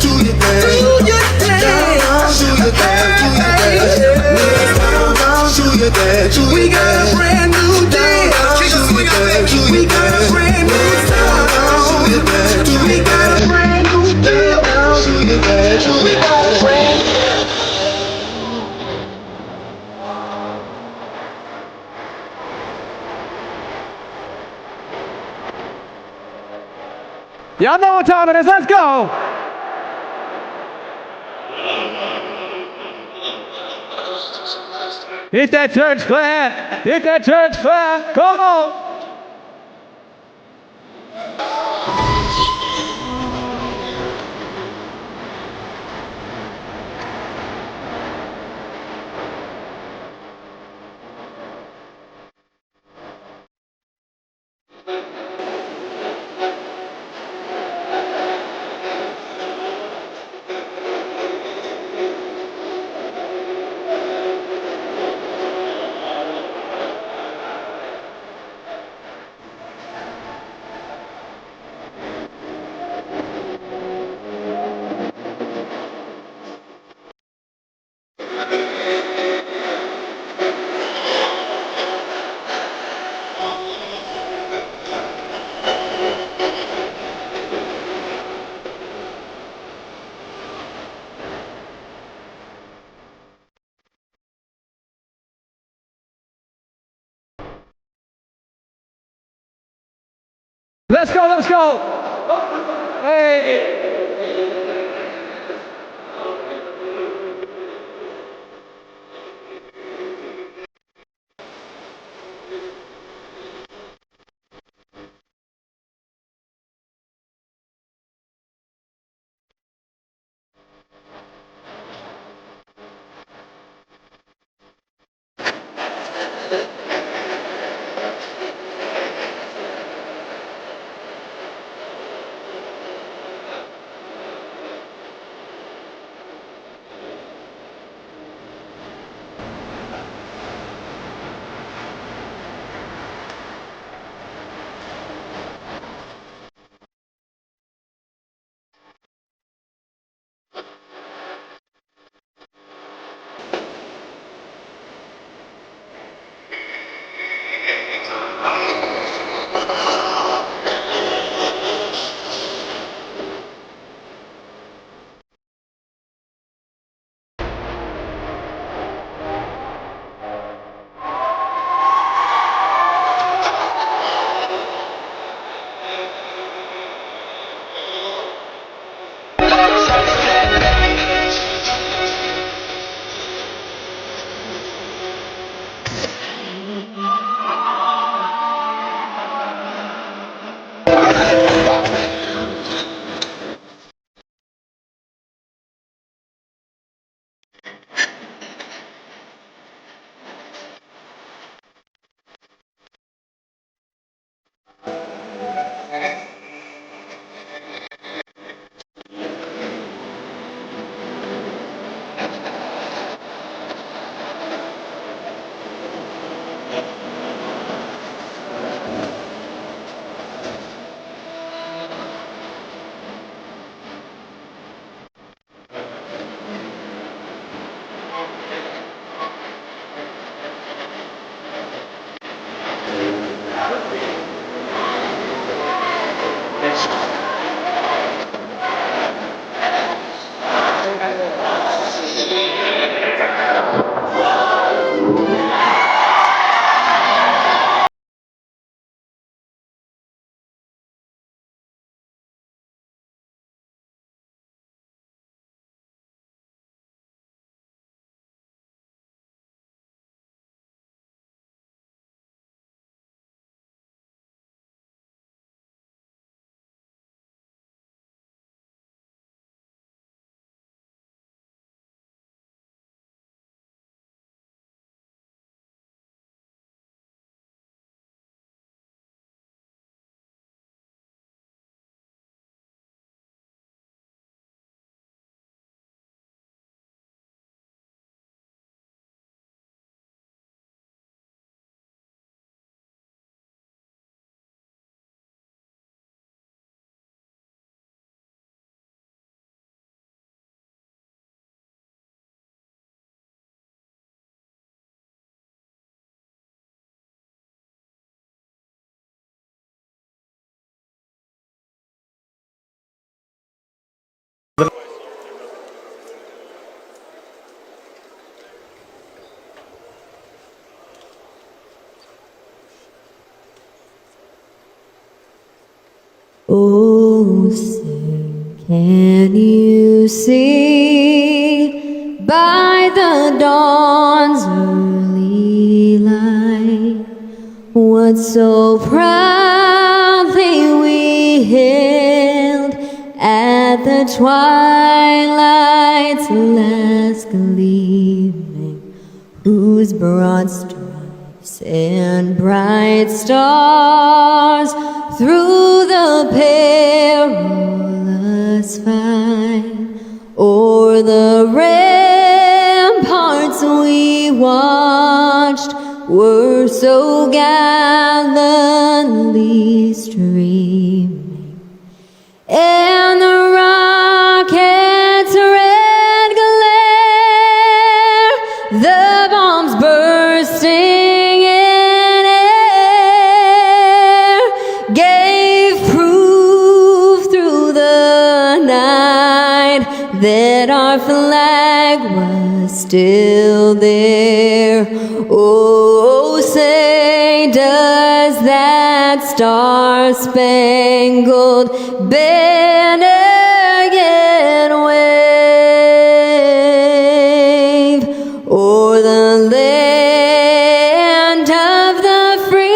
do your thing. Down, do your thing, do your thing. Down, do your thing. We got a brand new day. We got a brand new sound. We got a brand new day. We got a brand new. Y'all know what time it is. Let's go. Hit that church clap. Hit that church clap. Come on. Let's go, let's go. Hey. Oh, say, can you see by the dawn's early light what so proudly we hailed at the twilight's last gleaming, whose broad stripes and bright stars through the perilous fight o'er the ramparts we watched were so gallantly streaming, and the rocket's red glare, the bombs bursting in air, gave proof through the night that our flag was still there. Oh, say, does that star-spangled banner yet wave o'er the land of the free?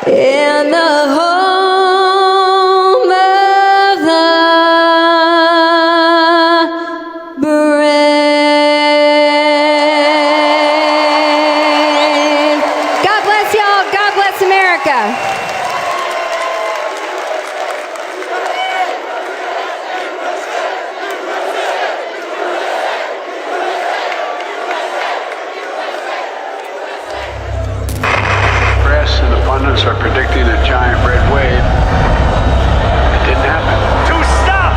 And the home of the brave. God bless y'all. God bless America. Press and the pundits are predicting a giant red wave. It didn't happen. To stop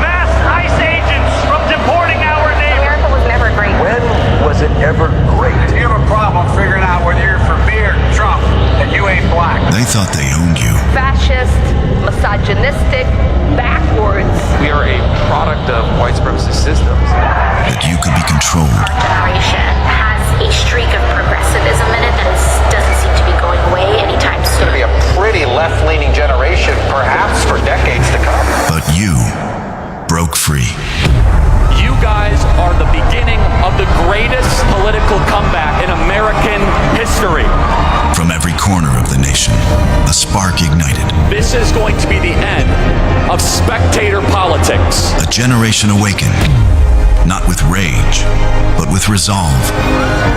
mass ICE agents from deporting our neighbors. America was never great. When was it ever great? You have a problem figuring out whether you're for me or Trump, and you ain't black. They thought they owned you. Fascist, misogynistic, backwards. We are a product of white supremacist systems. That you could be controlled. Our generation has a streak of progressivism in it that doesn't seem to be going away anytime It's soon. going to be a pretty left-leaning generation, perhaps for decades to come. But you broke free. You guys are the beginning of the greatest political comeback in American history. From every corner of the nation, a spark ignited. This is going to be the end of spectator politics. A generation awakened. Not with rage, but with resolve.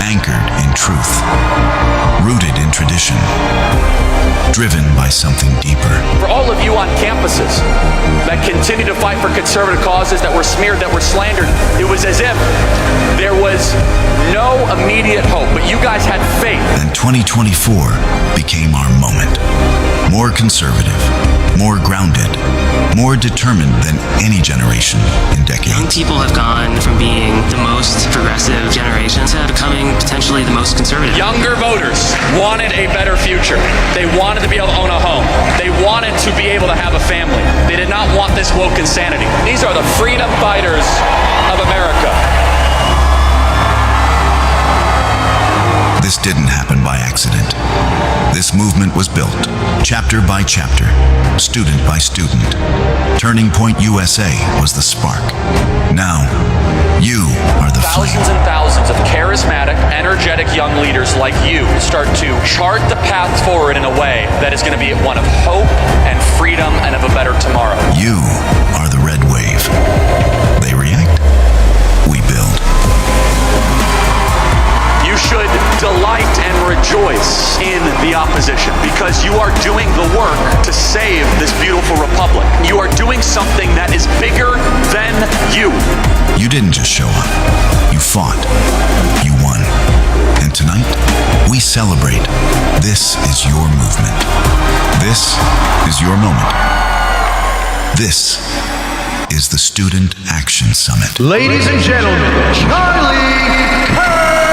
Anchored in truth. Rooted in tradition. Driven by something deeper. For all of you on campuses that continue to fight for conservative causes, that were smeared, that were slandered, it was as if there was no immediate hope, but you guys had faith. And 2024 became our moment. More conservative, more grounded, more determined than any generation in decades. Young people have gone from being the most progressive generation to becoming potentially the most conservative. Younger voters wanted a better future. They wanted to be able to own a home. They wanted to be able to have a family. They did not want this woke insanity. These are the freedom fighters of America. This didn't happen by accident. This movement was built, chapter by chapter, student by student. Turning Point USA was the spark. Now, you are the flame. Thousands and thousands of charismatic, energetic young leaders like you start to chart the path forward in a way that is going to be one of hope and freedom and of a better tomorrow. You are the red wave. They react, we build. You should delight and rejoice in the opposition because you are doing the work to save this beautiful republic. You are doing something that is bigger than you. You didn't just show up. You fought. You won. And tonight, we celebrate. This is your movement. This is your moment. This is the Student Action Summit. Ladies and gentlemen, Charlie Kirk.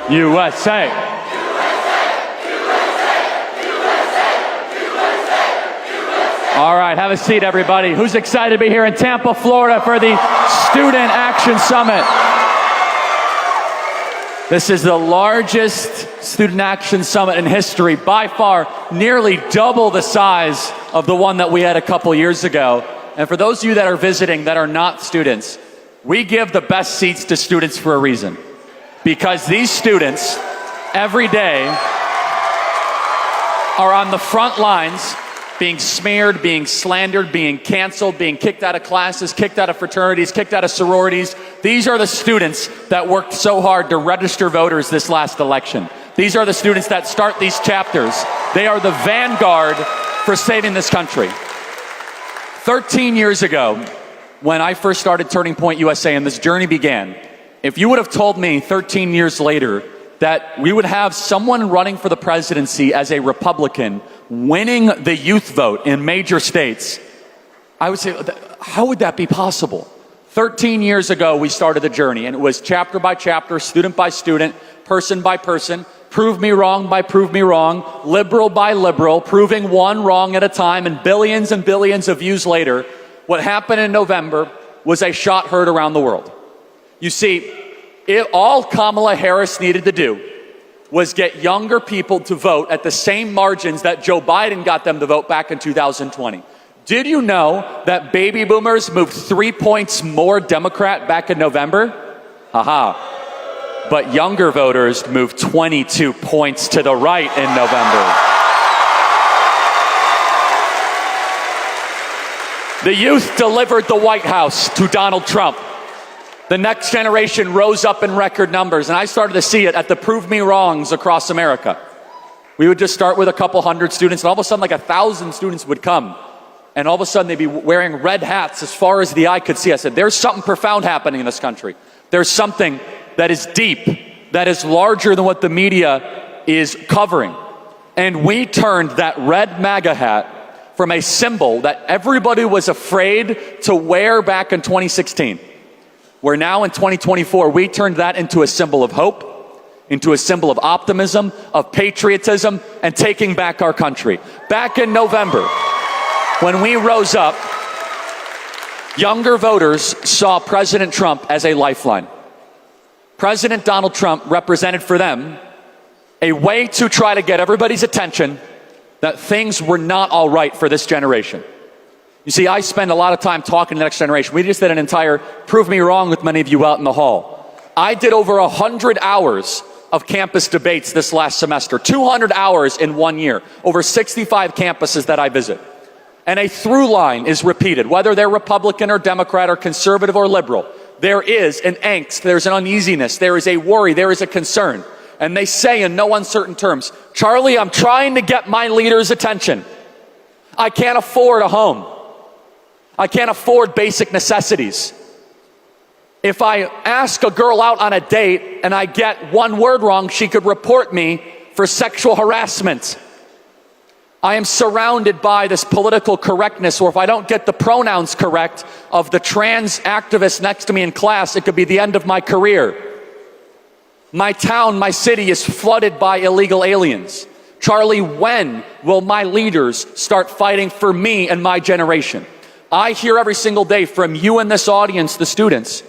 USA. All right, have a seat, everybody. Who's excited to be here in Tampa, Florida for the Student Action Summit? This is the largest Student Action Summit in history, by far nearly double the size of the one that we had a couple years ago. And for those of you that are visiting that are not students, we give the best seats to students for a reason. Because these students, every day, are on the front lines, being smeared, being slandered, being canceled, being kicked out of classes, kicked out of fraternities, kicked out of sororities. These are the students that worked so hard to register voters this last election. These are the students that start these chapters. They are the vanguard for saving this country. 13 years ago, when I first started Turning Point USA and this journey began, if you would have told me 13 years later that we would have someone running for the presidency as a Republican winning the youth vote in major states, I would say, how would that be possible? 13 years ago, we started the journey, and it was chapter by chapter, student by student, person by person, prove me wrong by prove me wrong, liberal by liberal, proving one wrong at a time, and billions of views later, what happened in November was a shot heard around the world. You see, all Kamala Harris needed to do was get younger people to vote at the same margins that Joe Biden got them to vote back in 2020. Did you know that baby boomers moved 3 points more Democrat back in November? Haha. But younger voters moved 22 points to the right in November. The youth delivered the White House to Donald Trump. The next generation rose up in record numbers, and I started to see it at the Prove Me Wrongs across America. We would just start with a couple hundred students, and all of a sudden like 1,000 students would come. And all of a sudden they'd be wearing red hats as far as the eye could see. I said, there's something profound happening in this country. There's something that is deep, that is larger than what the media is covering. And we turned that red MAGA hat from a symbol that everybody was afraid to wear back in 2016. Where now in 2024, we turned that into a symbol of hope, into a symbol of optimism, of patriotism, and taking back our country. Back in November, when we rose up, younger voters saw President Trump as a lifeline. President Donald Trump represented for them a way to try to get everybody's attention that things were not all right for this generation. You see, I spend a lot of time talking to the next generation. We just did an entire Prove Me Wrong with many of you out in the hall. I did over 100 hours of campus debates this last semester, 200 hours in 1 year, over 65 campuses that I visit. And a through line is repeated, whether they're Republican or Democrat or conservative or liberal. There is an angst, there's an uneasiness, there is a worry, there is a concern. And they say in no uncertain terms, Charlie, I'm trying to get my leader's attention. I can't afford a home. I can't afford basic necessities. If I ask a girl out on a date and I get one word wrong, she could report me for sexual harassment. I am surrounded by this political correctness, or if I don't get the pronouns correct of the trans activist next to me in class, it could be the end of my career. My town, my city is flooded by illegal aliens. Charlie, when will my leaders start fighting for me and my generation? I hear every single day from you in this audience, the students,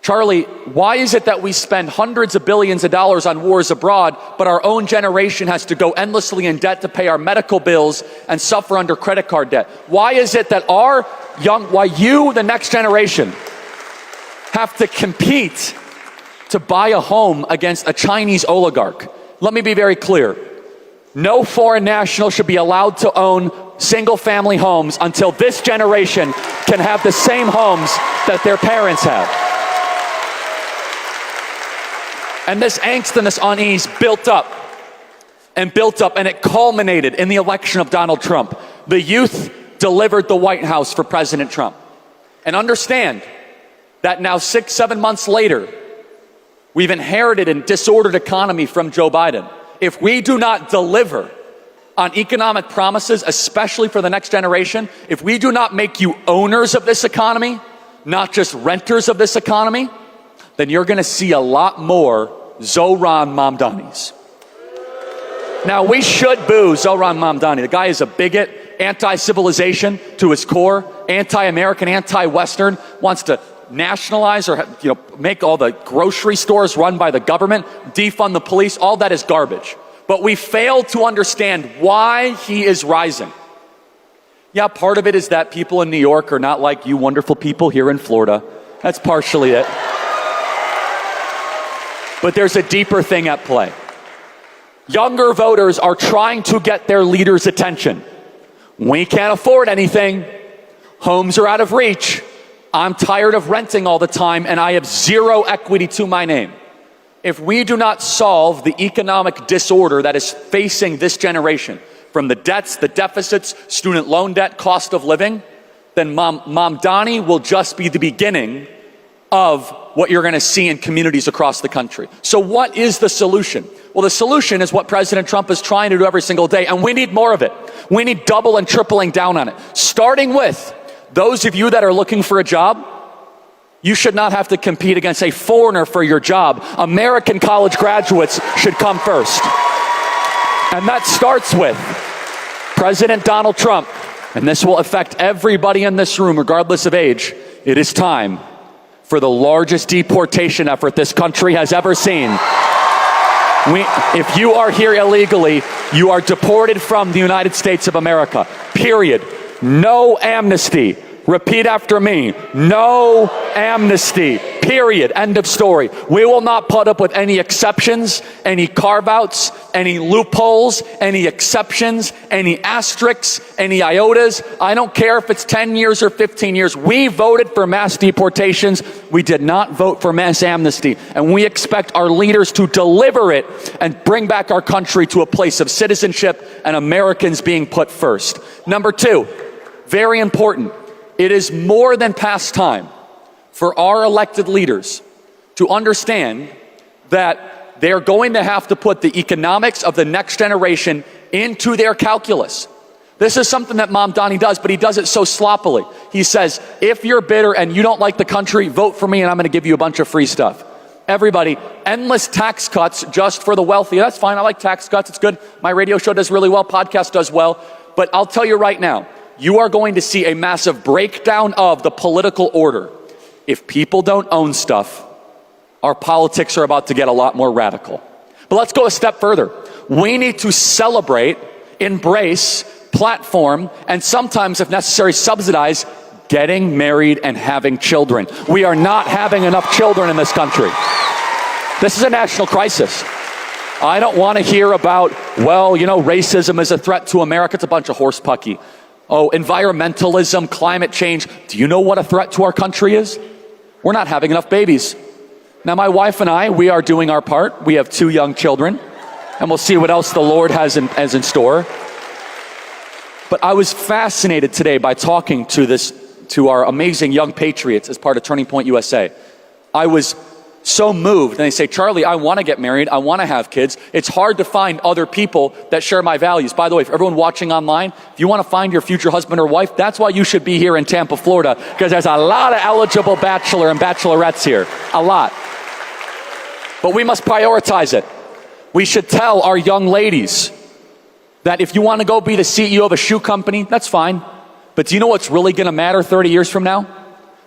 Charlie, why is it that we spend hundreds of billions of dollars on wars abroad, but our own generation has to go endlessly in debt to pay our medical bills and suffer under credit card debt? Why is it that why you, the next generation, have to compete to buy a home against a Chinese oligarch? Let me be very clear. No foreign national should be allowed to own single-family homes until this generation can have the same homes that their parents had. And this angst and this unease built up, and it culminated in the election of Donald Trump. The youth delivered the White House for President Trump. And understand that now 6-7 months later, we've inherited a disordered economy from Joe Biden. If we do not deliver on economic promises, especially for the next generation, if we do not make you owners of this economy, not just renters of this economy, then you're going to see a lot more Zohran Mamdani's. Now, we should boo Zohran Mamdani. The guy is a bigot, anti-civilization to his core, anti-American, anti-Western, wants to nationalize or make all the grocery stores run by the government, defund the police. All that is garbage. But we fail to understand why he is rising. Yeah, part of it is that people in New York are not like you wonderful people here in Florida. That's partially it. But there's a deeper thing at play. Younger voters are trying to get their leaders' attention. We can't afford anything. Homes are out of reach. I'm tired of renting all the time, and I have zero equity to my name. If we do not solve the economic disorder that is facing this generation, from the debts, the deficits, student loan debt, cost of living, then Mamdani will just be the beginning of what you're going to see in communities across the country. So what is the solution? Well, the solution is what President Trump is trying to do every single day, and we need more of it. We need double and tripling down on it. Starting with those of you that are looking for a job, you should not have to compete against a foreigner for your job. American college graduates should come first. And that starts with President Donald Trump, and this will affect everybody in this room, regardless of age. It is time for the largest deportation effort this country has ever seen. If you are here illegally, you are deported from the United States of America. Period. No amnesty. Repeat after me. No amnesty. Period. End of story. We will not put up with any exceptions, any carve-outs, any loopholes, any exceptions, any asterisks, any iotas. I don't care if it's 10 years or 15 years. We voted for mass deportations. We did not vote for mass amnesty. And we expect our leaders to deliver it and bring back our country to a place of citizenship and Americans being put first. Number two, very important. It is more than past time for our elected leaders to understand that they're going to have to put the economics of the next generation into their calculus. This is something that Mamdani does, but he does it so sloppily. He says, if you're bitter and you don't like the country, vote for me and I'm going to give you a bunch of free stuff. Everybody, endless tax cuts just for the wealthy. That's fine. I like tax cuts. It's good. My radio show does really well. Podcast does well. But I'll tell you right now, you are going to see a massive breakdown of the political order. If people don't own stuff, our politics are about to get a lot more radical. But let's go a step further. We need to celebrate, embrace, platform, and sometimes, if necessary, subsidize getting married and having children. We are not having enough children in this country. This is a national crisis. I don't want to hear about, racism is a threat to America. It's a bunch of horse pucky. Oh, environmentalism, climate change. Do you know what a threat to our country is? We're not having enough babies. Now, my wife and I, we are doing our part. We have 2 young children, and we'll see what else the Lord has in store. But I was fascinated today by talking to our amazing young patriots as part of Turning Point USA. I was so moved, and they say, Charlie, I want to get married, I want to have kids. It's hard to find other people that share my values. By the way, for everyone watching online, if you want to find your future husband or wife, that's why you should be here in Tampa, Florida, because there's a lot of eligible bachelor and bachelorettes here. A lot. But we must prioritize it. We should tell our young ladies that if you want to go be the CEO of a shoe company, that's fine. But do you know what's really going to matter 30 years from now?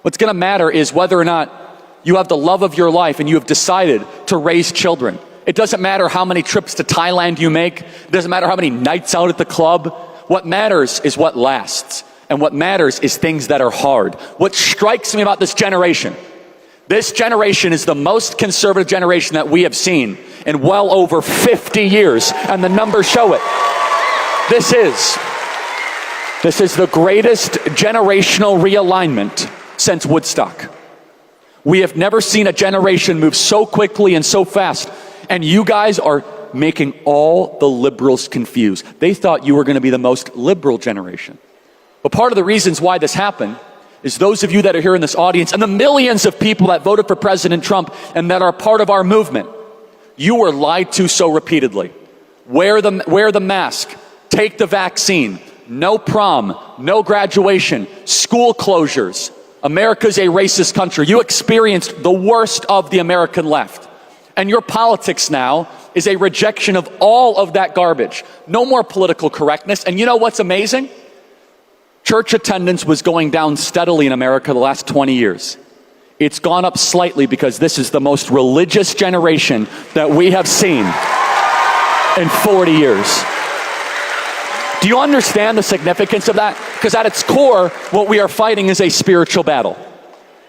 What's going to matter is whether or not you have the love of your life and you have decided to raise children. It doesn't matter how many trips to Thailand you make. It doesn't matter how many nights out at the club. What matters is what lasts. And what matters is things that are hard. What strikes me about this generation is the most conservative generation that we have seen in well over 50 years. And the numbers show it. This is the greatest generational realignment since Woodstock. We have never seen a generation move so quickly and so fast. And you guys are making all the liberals confused. They thought you were going to be the most liberal generation. But part of the reasons why this happened is those of you that are here in this audience and the millions of people that voted for President Trump and that are part of our movement, you were lied to so repeatedly. Wear the mask, take the vaccine, no prom, no graduation, school closures. America's a racist country. You experienced the worst of the American left. And your politics now is a rejection of all of that garbage. No more political correctness. And you know what's amazing? Church attendance was going down steadily in America the last 20 years. It's gone up slightly because this is the most religious generation that we have seen in 40 years. Do you understand the significance of that? Because at its core, what we are fighting is a spiritual battle.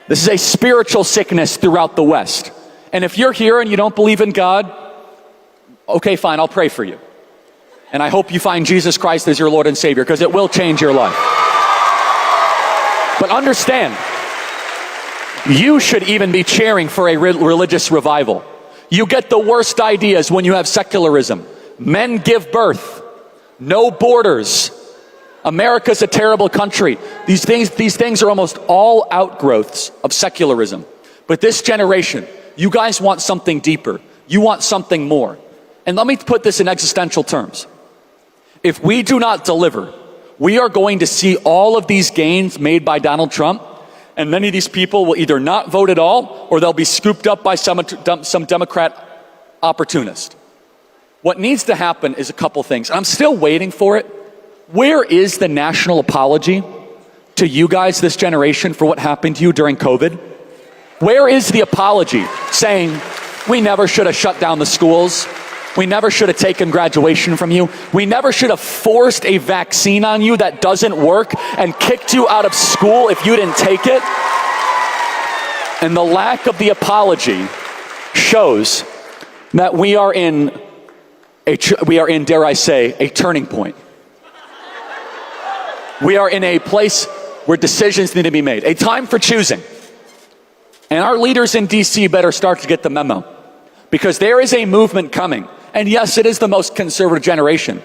This is a spiritual sickness throughout the West. And if you're here and you don't believe in God, okay, fine, I'll pray for you. And I hope you find Jesus Christ as your Lord and Savior, because it will change your life. But understand, you should even be cheering for a religious revival. You get the worst ideas when you have secularism. Men give birth. No borders. America's a terrible country. These things are almost all outgrowths of secularism. But this generation, you guys want something deeper. You want something more. And let me put this in existential terms. If we do not deliver, we are going to see all of these gains made by Donald Trump, and many of these people will either not vote at all, or they'll be scooped up by some Democrat opportunist. What needs to happen is a couple things. I'm still waiting for it. Where is the national apology to you guys, this generation, for what happened to you during COVID? Where is the apology saying, we never should have shut down the schools. We never should have taken graduation from you. We never should have forced a vaccine on you that doesn't work and kicked you out of school if you didn't take it. And the lack of the apology shows that we are in, dare I say, a turning point. We are in a place where decisions need to be made, a time for choosing. And our leaders in DC better start to get the memo, because there is a movement coming. And yes, it is the most conservative generation,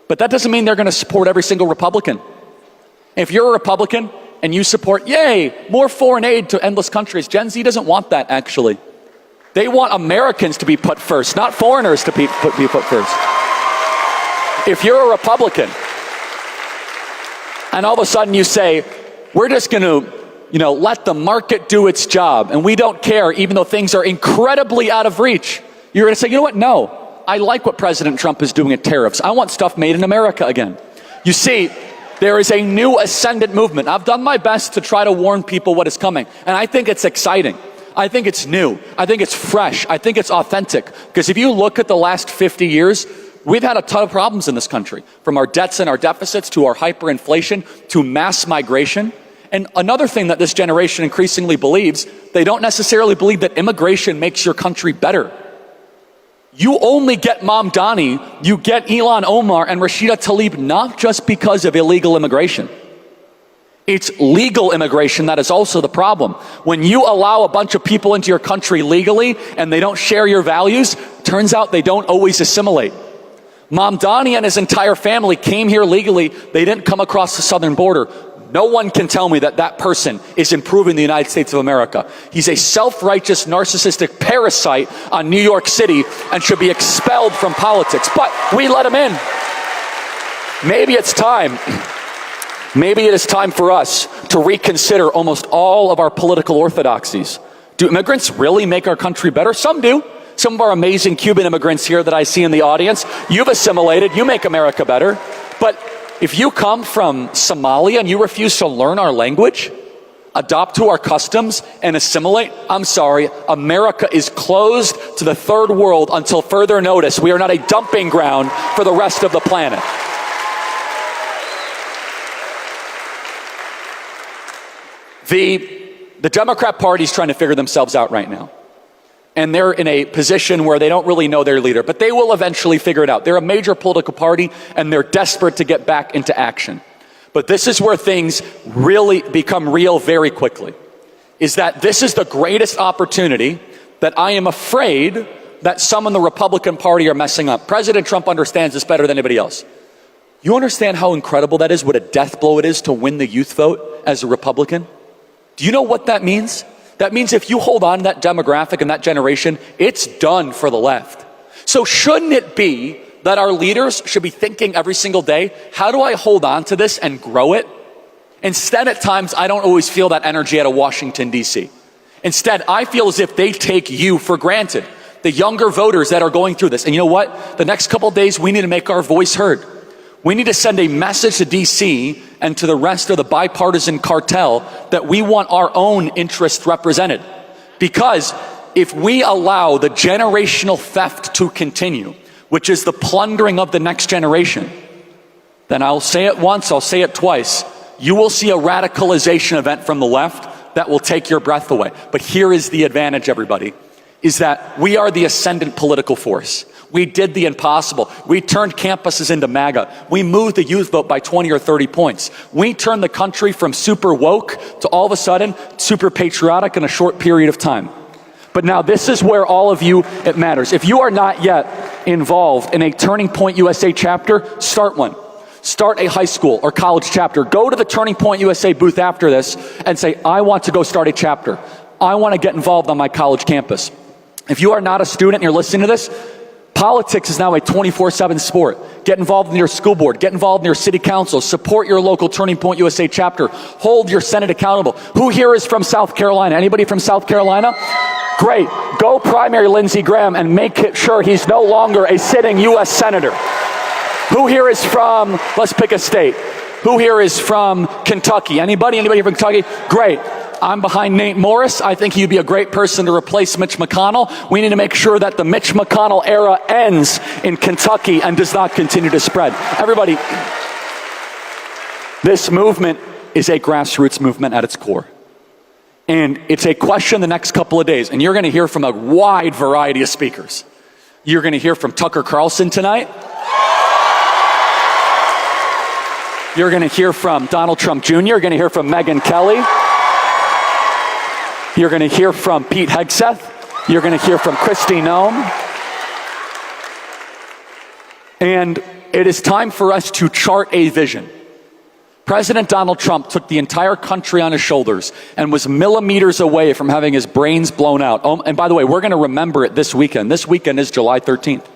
but that doesn't mean they're going to support every single Republican. If you're a Republican and you support, yay, more foreign aid to endless countries, Gen Z doesn't want that, actually. They want Americans to be put first, not foreigners to be put first. If you're a Republican and all of a sudden you say, we're just going to, let the market do its job, and we don't care even though things are incredibly out of reach, you're going to say, you know what, no. I like what President Trump is doing at tariffs. I want stuff made in America again. You see, there is a new ascendant movement. I've done my best to try to warn people what is coming. And I think it's exciting. I think it's new. I think it's fresh. I think it's authentic. Because if you look at the last 50 years, we've had a ton of problems in this country. From our debts and our deficits to our hyperinflation to mass migration. And another thing that this generation increasingly believes, they don't necessarily believe that immigration makes your country better. You only get Mamdani, you get Ilhan Omar and Rashida Tlaib not just because of illegal immigration. It's legal immigration that is also the problem. When you allow a bunch of people into your country legally and they don't share your values, turns out they don't always assimilate. Mamdani and his entire family came here legally. They didn't come across the southern border. No one can tell me that that person is improving the United States of America. He's a self-righteous, narcissistic parasite on New York City and should be expelled from politics. But we let him in. Maybe it's time. Maybe it is time for us to reconsider almost all of our political orthodoxies. Do immigrants really make our country better? Some do. Some of our amazing Cuban immigrants here that I see in the audience, you've assimilated, you make America better. But if you come from Somalia and you refuse to learn our language, adopt to our customs, and assimilate, I'm sorry, America is closed to the third world until further notice. We are not a dumping ground for the rest of the planet. The Democrat Party is trying to figure themselves out right now. And they're in a position where they don't really know their leader, but they will eventually figure it out. They're a major political party, and they're desperate to get back into action. But this is where things really become real very quickly, is that this is the greatest opportunity that I am afraid that some in the Republican Party are messing up. President Trump understands this better than anybody else. You understand how incredible that is, what a death blow it is to win the youth vote as a Republican? Do you know what that means? That means if you hold on to that demographic and that generation, it's done for the left. So shouldn't it be that our leaders should be thinking every single day, how do I hold on to this and grow it? Instead, at times, I don't always feel that energy out of Washington, D.C. Instead, I feel as if they take you for granted. the younger voters that are going through this. And you know what? The next couple of days, we need to make our voice heard. We need to send a message to DC and to the rest of the bipartisan cartel that we want our own interests represented. Because if we allow the generational theft to continue, which is the plundering of the next generation, then I'll say it once, I'll say it twice. You will see a radicalization event from the left that will take your breath away. But here is the advantage, everybody, is that we are the ascendant political force. We did the impossible. We turned campuses into MAGA. We moved the youth vote by 20 or 30 points. We turned the country from super woke to all of a sudden super patriotic in a short period of time. But now this is where all of you, it matters. If you are not yet involved in a Turning Point USA chapter, start one. Start a high school or college chapter. Go to the Turning Point USA booth after this and say, I want to go start a chapter. I want to get involved on my college campus. If you are not a student and you're listening to this, politics is now a 24/7 sport. Get involved in your school board. Get involved in your city council. Support your local Turning Point USA chapter. Hold your Senate accountable. Who here is from South Carolina? Anybody from South Carolina? Great. Go primary Lindsey Graham and make sure he's no longer a sitting U.S. Senator. Who here is from, let's pick a state. Who here is from Kentucky? Anybody from Kentucky? Great. I'm behind Nate Morris. I think he'd be a great person to replace Mitch McConnell. We need to make sure that the Mitch McConnell era ends in Kentucky and does not continue to spread. Everybody, this movement is a grassroots movement at its core. And it's a question the next couple of days. And you're going to hear from a wide variety of speakers. You're going to hear from Tucker Carlson tonight. You're going to hear from Donald Trump Jr. You're going to hear from Megyn Kelly. You're going to hear from Pete Hegseth. You're going to hear from Kristi Noem. And it is time for us to chart a vision. President Donald Trump took the entire country on his shoulders and was millimeters away from having his brains blown out. Oh, and by the way, we're going to remember it this weekend. This weekend is July 13th,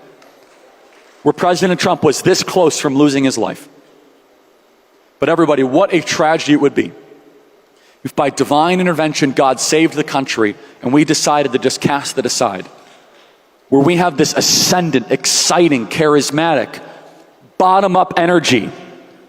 where President Trump was this close from losing his life. But everybody, what a tragedy it would be if by divine intervention God saved the country and we decided to just cast it aside. Where we have this ascendant, exciting, charismatic, bottom-up energy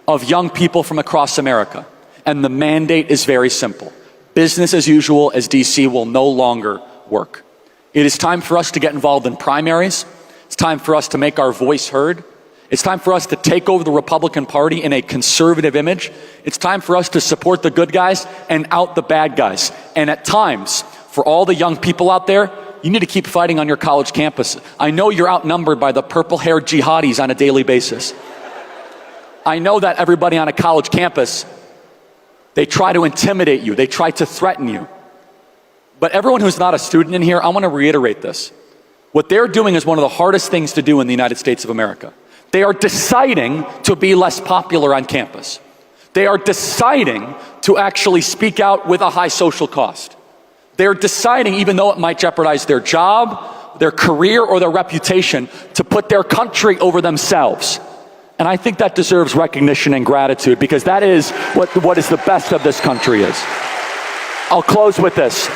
of young people from across America. And the mandate is very simple. Business as usual as DC will no longer work. It is time for us to get involved in primaries. It's time for us to make our voice heard. It's time for us to take over the Republican Party in a conservative image. It's time for us to support the good guys and out the bad guys. And at times, for all the young people out there, you need to keep fighting on your college campus. I know you're outnumbered by the purple-haired jihadis on a daily basis. I know that everybody on a college campus, they try to intimidate you. They try to threaten you. But everyone who's not a student in here, I want to reiterate this. What they're doing is one of the hardest things to do in the United States of America. They are deciding to be less popular on campus. They are deciding to actually speak out with a high social cost. They're deciding, even though it might jeopardize their job, their career, or their reputation, to put their country over themselves. And I think that deserves recognition and gratitude, because that is what is the best of this country is. I'll close with this.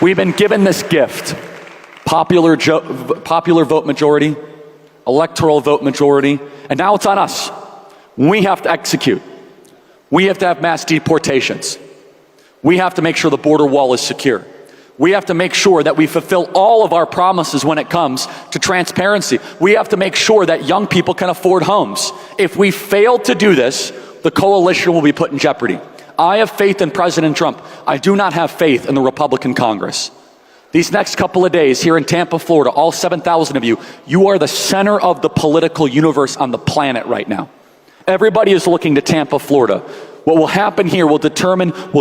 We've been given this gift, popular vote majority, electoral vote majority, and now it's on us. We have to execute. We have to have mass deportations. We have to make sure the border wall is secure. We have to make sure that we fulfill all of our promises when it comes to transparency. We have to make sure that young people can afford homes. If we fail to do this, the coalition will be put in jeopardy. I have faith in President Trump. I do not have faith in the Republican Congress. These next couple of days here in Tampa, Florida, all 7,000 of you, you are the center of the political universe on the planet right now. Everybody is looking to Tampa, Florida. What will happen here will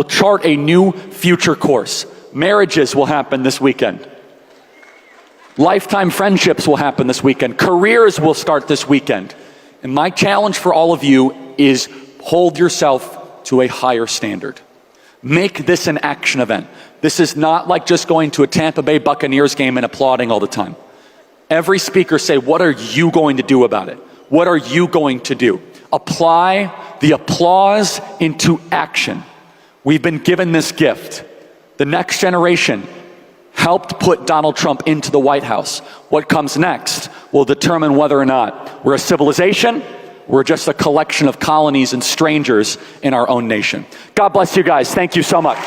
chart a new future course. Marriages will happen this weekend. Lifetime friendships will happen this weekend. Careers will start this weekend. And my challenge for all of you is hold yourself to a higher standard. Make this an action event. This is not like just going to a Tampa Bay Buccaneers game and applauding all the time. Every speaker say, what are you going to do about it? What are you going to do? Apply the applause into action. We've been given this gift. The next generation helped put Donald Trump into the White House. What comes next will determine whether or not we're a civilization, we're just a collection of colonies and strangers in our own nation. God bless you guys. Thank you so much.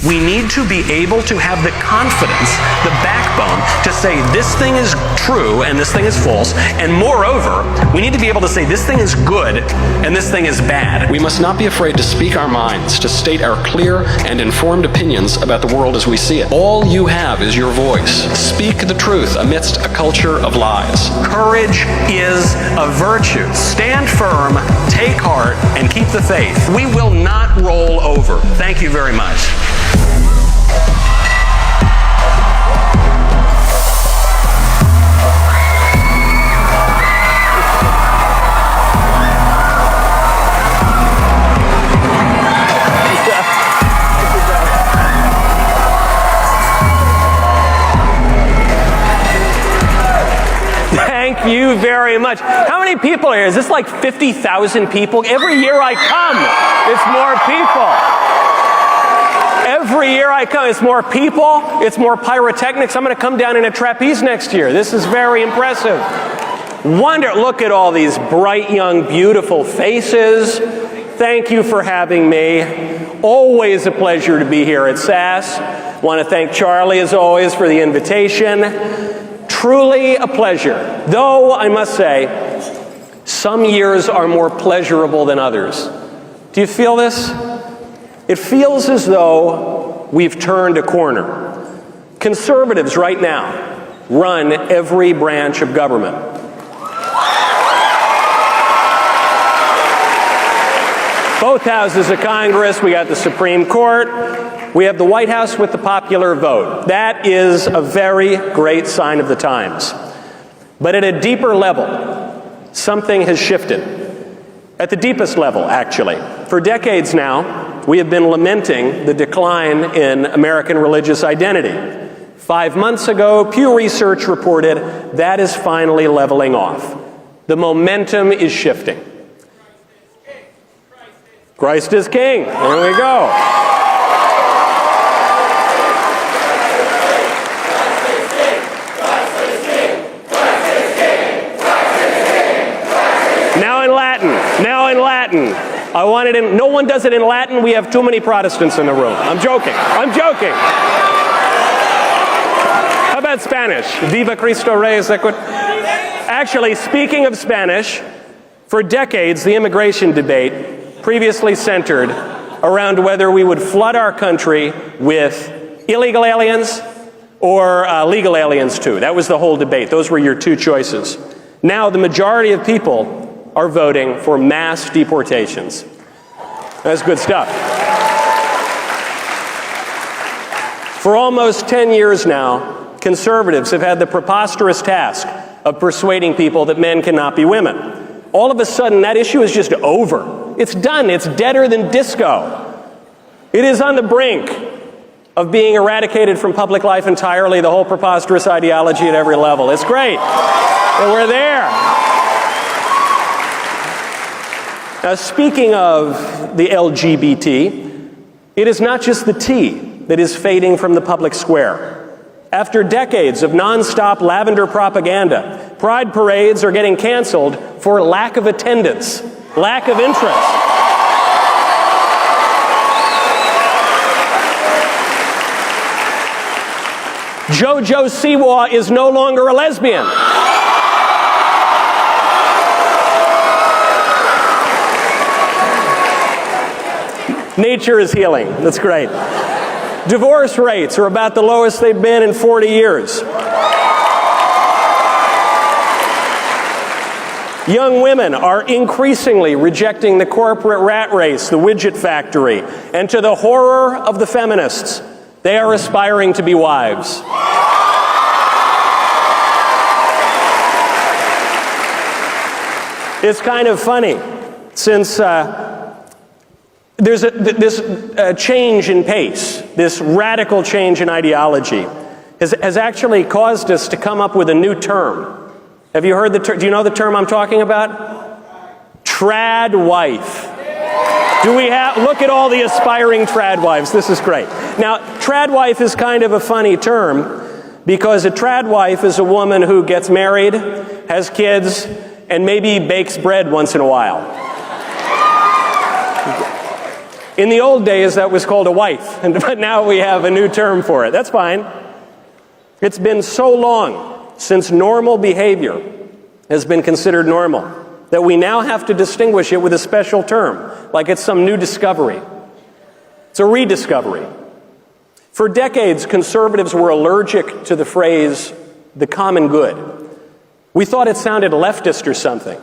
We need to be able to have the confidence, the backbone, to say this thing is true and this thing is false, and moreover, we need to be able to say this thing is good and this thing is bad. We must not be afraid to speak our minds, to state our clear and informed opinions about the world as we see it. All you have is your voice. Speak the truth amidst a culture of lies. Courage is a virtue. Stand firm, take heart, and keep the faith. We will not roll over. Thank you very much. Thank you very much. How many people are here? Is this like 50,000 people? Every year I come, it's more people. Every year I come, it's more people, it's more pyrotechnics. I'm going to come down in a trapeze next year. This is very impressive. Look at all these bright, young, beautiful faces. Thank you for having me. Always a pleasure to be here at SAS. Want to thank Charlie, as always, for the invitation. Truly a pleasure. Though, I must say, some years are more pleasurable than others. Do you feel this? It feels as though we've turned a corner. Conservatives right now run every branch of government. Both houses of Congress, we got the Supreme Court, we have the White House with the popular vote. That is a very great sign of the times. But at a deeper level, something has shifted. At the deepest level, actually. For decades now, we have been lamenting the decline in American religious identity. 5 months ago, Pew Research reported that is finally leveling off. The momentum is shifting. Christ is King. There we go. Now in Latin. I want it in, no one does it in Latin. We have too many Protestants in the room. I'm joking. How about Spanish? Viva Cristo Rey Sequit. Actually, speaking of Spanish, for decades, the immigration debate previously centered around whether we would flood our country with illegal aliens or legal aliens too. That was the whole debate. Those were your two choices. Now the majority of people are voting for mass deportations. That's good stuff. For almost 10 years now, conservatives have had the preposterous task of persuading people that men cannot be women. All of a sudden, that issue is just over. It's done. It's deader than disco. It is on the brink of being eradicated from public life entirely, the whole preposterous ideology at every level. It's great. And we're there. Now, speaking of the LGBT, it is not just the T that is fading from the public square. After decades of nonstop lavender propaganda, pride parades are getting canceled for lack of attendance, lack of interest. JoJo Siwa is no longer a lesbian. Nature is healing. That's great. Divorce rates are about the lowest they've been in 40 years. Young women are increasingly rejecting the corporate rat race, the widget factory, and to the horror of the feminists, they are aspiring to be wives. It's kind of funny. since there's this change in pace, this radical change in ideology, has actually caused us to come up with a new term. Have you heard the term? Do you know the term I'm talking about? Trad wife. Do we have, look at all the aspiring trad wives. This is great. Now, trad wife is kind of a funny term because a trad wife is a woman who gets married, has kids, and maybe bakes bread once in a while. In the old days, that was called a wife, but now we have a new term for it. That's fine. It's been so long since normal behavior has been considered normal that we now have to distinguish it with a special term, like it's some new discovery. It's a rediscovery. For decades, conservatives were allergic to the phrase, the common good. We thought it sounded leftist or something,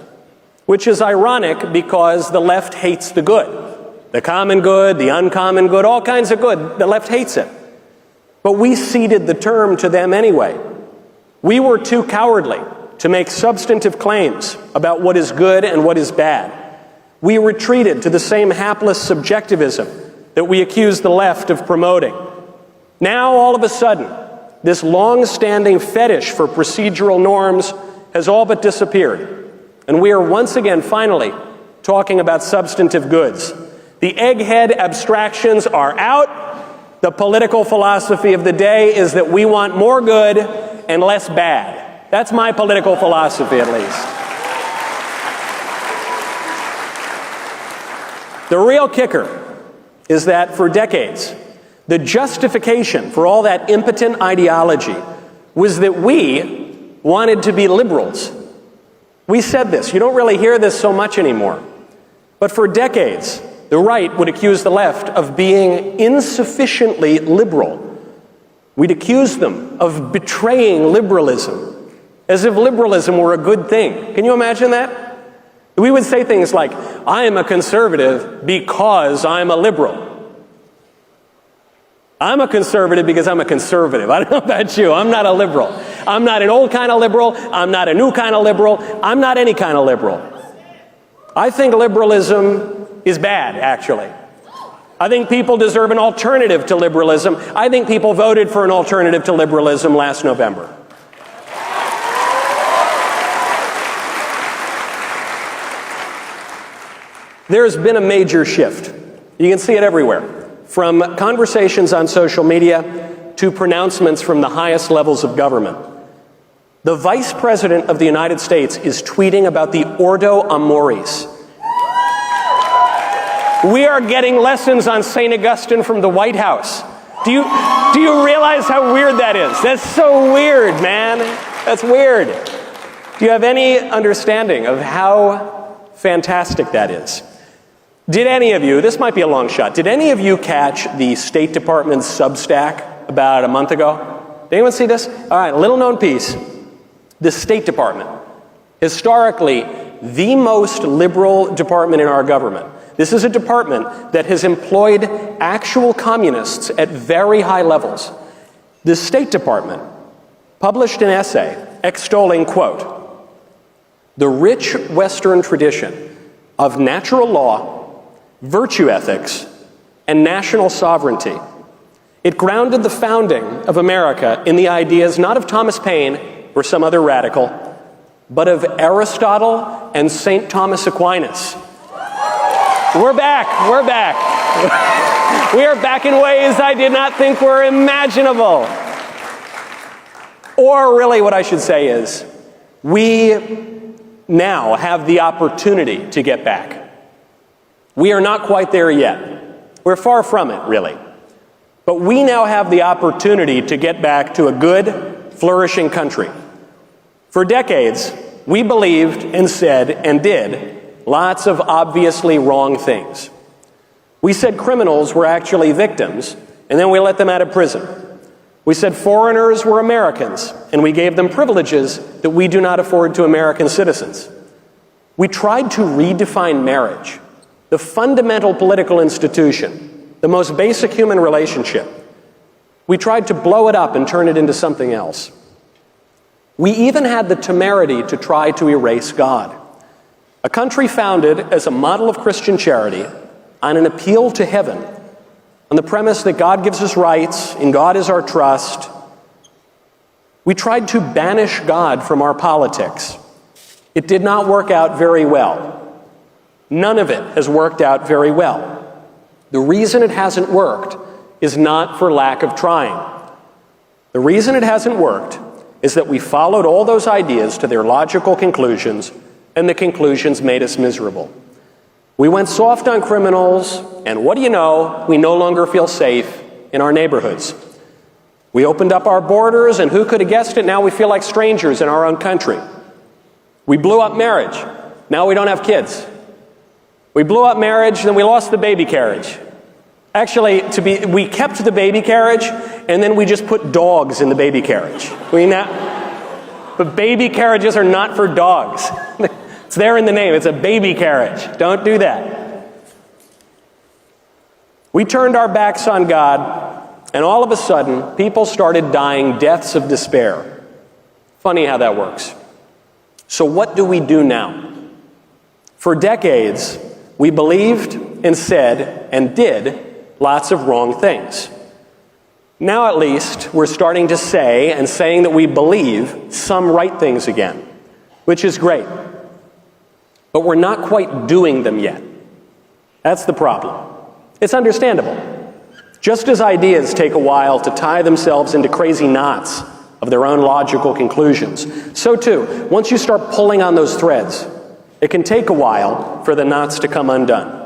which is ironic because the left hates the good. The common good, the uncommon good, all kinds of good. The left hates it. But we ceded the term to them anyway. We were too cowardly to make substantive claims about what is good and what is bad. We retreated to the same hapless subjectivism that we accused the left of promoting. Now, all of a sudden, this long-standing fetish for procedural norms has all but disappeared. And we are once again, finally, talking about substantive goods. The egghead abstractions are out. The political philosophy of the day is that we want more good and less bad. That's my political philosophy, at least. The real kicker is that for decades, the justification for all that impotent ideology was that we wanted to be liberals. We said this. You don't really hear this so much anymore. But for decades, the right would accuse the left of being insufficiently liberal. We'd accuse them of betraying liberalism, as if liberalism were a good thing. Can you imagine that? We would say things like, I am a conservative because I'm a liberal. I'm a conservative because I'm a conservative. I don't know about you. I'm not a liberal. I'm not an old kind of liberal. I'm not a new kind of liberal. I'm not any kind of liberal. I think liberalism is bad, actually. I think people deserve an alternative to liberalism. I think people voted for an alternative to liberalism last November. There's been a major shift. You can see it everywhere. From conversations on social media to pronouncements from the highest levels of government. The Vice President of the United States is tweeting about the Ordo Amoris. We are getting lessons on St. Augustine from the White House. Do you realize how weird that is? That's so weird, man. That's weird. Do you have any understanding of how fantastic that is? Did any of you, this might be a long shot, did any of you catch the State Department's Substack about a month ago? Did anyone see this? All right, a little known piece. The State Department, historically the most liberal department in our government. This is a department that has employed actual communists at very high levels. The State Department published an essay extolling, quote, the rich Western tradition of natural law, virtue ethics, and national sovereignty. It grounded the founding of America in the ideas not of Thomas Paine or some other radical, but of Aristotle and St. Thomas Aquinas. We're back. We are back in ways I did not think were imaginable. Or really what I should say is, we now have the opportunity to get back. We are not quite there yet. We're far from it, really. But we now have the opportunity to get back to a good, flourishing country. For decades, we believed and said and did lots of obviously wrong things. We said criminals were actually victims, and then we let them out of prison. We said foreigners were Americans, and we gave them privileges that we do not afford to American citizens. We tried to redefine marriage, the fundamental political institution, the most basic human relationship. We tried to blow it up and turn it into something else. We even had the temerity to try to erase God. A country founded as a model of Christian charity on an appeal to heaven, on the premise that God gives us rights and God is our trust. We tried to banish God from our politics. It did not work out very well. None of it has worked out very well. The reason it hasn't worked is not for lack of trying. The reason it hasn't worked is that we followed all those ideas to their logical conclusions, and the conclusions made us miserable. We went soft on criminals, and what do you know? We no longer feel safe in our neighborhoods. We opened up our borders, and who could have guessed it? Now we feel like strangers in our own country. We blew up marriage. Now we don't have kids. We blew up marriage, then we lost the baby carriage. Actually, we kept the baby carriage, and then we just put dogs in the baby carriage. But baby carriages are not for dogs. It's there in the name. It's a baby carriage. Don't do that. We turned our backs on God, and all of a sudden, people started dying deaths of despair. Funny how that works. So what do we do now? For decades, we believed and said and did lots of wrong things. Now at least, we're starting to say and saying that we believe some right things again, which is great. But we're not quite doing them yet. That's the problem. It's understandable. Just as ideas take a while to tie themselves into crazy knots of their own logical conclusions, so too, once you start pulling on those threads, it can take a while for the knots to come undone.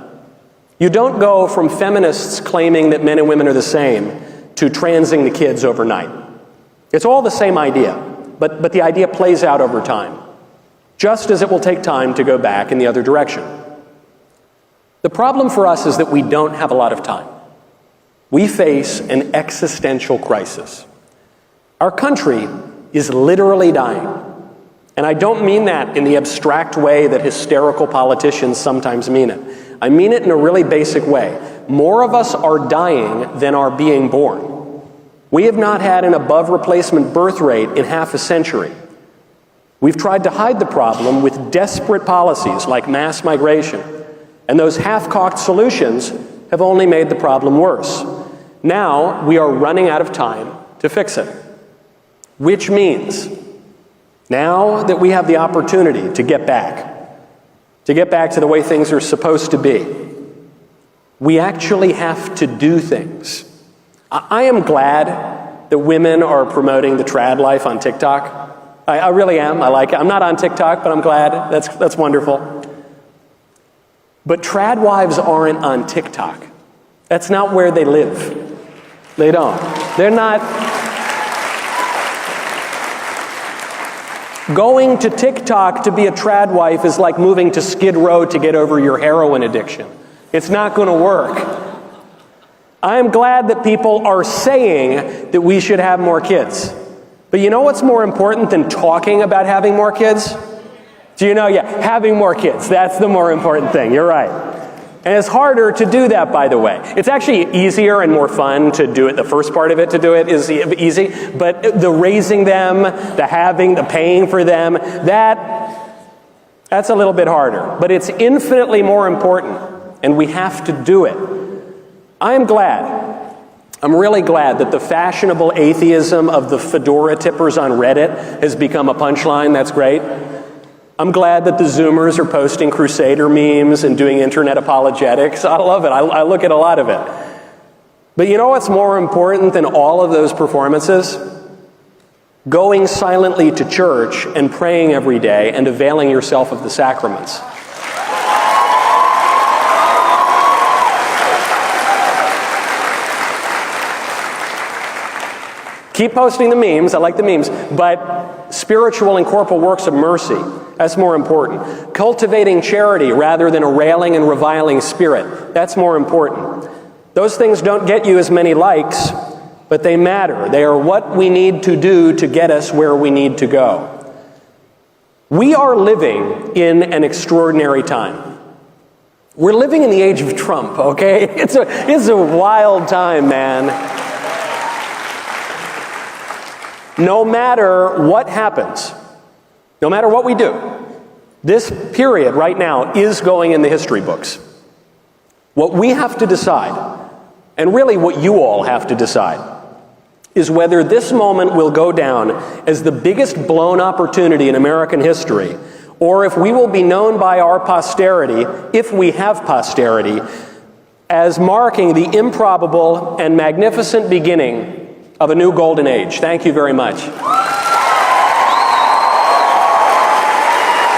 You don't go from feminists claiming that men and women are the same to transing the kids overnight. It's all the same idea, but the idea plays out over time, just as it will take time to go back in the other direction. The problem for us is that we don't have a lot of time. We face an existential crisis. Our country is literally dying. And I don't mean that in the abstract way that hysterical politicians sometimes mean it. I mean it in a really basic way. More of us are dying than are being born. We have not had an above replacement birth rate in half a century. We've tried to hide the problem with desperate policies like mass migration, and those half-cocked solutions have only made the problem worse. Now we are running out of time to fix it, which means now that we have the opportunity to get back to the way things are supposed to be, we actually have to do things. I am glad that women are promoting the trad life on TikTok. I really am. I like it. I'm not on TikTok, but I'm glad. That's wonderful. But trad wives aren't on TikTok. That's not where they live. They don't. They're not. Going to TikTok to be a trad wife is like moving to Skid Row to get over your heroin addiction. It's not going to work. I am glad that people are saying that we should have more kids. But you know what's more important than talking about having more kids? Do you know? Yeah, having more kids. That's the more important thing. You're right. And it's harder to do that, by the way. It's actually easier and more fun to do it. The first part of it to do it is easy. But the raising them, the having, the paying for them, that's a little bit harder. But it's infinitely more important, and we have to do it. I'm really glad that the fashionable atheism of the fedora tippers on Reddit has become a punchline. That's great. I'm glad that the Zoomers are posting Crusader memes and doing internet apologetics. I love it. I look at a lot of it. But you know what's more important than all of those performances? Going silently to church and praying every day and availing yourself of the sacraments. Keep posting the memes. I like the memes. But spiritual and corporal works of mercy, that's more important. Cultivating charity rather than a railing and reviling spirit, that's more important. Those things don't get you as many likes, but they matter. They are what we need to do to get us where we need to go. We are living in an extraordinary time. We're living in the age of Trump, okay? It's a wild time, man. No matter what happens, no matter what we do, This period right now is going in the history books. What we have to decide, and really what you all have to decide, is whether this moment will go down as the biggest blown opportunity in American history, or if we will be known by our posterity, if we have posterity, as marking the improbable and magnificent beginning of a new golden age. Thank you very much.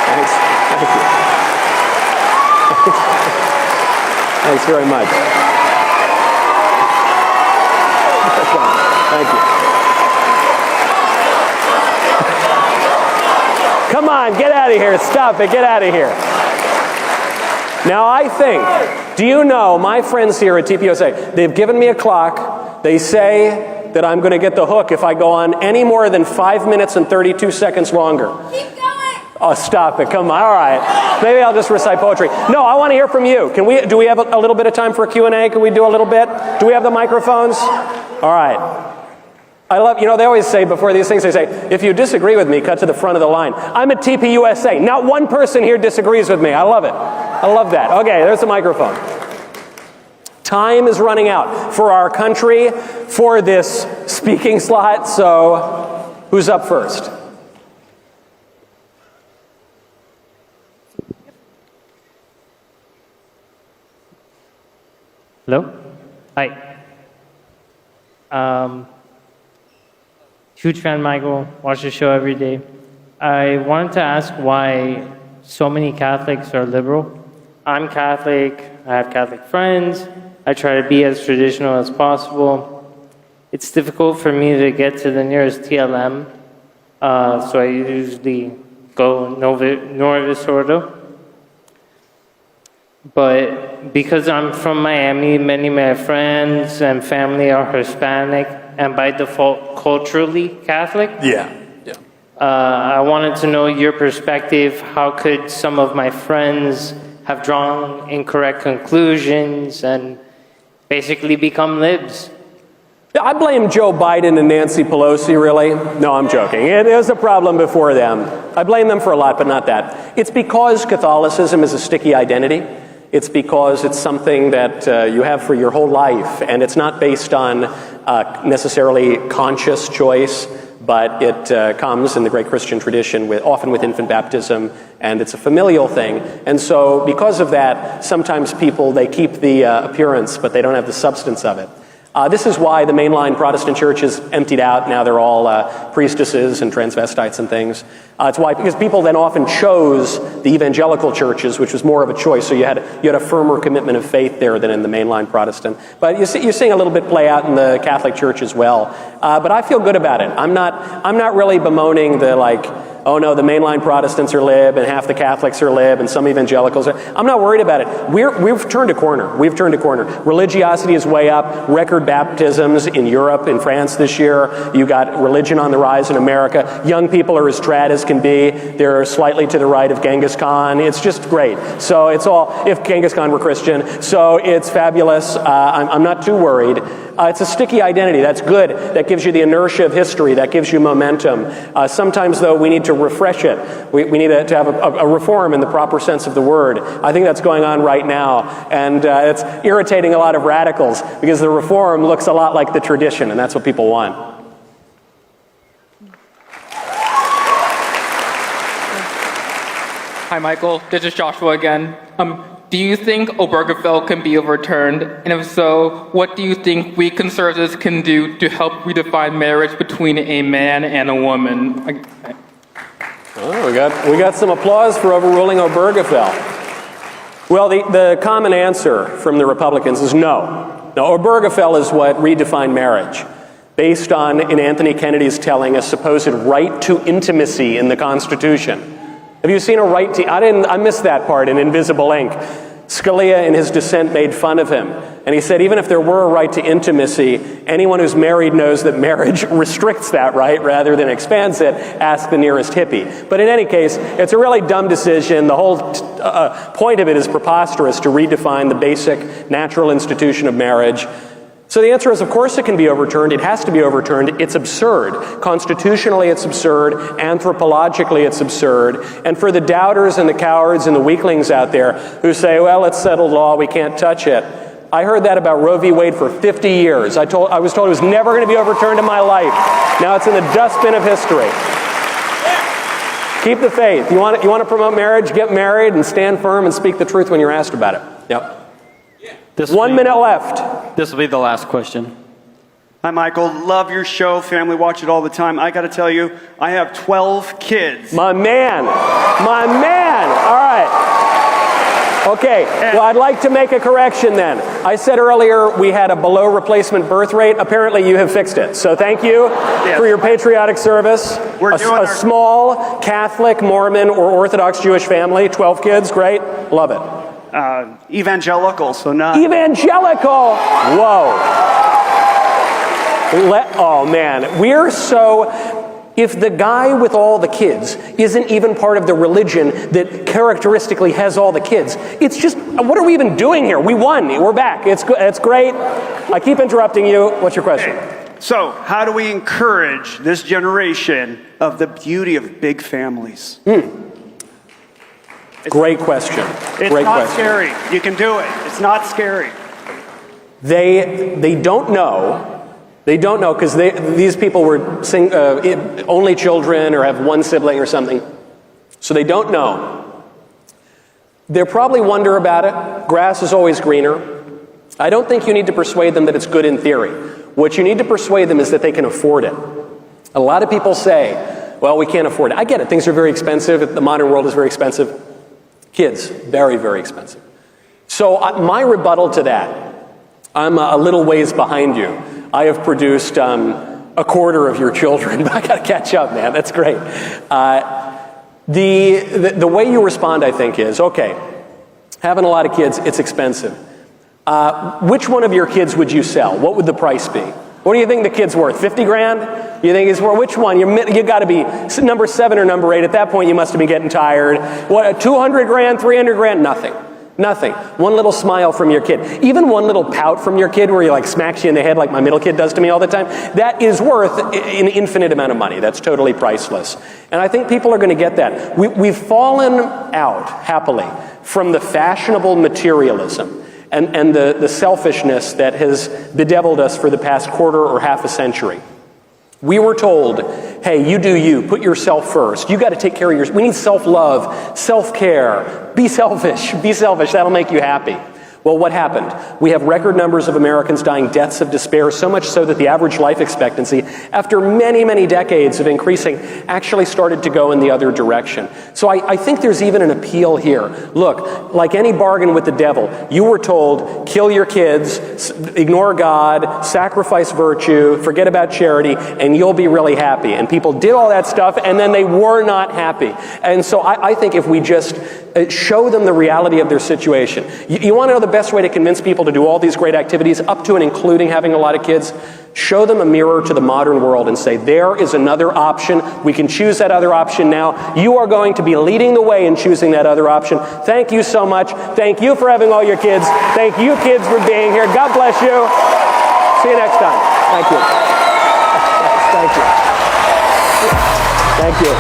Thanks. Thank you. Thanks very much. Thank you. Come on, get out of here. Stop it. Get out of here. Now, I think, do you know, my friends here at TPUSA, they've given me a clock. They say that I'm going to get the hook if I go on any more than 5 minutes and 32 seconds longer. Keep going. Oh, stop it. Come on. All right. Maybe I'll just recite poetry. No, I want to hear from you. Do we have a little bit of time for a Q&A? Can we do a little bit? Do we have the microphones? All right. I love, they always say before these things, they say, if you disagree with me, cut to the front of the line. I'm at TPUSA. Not one person here disagrees with me. I love it. I love that. Okay, there's the microphone. Time is running out for our country for this speaking slot, so who's up first? Hello? Hi. Huge fan, Michael. Watch the show every day. I wanted to ask why so many Catholics are liberal. I'm Catholic. I have Catholic friends. I try to be as traditional as possible. It's difficult for me to get to the nearest TLM, so I usually go Novus Ordo. But because I'm from Miami, many of my friends and family are Hispanic and by default culturally Catholic. Yeah. I wanted to know your perspective. How could some of my friends have drawn incorrect conclusions and basically become libs? I blame Joe Biden and Nancy Pelosi, really. No, I'm joking. It was a problem before them. I blame them for a lot, but not that. It's because Catholicism is a sticky identity. It's because it's something that you have for your whole life, and it's not based on necessarily conscious choice, but it comes in the great Christian tradition, often with infant baptism, and it's a familial thing. And so because of that, sometimes people, they keep the appearance, but they don't have the substance of it. This is why the mainline Protestant churches emptied out. Now they're all priestesses and transvestites and things. It's why, because people then often chose the evangelical churches, which was more of a choice. So you had a firmer commitment of faith there than in the mainline Protestant. But you're seeing a little bit play out in the Catholic Church as well. But I feel good about it. I'm not really bemoaning the oh no, the mainline Protestants are lib and half the Catholics are lib and some evangelicals are. I'm not worried about it. We've turned a corner. We've turned a corner. Religiosity is way up. Record baptisms in Europe, in France this year. You got religion on the rise in America. Young people are as trad as can be. They're slightly to the right of Genghis Khan. It's just great. So it's all, if Genghis Khan were Christian, so it's fabulous. I'm not too worried. It's a sticky identity. That's good. That gives you the inertia of history. That gives you momentum. Sometimes, though, we need to refresh it. We need to have a reform in the proper sense of the word. I think that's going on right now. And it's irritating a lot of radicals because the reform looks a lot like the tradition, and that's what people want. Hi, Michael. This is Joshua again. Do you think Obergefell can be overturned? And if so, what do you think we conservatives can do to help redefine marriage between a man and a woman? Oh, we got some applause for overruling Obergefell. Well, the common answer from the Republicans is no. Now, Obergefell is what redefined marriage, based on, in Anthony Kennedy's telling, a supposed right to intimacy in the Constitution. Have you seen a right to... I missed that part in Invisible Ink. Scalia, in his dissent, made fun of him. And he said, even if there were a right to intimacy, anyone who's married knows that marriage restricts that right rather than expands it. Ask the nearest hippie. But in any case, it's a really dumb decision. The whole point of it is preposterous to redefine the basic natural institution of marriage. So the answer is, of course it can be overturned. It has to be overturned. It's absurd. Constitutionally, it's absurd. Anthropologically, it's absurd. And for the doubters and the cowards and the weaklings out there who say, well, it's settled law, we can't touch it. I heard that about Roe v. Wade for 50 years. I was told it was never going to be overturned in my life. Now it's in the dustbin of history. Keep the faith. You want to promote marriage? Get married and stand firm and speak the truth when you're asked about it. Yep. 1 minute left. This will be the last question. Hi, Michael. Love your show. Family watch it all the time. I got to tell you, I have 12 kids. My man. My man. All right. Okay. Well, I'd like to make a correction then. I said earlier we had a below replacement birth rate. Apparently you have fixed it. So thank you for your patriotic service. A small Catholic, Mormon, or Orthodox Jewish family, 12 kids. Great. Love it. Evangelical, so not... Evangelical! Whoa. Oh, man. We're so... If the guy with all the kids isn't even part of the religion that characteristically has all the kids, it's just, what are we even doing here? We won. We're back. It's great. I keep interrupting you. What's your question? So, how do we encourage this generation of the beauty of big families? Great question. It's not scary. You can do it. It's not scary. They don't know. They don't know because these people were only children or have one sibling or something. So they don't know. They probably wonder about it. Grass is always greener. I don't think you need to persuade them that it's good in theory. What you need to persuade them is that they can afford it. A lot of people say, well, we can't afford it. I get it. Things are very expensive. The modern world is very expensive. Kids, very, very expensive. So my rebuttal to that, I'm a little ways behind you. I have produced a quarter of your children, but I got to catch up, man. That's great. The way you respond, I think, is, okay, having a lot of kids, it's expensive. Which one of your kids would you sell? What would the price be? What do you think the kid's worth? 50 grand? You think it's worth, which one? You got to be number 7 or number 8. At that point, you must have been getting tired. What, 200 grand, 300 grand? Nothing. Nothing. One little smile from your kid. Even one little pout from your kid where he like smacks you in the head like my middle kid does to me all the time. That is worth an infinite amount of money. That's totally priceless. And I think people are going to get that. We've fallen out, happily, from the fashionable materialism and the selfishness that has bedeviled us for the past quarter or half a century. We were told, hey, you do you, put yourself first. You got to take care of we need self-love, self-care, be selfish, that'll make you happy. Well, what happened? We have record numbers of Americans dying deaths of despair, so much so that the average life expectancy, after many, many decades of increasing, actually started to go in the other direction. So I think there's even an appeal here. Look, like any bargain with the devil, you were told, kill your kids, ignore God, sacrifice virtue, forget about charity, and you'll be really happy. And people did all that stuff, and then they were not happy. And so I think if we just show them the reality of their situation. You want to know the best way to convince people to do all these great activities, up to and including having a lot of kids? Show them a mirror to the modern world and say, there is another option. We can choose that other option now. You are going to be leading the way in choosing that other option. Thank you so much. Thank you for having all your kids. Thank you, kids, for being here. God bless you. See you next time. Thank you. Thank you. Thank you.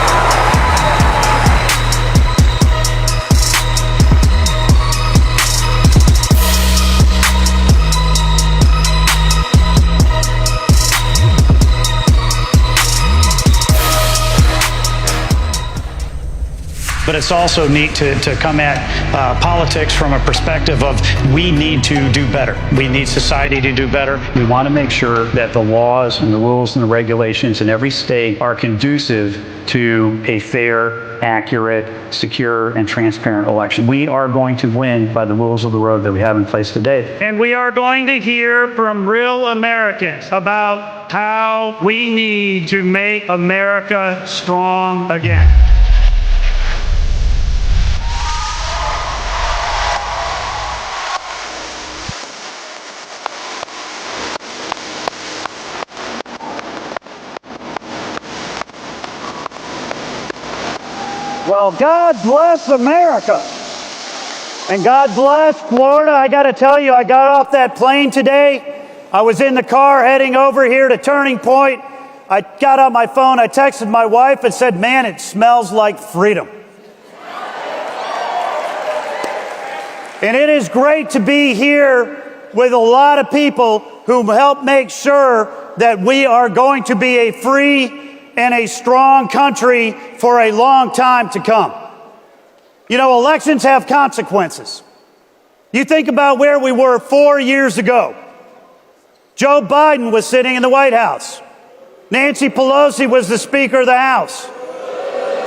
But it's also neat to come at politics from a perspective of we need to do better. We need society to do better. We want to make sure that the laws and the rules and the regulations in every state are conducive to a fair, accurate, secure, and transparent election. We are going to win by the rules of the road that we have in place today. And we are going to hear from real Americans about how we need to make America strong again. Well, God bless America. And God bless Florida. I got to tell you, I got off that plane today I was in the car heading over here to Turning Point. I got on my phone, I texted my wife and said, man, it smells like freedom. And it is great to be here with a lot of people who help make sure that we are going to be a free and a strong country for a long time to come. You know, elections have consequences. You think about where we were 4 years ago. Joe Biden was sitting in the White House. Nancy Pelosi was the Speaker of the House.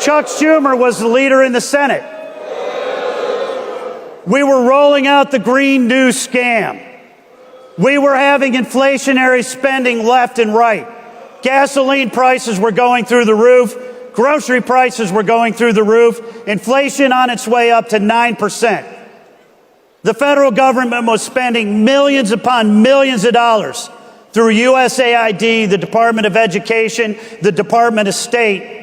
Chuck Schumer was the leader in the Senate. We were rolling out the Green New Scam. We were having inflationary spending left and right. Gasoline prices were going through the roof. Grocery prices were going through the roof. Inflation on its way up to 9%. The federal government was spending millions upon millions of dollars through USAID, the Department of Education, the Department of State,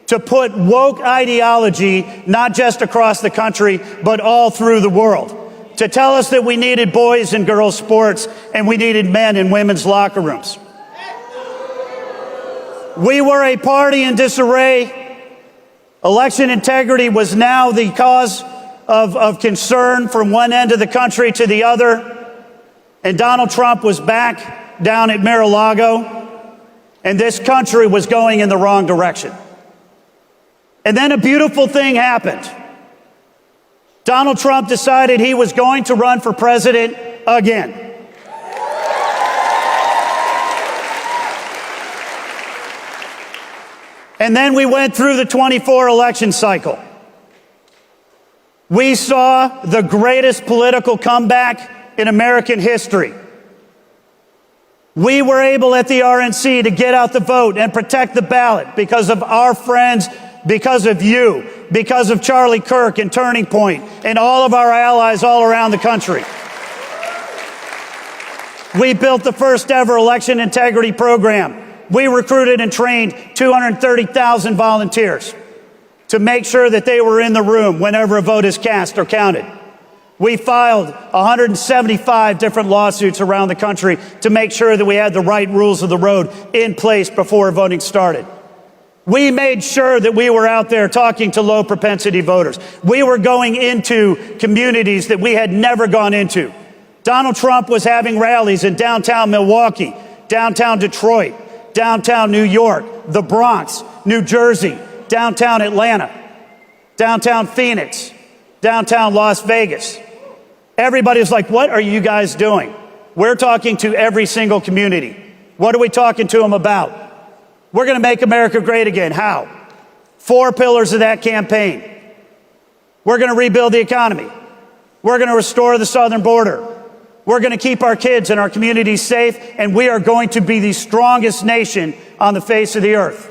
to put woke ideology not just across the country, but all through the world. To tell us that we needed boys and girls sports and we needed men in women's locker rooms. We were a party in disarray. Election integrity was now the cause of concern from one end of the country to the other. And Donald Trump was back down at Mar-a-Lago, and this country was going in the wrong direction. And then a beautiful thing happened. Donald Trump decided he was going to run for president again. And then we went through the 24 election cycle. We saw the greatest political comeback in American history. We were able at the RNC to get out the vote and protect the ballot because of our friends, because of you, because of Charlie Kirk and Turning Point and all of our allies all around the country. We built the first ever election integrity program. We recruited and trained 230,000 volunteers to make sure that they were in the room whenever a vote is cast or counted. We filed 175 different lawsuits around the country to make sure that we had the right rules of the road in place before voting started. We made sure that we were out there talking to low propensity voters. We were going into communities that we had never gone into. Donald Trump was having rallies in downtown Milwaukee, downtown Detroit, downtown New York, the Bronx, New Jersey, downtown Atlanta, downtown Phoenix, downtown Las Vegas. Everybody's like, what are you guys doing? We're talking to every single community. What are we talking to them about? We're going to make America great again. How? 4 pillars of that campaign. We're going to rebuild the economy. We're going to restore the southern border. We're going to keep our kids and our communities safe, and we are going to be the strongest nation on the face of the earth.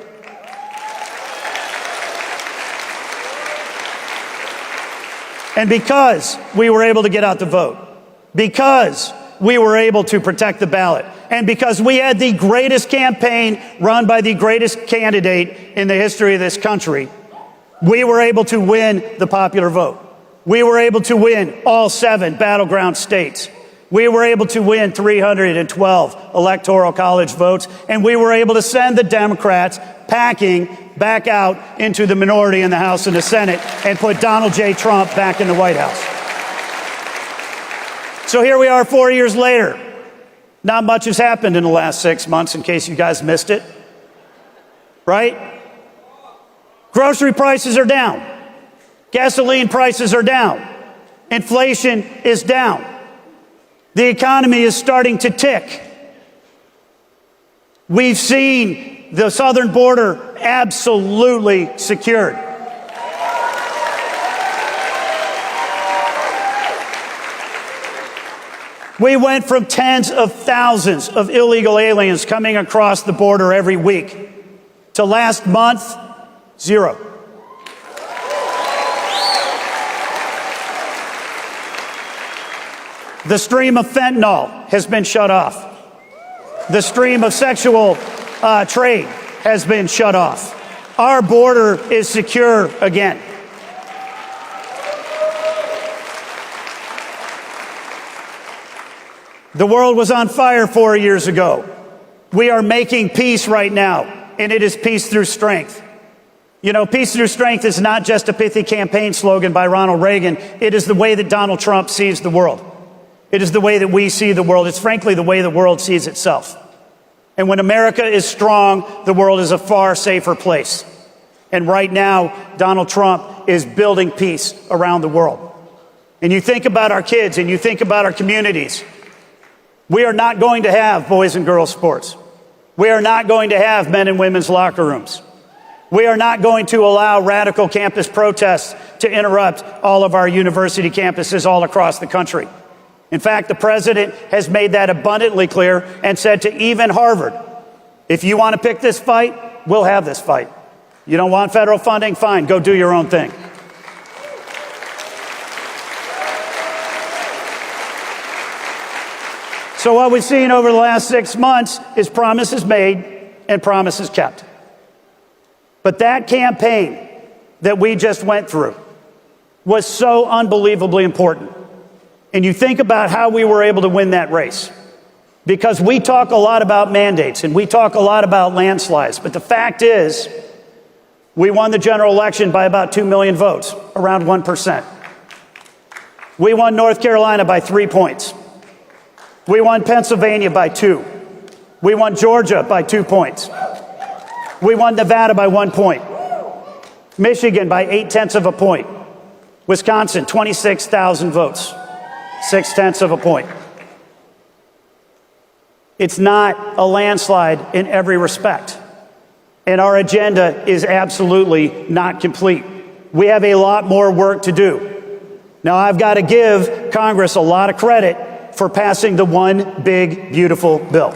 And because we were able to get out the vote, because we were able to protect the ballot, and because we had the greatest campaign run by the greatest candidate in the history of this country, we were able to win the popular vote. We were able to win all 7 battleground states. We were able to win 312 electoral college votes, and we were able to send the Democrats packing back out into the minority in the House and the Senate and put Donald J. Trump back in the White House. So here we are 4 years later. Not much has happened in the last 6 months, in case you guys missed it. Right? Grocery prices are down. Gasoline prices are down. Inflation is down. The economy is starting to tick. We've seen the southern border absolutely secured. We went from tens of thousands of illegal aliens coming across the border every week to last month, 0. The stream of fentanyl has been shut off. The stream of sexual trade has been shut off. Our border is secure again. The world was on fire 4 years ago. We are making peace right now, and it is peace through strength. You know, peace through strength is not just a pithy campaign slogan by Ronald Reagan. It is the way that Donald Trump sees the world. It is the way that we see the world. It's frankly the way the world sees itself. And when America is strong, the world is a far safer place. And right now, Donald Trump is building peace around the world. And you think about our kids and you think about our communities. We are not going to have boys and girls sports. We are not going to have men and women's locker rooms. We are not going to allow radical campus protests to interrupt all of our university campuses all across the country. In fact, the president has made that abundantly clear and said to even Harvard, if you want to pick this fight, we'll have this fight. You don't want federal funding? Fine, go do your own thing. So what we've seen over the last 6 months is promises made and promises kept. But that campaign that we just went through was so unbelievably important. And you think about how we were able to win that race. Because we talk a lot about mandates and we talk a lot about landslides. But the fact is, we won the general election by about 2 million votes, around 1%. We won North Carolina by 3 points. We won Pennsylvania by 2. We won Georgia by 2 points. We won Nevada by 1 point. Michigan by 0.8 of a point. Wisconsin, 26,000 votes, 0.6 of a point. It's not a landslide in every respect. And our agenda is absolutely not complete. We have a lot more work to do. Now, I've got to give Congress a lot of credit for passing the one big, beautiful bill.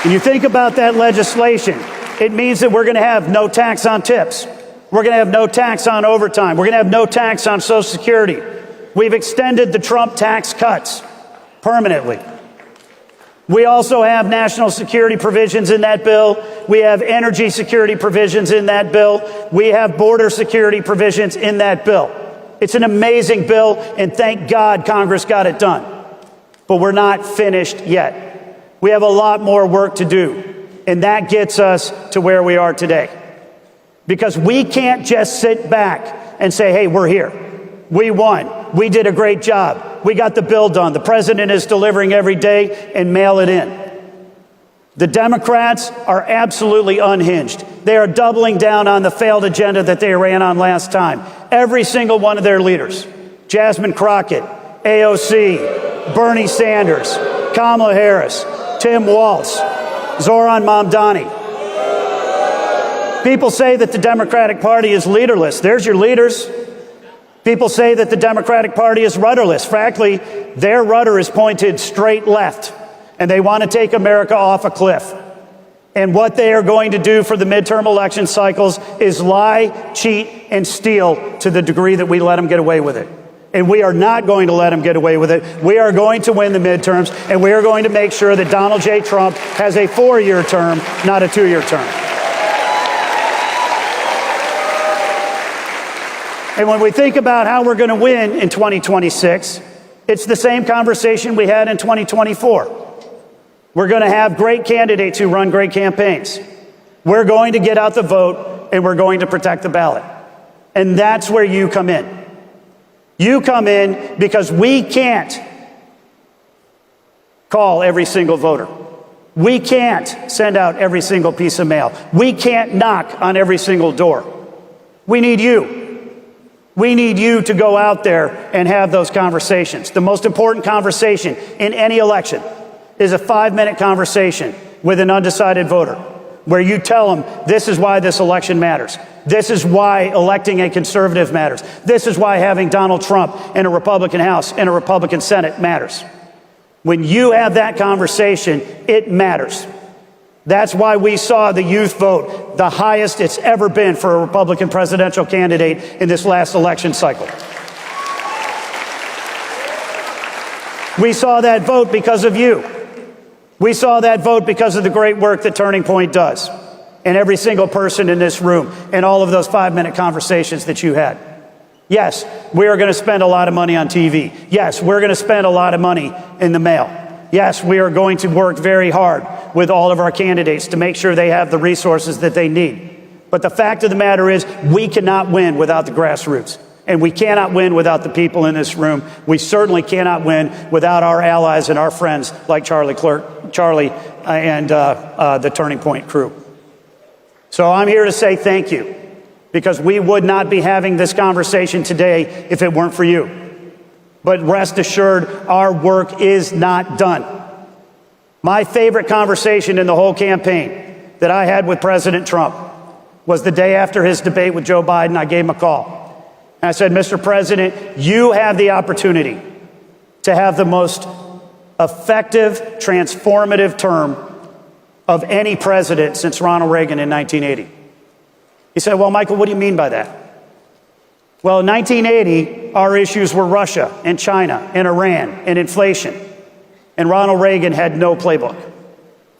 When you think about that legislation, it means that we're going to have no tax on tips. We're going to have no tax on overtime. We're going to have no tax on Social Security. We've extended the Trump tax cuts permanently. We also have national security provisions in that bill. We have energy security provisions in that bill. We have border security provisions in that bill. It's an amazing bill, and thank God Congress got it done. But we're not finished yet. We have a lot more work to do, and that gets us to where we are today. Because we can't just sit back and say, hey, we're here. We won. We did a great job. We got the bill done. The president is delivering every day, and mail it in. The Democrats are absolutely unhinged. They are doubling down on the failed agenda that they ran on last time. Every single one of their leaders, Jasmine Crockett, AOC, Bernie Sanders, Kamala Harris, Tim Walz, Zoran Mamdani. People say that the Democratic Party is leaderless. There's your leaders. People say that the Democratic Party is rudderless. Frankly, their rudder is pointed straight left, and they want to take America off a cliff. And what they are going to do for the midterm election cycles is lie, cheat, and steal to the degree that we let them get away with it. And we are not going to let them get away with it. We are going to win the midterms, and we are going to make sure that Donald J. Trump has a 4-year term, not a 2-year term. And when we think about how we're going to win in 2026, it's the same conversation we had in 2024. We're going to have great candidates who run great campaigns. We're going to get out the vote, and we're going to protect the ballot. And that's where you come in. You come in because we can't call every single voter. We can't send out every single piece of mail. We can't knock on every single door. We need you. We need you to go out there and have those conversations. The most important conversation in any election is a 5-minute conversation with an undecided voter where you tell them this is why this election matters. This is why electing a conservative matters. This is why having Donald Trump in a Republican House and a Republican Senate matters. When you have that conversation, it matters. That's why we saw the youth vote the highest it's ever been for a Republican presidential candidate in this last election cycle. We saw that vote because of you. We saw that vote because of the great work that Turning Point does, and every single person in this room, and all of those 5-minute conversations that you had. Yes, we are going to spend a lot of money on TV. Yes, we're going to spend a lot of money in the mail. Yes, we are going to work very hard with all of our candidates to make sure they have the resources that they need. But the fact of the matter is, we cannot win without the grassroots. And we cannot win without the people in this room. We certainly cannot win without our allies and our friends like Charlie and the Turning Point crew. So I'm here to say thank you, because we would not be having this conversation today if it weren't for you. But rest assured, our work is not done. My favorite conversation in the whole campaign that I had with President Trump was the day after his debate with Joe Biden. I gave him a call. And I said, Mr. President, you have the opportunity to have the most effective, transformative term of any president since Ronald Reagan in 1980. He said, well, Michael, what do you mean by that? Well, in 1980, our issues were Russia and China and Iran and inflation. And Ronald Reagan had no playbook.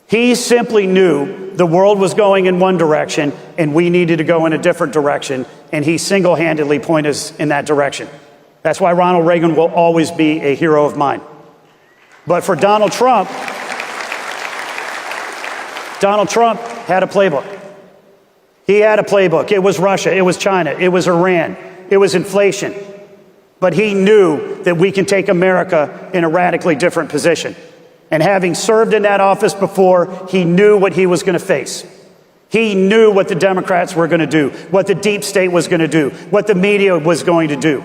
He simply knew the world was going in one direction and we needed to go in a different direction. And he single-handedly pointed us in that direction. That's why Ronald Reagan will always be a hero of mine. But for Donald Trump had a playbook. He had a playbook. It was Russia, it was China, it was Iran, it was inflation. But he knew that we can take America in a radically different position. And having served in that office before, he knew what he was going to face. He knew what the Democrats were going to do, what the deep state was going to do, what the media was going to do.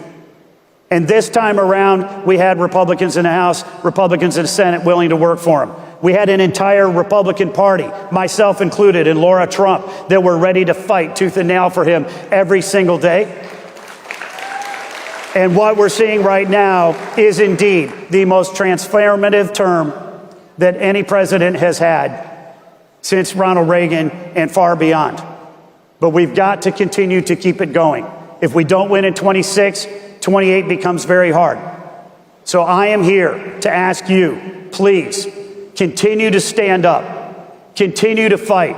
And this time around, we had Republicans in the House, Republicans in the Senate willing to work for him. We had an entire Republican Party, myself included, and Laura Trump, that were ready to fight tooth and nail for him every single day. And what we're seeing right now is indeed the most transformative term that any president has had since Ronald Reagan and far beyond. But we've got to continue to keep it going. If we don't win in 26, 28 becomes very hard. So I am here to ask you, please, continue to stand up, continue to fight,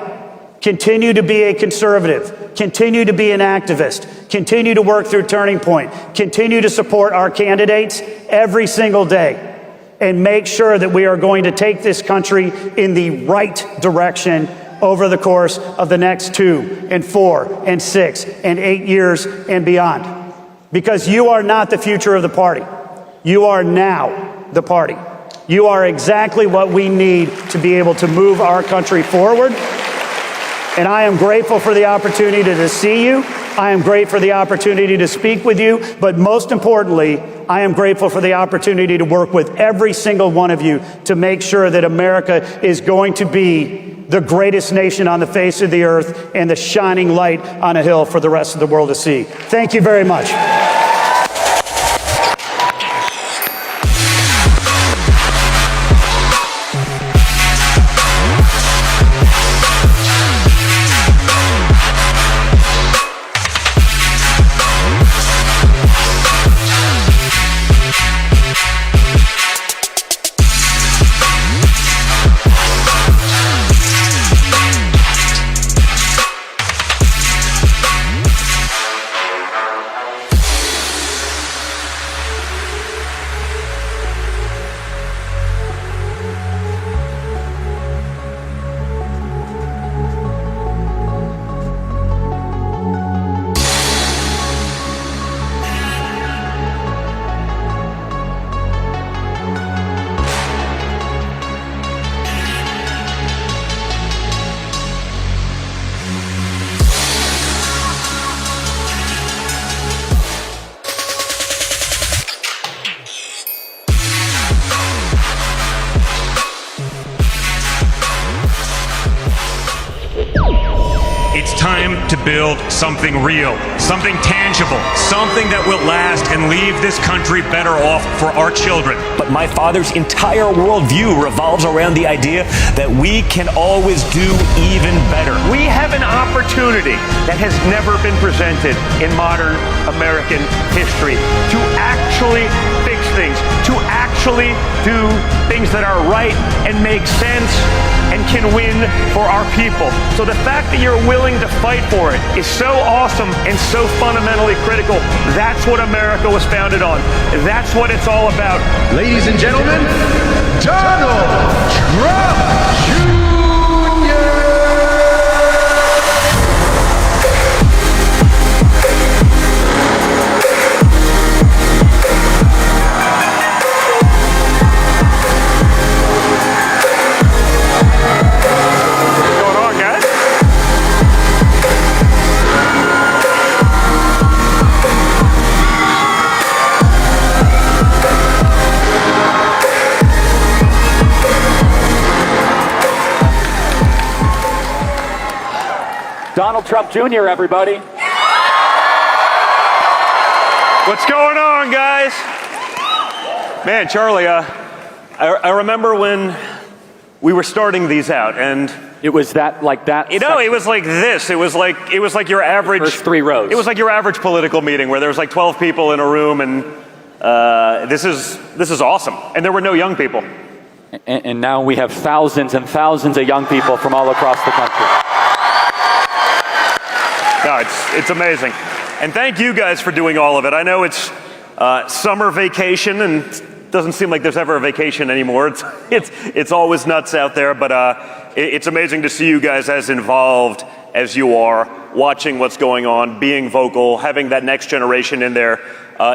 continue to be a conservative, continue to be an activist, continue to work through Turning Point, continue to support our candidates every single day, and make sure that we are going to take this country in the right direction over the course of the next 2 and 4 and 6 and 8 years and beyond. Because you are not the future of the party. You are now the party. You are exactly what we need to be able to move our country forward. And I am grateful for the opportunity to see you. I am grateful for the opportunity to speak with you. But most importantly, I am grateful for the opportunity to work with every single one of you to make sure that America is going to be the greatest nation on the face of the earth and the shining light on a hill for the rest of the world to see. Thank you very much. To build something real, something tangible, something that will last and leave this country better off for our children. But my father's entire worldview revolves around the idea that we can always do even better. We have an opportunity that has never been presented in modern American history to actually fix things, to actually do things that are right and make sense and can win for our people. So the fact that you're willing to fight for it is so awesome and so fundamentally critical. That's what America was founded on. That's what it's all about. Ladies and gentlemen, Donald Trump Jr. Donald Trump Jr., everybody. What's going on, guys? Man, Charlie, I remember when we were starting these out, and it was like that. You know, it was like this. It was like your average first 3 rows. It was like your average political meeting where there was like 12 people in a room, and this is awesome. And there were no young people. And now we have thousands and thousands of young people from all across the country. No, it's amazing. And thank you guys for doing all of it. I know it's summer vacation, and it doesn't seem like there's ever a vacation anymore. It's always nuts out there, but it's amazing to see you guys as involved as you are, watching what's going on, being vocal, having that next generation in there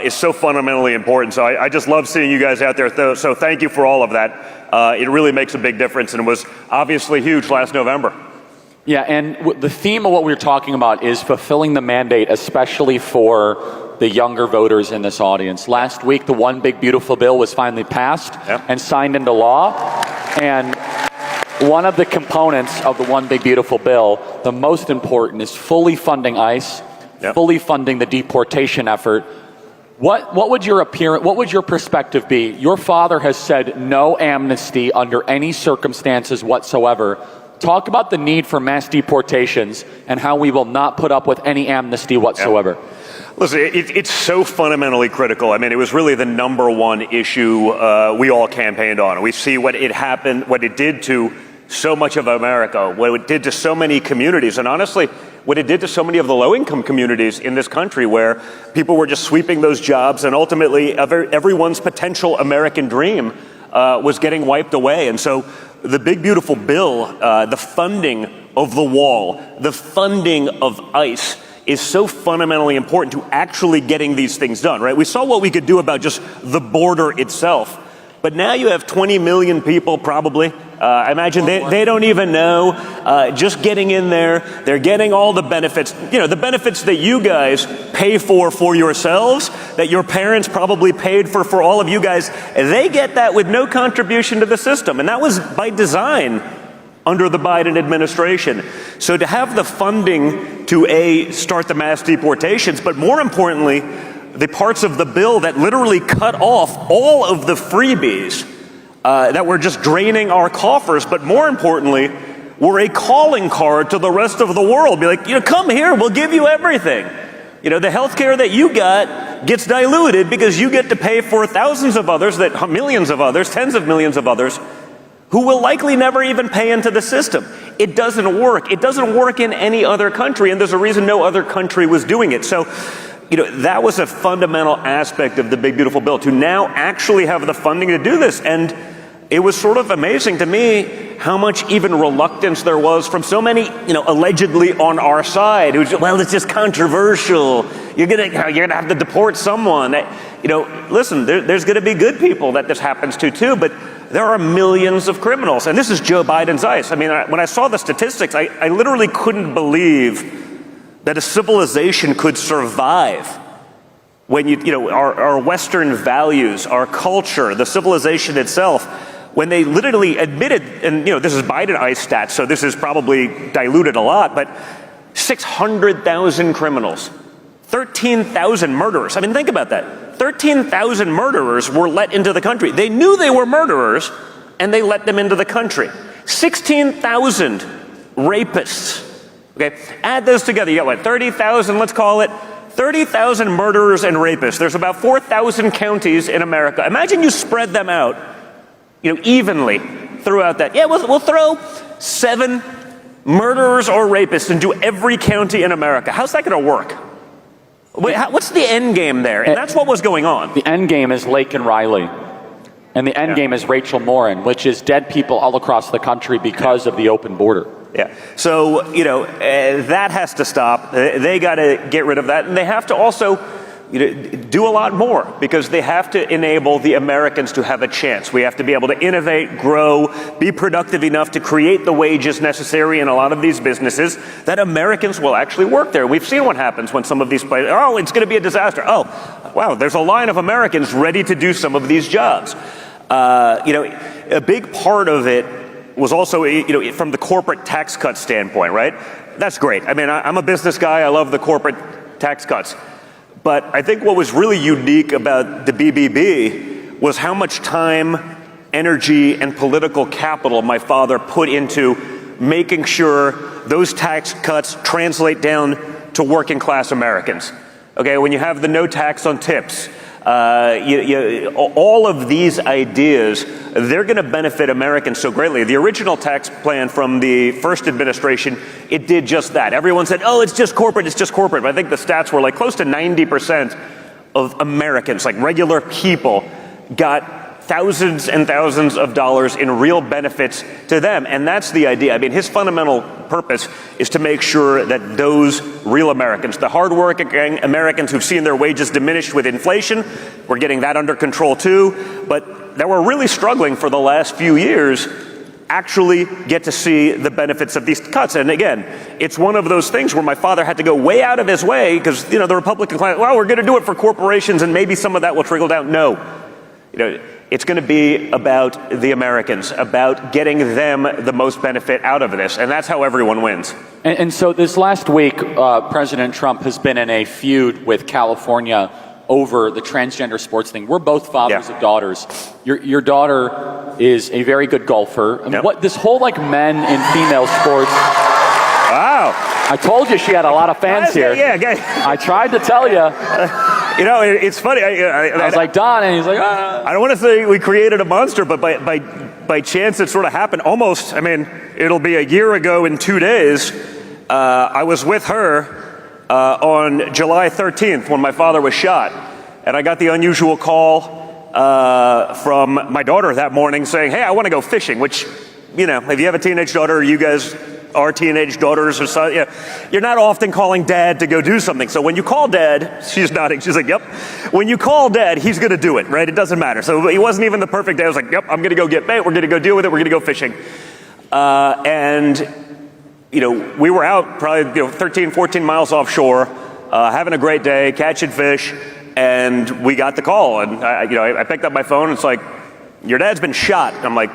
is so fundamentally important. So I just love seeing you guys out there. So thank you for all of that. It really makes a big difference, and it was obviously huge last November. Yeah, and the theme of what we're talking about is fulfilling the mandate, especially for the younger voters in this audience. Last week, the One Big Beautiful Bill was finally passed and signed into law. And one of the components of the One Big Beautiful Bill, the most important, is fully funding ICE, fully funding the deportation effort. What would your perspective be? Your father has said no amnesty under any circumstances whatsoever. Talk about the need for mass deportations and how we will not put up with any amnesty whatsoever. Listen, it's so fundamentally critical. I mean, it was really the number one issue we all campaigned on. We see what it did to so much of America, what it did to so many communities, and honestly, what it did to so many of the low-income communities in this country where people were just sweeping those jobs, and ultimately everyone's potential American dream was getting wiped away. And so the Big Beautiful Bill, the funding of the wall, the funding of ICE is so fundamentally important to actually getting these things done, right? We saw what we could do about just the border itself. But now you have 20 million people probably. I imagine they don't even know. Just getting in there, they're getting all the benefits. You know, the benefits that you guys pay for yourselves, that your parents probably paid for all of you guys. They get that with no contribution to the system. And that was by design under the Biden administration. So to have the funding to start the mass deportations, but more importantly, the parts of the bill that literally cut off all of the freebies that were just draining our coffers, but more importantly, were a calling card to the rest of the world. Be like, come here, we'll give you everything. The health care that you got gets diluted because you get to pay for thousands of others, millions of others, tens of millions of others, who will likely never even pay into the system. It doesn't work. It doesn't work in any other country, and there's a reason no other country was doing it. So, that was a fundamental aspect of the Big Beautiful Bill, to now actually have the funding to do this. And it was sort of amazing to me how much even reluctance there was from so many, allegedly on our side. It was just, well, it's just controversial. You're gonna have to deport someone. Listen, there's gonna be good people that this happens to too, but there are millions of criminals. And this is Joe Biden's ICE. I mean, when I saw the statistics, I literally couldn't believe that a civilization could survive when our Western values, our culture, the civilization itself, when they literally admitted, and this is Biden ICE stats, so this is probably diluted a lot, but 600,000 criminals, 13,000 murderers. I mean, think about that. 13,000 murderers were let into the country. They knew they were murderers, and they let them into the country. 16,000 rapists. Okay, add those together. You got 30,000, let's call it, 30,000 murderers and rapists. There's about 4,000 counties in America. Imagine you spread them out, evenly throughout that. Yeah, we'll throw 7 murderers or rapists into every county in America. How's that going to work? What's the end game there? And that's what was going on. The end game is Lake and Riley. And the end game is Rachel Morin, which is dead people all across the country because of the open border. Yeah. So, that has to stop. They got to get rid of that. And they have to also do a lot more, because they have to enable the Americans to have a chance. We have to be able to innovate, grow, be productive enough to create the wages necessary in a lot of these businesses that Americans will actually work there. We've seen what happens when some of these places, it's going to be a disaster. Oh, wow, there's a line of Americans ready to do some of these jobs. A big part of it was also, from the corporate tax cut standpoint, right? That's great. I mean, I'm a business guy. I love the corporate tax cuts. But I think what was really unique about the BBB was how much time, energy, and political capital my father put into making sure those tax cuts translate down to working class Americans. Okay, when you have the no tax on tips, all of these ideas, they're going to benefit Americans so greatly. The original tax plan from the first administration, it did just that. Everyone said, it's just corporate, it's just corporate. But I think the stats were like close to 90% of Americans, like regular people, got thousands and thousands of dollars in real benefits to them. And that's the idea. I mean, his fundamental purpose is to make sure that those real Americans, the hardworking Americans who've seen their wages diminished with inflation, we're getting that under control too, but that were really struggling for the last few years, actually get to see the benefits of these cuts. And again, it's one of those things where my father had to go way out of his way because, the Republican class, we're going to do it for corporations and maybe some of that will trickle down. No. It's going to be about the Americans, about getting them the most benefit out of this. And that's how everyone wins. And so this last week, President Trump has been in a feud with California over the transgender sports thing. We're both fathers of daughters. Your daughter is a very good golfer. I mean, what this whole men and female sports. Wow. I told you she had a lot of fans here. Yeah. I tried to tell you. It's funny. I was like, Don, and he's like, I don't want to say we created a monster, but by chance it sort of happened almost. I mean, it'll be a year ago in 2 days. I was with her on July 13th when my father was shot. And I got the unusual call from my daughter that morning saying, hey, I want to go fishing, which, if you have a teenage daughter, you guys are teenage daughters or so, you're not often calling dad to go do something. So when you call dad, she's nodding, she's like, yep. When you call dad, he's going to do it, right? It doesn't matter. So it wasn't even the perfect day. I was like, yep, I'm going to go get bait. We're going to go deal with it. We're going to go fishing. We were out probably 13, 14 miles offshore, having a great day, catching fish, and we got the call. And I picked up my phone. And it's like, your dad's been shot. I'm like,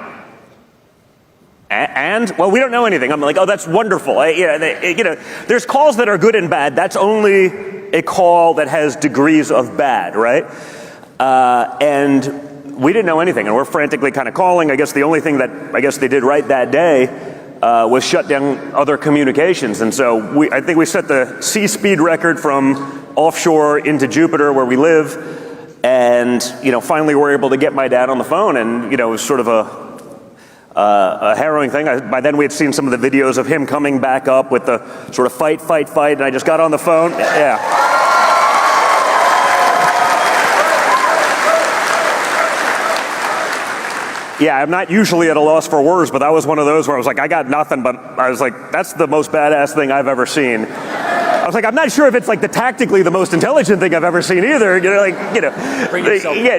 and? Well, we don't know anything. I'm like, oh, that's wonderful. There's calls that are good and bad. That's only a call that has degrees of bad, right? And we didn't know anything, and we're frantically kind of calling. I guess the only thing that I guess they did right that day was shut down other communications. And so I think we set the sea speed record from offshore into Jupiter where we live. And, finally we're able to get my dad on the phone, and, it was sort of a harrowing thing. By then we had seen some of the videos of him coming back up with the sort of fight, and I just got on the phone. Yeah, I'm not usually at a loss for words, but that was one of those where I was like, I got nothing, but I was like, that's the most badass thing I've ever seen. I was like, I'm not sure if it's like tactically the most intelligent thing I've ever seen either.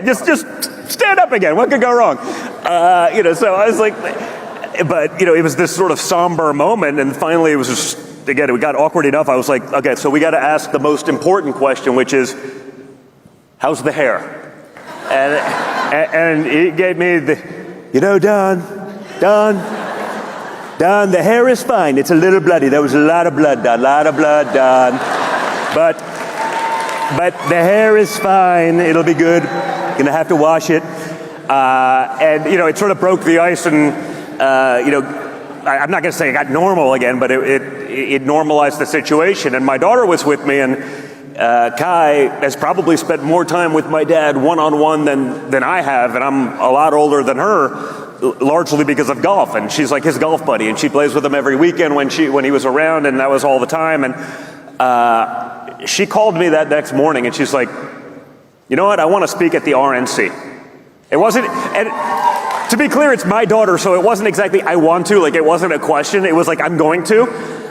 Just stand up again. What could go wrong? So I was like, but it was this sort of somber moment, and finally it was just, again, it got awkward enough. I was like, okay, so we got to ask the most important question, which is, how's the hair? And he gave me Don, the hair is fine. It's a little bloody. There was a lot of blood, Don. But the hair is fine. It'll be good. Gonna have to wash it. And it sort of broke the ice, and I'm not gonna say it got normal again, but it normalized the situation. And my daughter was with me, and Kai has probably spent more time with my dad one-on-one than I have, and I'm a lot older than her, largely because of golf. And she's like his golf buddy, and she plays with him every weekend when he was around, and that was all the time. And she called me that next morning, and she's like, you know what, I want to speak at the RNC. It wasn't, and to be clear, it's my daughter, so it wasn't exactly I want to, like it wasn't a question, it was like I'm going to.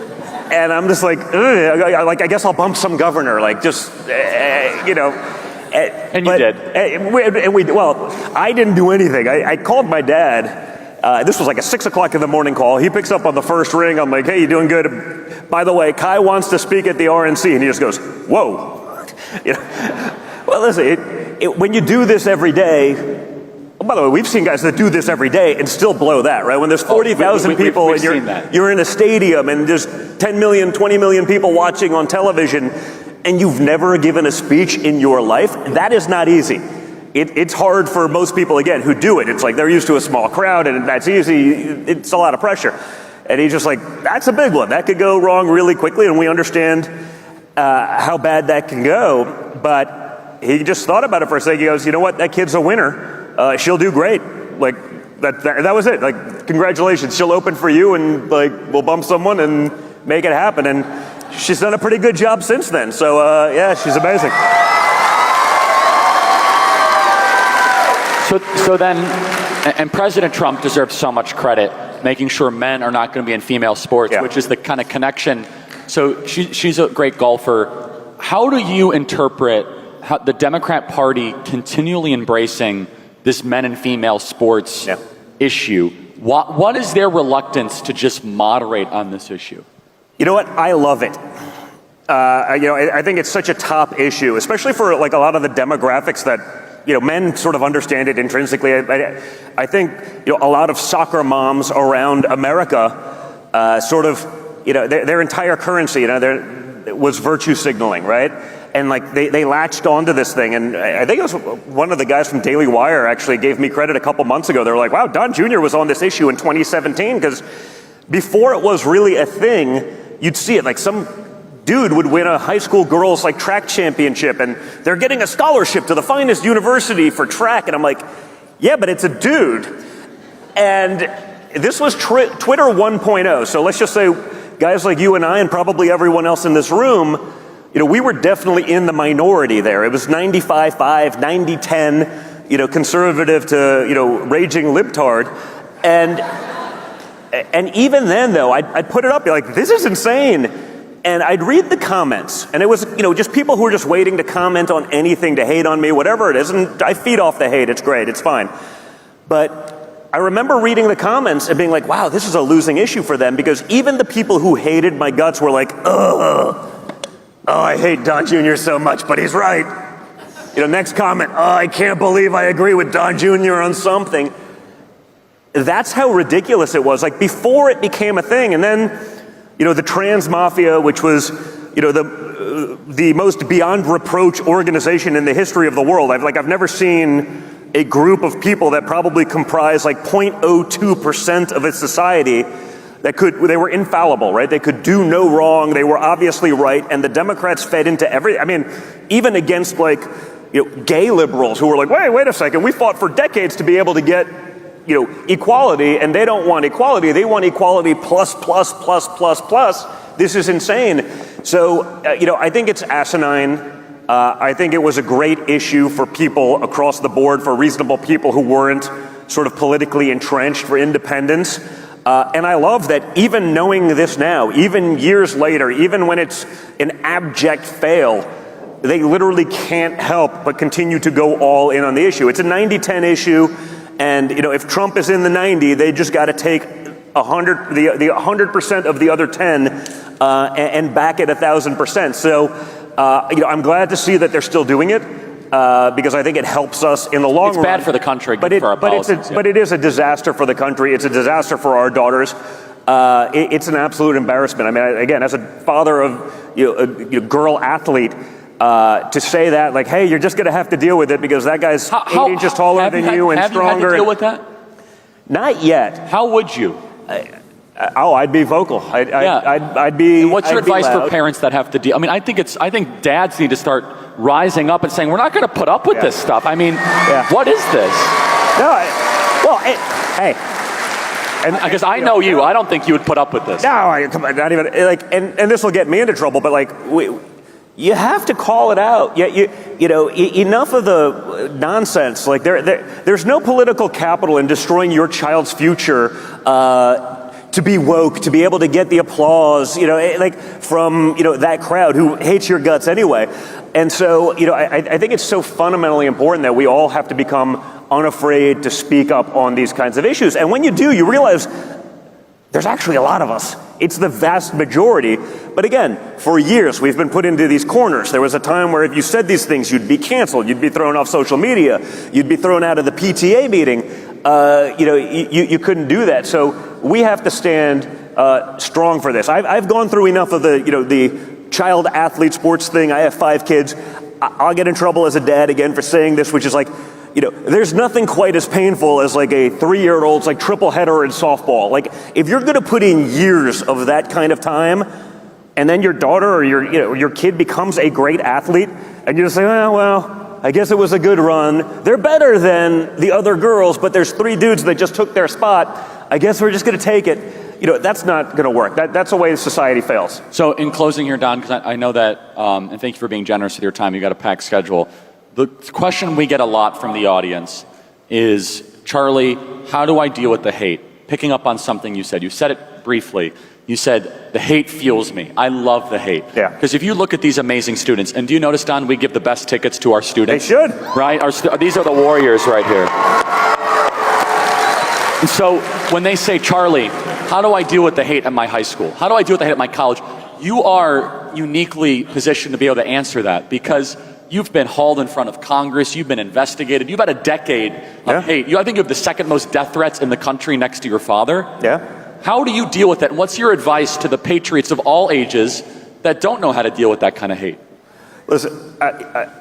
And I'm just like, I guess I'll bump some governor, like just, you know. And you did. Well, I didn't do anything. I called my dad. This was like a 6 o'clock in the morning call. He picks up on the first ring. I'm like, hey, you doing good? By the way, Kai wants to speak at the RNC. And he just goes, whoa. You know? Well, listen, when you do this every day, by the way, we've seen guys that do this every day and still blow that, right? When there's 40,000 people and you're in a stadium and there's 10 million, 20 million people watching on television and you've never given a speech in your life, that is not easy. It's hard for most people, again, who do it. It's like they're used to a small crowd and that's easy. It's a lot of pressure. And he's just like, that's a big one. That could go wrong really quickly, and we understand how bad that can go. But he just thought about it for a second. He goes, you know what? That kid's a winner. She'll do great. Like that was it. Like, congratulations. She'll open for you, and like we'll bump someone and make it happen. And she's done a pretty good job since then. So yeah, she's amazing. So then, and President Trump deserves so much credit, making sure men are not going to be in female sports, which is the kind of connection. So she's a great golfer. How do you interpret how the Democrat Party continually embracing this men and female sports issue? What is their reluctance to just moderate on this issue? You know what? I love it. I think it's such a top issue, especially for like a lot of the demographics that, men sort of understand it intrinsically. I think, a lot of soccer moms around America sort of, their entire currency, was virtue signaling, right? And like they latched onto this thing, and I think it was one of the guys from Daily Wire actually gave me credit a couple months ago. They were like, wow, Don Jr. was on this issue in 2017, because before it was really a thing, you'd see it. Like some dude would win a high school girls like track championship, and they're getting a scholarship to the finest university for track. And I'm like, yeah, but it's a dude. And this was Twitter 1.0. So let's just say guys like you and I, and probably everyone else in this room, we were definitely in the minority there. It was 95-5, 90-10, conservative to, raging libtard. And even then, though, I'd put it up, be like, this is insane. And I'd read the comments, and it was, just people who were just waiting to comment on anything, to hate on me, whatever it is. And I feed off the hate. It's great. It's fine. But I remember reading the comments and being like, wow, this is a losing issue for them, because even the people who hated my guts were like, ugh. Oh, I hate Don Jr. so much, but he's right. Next comment, oh, I can't believe I agree with Don Jr. on something. That's how ridiculous it was. Like, before it became a thing. And then, the trans mafia, which was, the most beyond reproach organization in the history of the world. I've never seen a group of people that probably comprise like 0.02% of its society they were infallible, right? They could do no wrong. They were obviously right. And the Democrats fed into even against gay liberals who were like, wait a second. We fought for decades to be able to get, equality, and they don't want equality. They want equality plus. This is insane. So, I think it's asinine. I think it was a great issue for people across the board, for reasonable people who weren't sort of politically entrenched, for independents. And I love that even knowing this now, even years later, even when it's an abject fail, they literally can't help but continue to go all in on the issue. It's a 90-10 issue, and if Trump is in the 90, they just got to take 100% of the other 10 and back it 1,000%. So I'm glad to see that they're still doing it. Because I think it helps us in the long run. It's bad for the country, but for our politics. But it is a disaster for the country. It's a disaster for our daughters. It's an absolute embarrassment. I mean, again, as a father of a girl athlete, to say that, like, hey, you're just going to have to deal with it because that guy's 8 inches taller than you and stronger. Have you had to deal with that? Not yet. How would you? I'd be vocal. I'd be. And what's your advice loud. for parents that have to deal? I mean, I think dads need to start rising up and saying, we're not going to put up with this stuff. I mean, what is this? No, hey. Because I know you. I don't think you would put up with this. No, come on, not even like. And this will get me into trouble. But like, you have to call it out. Yeah, enough of the nonsense. Like there's no political capital in destroying your child's future. To be woke, to be able to get the applause, from that crowd who hates your guts anyway. And so, I think it's so fundamentally important that we all have to become unafraid to speak up on these kinds of issues. And when you do, you realize there's actually a lot of us. It's the vast majority. But again, for years, we've been put into these corners. There was a time where if you said these things, you'd be canceled. You'd be thrown off social media. You'd be thrown out of the PTA meeting. You couldn't do that. So we have to stand strong for this. I've gone through enough of the child athlete sports thing. I have 5 kids. I'll get in trouble as a dad again for saying this, which is like, there's nothing quite as painful as like a 3-year-old's like triple header in softball. Like if you're going to put in years of that kind of time, and then your daughter or your kid becomes a great athlete, and you just say, well, I guess it was a good run. They're better than the other girls, but there's 3 dudes that just took their spot. I guess we're just going to take it. That's not going to work. That's the way society fails. So in closing here, Don, because I know that, and thank you for being generous with your time. You got a packed schedule. The question we get a lot from the audience is, Charlie, how do I deal with the hate? Picking up on something you said. You said it briefly. You said, the hate fuels me. I love the hate. Yeah. Because if you look at these amazing students, and do you notice, Don, we give the best tickets to our students? They should. Right? These are the warriors right here. And so when they say, Charlie, how do I deal with the hate at my high school? How do I deal with the hate at my college? You are uniquely positioned to be able to answer that because you've been hauled in front of Congress. You've been investigated. You've had a decade of hate. I think you have the second most death threats in the country next to your father. Yeah. How do you deal with that? And what's your advice to the patriots of all ages that don't know how to deal with that kind of hate? Listen,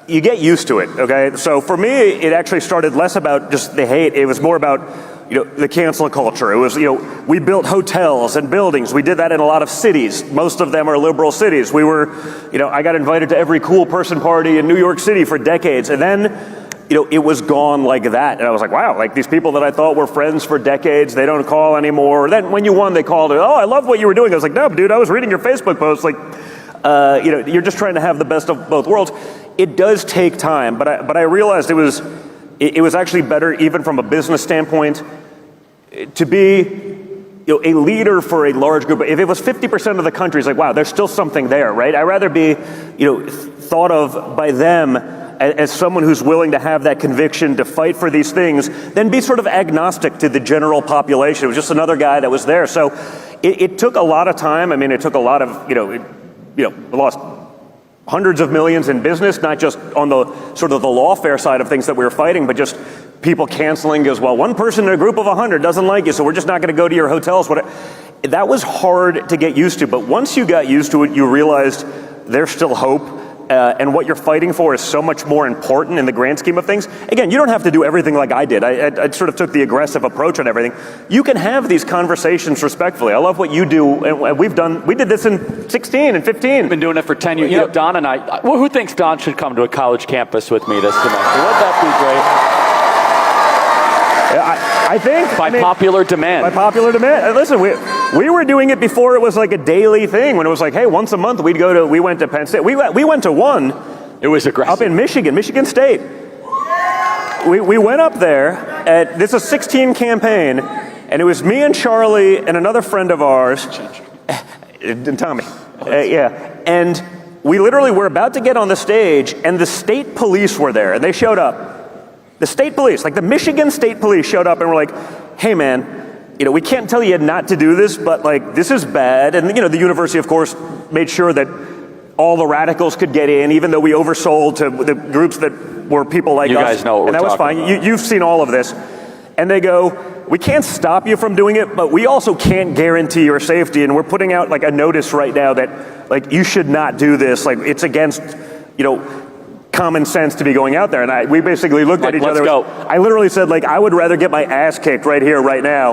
you get used to it, okay? So for me, it actually started less about just the hate. It was more about, the cancel culture. It was, we built hotels and buildings. We did that in a lot of cities. Most of them are liberal cities. We were, I got invited to every cool person party in New York City for decades. And then, it was gone like that. And I was like, wow, like these people that I thought were friends for decades, they don't call anymore. Then when you won, they called it, oh, I love what you were doing. I was like, no, dude, I was reading your Facebook post. Like, you're just trying to have the best of both worlds. It does take time, but I realized it was actually better, even from a business standpoint, to be a leader for a large group. If it was 50% of the country, it's like, wow, there's still something there, right? I'd rather be thought of by them as someone who's willing to have that conviction to fight for these things than be sort of agnostic to the general population. It was just another guy that was there. So it took a lot of time. I mean, it took a lot of, we lost hundreds of millions in business, not just on the sort of the lawfare side of things that we were fighting, but just people canceling because, well, one person in a group of 100 doesn't like you, so we're just not going to go to your hotels. That was hard to get used to, but once you got used to it, you realized there's still hope. And what you're fighting for is so much more important in the grand scheme of things. Again, you don't have to do everything like I did. I sort of took the aggressive approach on everything. You can have these conversations respectfully. I love what you do, and we did this in 16 and 15. We've been doing it for 10 years. Don and I, who thinks Don should come to a college campus with me this semester? Wouldn't that be great? I think by popular demand. By popular demand. Listen, we were doing it before it was like a daily thing. When it was like, hey, once a month we went to Penn State. We went to one. It was aggressive. Up in Michigan State. We went up there. This is a 16 campaign, and it was me and Charlie and another friend of ours, and Tommy. Yeah, and we literally were about to get on the stage, and the state police were there, and they showed up. The state police, like the Michigan State Police showed up and were like, hey man, we can't tell you not to do this, but like this is bad. And the university, of course, made sure that all the radicals could get in, even though we oversold to the groups that were people like us. You guys know what we're talking about. And that was fine. You've seen all of this. And they go, we can't stop you from doing it, but we also can't guarantee your safety. And we're putting out like a notice right now that like you should not do this. Like it's against, common sense to be going out there. And we basically looked at each other. Let's go. I literally said, like, I would rather get my ass kicked right here, right now.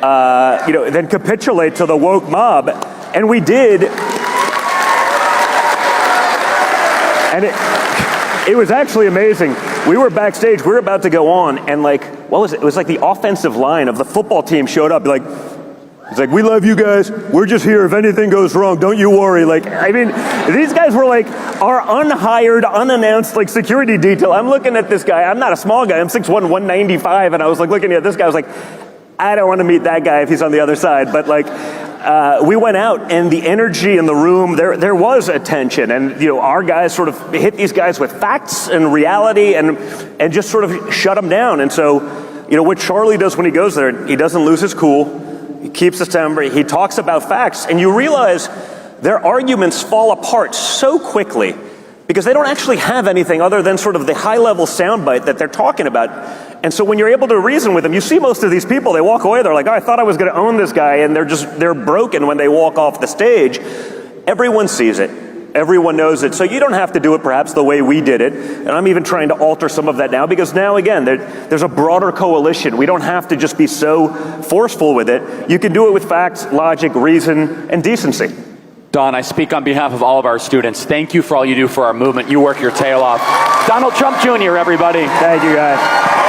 then capitulate to the woke mob. And we did. And it was actually amazing. We were backstage, we were about to go on, and like, what was it? It was like the offensive line of the football team showed up, like, it's like, we love you guys, we're just here if anything goes wrong, don't you worry. Like, I mean, these guys were like our unhired, unannounced, like, security detail. I'm looking at this guy, I'm not a small guy, I'm 6'1", 195, and I was like looking at this guy, I was like, I don't want to meet that guy if he's on the other side, but like, we went out, and the energy in the room, there was a tension, and our guys sort of hit these guys with facts and reality, and just sort of shut them down. And so, what Charlie does when he goes there, he doesn't lose his cool, he keeps his temper, he talks about facts, and you realize their arguments fall apart so quickly because they don't actually have anything other than sort of the high-level soundbite that they're talking about. And so when you're able to reason with them, you see most of these people, they walk away, they're like, oh, I thought I was going to own this guy, and they're broken when they walk off the stage. Everyone sees it. Everyone knows it. So you don't have to do it perhaps the way we did it. And I'm even trying to alter some of that now, because now, again, there's a broader coalition. We don't have to just be so forceful with it. You can do it with facts, logic, reason, and decency. Don, I speak on behalf of all of our students. Thank you for all you do for our movement. You work your tail off. Donald Trump Jr., everybody. Thank you, guys.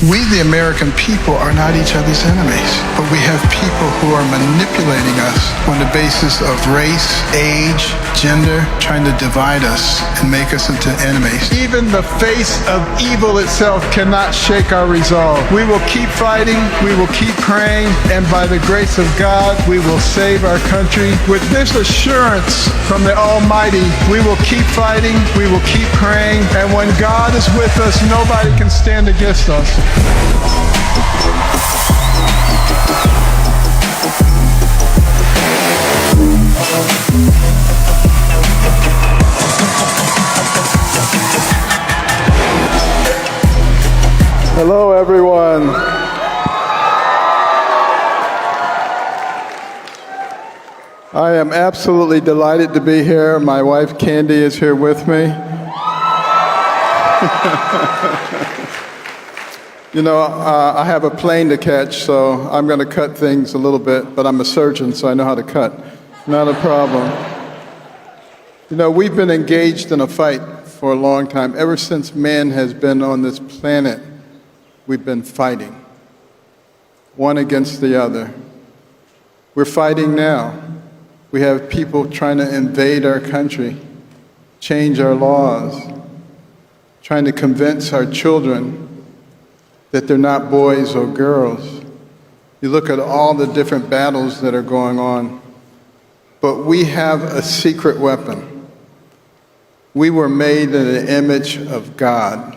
We, the American people, are not each other's enemies, but we have people who are manipulating us on the basis of race, age, gender, trying to divide us and make us into enemies. Even the face of evil itself cannot shake our resolve. We will keep fighting, we will keep praying, and by the grace of God, we will save our country. With this assurance from the Almighty, we will keep fighting, we will keep praying, and when God is with us, nobody can stand against us. Hello, everyone. I am absolutely delighted to be here. My wife, Candy, is here with me. I have a plane to catch, so I'm going to cut things a little bit, but I'm a surgeon, so I know how to cut. Not a problem. We've been engaged in a fight for a long time. Ever since man has been on this planet, we've been fighting, one against the other. We're fighting now. We have people trying to invade our country, change our laws, trying to convince our children that they're not boys or girls. You look at all the different battles that are going on, but we have a secret weapon. We were made in the image of God.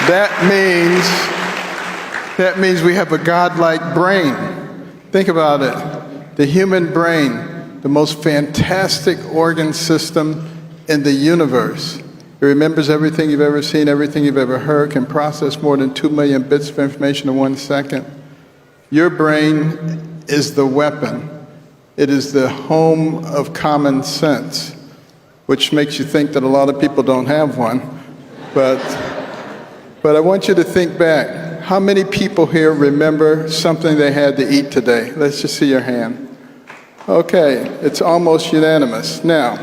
That means we have a God-like brain. Think about it. The human brain, the most fantastic organ system in the universe. It remembers everything you've ever seen, everything you've ever heard, can process more than 2 million bits of information in 1 second. Your brain is the weapon. It is the home of common sense, which makes you think that a lot of people don't have one. But But I want you to think back. How many people here remember something they had to eat today? Let's just see your hand. Okay, it's almost unanimous. Now,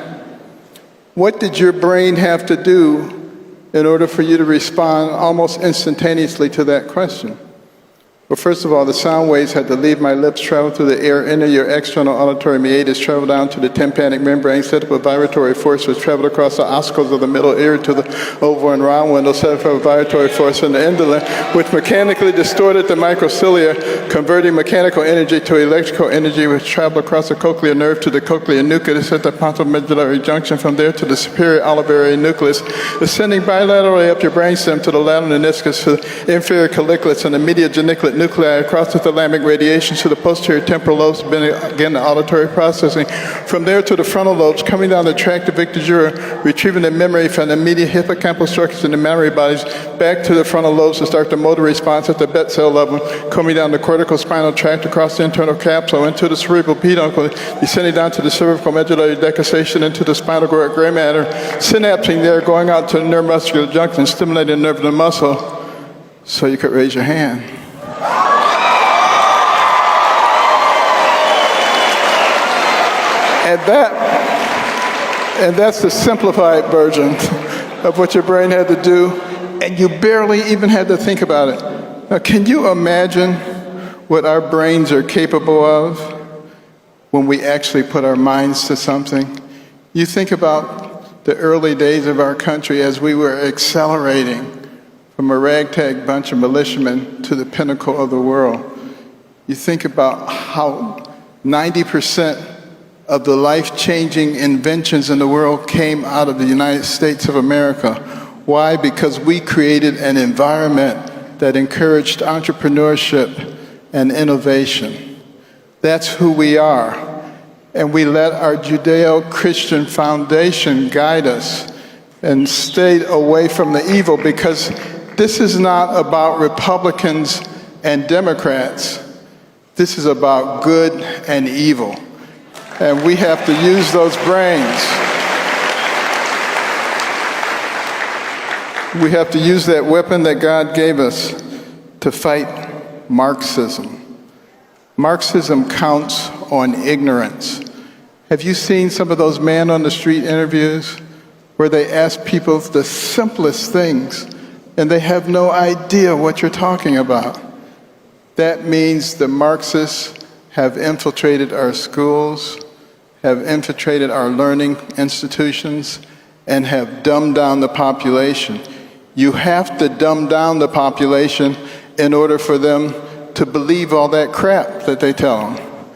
what did your brain have to do in order for you to respond almost instantaneously to that question? Well, first of all, the sound waves had to leave my lips, travel through the air, enter your external auditory meatus, travel down to the tympanic membrane, set up a vibratory force which traveled across the ossicles of the middle ear to the oval and round window, set up a vibratory force in the indolent, which mechanically distorted the microcilia, converting mechanical energy to electrical energy, which traveled across the cochlear nerve to the cochlear nucleus at the pontomedullary junction, from there to the superior olivary nucleus, ascending bilaterally up your brainstem to the lateral meniscus, to the inferior colliculus and the medial geniculate nuclei, across the thalamic radiation to the posterior temporal lobes, again the auditory processing. From there to the frontal lobes, coming down the tract of Victor Jura, retrieving the memory from the medial hippocampal structures in the mammary bodies, back to the frontal lobes to start the motor response at the Bet cell level, coming down the cortical spinal tract, across the internal capsule, into the cerebral peduncle, descending down to the cervical medullary decussation, into the spinal gray matter, synapsing there, going out to the neuromuscular junction, stimulating the nerve and the muscle, so you could raise your hand. And that's the simplified version of what your brain had to do, and you barely even had to think about it. Now, can you imagine what our brains are capable of when we actually put our minds to something? You think about the early days of our country as we were accelerating from a ragtag bunch of militiamen to the pinnacle of the world. You think about how 90% of the life-changing inventions in the world came out of the United States of America. Why? Because we created an environment that encouraged entrepreneurship and innovation. That's who we are. And we let our Judeo-Christian foundation guide us and stayed away from the evil, because this is not about Republicans and Democrats. This is about good and evil. And we have to use those brains. We have to use that weapon that God gave us to fight Marxism. Marxism counts on ignorance. Have you seen some of those man on the street interviews where they ask people the simplest things and they have no idea what you're talking about? That means the Marxists have infiltrated our schools, have infiltrated our learning institutions, and have dumbed down the population. You have to dumb down the population in order for them to believe all that crap that they tell them.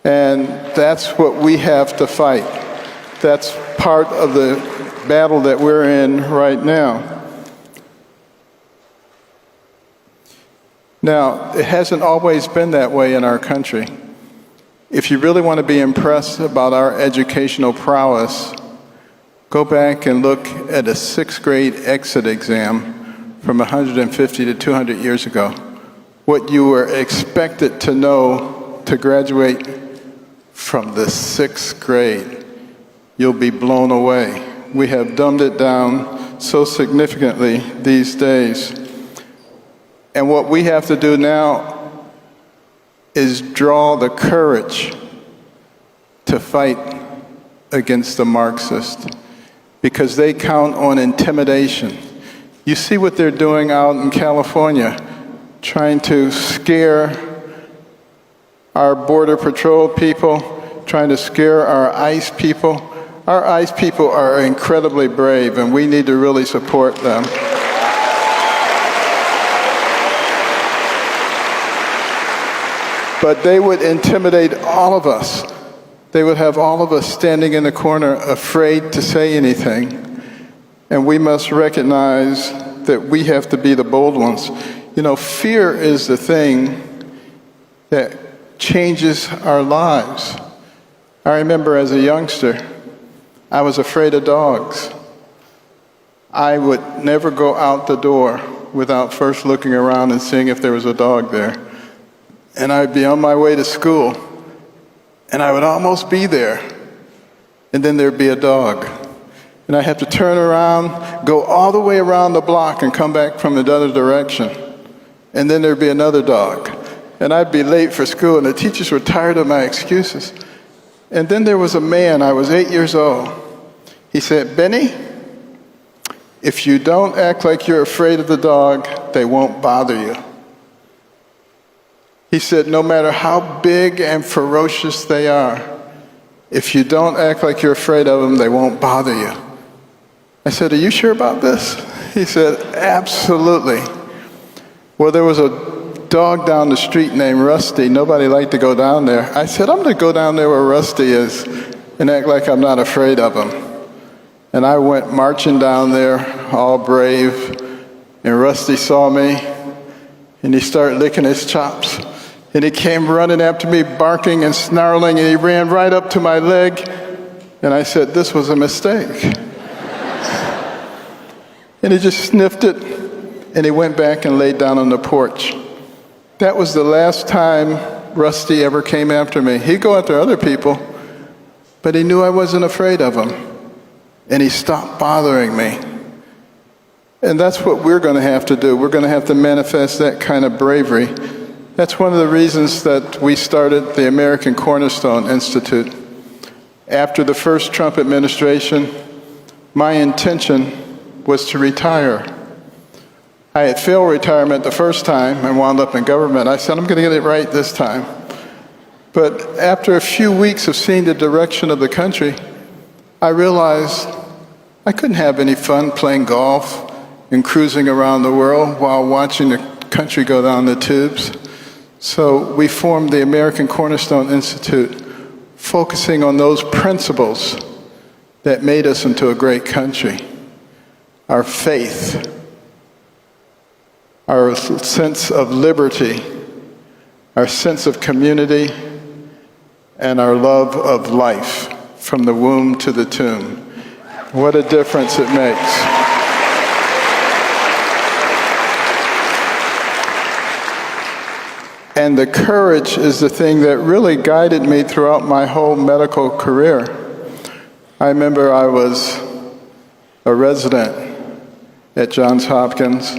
And that's what we have to fight. That's part of the battle that we're in right now. Now, it hasn't always been that way in our country. If you really want to be impressed about our educational prowess, go back and look at a 6th grade exit exam from 150 to 200 years ago. What you were expected to know to graduate from the 6th grade, you'll be blown away. We have dumbed it down so significantly these days. And what we have to do now is draw the courage to fight against the Marxists, because they count on intimidation. You see what they're doing out in California, trying to scare our Border Patrol people, trying to scare our ICE people. Our ICE people are incredibly brave, and we need to really support them. But they would intimidate all of us. They would have all of us standing in the corner afraid to say anything. And we must recognize that we have to be the bold ones. You know, fear is the thing that changes our lives. I remember as a youngster, I was afraid of dogs. I would never go out the door without first looking around and seeing if there was a dog there. And I'd be on my way to school, and I would almost be there, and then there'd be a dog. And I have to turn around, go all the way around the block and come back from the other direction. And then there'd be another dog. And I'd be late for school, and the teachers were tired of my excuses. And then there was a man, I was 8 years old. He said, "Benny, if you don't act like you're afraid of the dog, they won't bother you." He said, "No matter how big and ferocious they are, if you don't act like you're afraid of them, they won't bother you." I said, "Are you sure about this?" He said, "Absolutely." Well, there was a dog down the street named Rusty. Nobody liked to go down there. I said, "I'm going to go down there where Rusty is and act like I'm not afraid of him." And I went marching down there, all brave, and Rusty saw me, and he started licking his chops. And he came running after me, barking and snarling, and he ran right up to my leg. And I said, "This was a mistake." And he just sniffed it, and he went back and laid down on the porch. That was the last time Rusty ever came after me. He'd go after other people, but he knew I wasn't afraid of him. And he stopped bothering me. And that's what we're going to have to do. We're going to have to manifest that kind of bravery. That's one of the reasons that we started the American Cornerstone Institute. After the first Trump administration, my intention was to retire. I had failed retirement the first time and wound up in government. I said, I'm going to get it right this time. But after a few weeks of seeing the direction of the country, I realized I couldn't have any fun playing golf and cruising around the world while watching the country go down the tubes. So we formed the American Cornerstone Institute, focusing on those principles that made us into a great country. Our faith, our sense of liberty, our sense of community, and our love of life from the womb to the tomb. What a difference it makes. And the courage is the thing that really guided me throughout my whole medical career. I remember I was a resident at Johns Hopkins,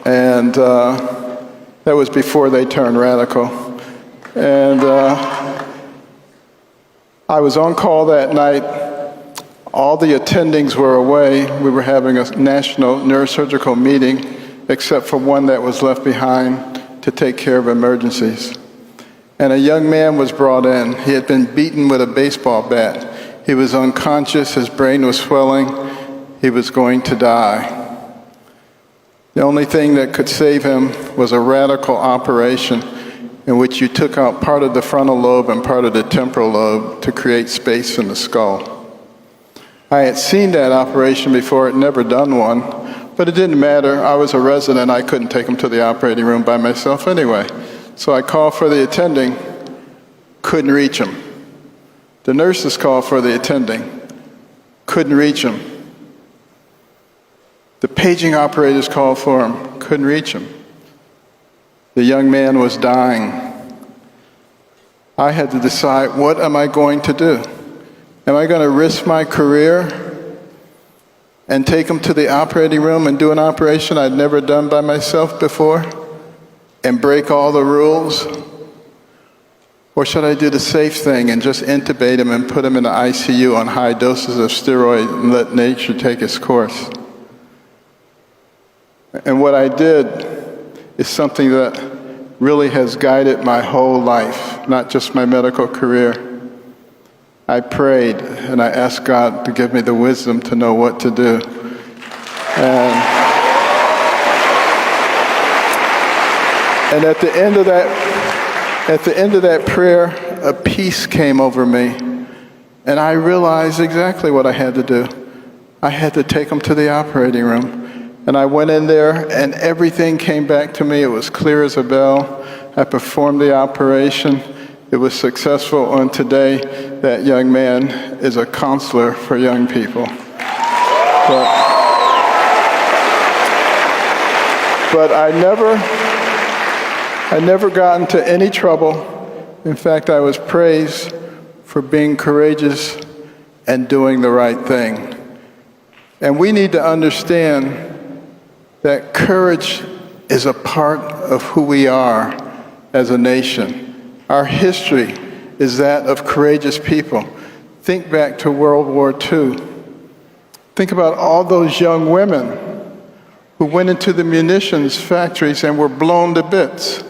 and that was before they turned radical. And I was on call that night. All the attendings were away. We were having a national neurosurgical meeting, except for one that was left behind to take care of emergencies. And a young man was brought in. He had been beaten with a baseball bat. He was unconscious, his brain was swelling, he was going to die. The only thing that could save him was a radical operation in which you took out part of the frontal lobe and part of the temporal lobe to create space in the skull. I had seen that operation before, I'd never done one, but it didn't matter. I was a resident, I couldn't take him to the operating room by myself anyway. So I called for the attending, couldn't reach him. The nurses called for the attending, couldn't reach him. The paging operators called for him, couldn't reach him. The young man was dying. I had to decide, what am I going to do? Am I going to risk my career and take him to the operating room and do an operation I'd never done by myself before and break all the rules? Or should I do the safe thing and just intubate him and put him in the ICU on high doses of steroid and let nature take its course? And what I did is something that really has guided my whole life, not just my medical career. I prayed and I asked God to give me the wisdom to know what to do. And at the end of that prayer, a peace came over me, and I realized exactly what I had to do. I had to take him to the operating room. And I went in there, and everything came back to me. It was clear as a bell. I performed the operation. It was successful, and today that young man is a counselor for young people. But I never got into any trouble. In fact, I was praised for being courageous and doing the right thing. And we need to understand that courage is a part of who we are as a nation. Our history is that of courageous people. Think back to World War II. Think about all those young women who went into the munitions factories and were blown to bits.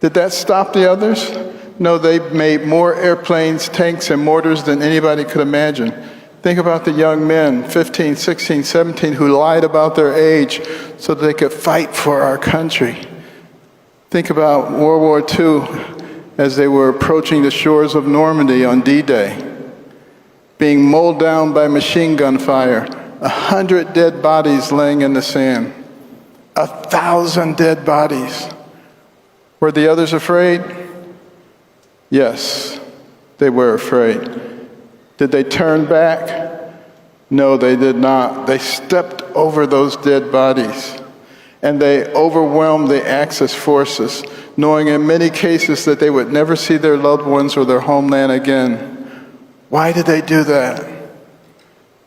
Did that stop the others? No, they made more airplanes, tanks, and mortars than anybody could imagine. Think about the young men, 15, 16, 17, who lied about their age so that they could fight for our country. Think about World War II as they were approaching the shores of Normandy on D-Day, being mowed down by machine gun fire, 100 dead bodies laying in the sand, 1,000 dead bodies. Were the others afraid? Yes, they were afraid. Did they turn back? No, they did not. They stepped over those dead bodies, and they overwhelmed the Axis forces, knowing in many cases that they would never see their loved ones or their homeland again. Why did they do that?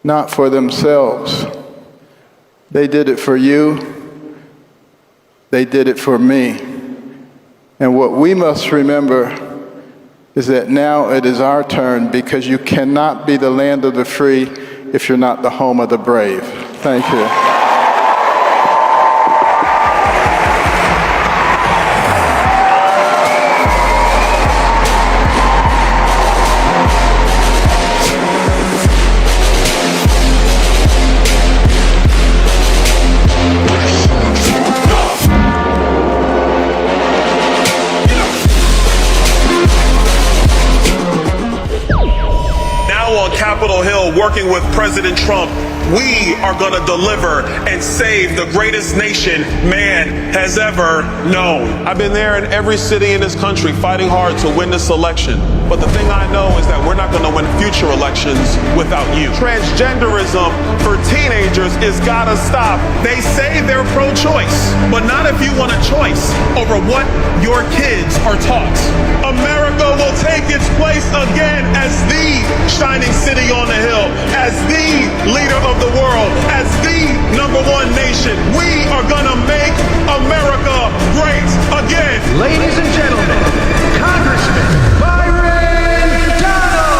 Not for themselves. They did it for you. They did it for me. And what we must remember is that now it is our turn, because you cannot be the land of the free if you're not the home of the brave. Thank you. Capitol Hill, working with President Trump, we are going to deliver and save the greatest nation man has ever known. I've been there in every city in this country fighting hard to win this election. But the thing I know is that we're not going to win future elections without you. Transgenderism for teenagers is gotta stop. They say they're pro-choice, but not if you want a choice over what your kids are taught. America will take its place again as the shining city on the hill, as the leader of the world, as the #1 nation. We are gonna make America great again. Ladies and gentlemen, Congressman Byron Donalds.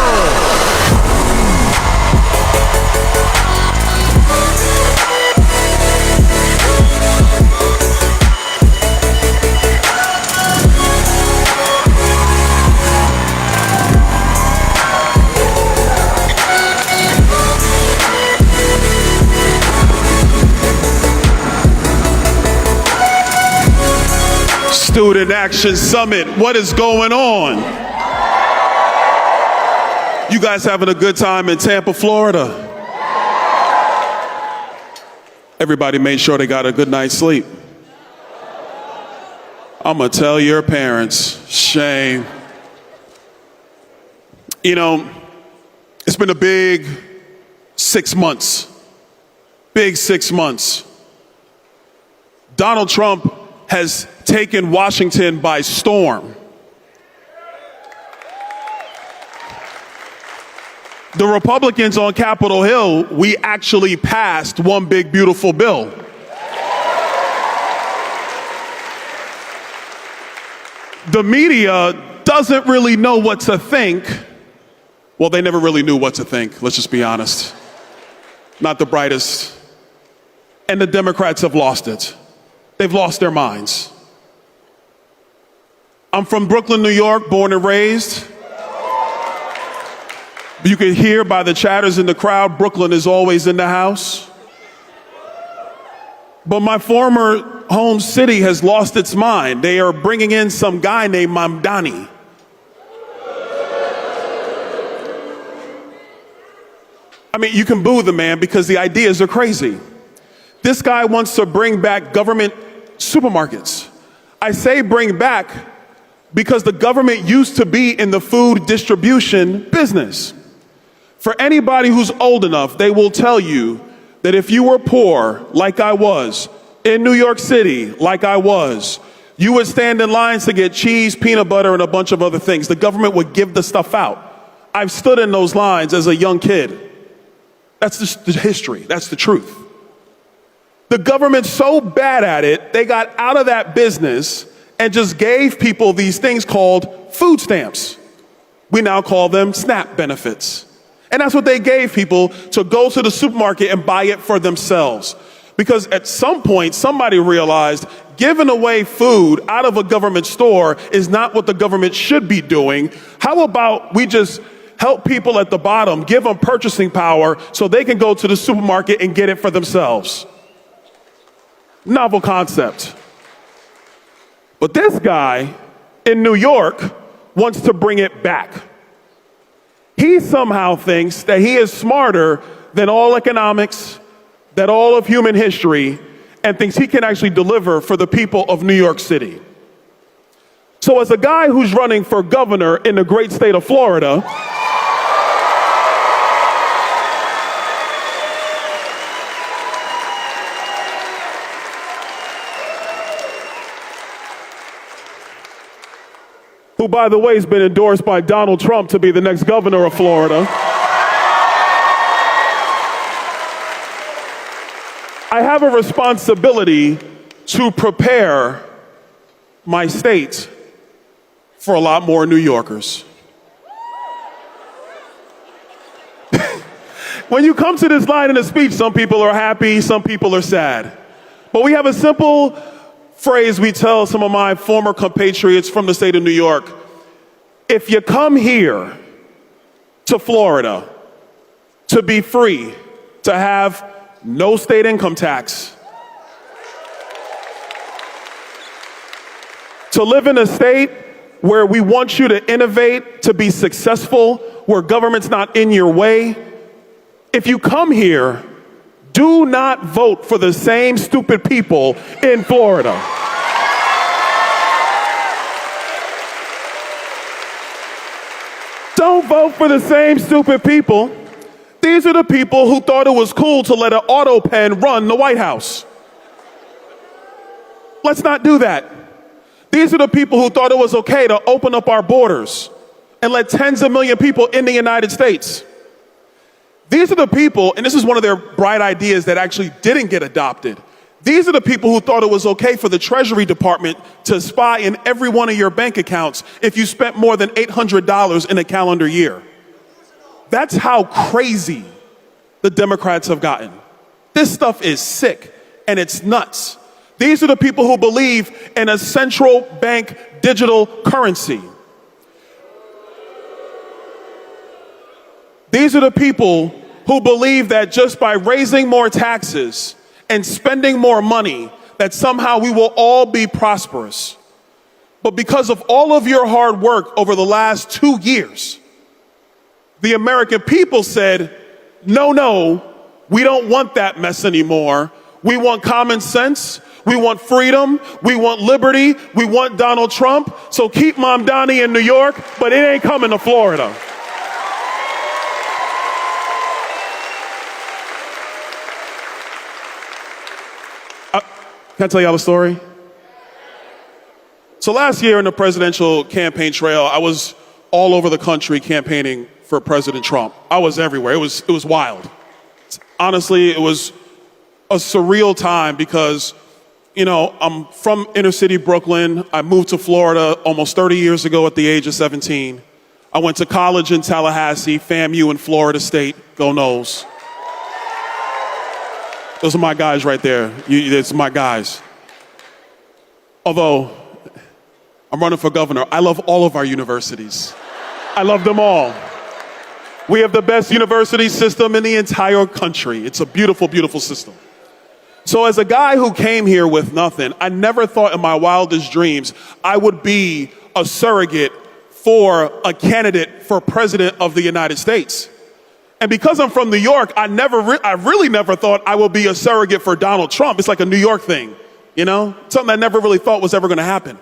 Student Action Summit, what is going on? You guys having a good time in Tampa, Florida? Everybody made sure they got a good night's sleep. I'm gonna tell your parents, shame. You know, it's been a big 6 months. Big 6 months. Donald Trump has taken Washington by storm. The Republicans on Capitol Hill, we actually passed one big beautiful bill. The media doesn't really know what to think. Well, they never really knew what to think, let's just be honest. Not the brightest. And the Democrats have lost it. They've lost their minds. I'm from Brooklyn, New York, born and raised. You can hear by the chatters in the crowd, Brooklyn is always in the house. But my former home city has lost its mind. They are bringing in some guy named Mamdani. I mean, you can boo the man because the ideas are crazy. This guy wants to bring back government supermarkets. I say bring back because the government used to be in the food distribution business. For anybody who's old enough, they will tell you that if you were poor, like I was, in New York City, like I was, you would stand in lines to get cheese, peanut butter, and a bunch of other things. The government would give the stuff out. I've stood in those lines as a young kid. That's just the history. That's the truth. The government's so bad at it, they got out of that business and just gave people these things called food stamps. We now call them SNAP benefits. And that's what they gave people to go to the supermarket and buy it for themselves. Because at some point, somebody realized giving away food out of a government store is not what the government should be doing. How about we just help people at the bottom, give them purchasing power so they can go to the supermarket and get it for themselves? Novel concept. But this guy in New York wants to bring it back. He somehow thinks that he is smarter than all economics, that all of human history, and thinks he can actually deliver for the people of New York City. So as a guy who's running for governor in the great state of Florida, who, by the way, has been endorsed by Donald Trump to be the next governor of Florida, I have a responsibility to prepare my state for a lot more New Yorkers. When you come to this line in a speech, some people are happy, some people are sad. But we have a simple phrase we tell some of my former compatriots from the state of New York. If you come here to Florida to be free, to have no state income tax, to live in a state where we want you to innovate, to be successful, where government's not in your way, if you come here, do not vote for the same stupid people in Florida. Don't vote for the same stupid people. These are the people who thought it was cool to let an auto pen run the White House. Let's not do that. These are the people who thought it was okay to open up our borders and let tens of millions of people in the United States. These are the people, and this is one of their bright ideas that actually didn't get adopted. These are the people who thought it was okay for the Treasury Department to spy in every one of your bank accounts if you spent more than $800 in a calendar year. That's how crazy the Democrats have gotten. This stuff is sick and it's nuts. These are the people who believe in a central bank digital currency. These are the people who believe that just by raising more taxes and spending more money, that somehow we will all be prosperous. But because of all of your hard work over the last 2 years, the American people said, no, we don't want that mess anymore. We want common sense. We want freedom. We want liberty. We want Donald Trump. So keep Mom Donnie in New York, but it ain't coming to Florida. Can I tell y'all a story? So last year in the presidential campaign trail, I was all over the country campaigning for President Trump. I was everywhere. It was wild. Honestly, it was a surreal time because, you know, I'm from inner city Brooklyn. I moved to Florida almost 30 years ago at the age of 17. I went to college in Tallahassee, FAMU in Florida State. Go Knowles. Those are my guys right there. It's my guys. Although I'm running for governor, I love all of our universities. I love them all. We have the best university system in the entire country. It's a beautiful, beautiful system. So as a guy who came here with nothing, I never thought in my wildest dreams I would be a surrogate for a candidate for president of the United States. And because I'm from New York, I really never thought I would be a surrogate for Donald Trump. It's like a New York thing, you know? Something I never really thought was ever going to happen.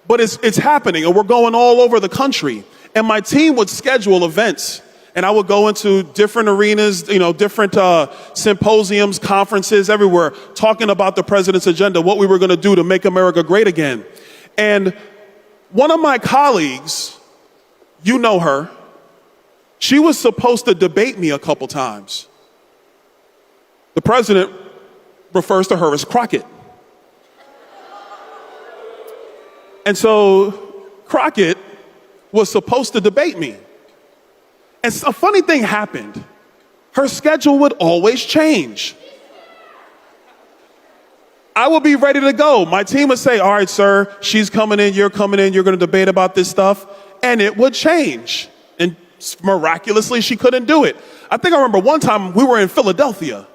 But it's happening, and we're going all over the country. And my team would schedule events, and I would go into different arenas, you know, different symposiums, conferences, everywhere, talking about the president's agenda, what we were going to do to make America great again. And one of my colleagues, you know her, she was supposed to debate me a couple times. the president refers to her as Crockett. And so Crockett was supposed to debate me. And a funny thing happened. Her schedule would always change. I would be ready to go. My team would say, all right, sir, she's coming in, you're going to debate about this stuff. And it would change. And miraculously, she couldn't do it. I think I remember one time we were in Philadelphia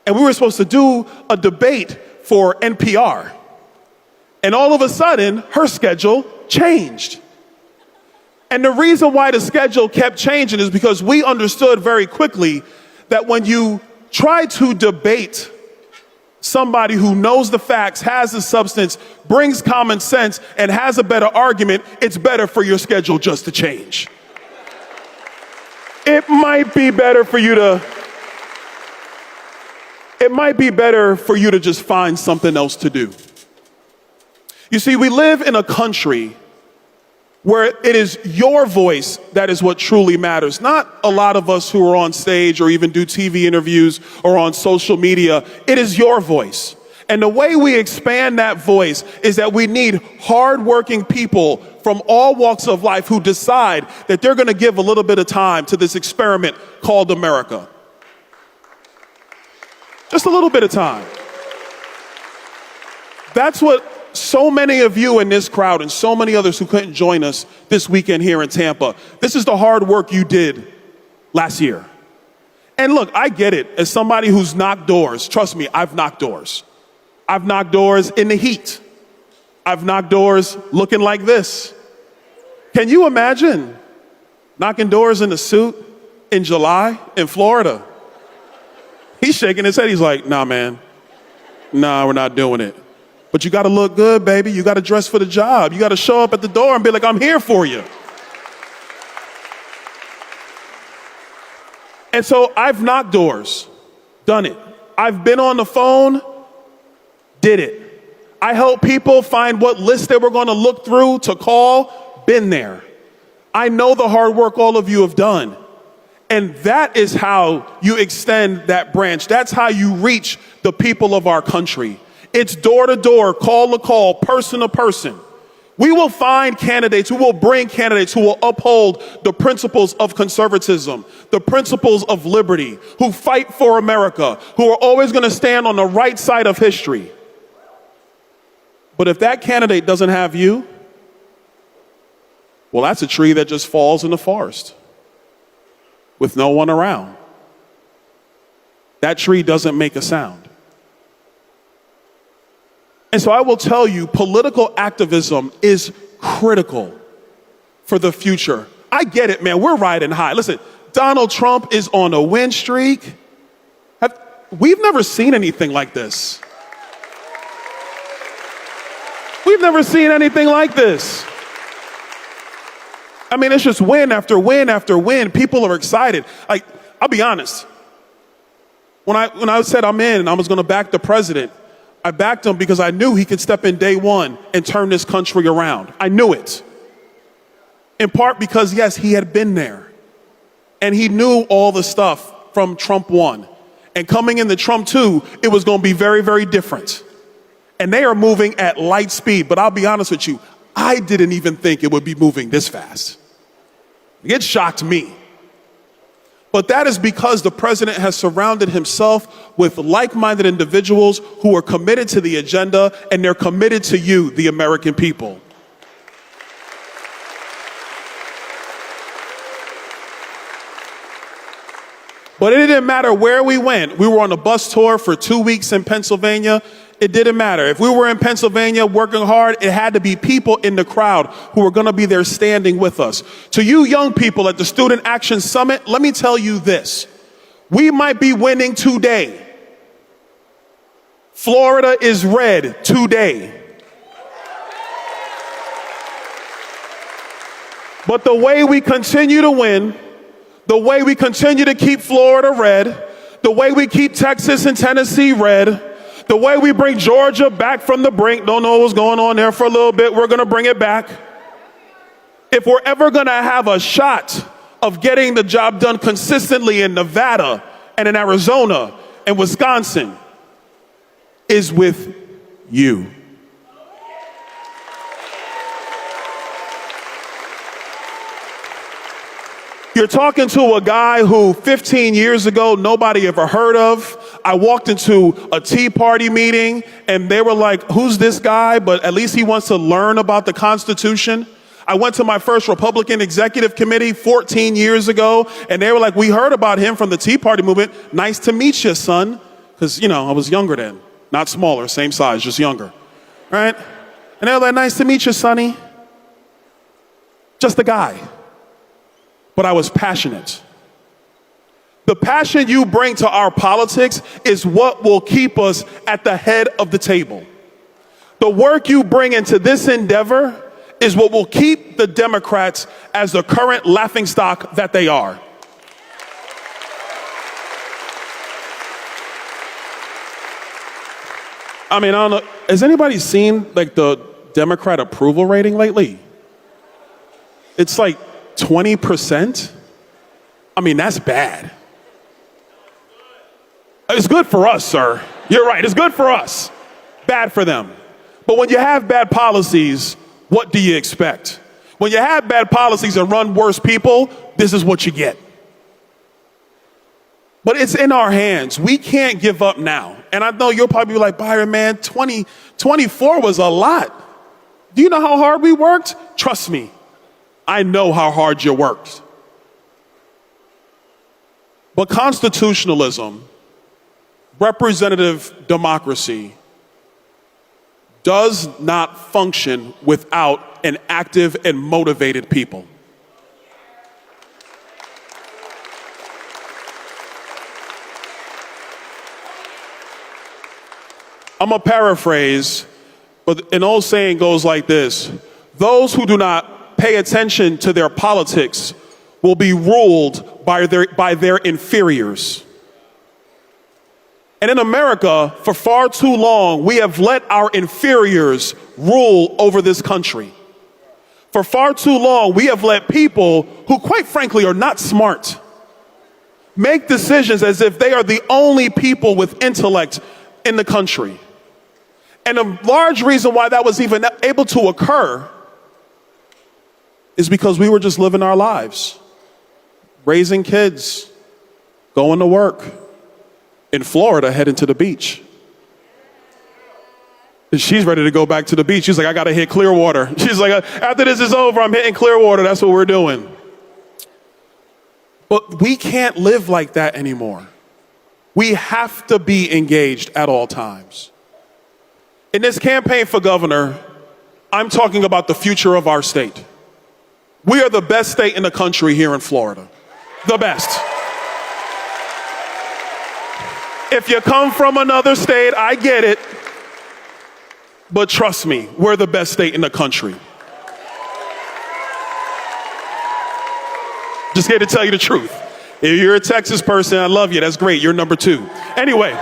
and we were supposed to do a debate for NPR. And all of a sudden, her schedule changed. And the reason why the schedule kept changing is because we understood very quickly that when you try to debate somebody who knows the facts, has the substance, brings common sense, and has a better argument, it's better for your schedule just to change. It might be better for you to just find something else to do. You see, we live in a country where it is your voice that is what truly matters. Not a lot of us who are on stage or even do TV interviews or on social media. It is your voice. And the way we expand that voice is that we need hardworking people from all walks of life who decide that they're going to give a little bit of time to this experiment called America. Just a little bit of time. That's what so many of you in this crowd and so many others who couldn't join us this weekend here in Tampa, this is the hard work you did last year. And look, I get it. As somebody who's knocked doors, trust me, I've knocked doors. I've knocked doors in the heat. I've knocked doors looking like this. Can you imagine knocking doors in a suit in July in Florida? He's shaking his head. He's like, nah, man. Nah, we're not doing it. But you got to look good, baby. You got to dress for the job. You got to show up at the door and be like, I'm here for you. And so I've knocked doors, done it. I've been on the phone, did it. I help people find what list they were going to look through to call, been there. I know the hard work all of you have done. And that is how you extend that branch. That's how you reach the people of our country. It's door to door, call to call, person to person. We will find candidates, we will bring candidates who will uphold the principles of conservatism, the principles of liberty, who fight for America, who are always going to stand on the right side of history. But if that candidate doesn't have you, well, that's a tree that just falls in the forest with no one around. That tree doesn't make a sound. And so I will tell you, political activism is critical for the future. I get it, man. We're riding high. Listen, Donald Trump is on a win streak. We've never seen anything like this. We've never seen anything like this. I mean, it's just win after win after win. People are excited. Like, I'll be honest. When I said I'm in and I was going to back the president, I backed him because I knew he could step in day one and turn this country around. I knew it. In part because, yes, he had been there. And he knew all the stuff from Trump 1. And coming into Trump 2, it was going to be very, very different. And they are moving at light speed. But I'll be honest with you, I didn't even think it would be moving this fast. It shocked me. But that is because the president has surrounded himself with like-minded individuals who are committed to the agenda, and they're committed to you, the American people. But it didn't matter where we went. We were on a bus tour for 2 weeks in Pennsylvania. It didn't matter. If we were in Pennsylvania working hard, it had to be people in the crowd who were going to be there standing with us. To you young people at the Student Action Summit, let me tell you this. We might be winning today. Florida is red today. But the way we continue to win, the way we continue to keep Florida red, the way we keep Texas and Tennessee red, the way we bring Georgia back from the brink, don't know what's going on there for a little bit, we're going to bring it back. If we're ever going to have a shot of getting the job done consistently in Nevada and in Arizona, and Wisconsin is with you. You're talking to a guy who 15 years ago nobody ever heard of. I walked into a Tea Party meeting and they were like, who's this guy? But at least he wants to learn about the Constitution. I went to my first Republican Executive Committee 14 years ago and they were like, we heard about him from the Tea Party movement. Nice to meet you, son. Because, you know, I was younger then. Not smaller, same size, just younger. Right? And they were like, nice to meet you, sonny. Just a guy. But I was passionate. The passion you bring to our politics is what will keep us at the head of the table. The work you bring into this endeavor is what will keep the Democrats as the current laughingstock that they are. I mean, I don't know. Has anybody seen like the Democrat approval rating lately? It's like 20%. I mean, that's bad. It's good for us, sir. You're right. It's good for us. Bad for them. But when you have bad policies, what do you expect? When you have bad policies and run worse people, this is what you get. But it's in our hands. We can't give up now. And I know you'll probably be like, Byron, man, 24 was a lot. Do you know how hard we worked? Trust me. I know how hard you worked. But constitutionalism, representative democracy, does not function without an active and motivated people. I'm going to paraphrase, but an old saying goes like this: those who do not pay attention to their politics will be ruled by their inferiors. And in America, for far too long, we have let our inferiors rule over this country. For far too long, we have let people who, quite frankly, are not smart make decisions as if they are the only people with intellect in the country. And a large reason why that was even able to occur is because we were just living our lives, raising kids, going to work. In Florida, heading to the beach. And she's ready to go back to the beach. She's like, I got to hit Clearwater. She's like, after this is over, I'm hitting Clearwater. That's what we're doing. But we can't live like that anymore. We have to be engaged at all times. In this campaign for governor, I'm talking about the future of our state. We are the best state in the country here in Florida. The best. If you come from another state, I get it. But trust me, we're the best state in the country. Just here to tell you the truth. If you're a Texas person, I love you. That's great. You're number 2. Anyway,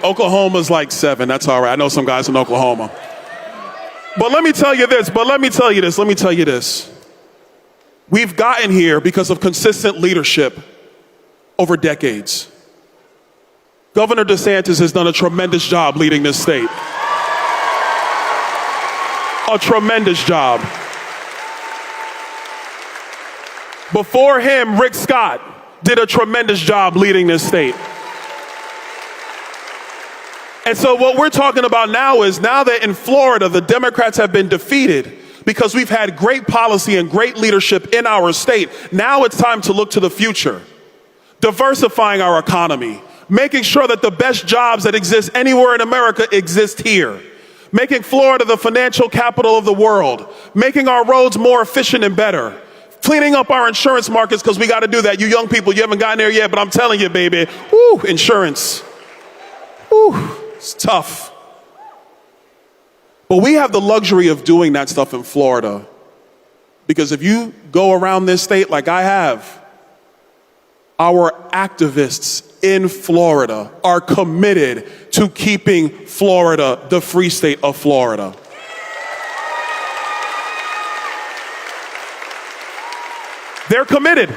Oklahoma's like 7. That's all right. I know some guys in Oklahoma. But let me tell you this. We've gotten here because of consistent leadership over decades. Governor DeSantis has done a tremendous job leading this state. A tremendous job. Before him, Rick Scott did a tremendous job leading this state. And so what we're talking about now is, now that in Florida, the Democrats have been defeated because we've had great policy and great leadership in our state, now it's time to look to the future. Diversifying our economy, making sure that the best jobs that exist anywhere in America exist here, making Florida the financial capital of the world, making our roads more efficient and better, cleaning up our insurance markets, because we got to do that. You young people, you haven't gotten there yet, but I'm telling you, baby, insurance, it's tough. But we have the luxury of doing that stuff in Florida, because if you go around this state like I have, our activists in Florida are committed to keeping Florida the free state of Florida. They're committed.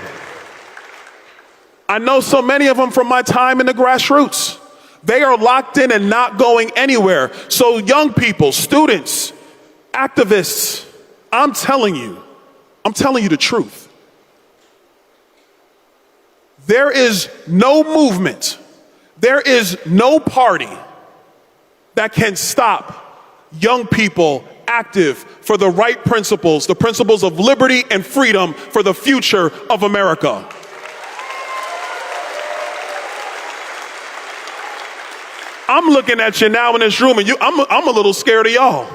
I know so many of them from my time in the grassroots. They are locked in and not going anywhere. So young people, students, activists, I'm telling you the truth. There is no movement, there is no party that can stop young people active for the right principles, the principles of liberty and freedom for the future of America. I'm looking at you now in this room, and I'm a little scared of y'all.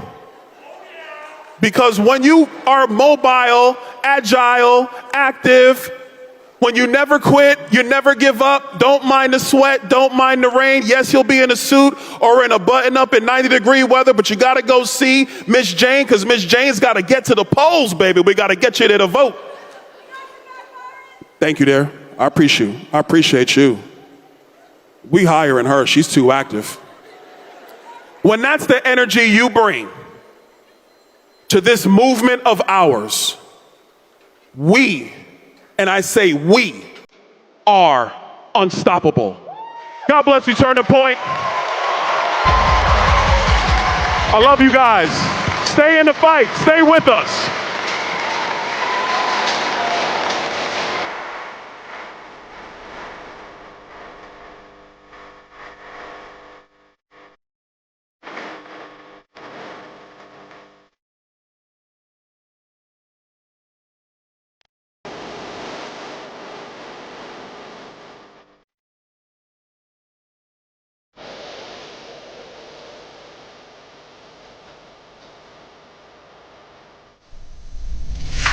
Because when you are mobile, agile, active, when you never quit, you never give up, don't mind the sweat, don't mind the rain. Yes, you'll be in a suit or in a button-up in 90-degree weather, but you got to go see Miss Jane, because Miss Jane's got to get to the polls, baby. We got to get you there to vote. Thank you, there. I appreciate you. We hiring her. She's too active. When that's the energy you bring to this movement of ours, we, and I say we, are unstoppable. God bless you, Turning Point. I love you guys. Stay in the fight. Stay with us.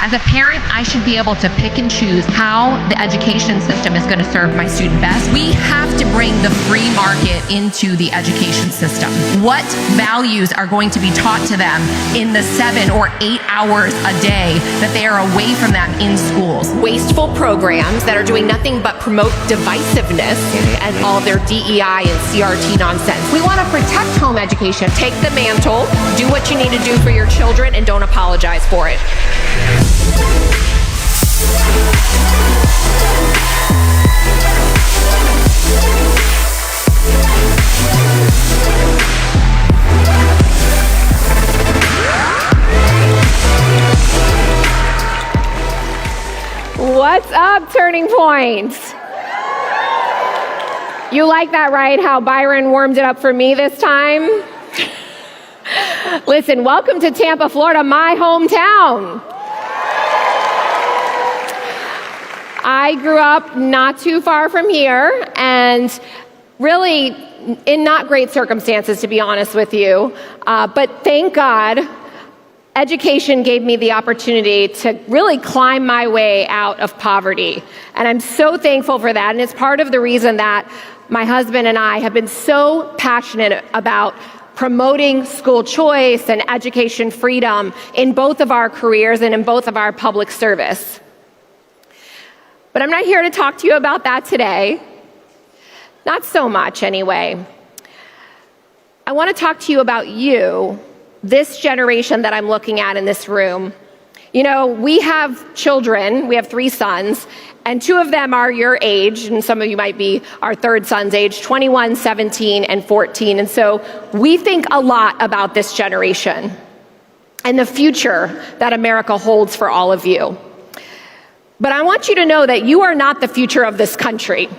As a parent, I should be able to pick and choose how the education system is going to serve my student best. We have to bring the free market into the education system. What values are going to be taught to them in the 7 or 8 hours a day that they are away from them in schools? Wasteful programs that are doing nothing but promote divisiveness and all their DEI and CRT nonsense. We want to protect home education. Take the mantle, do what you need to do for your children, and don't apologize for it. What's up, Turning Point? You like that, right? How Byron warmed it up for me this time? Listen, welcome to Tampa, Florida, my hometown. I grew up not too far from here, and really in not great circumstances, to be honest with you. But thank God, education gave me the opportunity to really climb my way out of poverty. And I'm so thankful for that. And it's part of the reason that my husband and I have been so passionate about promoting school choice and education freedom in both of our careers and in both of our public service. But I'm not here to talk to you about that today. Not so much, anyway. I want to talk to you about you, this generation that I'm looking at in this room. You know, we have children, we have 3 sons, and 2 of them are your age, and some of you might be our third son's age, 21, 17, and 14. And so we think a lot about this generation and the future that America holds for all of you. But I want you to know that you are not the future of this country.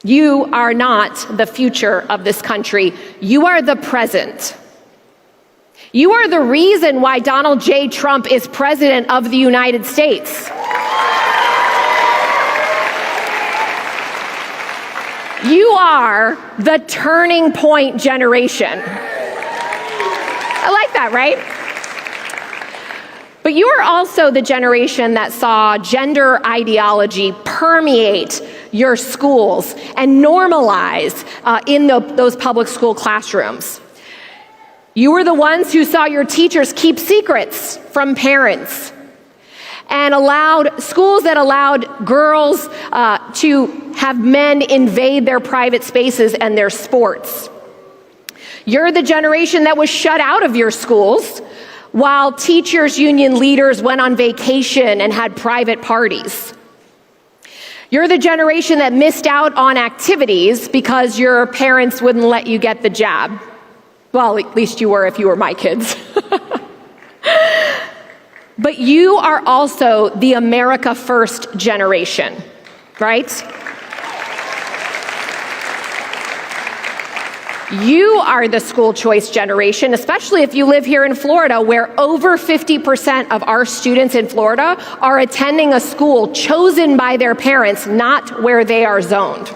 You are not the future of this country. You are the present. You are the reason why Donald J. Trump is president of the United States. You are the turning point generation. I like that, right? But you are also the generation that saw gender ideology permeate your schools and normalize in those public school classrooms. You were the ones who saw your teachers keep secrets from parents and allowed schools that allowed girls to have men invade their private spaces and their sports. You're the generation that was shut out of your schools while teachers' union leaders went on vacation and had private parties. You're the generation that missed out on activities because your parents wouldn't let you get the jab. Well, at least you were if you were my kids. But you are also the America First generation, right? You are the school choice generation, especially if you live here in Florida, where over 50% of our students in Florida are attending a school chosen by their parents, not where they are zoned.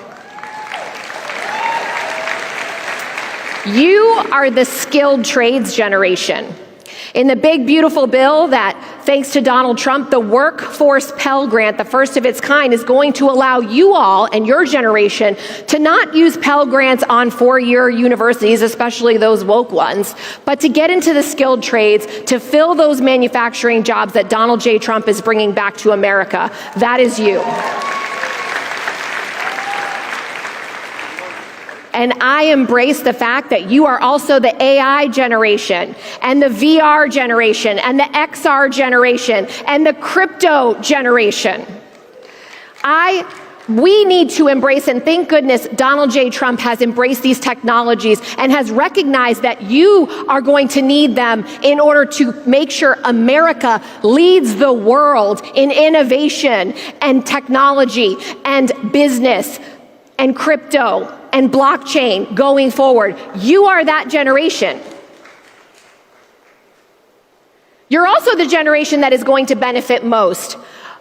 You are the skilled trades generation. In the big, beautiful bill that, thanks to Donald Trump, the Workforce Pell Grant, the first of its kind, is going to allow you all and your generation to not use Pell Grants on four-year universities, especially those woke ones, but to get into the skilled trades, to fill those manufacturing jobs that Donald J. Trump is bringing back to America. That is you. And I embrace the fact that you are also the AI generation and the VR generation and the XR generation and the crypto generation. We need to embrace, and thank goodness Donald J. Trump has embraced these technologies and has recognized that you are going to need them in order to make sure America leads the world in innovation and technology and business and crypto and blockchain going forward. You are that generation. You're also the generation that is going to benefit most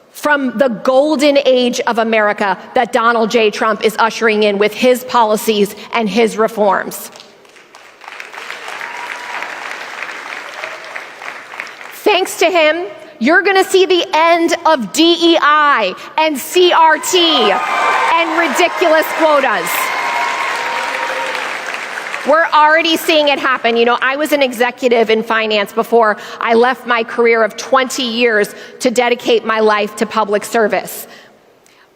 from the golden age of America that Donald J. Trump is ushering in with his policies and his reforms. Thanks to him, you're going to see the end of DEI and CRT and ridiculous quotas. We're already seeing it happen. You know, I was an executive in finance before I left my career of 20 years to dedicate my life to public service.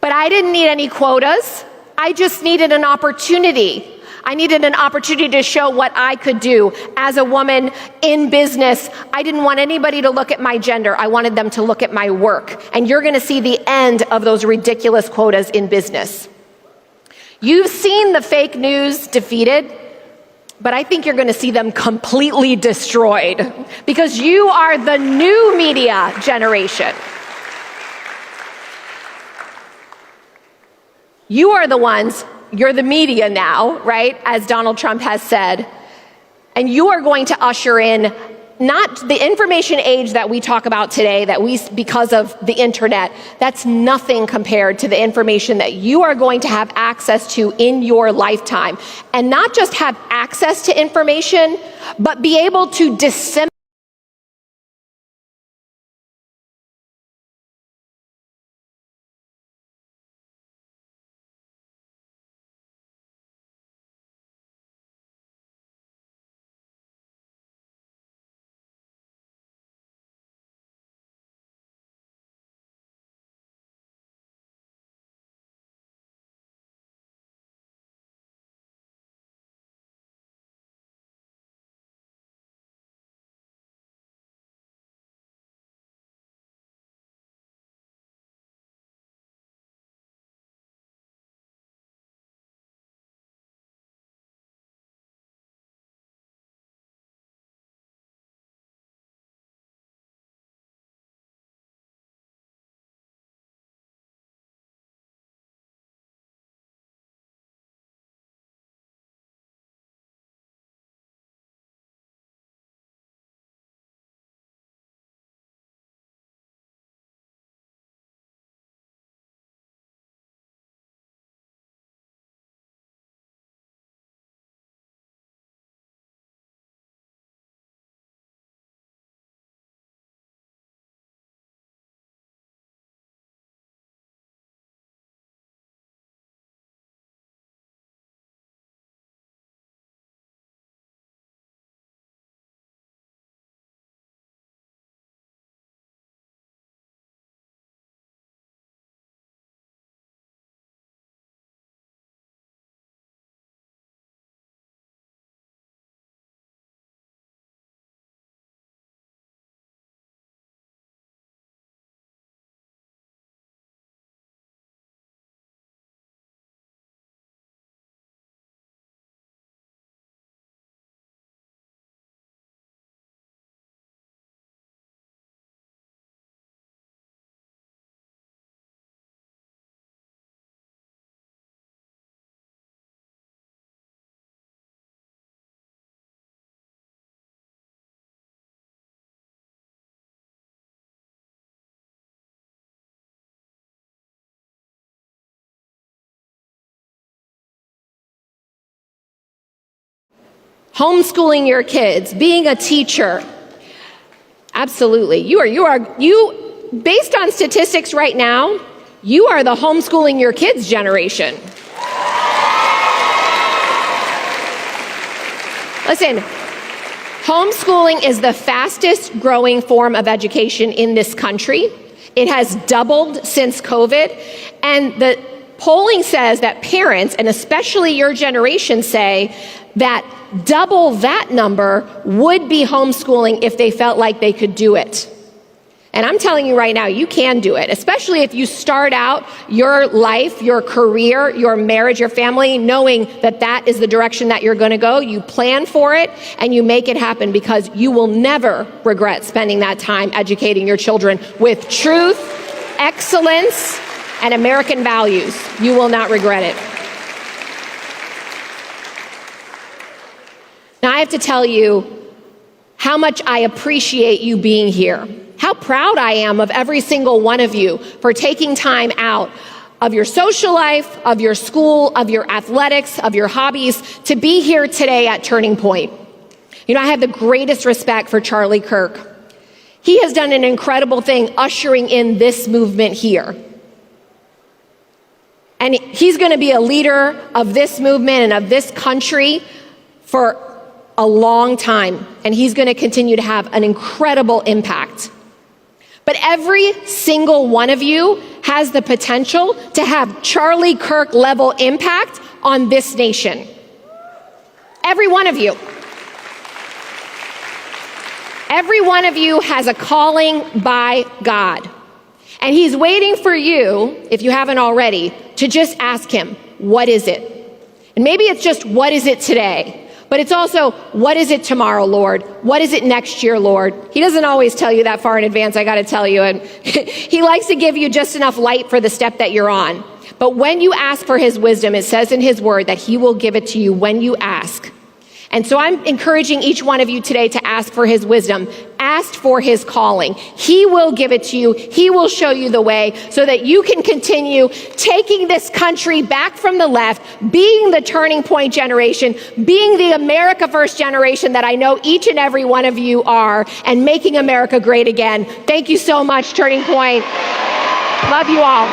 But I didn't need any quotas. I just needed an opportunity. I needed an opportunity to show what I could do as a woman in business. I didn't want anybody to look at my gender. I wanted them to look at my work. And you're going to see the end of those ridiculous quotas in business. You've seen the fake news defeated, but I think you're going to see them completely destroyed because you are the new media generation. You are the ones, you're the media now, right? As Donald Trump has said. And you are going to usher in not the information age that we talk about today, because of the internet, that's nothing compared to the information that you are going to have access to in your lifetime. And not just have access to information, but be able to disseminate homeschooling your kids, being a teacher. Absolutely. Based on statistics right now, you are the homeschooling your kids generation. Listen, homeschooling is the fastest growing form of education in this country. It has doubled since COVID. And the polling says that parents, and especially your generation, say that double that number would be homeschooling if they felt like they could do it. And I'm telling you right now, you can do it, especially if you start out your life, your career, your marriage, your family, knowing that that is the direction that you're going to go. You plan for it and you make it happen, because you will never regret spending that time educating your children with truth, excellence, and American values. You will not regret it. Now, I have to tell you how much I appreciate you being here. How proud I am of every single one of you for taking time out of your social life, of your school, of your athletics, of your hobbies to be here today at Turning Point. You know, I have the greatest respect for Charlie Kirk. He has done an incredible thing ushering in this movement here. And he's going to be a leader of this movement and of this country for a long time. And he's going to continue to have an incredible impact. But every single one of you has the potential to have Charlie Kirk level impact on this nation. Every one of you. Every one of you has a calling by God. And he's waiting for you, if you haven't already, to just ask him, what is it? And maybe it's just, what is it today? But it's also, what is it tomorrow, Lord? What is it next year, Lord? He doesn't always tell you that far in advance, I got to tell you. And he likes to give you just enough light for the step that you're on. But when you ask for his wisdom, it says in his word that he will give it to you when you ask. And so I'm encouraging each one of you today to ask for his wisdom. Ask for his calling. He will give it to you. He will show you the way so that you can continue taking this country back from the left, being the Turning Point generation, being the America First generation that I know each and every one of you are, and making America great again. Thank you so much, Turning Point. Love you all.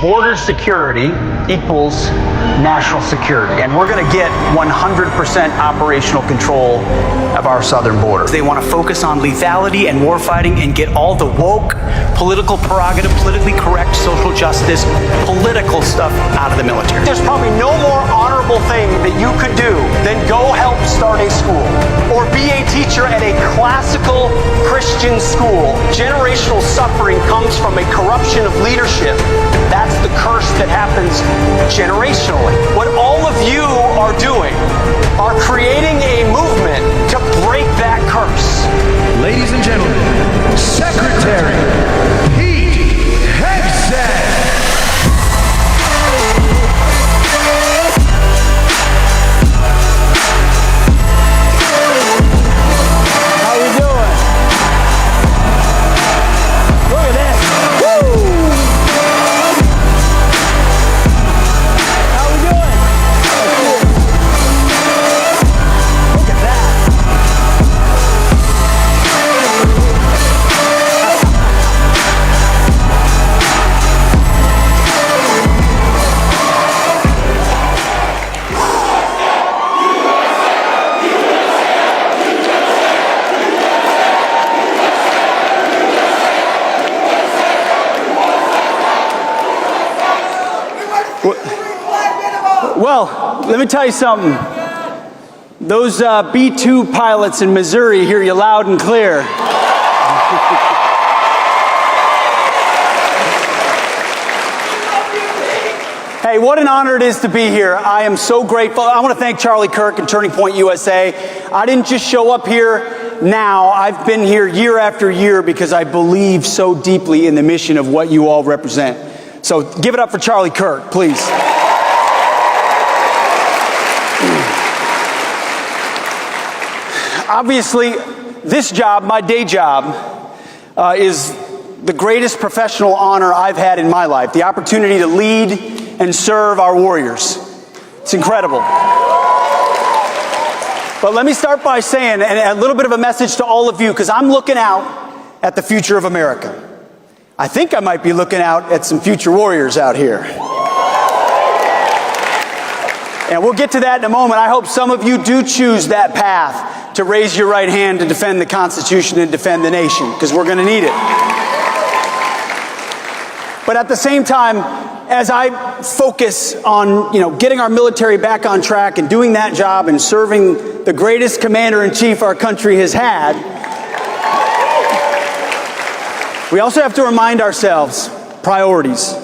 Border security equals national security, and we're going to get 100% operational control of our southern border. They want to focus on lethality and warfighting and get all the woke, political prerogative, politically correct, social justice, political stuff out of the military. There's probably no more honorable thing that you could do than go help start a school or be a teacher at a classical Christian school. Generational suffering comes from a corruption of leadership. That's the curse that happens generationally. What all of you are doing are creating a movement to break that curse. Ladies and gentlemen, Secretary Hegseth. How we doing? Look at this. Woo! How we doing? Look at that. Well, let me tell you something. Those B-2 pilots in Missouri hear you loud and clear. Hey, what an honor it is to be here. I am so grateful. I want to thank Charlie Kirk and Turning Point USA. I didn't just show up here now. I've been here year after year because I believe so deeply in the mission of what you all represent. So give it up for Charlie Kirk, please. Obviously, this job, my day job, is the greatest professional honor I've had in my life. The opportunity to lead and serve our warriors. It's incredible. But let me start by saying, and a little bit of a message to all of you, because I'm looking out at the future of America. I think I might be looking out at some future warriors out here. And we'll get to that in a moment. I hope some of you do choose that path to raise your right hand to defend the Constitution and defend the nation, because we're going to need it. But at the same time, as I focus on, getting our military back on track and doing that job and serving the greatest commander-in-chief our country has had, we also have to remind ourselves priorities,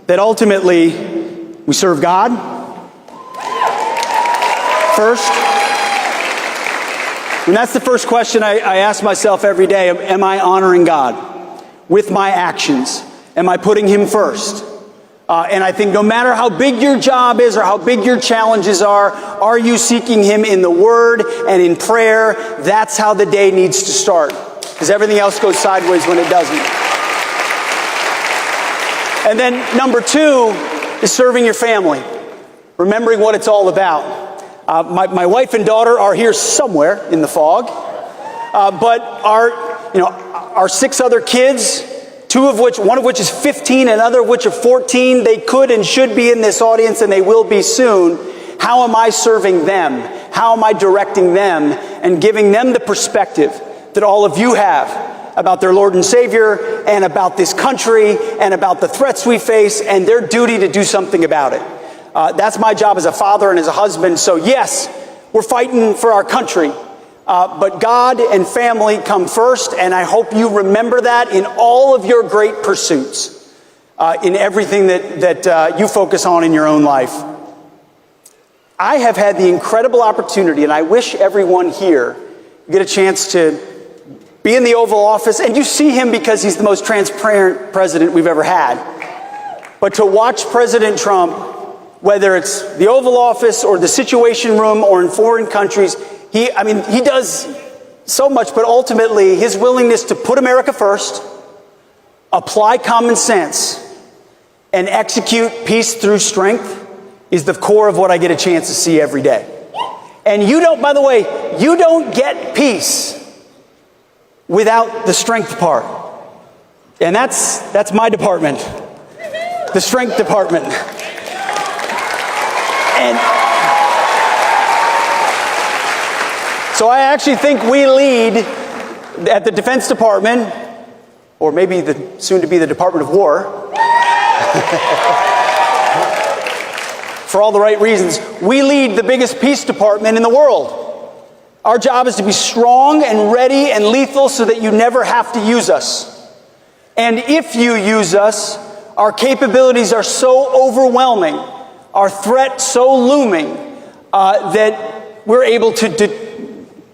that ultimately we serve God first. And that's the first question I ask myself every day. Am I honoring God with my actions? Am I putting him first? And I think no matter how big your job is or how big your challenges are you seeking him in the word and in prayer? That's how the day needs to start, because everything else goes sideways when it doesn't. And then number 2 is serving your family, remembering what it's all about. My wife and daughter are here somewhere in the fog, but our 6 other kids, one of which is 15 and other of which are 14, they could and should be in this audience, and they will be soon. How am I serving them? How am I directing them and giving them the perspective that all of you have about their Lord and Savior and about this country and about the threats we face and their duty to do something about it? That's my job as a father and as a husband. So yes, we're fighting for our country. But God and family come first, and I hope you remember that in all of your great pursuits, in everything that you focus on in your own life. I have had the incredible opportunity, and I wish everyone here get a chance to be in the Oval Office, and you see him because he's the most transparent president we've ever had. But to watch President Trump, whether it's the Oval Office or the Situation Room or in foreign countries, he does so much, but ultimately his willingness to put America first, apply common sense, and execute peace through strength is the core of what I get a chance to see every day. And you don't get peace without the strength part. And that's my department, the strength department. And so I actually think we lead at the Defense Department, or maybe soon to be the Department of War, for all the right reasons. We lead the biggest peace department in the world. Our job is to be strong and ready and lethal so that you never have to use us. And if you use us, our capabilities are so overwhelming, our threat so looming, that we're able to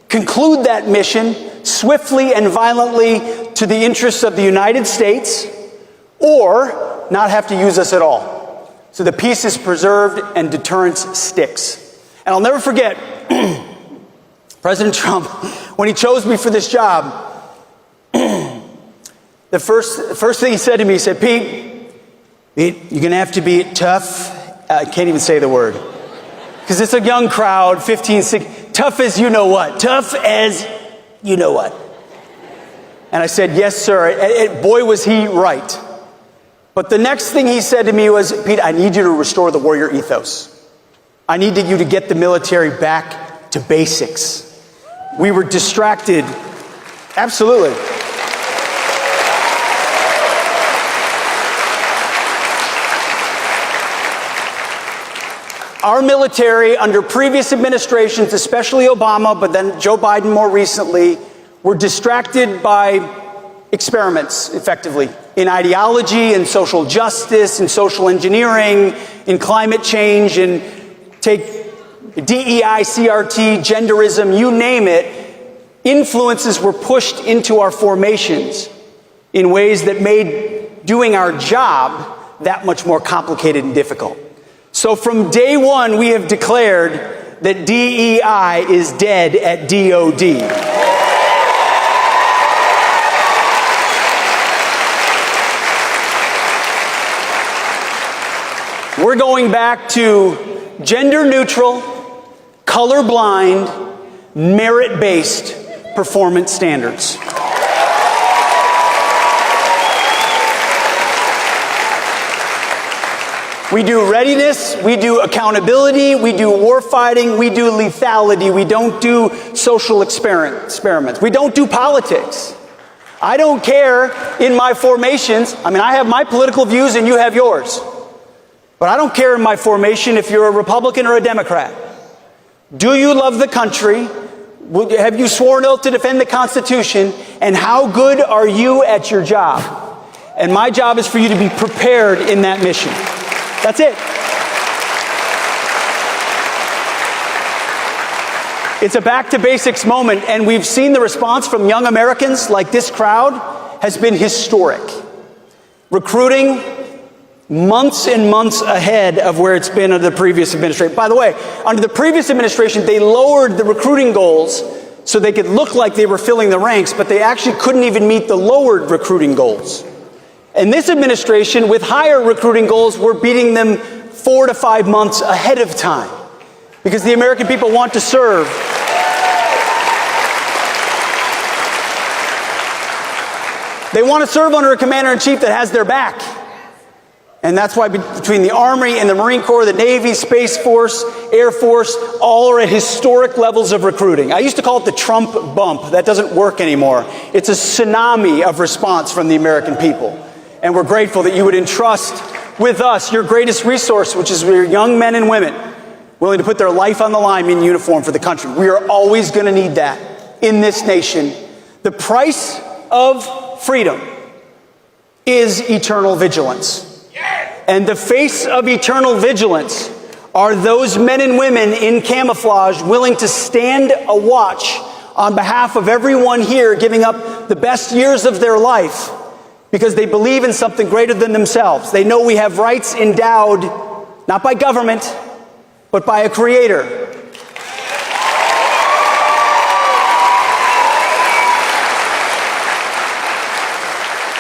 conclude that mission swiftly and violently to the interests of the United States, or not have to use us at all. So the peace is preserved and deterrence sticks. And I'll never forget President Trump, when he chose me for this job, the first thing he said to me, he said, Pete, you're going to have to be tough. I can't even say the word, because it's a young crowd, 15, 16, tough as you know what. Tough as you know what. And I said, yes, sir. And boy, was he right. But the next thing he said to me was, Pete, I need you to restore the warrior ethos. I need you to get the military back to basics. We were distracted. Absolutely. Our military, under previous administrations, especially Obama, but then Joe Biden more recently, were distracted by experiments, effectively, in ideology, in social justice, in social engineering, in climate change, and take DEI, CRT, genderism, you name it. Influences were pushed into our formations in ways that made doing our job that much more complicated and difficult. So from day one, we have declared that DEI is dead at DOD. We're going back to gender neutral, colorblind, merit-based performance standards. We do readiness, we do accountability, we do warfighting, we do lethality, we don't do social experiments, we don't do politics. I don't care in my formations, I have my political views and you have yours. But I don't care in my formation if you're a Republican or a Democrat. Do you love the country? Have you sworn oath to defend the Constitution? And how good are you at your job? And my job is for you to be prepared in that mission. That's it. It's a back to basics moment, and we've seen the response from young Americans like this crowd has been historic. Recruiting months and months ahead of where it's been under the previous administration. By the way, under the previous administration, they lowered the recruiting goals so they could look like they were filling the ranks, but they actually couldn't even meet the lowered recruiting goals. And this administration, with higher recruiting goals, we're beating them 4 to 5 months ahead of time because the American people want to serve. They want to serve under a commander-in-chief that has their back. And that's why between the Army and the Marine Corps, the Navy, Space Force, Air Force, all are at historic levels of recruiting. I used to call it the Trump bump. That doesn't work anymore. It's a tsunami of response from the American people. And we're grateful that you would entrust with us your greatest resource, which is your young men and women willing to put their life on the line in uniform for the country. We are always going to need that in this nation. The price of freedom is eternal vigilance. And the face of eternal vigilance are those men and women in camouflage willing to stand a watch on behalf of everyone here, giving up the best years of their life because they believe in something greater than themselves. They know we have rights endowed not by government, but by a creator.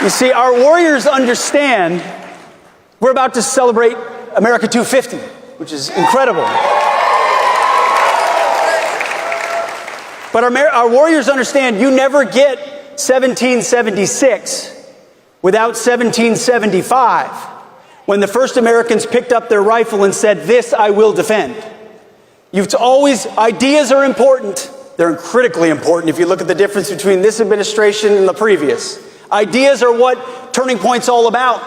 You see, our warriors understand we're about to celebrate America 250, which is incredible. But our warriors understand you never get 1776 without 1775, when the first Americans picked up their rifle and said, "This I will defend." Ideas are important. They're critically important if you look at the difference between this administration and the previous. Ideas are what Turning Point's all about.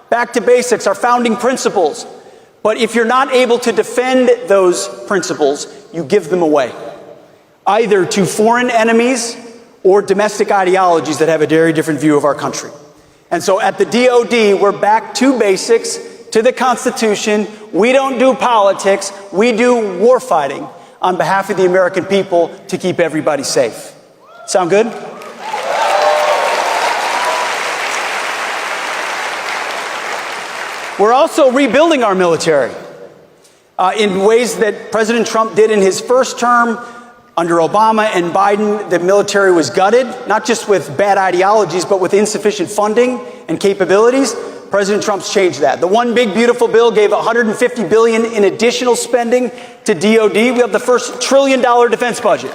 Back to basics, our founding principles. But if you're not able to defend those principles, you give them away, either to foreign enemies or domestic ideologies that have a very different view of our country. And so at the DOD, we're back to basics, to the Constitution. We don't do politics. We do warfighting on behalf of the American people to keep everybody safe. Sound good? We're also rebuilding our military in ways that President Trump did in his first term. Under Obama and Biden, the military was gutted, not just with bad ideologies, but with insufficient funding and capabilities. President Trump's changed that. The One Big Beautiful Bill gave $150 billion in additional spending to DOD. We have the first $1 trillion defense budget.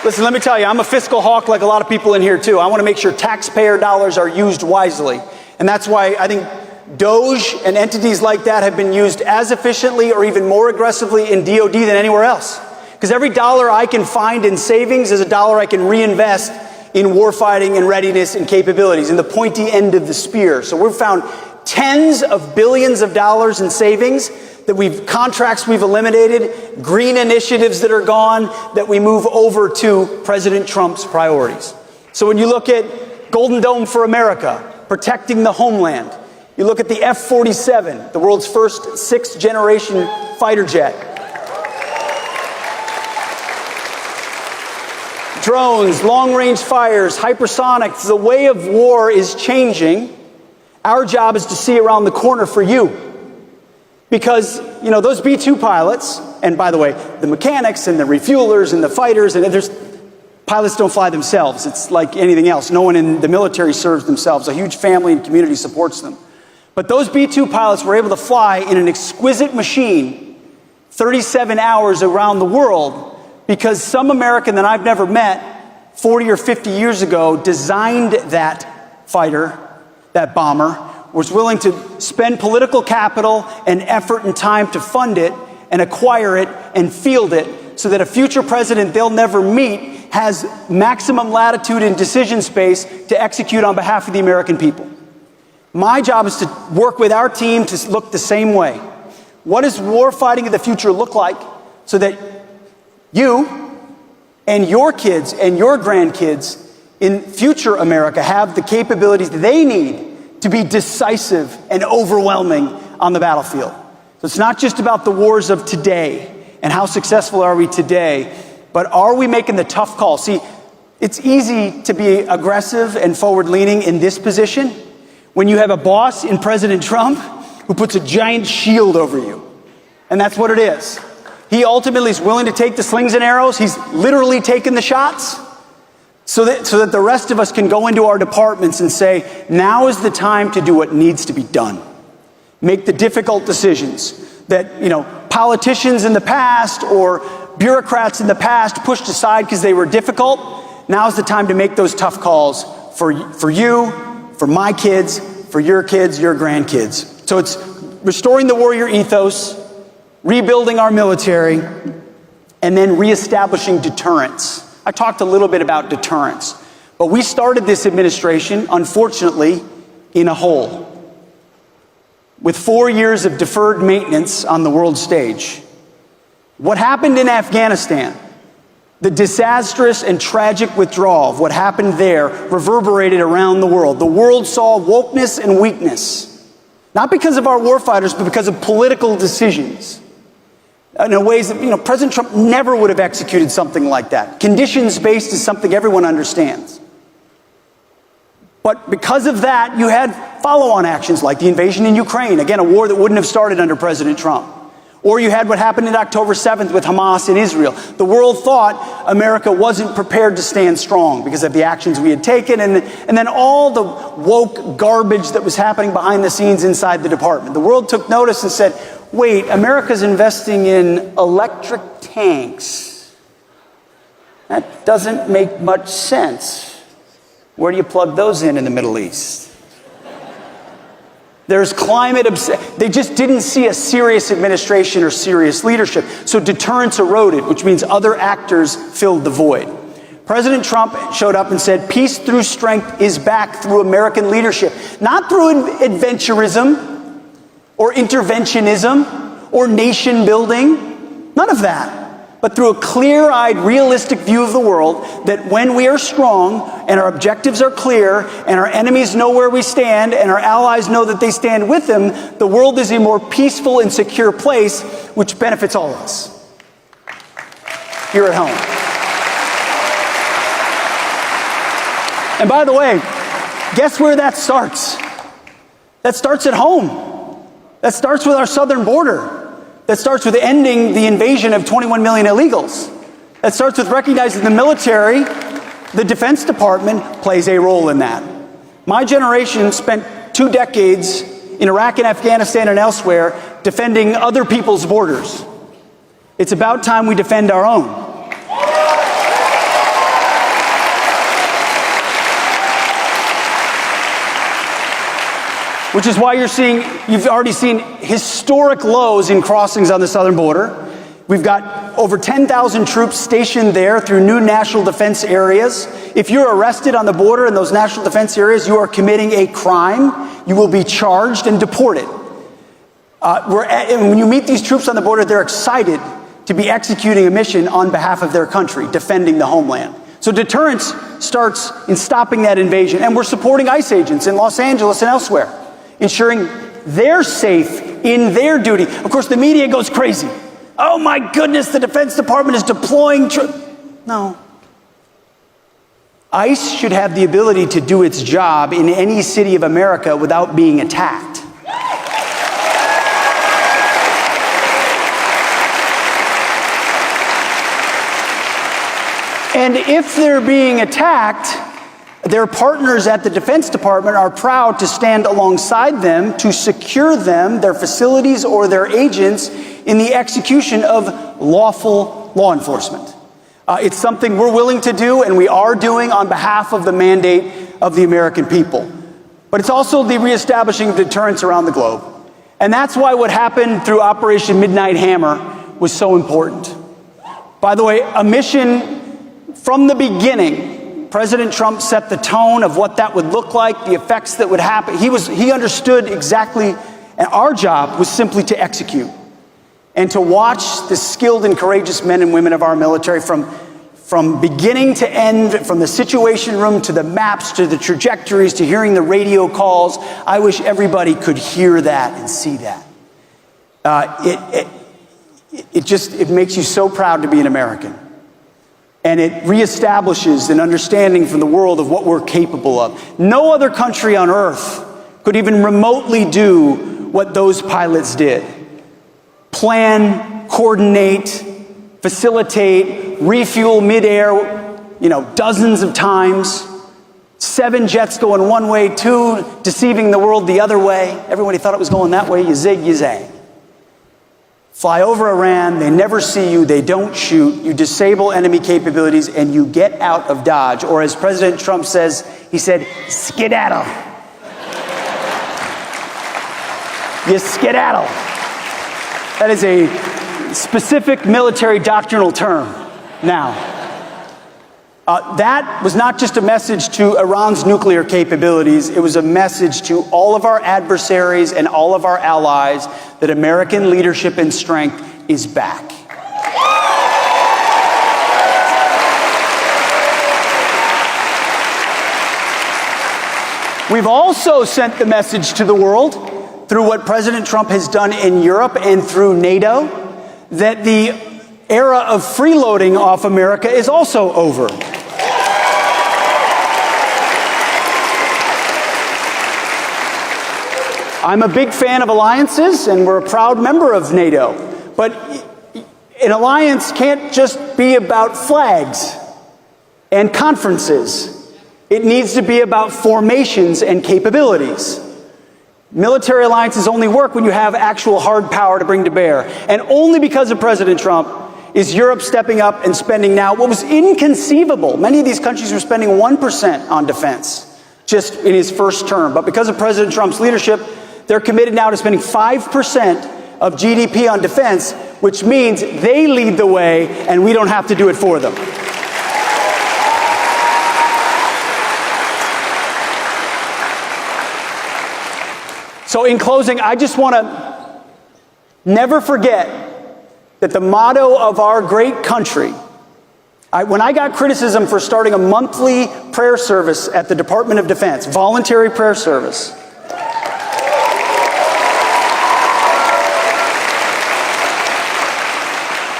Listen, let me tell you, I'm a fiscal hawk like a lot of people in here too. I want to make sure taxpayer dollars are used wisely. And that's why I think DOGE and entities like that have been used as efficiently or even more aggressively in DOD than anywhere else. Because every dollar I can find in savings is a dollar I can reinvest in warfighting and readiness and capabilities, in the pointy end of the spear. So we've found tens of billions of dollars in savings that contracts we've eliminated, green initiatives that are gone, that we move over to President Trump's priorities. So when you look at Golden Dome for America, protecting the homeland, you look at the F-47, the world's first 6th generation fighter jet, drones, long-range fires, hypersonics. The way of war is changing. Our job is to see around the corner for you. Because, you know, those B-2 pilots, and by the way, the mechanics and the refuelers and the fighters, and pilots don't fly themselves. It's like anything else. No one in the military serves themselves. A huge family and community supports them. But those B-2 pilots were able to fly in an exquisite machine 37 hours around the world because some American that I've never met 40 or 50 years ago designed that fighter, that bomber, was willing to spend political capital and effort and time to fund it and acquire it and field it so that a future president they'll never meet has maximum latitude and decision space to execute on behalf of the American people. My job is to work with our team to look the same way. What does war fighting of the future look like so that you and your kids and your grandkids in future America have the capabilities that they need to be decisive and overwhelming on the battlefield? So it's not just about the wars of today and how successful are we today, but are we making the tough calls? See, it's easy to be aggressive and forward-leaning in this position when you have a boss in President Trump who puts a giant shield over you. And that's what it is. He ultimately is willing to take the slings and arrows. He's literally taken the shots so that the rest of us can go into our departments and say, now is the time to do what needs to be done. Make the difficult decisions that, you know, politicians in the past or bureaucrats in the past pushed aside because they were difficult. Now's the time to make those tough calls for you, for my kids, for your kids, your grandkids. So it's restoring the warrior ethos, rebuilding our military, and then reestablishing deterrence. I talked a little bit about deterrence, but we started this administration, unfortunately, in a hole with 4 years of deferred maintenance on the world stage. What happened in Afghanistan, the disastrous and tragic withdrawal of what happened there reverberated around the world. The world saw wokeness and weakness, not because of our warfighters, but because of political decisions. In ways that, you know, President Trump never would have executed something like that. Conditions-based is something everyone understands. But because of that, you had follow-on actions like the invasion in Ukraine, again, a war that wouldn't have started under President Trump. Or you had what happened in October 7th with Hamas in Israel. The world thought America wasn't prepared to stand strong because of the actions we had taken, and then all the woke garbage that was happening behind the scenes inside the department. The world took notice and said, wait, America's investing in electric tanks. That doesn't make much sense. Where do you plug those in the Middle East? There's climate they just didn't see a serious administration or serious leadership. So deterrence eroded, which means other actors filled the void. President Trump showed up and said, peace through strength is back through American leadership. Not through adventurism or interventionism or nation building. None of that. But through a clear-eyed, realistic view of the world that when we are strong and our objectives are clear and our enemies know where we stand and our allies know that they stand with them, the world is a more peaceful and secure place, which benefits all of us here at home. And by the way, guess where that starts? That starts at home. That starts with our southern border. That starts with ending the invasion of 21 million illegals. That starts with recognizing the military, the Defense Department plays a role in that. My generation spent 2 decades in Iraq and Afghanistan and elsewhere defending other people's borders. It's about time we defend our own. Which is why you've already seen historic lows in crossings on the southern border. We've got over 10,000 troops stationed there through new national defense areas. If you're arrested on the border in those national defense areas, you are committing a crime. You will be charged and deported. And when you meet these troops on the border, they're excited to be executing a mission on behalf of their country, defending the homeland. So deterrence starts in stopping that invasion. And we're supporting ICE agents in Los Angeles and elsewhere, ensuring they're safe in their duty. Of course, the media goes crazy. Oh my goodness, the Defense Department is deploying troops. No. ICE should have the ability to do its job in any city of America without being attacked. And if they're being attacked, their partners at the Defense Department are proud to stand alongside them to secure them, their facilities, or their agents in the execution of lawful law enforcement. It's something we're willing to do, and we are doing on behalf of the mandate of the American people. But it's also the reestablishing of deterrence around the globe. And that's why what happened through Operation Midnight Hammer was so important. By the way, a mission from the beginning, President Trump set the tone of what that would look like, the effects that would happen. He understood exactly, and our job was simply to execute and to watch the skilled and courageous men and women of our military from beginning to end, from the situation room to the maps to the trajectories to hearing the radio calls. I wish everybody could hear that and see that. It makes you so proud to be an American. And it reestablishes an understanding from the world of what we're capable of. No other country on earth could even remotely do what those pilots did. Plan, coordinate, facilitate, refuel midair, dozens of times. 7 jets going one way, 2 deceiving the world the other way. Everybody thought it was going that way. You zig, you zag. Fly over Iran, they never see you, they don't shoot, you disable enemy capabilities, and you get out of Dodge. Or as President Trump says, he said, skedaddle. You skedaddle. That is a specific military doctrinal term now. That was not just a message to Iran's nuclear capabilities, it was a message to all of our adversaries and all of our allies that American leadership and strength is back. We've also sent the message to the world through what President Trump has done in Europe and through NATO that the era of freeloading off America is also over. I'm a big fan of alliances, and we're a proud member of NATO. But an alliance can't just be about flags and conferences. It needs to be about formations and capabilities. Military alliances only work when you have actual hard power to bring to bear. And only because of President Trump is Europe stepping up and spending now what was inconceivable. Many of these countries were spending 1% on defense just in his first term. But because of President Trump's leadership, they're committed now to spending 5% of GDP on defense, which means they lead the way and we don't have to do it for them. So in closing, I just want to never forget that the motto of our great country, when I got criticism for starting a monthly prayer service at the Department of Defense, voluntary prayer service,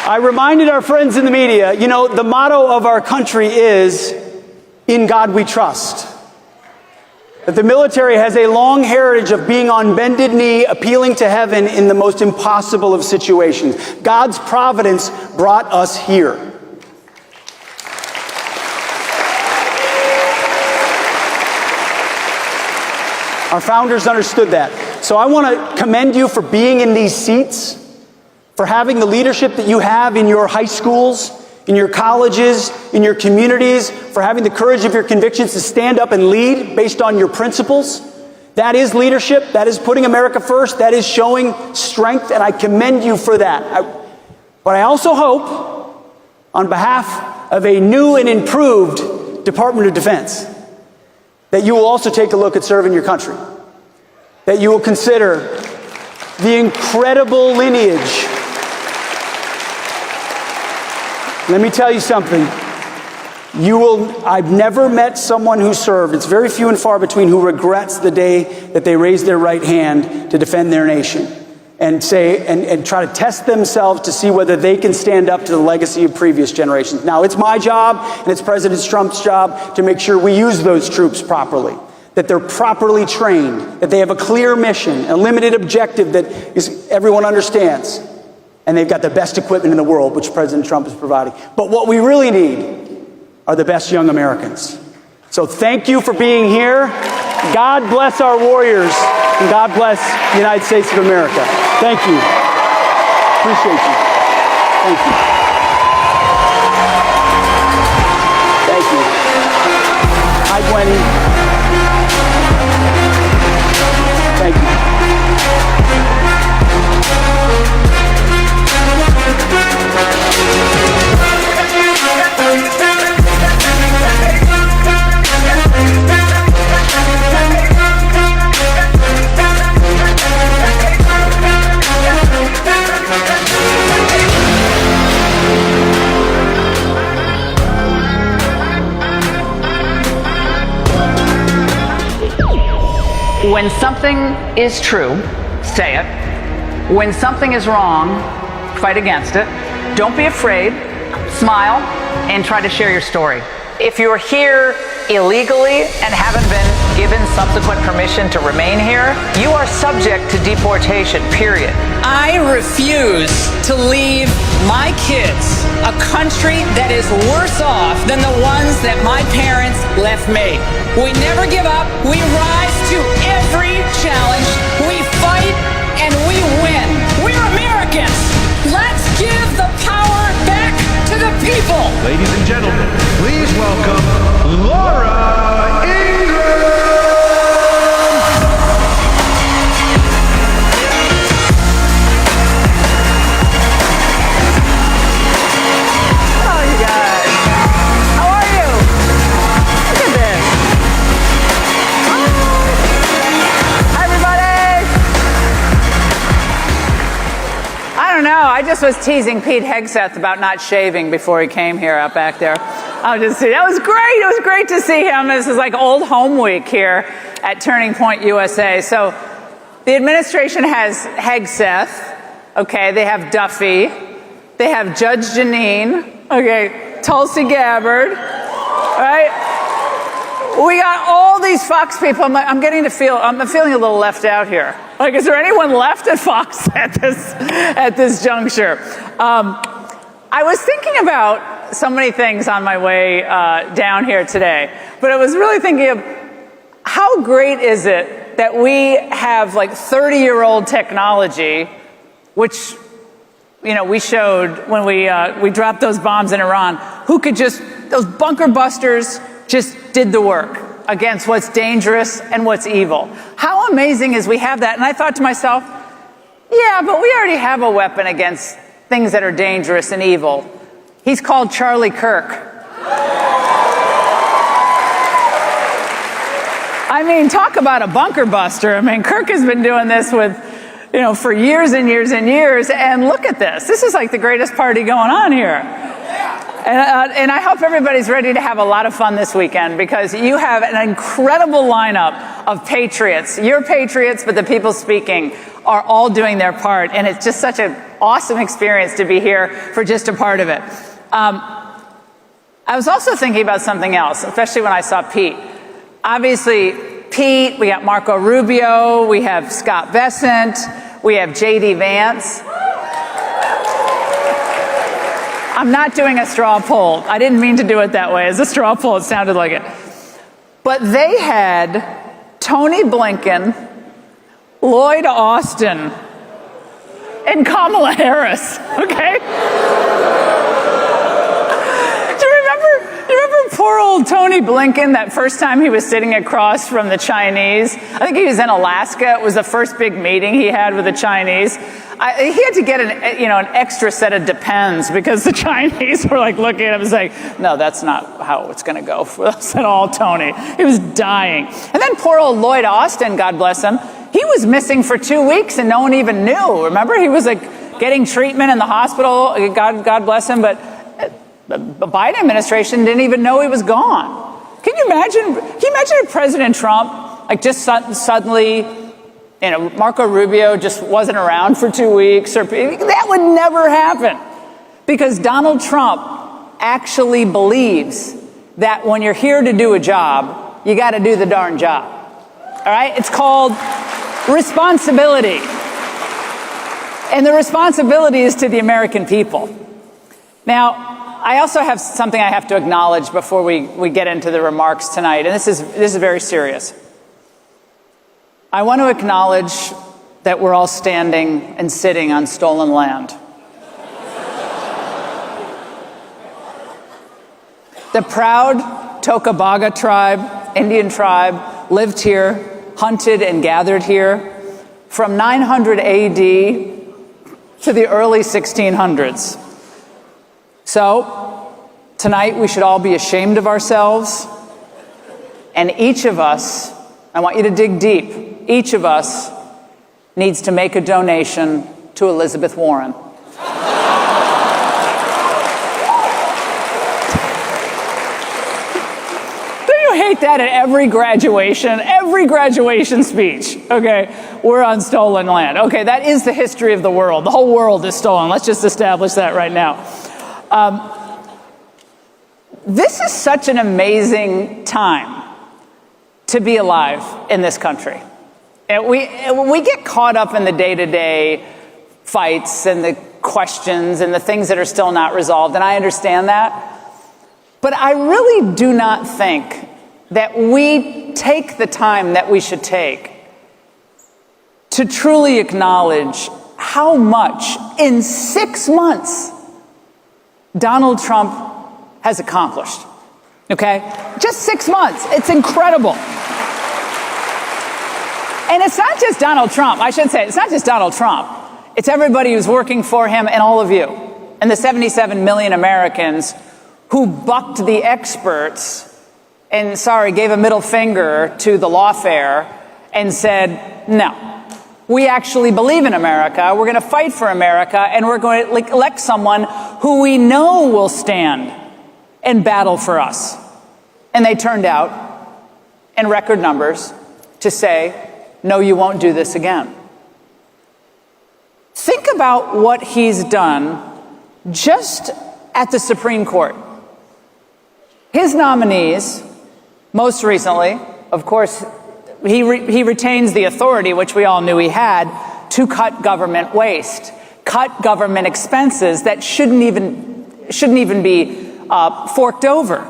I reminded our friends in the media, the motto of our country is, "In God we trust." That the military has a long heritage of being on bended knee, appealing to heaven in the most impossible of situations. God's providence brought us here. Our founders understood that. So I want to commend you for being in these seats, for having the leadership that you have in your high schools, in your colleges, in your communities, for having the courage of your convictions to stand up and lead based on your principles. That is leadership. That is putting America first. That is showing strength, and I commend you for that. But I also hope, on behalf of a new and improved Department of Defense, that you will also take a look at serving your country, that you will consider the incredible lineage. Let me tell you something. I've never met someone who served, it's very few and far between, who regrets the day that they raised their right hand to defend their nation. and say and try to test themselves to see whether they can stand up to the legacy of previous generations. Now, it's my job and it's President Trump's job to make sure we use those troops properly, that they're properly trained, that they have a clear mission, a limited objective that everyone understands, and they've got the best equipment in the world, which President Trump is providing. But what we really need are the best young Americans. So thank you for being here. God bless our warriors, and God bless the United States of America. Thank you. Appreciate you. Thank you. Thank you. Hi, Gwenny. Thank you. When something is true, say it. When something is wrong, fight against it. Don't be afraid. Smile and try to share your story. If you're here illegally and haven't been given subsequent permission to remain here, you are subject to deportation, period. I refuse to leave my kids a country that is worse off than the ones that my parents left me. We never give up. We rise to every challenge. We fight and we win. We're Americans. Let's give the power back to the people. Ladies and gentlemen, please welcome Laura Ingraham. Oh, you guys. How are you? Look at this. Hi, everybody. I don't know. I just was teasing Pete Hegseth about not shaving before he came here out back there. I'll just see. That was great. It was great to see him. This is like old home week here at Turning Point USA. So the administration has Hegseth. Okay, they have Duffy. They have Judge Jeanine. Okay, Tulsi Gabbard. Right? We got all these Fox people. I'm feeling a little left out here. Like, is there anyone left at Fox at this juncture? I was thinking about so many things on my way down here today, but I was really thinking of how great is it that we have like 30-year-old technology, which, you know, we showed when we dropped those bombs in Iran, those bunker busters just did the work against what's dangerous and what's evil. How amazing is we have that? And I thought to myself, yeah, but we already have a weapon against things that are dangerous and evil. He's called Charlie Kirk. I mean, talk about a bunker buster. I mean, Kirk has been doing this for years and years and years. And look at this. This is like the greatest party going on here. And I hope everybody's ready to have a lot of fun this weekend, because you have an incredible lineup of patriots. You're patriots, but the people speaking are all doing their part. And it's just such an awesome experience to be here for just a part of it. I was also thinking about something else, especially when I saw Pete. Obviously, Pete, we got Marco Rubio, we have Scott Bessent, we have J.D. Vance. I'm not doing a straw poll. I didn't mean to do it that way. As a straw poll, it sounded like it. But they had Tony Blinken, Lloyd Austin, and Kamala Harris, okay? Do you remember poor old Tony Blinken, that first time he was sitting across from the Chinese? I think he was in Alaska. It was the first big meeting he had with the Chinese. He had to get an extra set of Depends, because the Chinese were like looking at him and saying, no, that's not how it's going to go for us at all, Tony. He was dying. And then poor old Lloyd Austin, God bless him, he was missing for 2 weeks and no one even knew. Remember, he was like getting treatment in the hospital. God bless him, but the Biden administration didn't even know he was gone. Can you imagine if President Trump just suddenly Marco Rubio just wasn't around for 2 weeks, that would never happen. Because Donald Trump actually believes that when you're here to do a job, you got to do the darn job. All right? It's called responsibility. And the responsibility is to the American people. Now, I also have something I have to acknowledge before we get into the remarks tonight, and this is very serious. I want to acknowledge that we're all standing and sitting on stolen land. The proud Tocobaga tribe, Indian tribe, lived here, hunted and gathered here from 900 AD to the early 1600s. So, tonight we should all be ashamed of ourselves, and each of us, I want you to dig deep, each of us needs to make a donation to Elizabeth Warren. Hate that at every graduation speech. Okay, we're on stolen land. Okay, that is the history of the world. The whole world is stolen. Let's just establish that right now. This is such an amazing time to be alive in this country. And we get caught up in the day-to-day fights and the questions and the things that are still not resolved, and I understand that. But I really do not think that we take the time that we should take to truly acknowledge how much in 6 months Donald Trump has accomplished. Okay? Just 6 months. It's incredible. And it's not just Donald Trump. I should say, it's not just Donald Trump. It's everybody who's working for him and all of you. And the 77 million Americans who bucked the experts and, gave a middle finger to the lawfare and said, no, we actually believe in America, we're going to fight for America, and we're going to elect someone who we know will stand and battle for us. And they turned out, in record numbers, to say, no, you won't do this again. Think about what he's done just at the Supreme Court. His nominees, most recently, of course, he retains the authority, which we all knew he had, to cut government waste, cut government expenses that shouldn't even be forked over.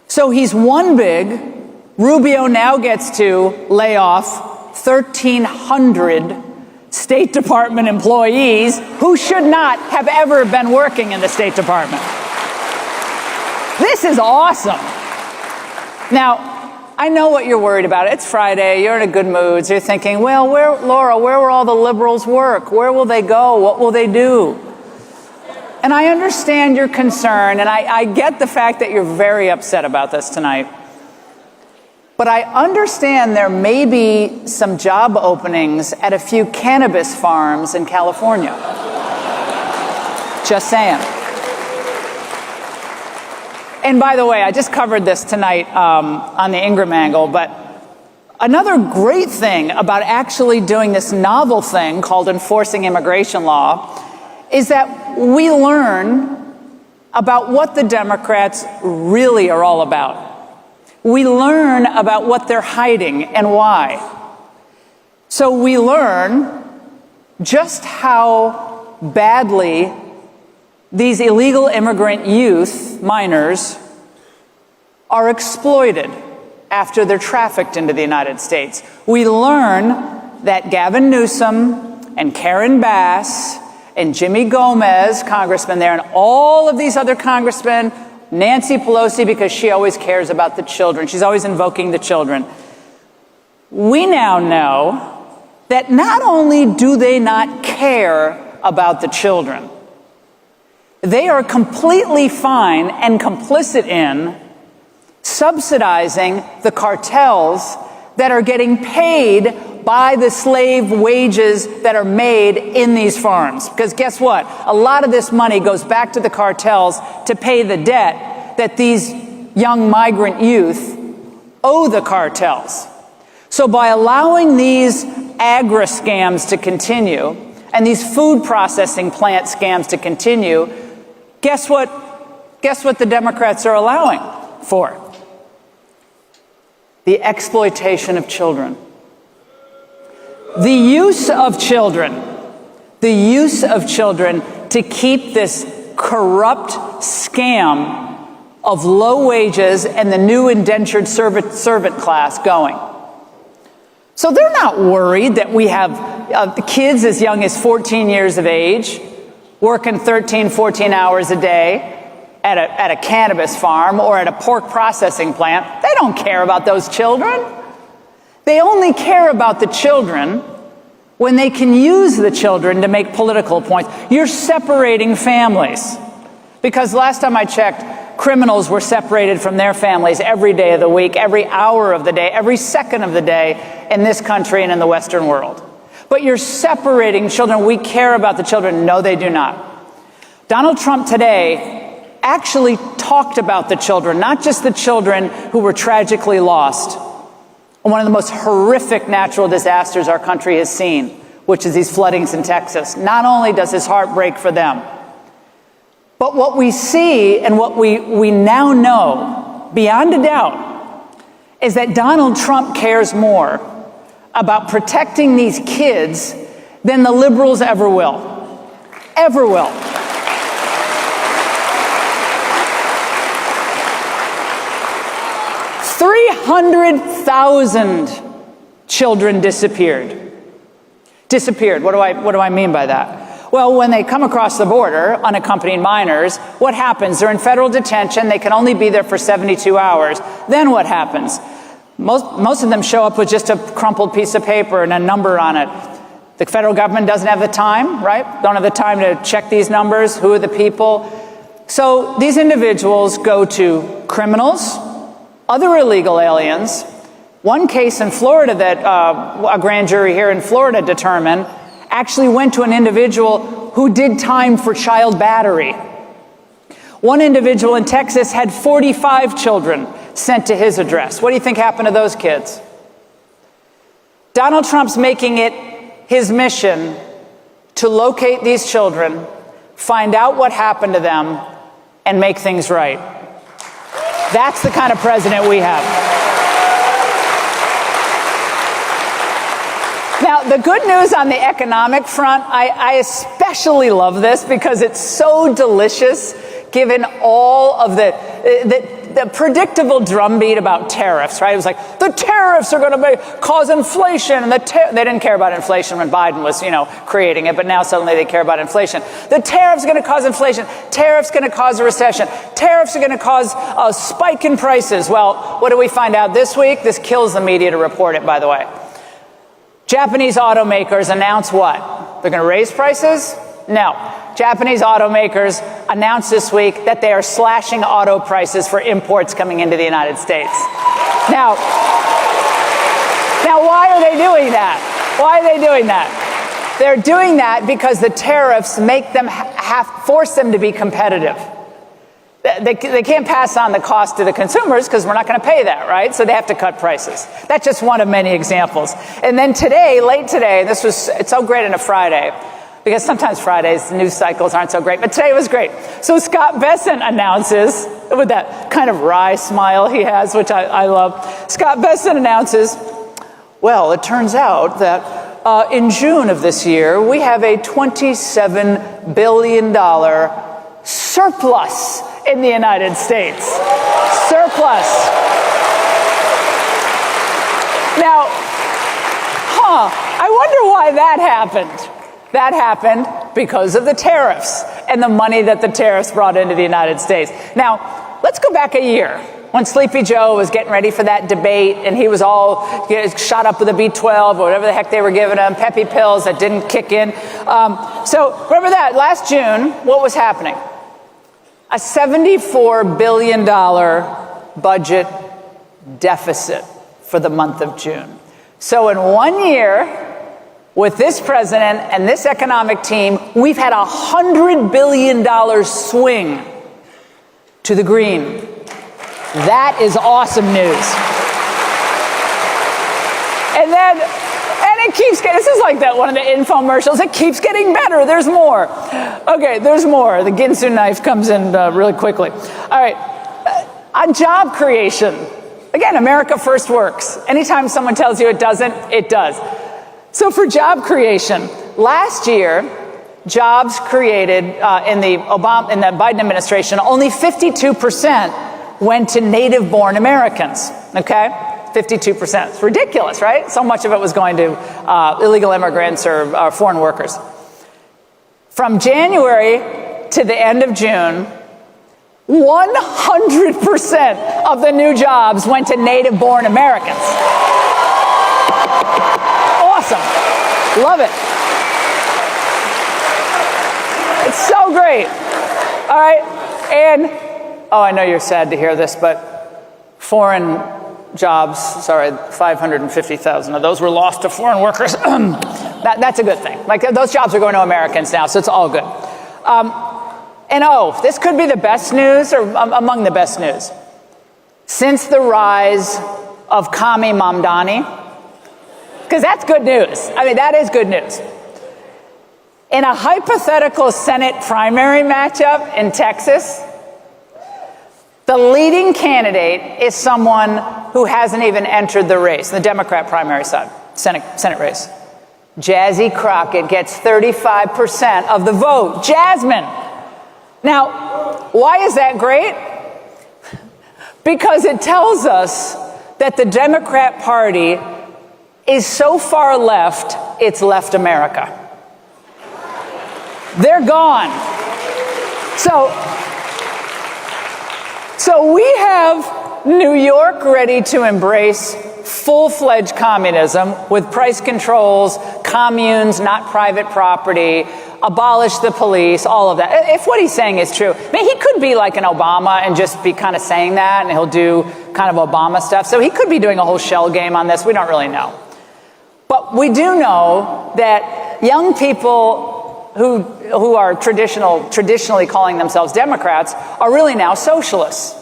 So he's one big. Rubio now gets to lay off 1,300 State Department employees who should not have ever been working in the State Department. This is awesome. Now, I know what you're worried about. It's Friday. You're in a good mood. So you're thinking, well, where will all the liberals work? Where will they go? What will they do? And I understand your concern, and I get the fact that you're very upset about this tonight. But I understand there may be some job openings at a few cannabis farms in California. Just saying. And by the way, I just covered this tonight on the Ingraham angle, but another great thing about actually doing this novel thing called enforcing immigration law is that we learn about what the Democrats really are all about. We learn about what they're hiding and why. So we learn just how badly these illegal immigrant youth, minors, are exploited after they're trafficked into the United States. We learn that Gavin Newsom and Karen Bass and Jimmy Gomez, congressman there, and all of these other congressmen, Nancy Pelosi, because she always cares about the children. She's always invoking the children. We now know that not only do they not care about the children, they are completely fine and complicit in subsidizing the cartels that are getting paid by the slave wages that are made in these farms. Because guess what? A lot of this money goes back to the cartels to pay the debt that these young migrant youth owe the cartels. So by allowing these agri scams to continue and these food processing plant scams to continue, guess what the Democrats are allowing for? The exploitation of children. The use of children to keep this corrupt scam of low wages and the new indentured servant class going. So they're not worried that we have kids as young as 14 years of age working 13, 14 hours a day at a cannabis farm or at a pork processing plant. They don't care about those children. They only care about the children when they can use the children to make political points. You're separating families. Because last time I checked, criminals were separated from their families every day of the week, every hour of the day, every second of the day in this country and in the Western world. But you're separating children. We care about the children. No, they do not. Donald Trump today actually talked about the children, not just the children who were tragically lost in one of the most horrific natural disasters our country has seen, which is these floodings in Texas. Not only does his heart break for them, but what we see and what we now know beyond a doubt is that Donald Trump cares more about protecting these kids than the liberals ever will. Ever will. $300,000 children disappeared. Disappeared. What do I mean by that? Well, when they come across the border, unaccompanied minors, what happens? They're in federal detention. They can only be there for 72 hours. Then what happens? Most of them show up with just a crumpled piece of paper and a number on it. The federal government doesn't have the time, right? Don't have the time to check these numbers. Who are the people? So these individuals go to criminals, other illegal aliens. One case in Florida that a grand jury here in Florida determined actually went to an individual who did time for child battery. One individual in Texas had 45 children sent to his address. What do you think happened to those kids? Donald Trump's making it his mission to locate these children, find out what happened to them, and make things right. That's the kind of president we have. Now, the good news on the economic front, I especially love this because it's so delicious given all of the predictable drumbeat about tariffs, right? It was like, the tariffs are going to cause inflation. And they didn't care about inflation when Biden was, creating it, but now suddenly they care about inflation. The tariffs are going to cause inflation. Tariffs are going to cause a recession. Tariffs are going to cause a spike in prices. Well, what do we find out this week? This kills the media to report it, by the way. Japanese automakers announce what? They're going to raise prices? No. Japanese automakers announced this week that they are slashing auto prices for imports coming into the United States. Now, why are they doing that? Why are they doing that? They're doing that because the tariffs make them force them to be competitive. They can't pass on the cost to the consumers because we're not going to pay that, right? So they have to cut prices. That's just one of many examples. And then today, late today, it's so great on a Friday, because sometimes Fridays, news cycles aren't so great, but today was great. So Scott Bessent announces, with that kind of wry smile he has, which I love, Scott Bessent announces, well, it turns out that in June of this year, we have a $27 billion surplus in the United States. Surplus. Now, I wonder why that happened. That happened because of the tariffs and the money that the tariffs brought into the United States. Now, let's go back a year when Sleepy Joe was getting ready for that debate and he was all shot up with a B12 or whatever the heck they were giving him, peppy pills that didn't kick in. So remember that last June, what was happening? A $74 billion budget deficit for the month of June. So in 1 year, with this president and this economic team, we've had a $100 billion swing to the green. That is awesome news. And then it keeps getting, this is like that one of the infomercials, it keeps getting better, there's more. Okay, there's more. The Ginsu knife comes in really quickly. All right, on job creation, again, America first works. Anytime someone tells you it doesn't, it does. So for job creation, last year, jobs created in the Biden administration, only 52% went to native-born Americans, okay? 52%. It's ridiculous, right? So much of it was going to illegal immigrants or foreign workers. From January to the end of June, 100% of the new jobs went to native-born Americans. Awesome. Love it. It's so great. All right. And, I know you're sad to hear this, but foreign jobs, 550,000 of those were lost to foreign workers. That's a good thing. Like, those jobs are going to Americans now, so it's all good. This could be the best news, or among the best news. Since the rise of Kami Mamdani, because that's good news. I mean, that is good news. In a hypothetical Senate primary matchup in Texas, the leading candidate is someone who hasn't even entered the race, the Democrat primary side, Senate race. Jazzy Crockett gets 35% of the vote. Jasmine. Now, why is that great? Because it tells us that the Democrat Party is so far left, it's left America. They're gone. So we have New York ready to embrace full-fledged communism with price controls, communes, not private property, abolish the police, all of that. If what he's saying is true, I mean, he could be like an Obama and just be kind of saying that, and he'll do kind of Obama stuff. So he could be doing a whole shell game on this. We don't really know. But we do know that young people who are traditionally calling themselves Democrats are really now socialists.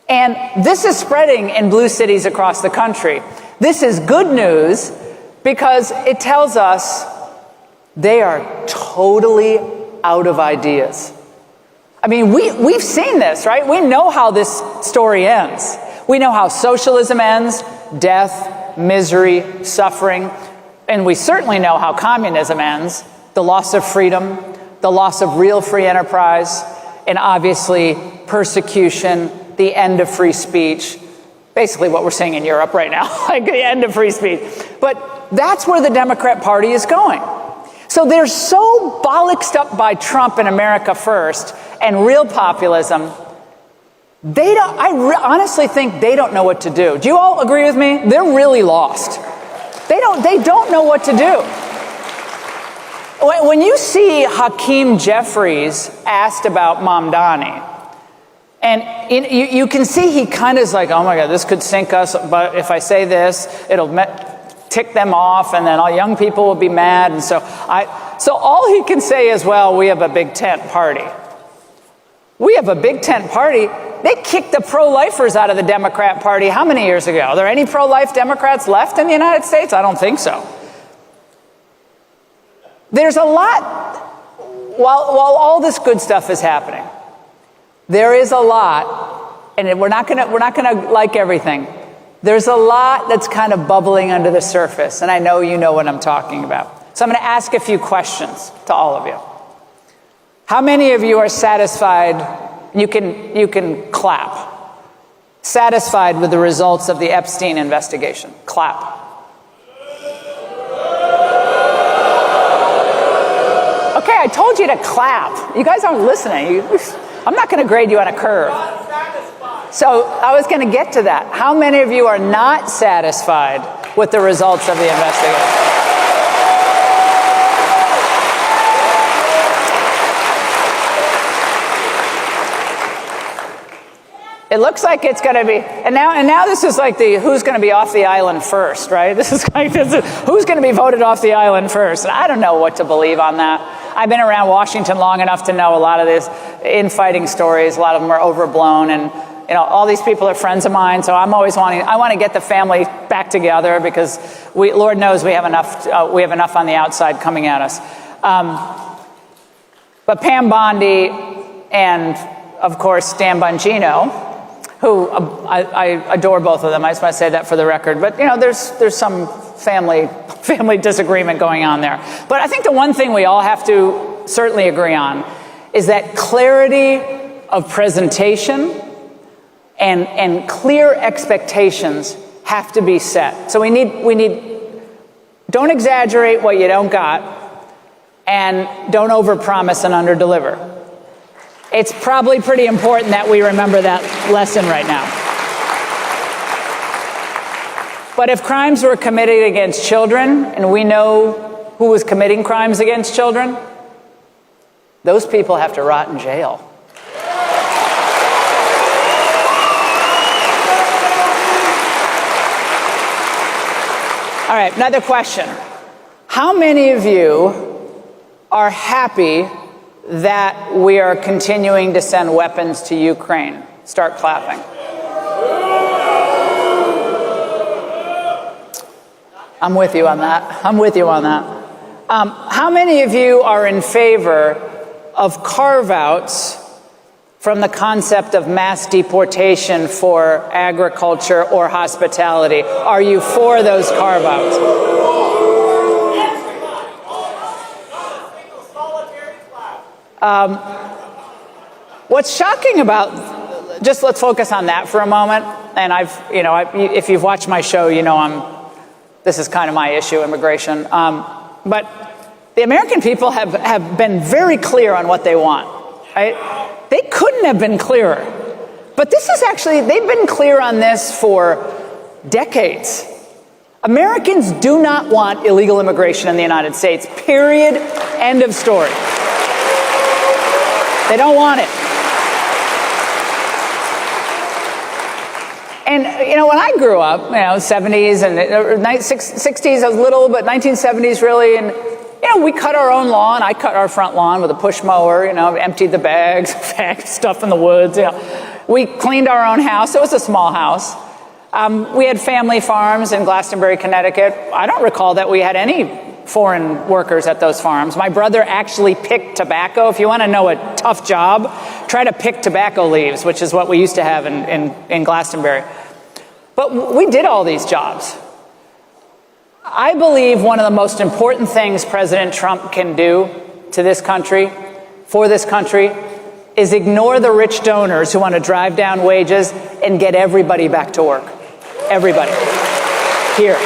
And this is spreading in blue cities across the country. This is good news because it tells us they are totally out of ideas. I mean, we've seen this, right? We know how this story ends. We know how socialism ends: death, misery, suffering. And we certainly know how communism ends: the loss of freedom, the loss of real free enterprise, and obviously persecution, the end of free speech. Basically what we're seeing in Europe right now, like the end of free speech. But that's where the Democrat Party is going. So they're so bollocksed up by Trump and America First and real populism, I honestly think they don't know what to do. Do you all agree with me? They're really lost. They don't know what to do. When you see Hakeem Jeffries asked about Mamdani, and you can see he kind of is like, oh my God, this could sink us, but if I say this, it'll tick them off, and then all young people will be mad. And so all he can say is, well, we have a big tent party. We have a big tent party. They kicked the pro-lifers out of the Democrat Party how many years ago? Are there any pro-life Democrats left in the United States? I don't think so. There's a lot, while all this good stuff is happening, there is a lot, and we're not gonna like everything. There's a lot that's kind of bubbling under the surface, and I know you know what I'm talking about. So I'm gonna ask a few questions to all of you. How many of you are satisfied? You can clap. Satisfied with the results of the Epstein investigation? Clap. Okay, I told you to clap. You guys aren't listening. I'm not going to grade you on a curve. So I was going to get to that. How many of you are not satisfied with the results of the investigation? It looks like it's going to be, and now this is like the who's going to be off the island first, right? This is who's going to be voted off the island first. And I don't know what to believe on that. I've been around Washington long enough to know a lot of these infighting stories. A lot of them are overblown, and all these people are friends of mine. So I want to get the family back together because Lord knows we have enough on the outside coming at us. But Pam Bondi and, of course, Dan Bongino, who I adore both of them. I just want to say that for the record. But, there's some family disagreement going on there. But I think the one thing we all have to certainly agree on is that clarity of presentation and clear expectations have to be set. So we need don't exaggerate what you don't got, and don't overpromise and underdeliver. It's probably pretty important that we remember that lesson right now. But if crimes were committed against children, and we know who was committing crimes against children, those people have to rot in jail. All right, another question. How many of you are happy that we are continuing to send weapons to Ukraine? Start clapping. I'm with you on that. How many of you are in favor of carve-outs from the concept of mass deportation for agriculture or hospitality? Are you for those carve-outs? What's shocking about, just let's focus on that for a moment. And if you've watched my show, this is kind of my issue, immigration. But the American people have been very clear on what they want, right? They couldn't have been clearer. But they've been clear on this for decades. Americans do not want illegal immigration in the United States, period, end of story. They don't want it. And, when I grew up, 70s and 60s, I was little, but 1970s really, and, we cut our own lawn. I cut our front lawn with a push mower, emptied the bags, stuff in the woods, We cleaned our own house. It was a small house. We had family farms in Glastonbury, Connecticut. I don't recall that we had any foreign workers at those farms. My brother actually picked tobacco. If you want to know a tough job, try to pick tobacco leaves, which is what we used to have in Glastonbury. But we did all these jobs. I believe one of the most important things President Trump can do to this country, for this country, is ignore the rich donors who want to drive down wages and get everybody back to work. Everybody. Here.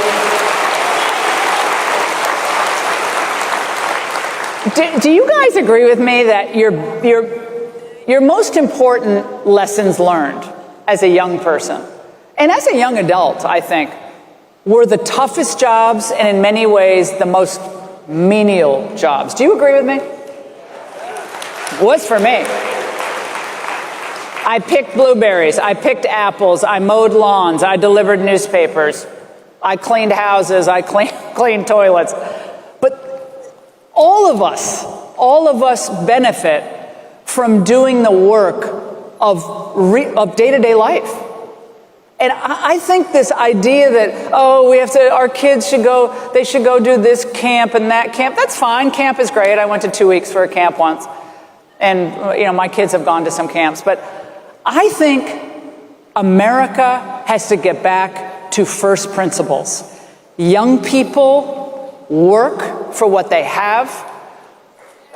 Do you guys agree with me that your most important lessons learned as a young person, and as a young adult, I think, were the toughest jobs and in many ways the most menial jobs? Do you agree with me? It was for me. I picked blueberries, I picked apples, I mowed lawns, I delivered newspapers, I cleaned houses, I cleaned toilets. But all of us benefit from doing the work of day-to-day life. And I think this idea that, our kids should go do this camp and that camp, that's fine. Camp is great. I went to 2 weeks for a camp once. And, my kids have gone to some camps. But I think America has to get back to first principles. Young people work for what they have.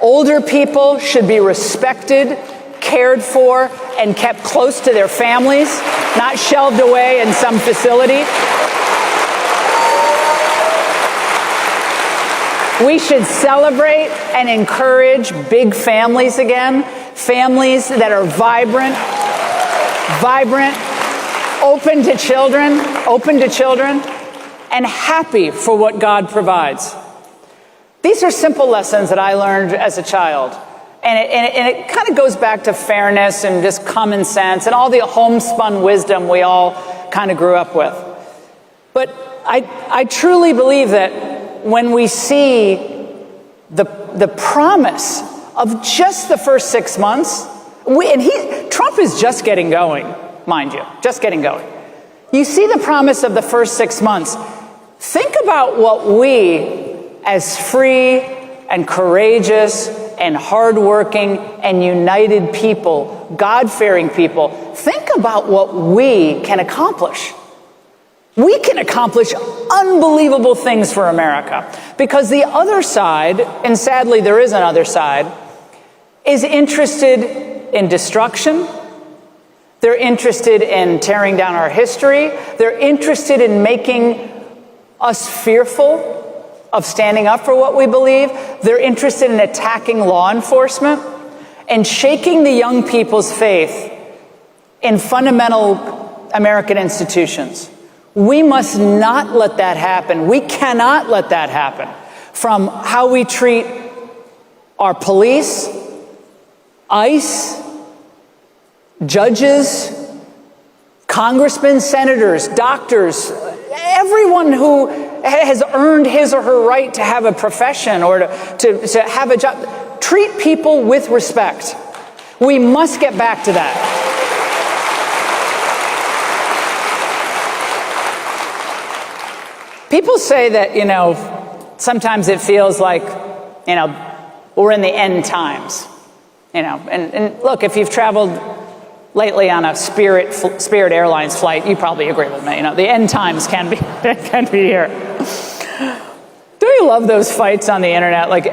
Older people should be respected, cared for, and kept close to their families, not shelved away in some facility. We should celebrate and encourage big families again, families that are vibrant, open to children, and happy for what God provides. These are simple lessons that I learned as a child. And it kind of goes back to fairness and just common sense and all the homespun wisdom we all kind of grew up with. But I truly believe that when we see the promise of just the first 6 months, Trump is just getting going, mind you, just getting going. You see the promise of the first 6 months, Think about what we, as free and courageous and hardworking and united people, God-fearing people, think about what we can accomplish. We can accomplish unbelievable things for America, because the other side, and sadly there is another side, is interested in destruction. They're interested in tearing down our history. They're interested in making us fearful of standing up for what we believe. They're interested in attacking law enforcement and shaking the young people's faith in fundamental American institutions. We must not let that happen. We cannot let that happen. From how we treat our police, ICE, judges, congressmen, senators, doctors, everyone who has earned his or her right to have a profession or to have a job. Treat people with respect. We must get back to that. People say that, sometimes it feels like, we're in the end times. And look, if you've traveled lately on a Spirit Airlines flight, you probably agree with me. The end times can be here. Don't you love those fights on the internet? Like,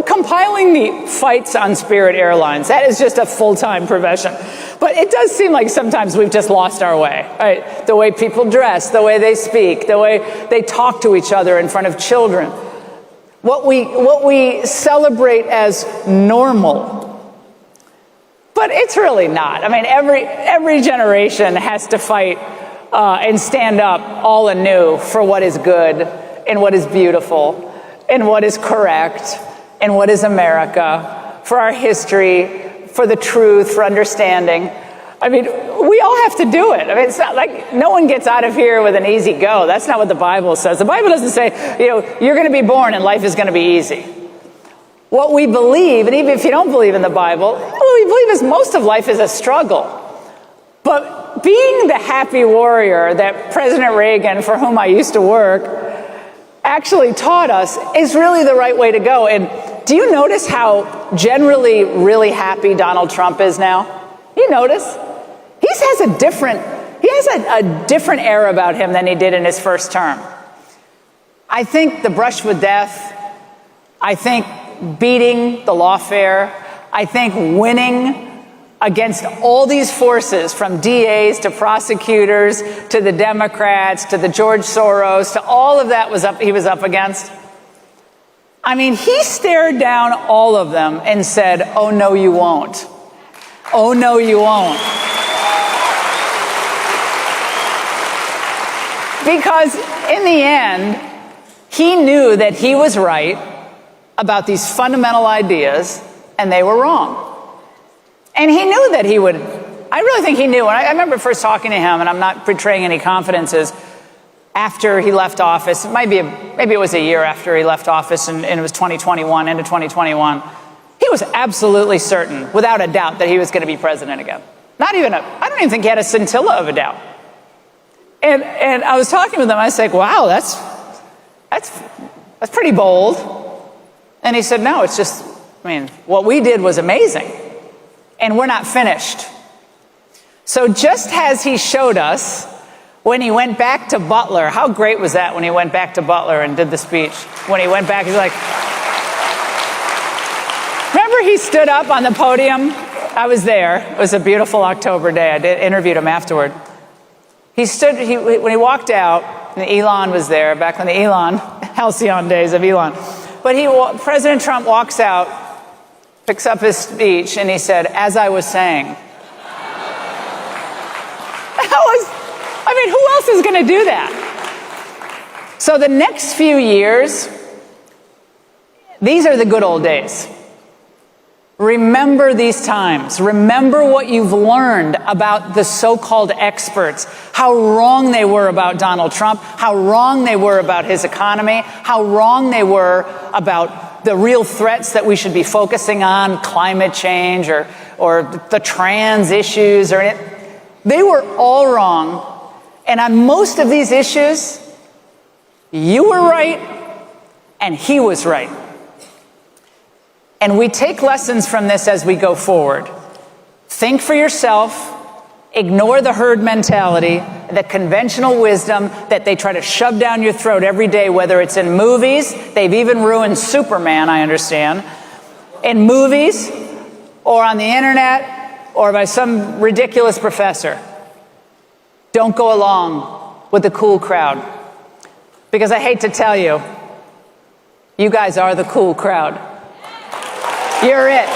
compiling the fights on Spirit Airlines, that is just a full-time profession. But it does seem like sometimes we've just lost our way, right? The way people dress, the way they speak, the way they talk to each other in front of children. What we celebrate as normal. But it's really not. I mean, every generation has to fight and stand up all anew for what is good and what is beautiful and what is correct and what is America, for our history, for the truth, for understanding. I mean, we all have to do it. I mean, it's not like no one gets out of here with an easy go. That's not what the Bible says. The Bible doesn't say, you're going to be born and life is going to be easy. What we believe, and even if you don't believe in the Bible, what we believe is most of life is a struggle. But being the happy warrior that President Reagan, for whom I used to work, actually taught us is really the right way to go. And do you notice how generally really happy Donald Trump is now? You notice? He has a different air about him than he did in his first term. I think the brush with death, I think beating the lawfare, I think winning against all these forces, from DAs to prosecutors to the Democrats to the George Soros to all of that he was up against. I mean, he stared down all of them and said, "Oh, no, you won't. Oh, no, you won't." Because in the end, he knew that he was right about these fundamental ideas and they were wrong. And he knew that he would. I really think he knew. And I remember first talking to him, and I'm not betraying any confidences, after he left office. Maybe it was a year after he left office, and it was 2021, into 2021. He was absolutely certain, without a doubt, that he was going to be president again. I don't even think he had a scintilla of a doubt. And I was talking with him. I said, "Wow, that's pretty bold." And he said, "No, it's just, what we did was amazing. And we're not finished." So just as he showed us when he went back to Butler, how great was that when he went back to Butler and did the speech? When he went back, he's like, remember he stood up on the podium? I was there. It was a beautiful October day. I interviewed him afterward. When he walked out, and Elon was there, back when the halcyon days of Elon. But President Trump walks out, picks up his speech, and he said, "As I was saying." Who else is going to do that? So the next few years, these are the good old days. Remember these times. Remember what you've learned about the so-called experts, how wrong they were about Donald Trump, how wrong they were about his economy, how wrong they were about the real threats that we should be focusing on, climate change or the trans issues. They were all wrong. And on most of these issues, You were right, and he was right. And we take lessons from this as we go forward. Think for yourself. Ignore the herd mentality, the conventional wisdom that they try to shove down your throat every day, whether it's in movies. They've even ruined Superman, I understand. In movies, or on the internet, or by some ridiculous professor. Don't go along with the cool crowd. Because I hate to tell you, you guys are the cool crowd. You're it.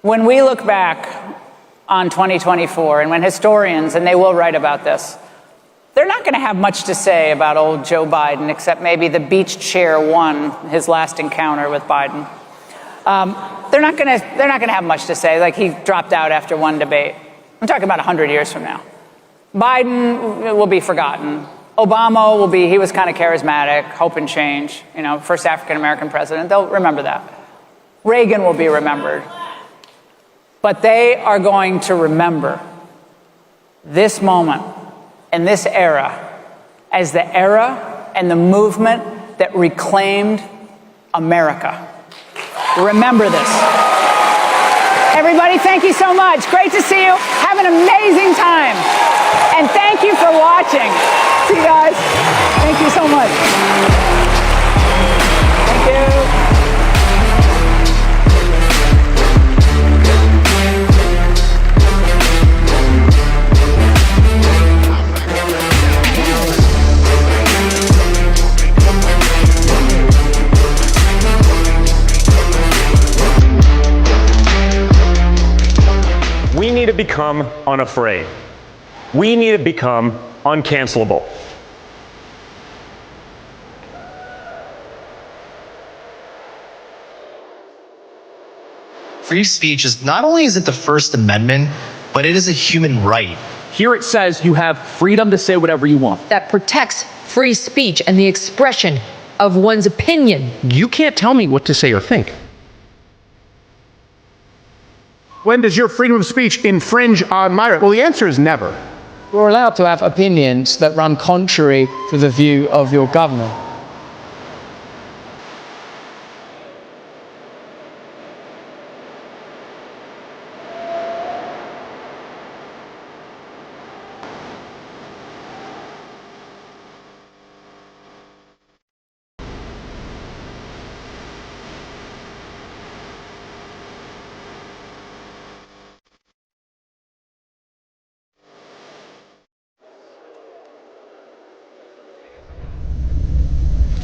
When we look back on 2024, and when historians, and they will write about this, they're not going to have much to say about old Joe Biden, except maybe the beach chair won his last encounter with Biden. They're not going to have much to say, like he dropped out after one debate. I'm talking about 100 years from now. Biden will be forgotten. Obama will be, he was kind of charismatic, hope and change, first African-American president. They'll remember that. Reagan will be remembered. But they are going to remember this moment and this era as the era and the movement that reclaimed America. Remember this. Everybody, thank you so much. Great to see you. Have an amazing time. And thank you for watching. See you guys. Thank you so much. Thank you. We need to become unafraid. We need to become uncancelable. Free speech is not only is it the First Amendment, but it is a human right. Here it says you have freedom to say whatever you want. That protects free speech and the expression of one's opinion. You can't tell me what to say or think. When does your freedom of speech infringe on my right? Well, the answer is never. You're allowed to have opinions that run contrary to the view of your government.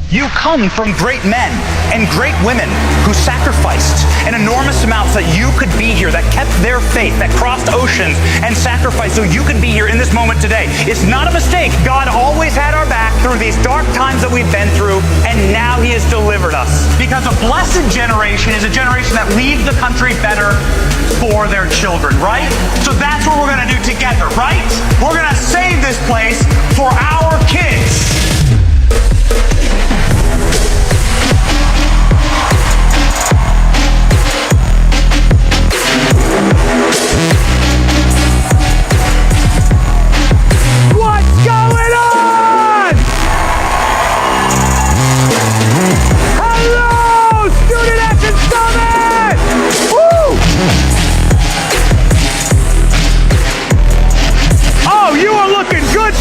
You come from great men and great women who sacrificed in enormous amounts that you could be here, that kept their faith, that crossed oceans and sacrificed so you could be here in this moment today. It's not a mistake. God always had our back through these dark times that we've been through, and now he has delivered us. Because a blessed generation is a generation that leaves the country better for their children, right? So that's what we're going to do together, right? We're going to save this place for our kids.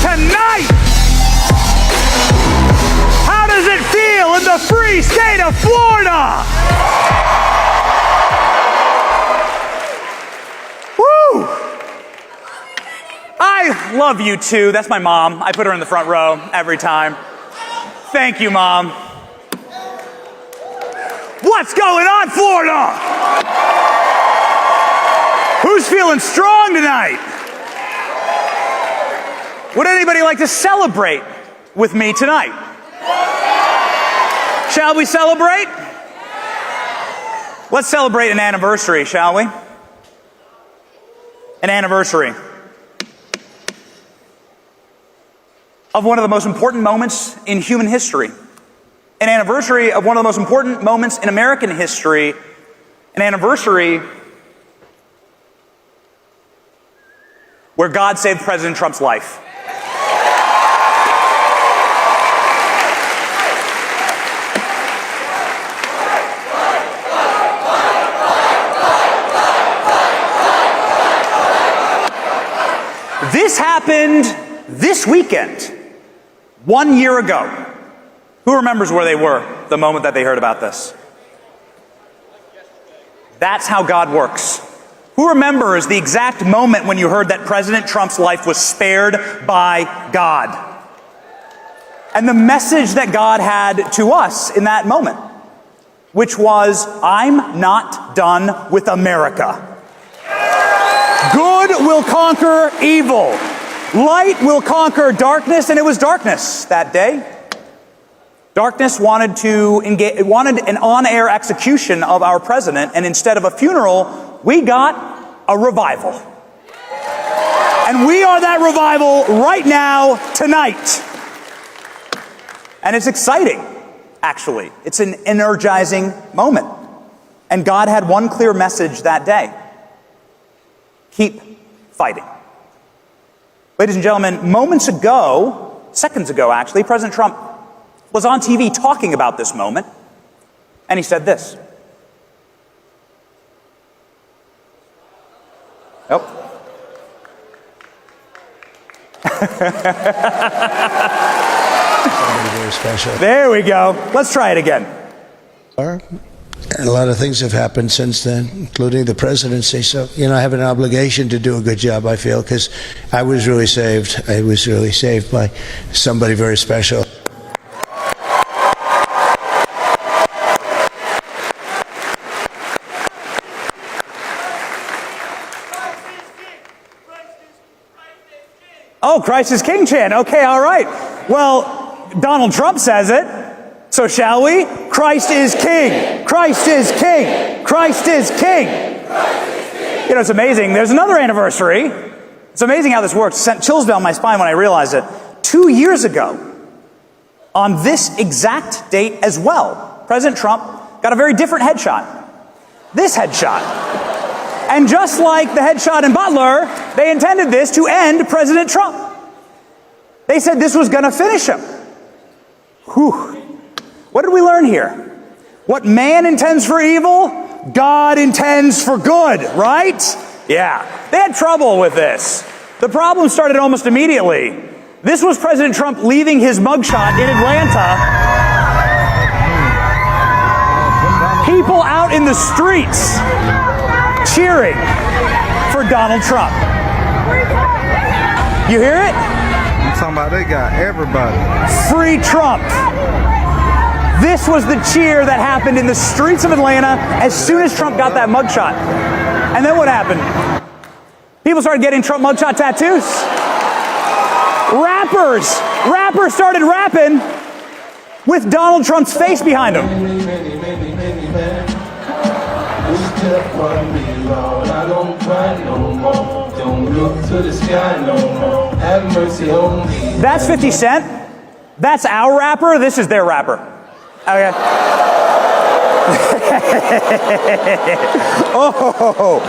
Tonight! How does it feel in the free state of Florida? Woo! I love you too. That's my mom. I put her in the front row every time. Thank you, Mom. What's going on, Florida? Who's feeling strong tonight? Would anybody like to celebrate with me tonight? Shall we celebrate? Let's celebrate an anniversary, shall we? An anniversary of one of the most important moments in human history. An anniversary of one of the most important moments in American history. An anniversary where God saved President Trump's life. This happened this weekend, 1 year ago. Who remembers where they were the moment that they heard about this? That's how God works. Who remembers the exact moment when you heard that President Trump's life was spared by God? And the message that God had to us in that moment, which was, I'm not done with America. Good will conquer evil. Light will conquer darkness, and it was darkness that day. Darkness wanted an on-air execution of our president, and instead of a funeral, we got a revival. And we are that revival right now, tonight. And it's exciting, actually. It's an energizing moment. And God had one clear message that day. Keep fighting. Ladies and gentlemen, moments ago, seconds ago actually, President Trump was on TV talking about this moment, and he said this. Oh. Very special. There we go. Let's try it again. A lot of things have happened since then, including the presidency. So, I have an obligation to do a good job, I feel, because I was really saved. I was really saved by somebody very special. Oh, Christ is King chant. Okay, all right. Well, Donald Trump says it. So shall we? Christ is King. Christ is King. Christ is King. It's amazing. There's another anniversary. It's amazing how this works. It sent chills down my spine when I realized it. 2 years ago, on this exact date as well, President Trump got a very different headshot. This headshot. And just like the headshot in Butler, they intended this to end President Trump. They said this was going to finish him. Whew. What did we learn here? What man intends for evil, God intends for good, right? Yeah. They had trouble with this. The problem started almost immediately. This was President Trump leaving his mugshot in Atlanta. People out in the streets cheering for Donald Trump. You hear it? I'm talking about they got everybody. Free Trump. This was the cheer that happened in the streets of Atlanta as soon as Trump got that mugshot. And then what happened? People started getting Trump mugshot tattoos. Rappers started rapping with Donald Trump's face behind them. That's 50 Cent. That's our rapper. This is their rapper. Okay. Oh,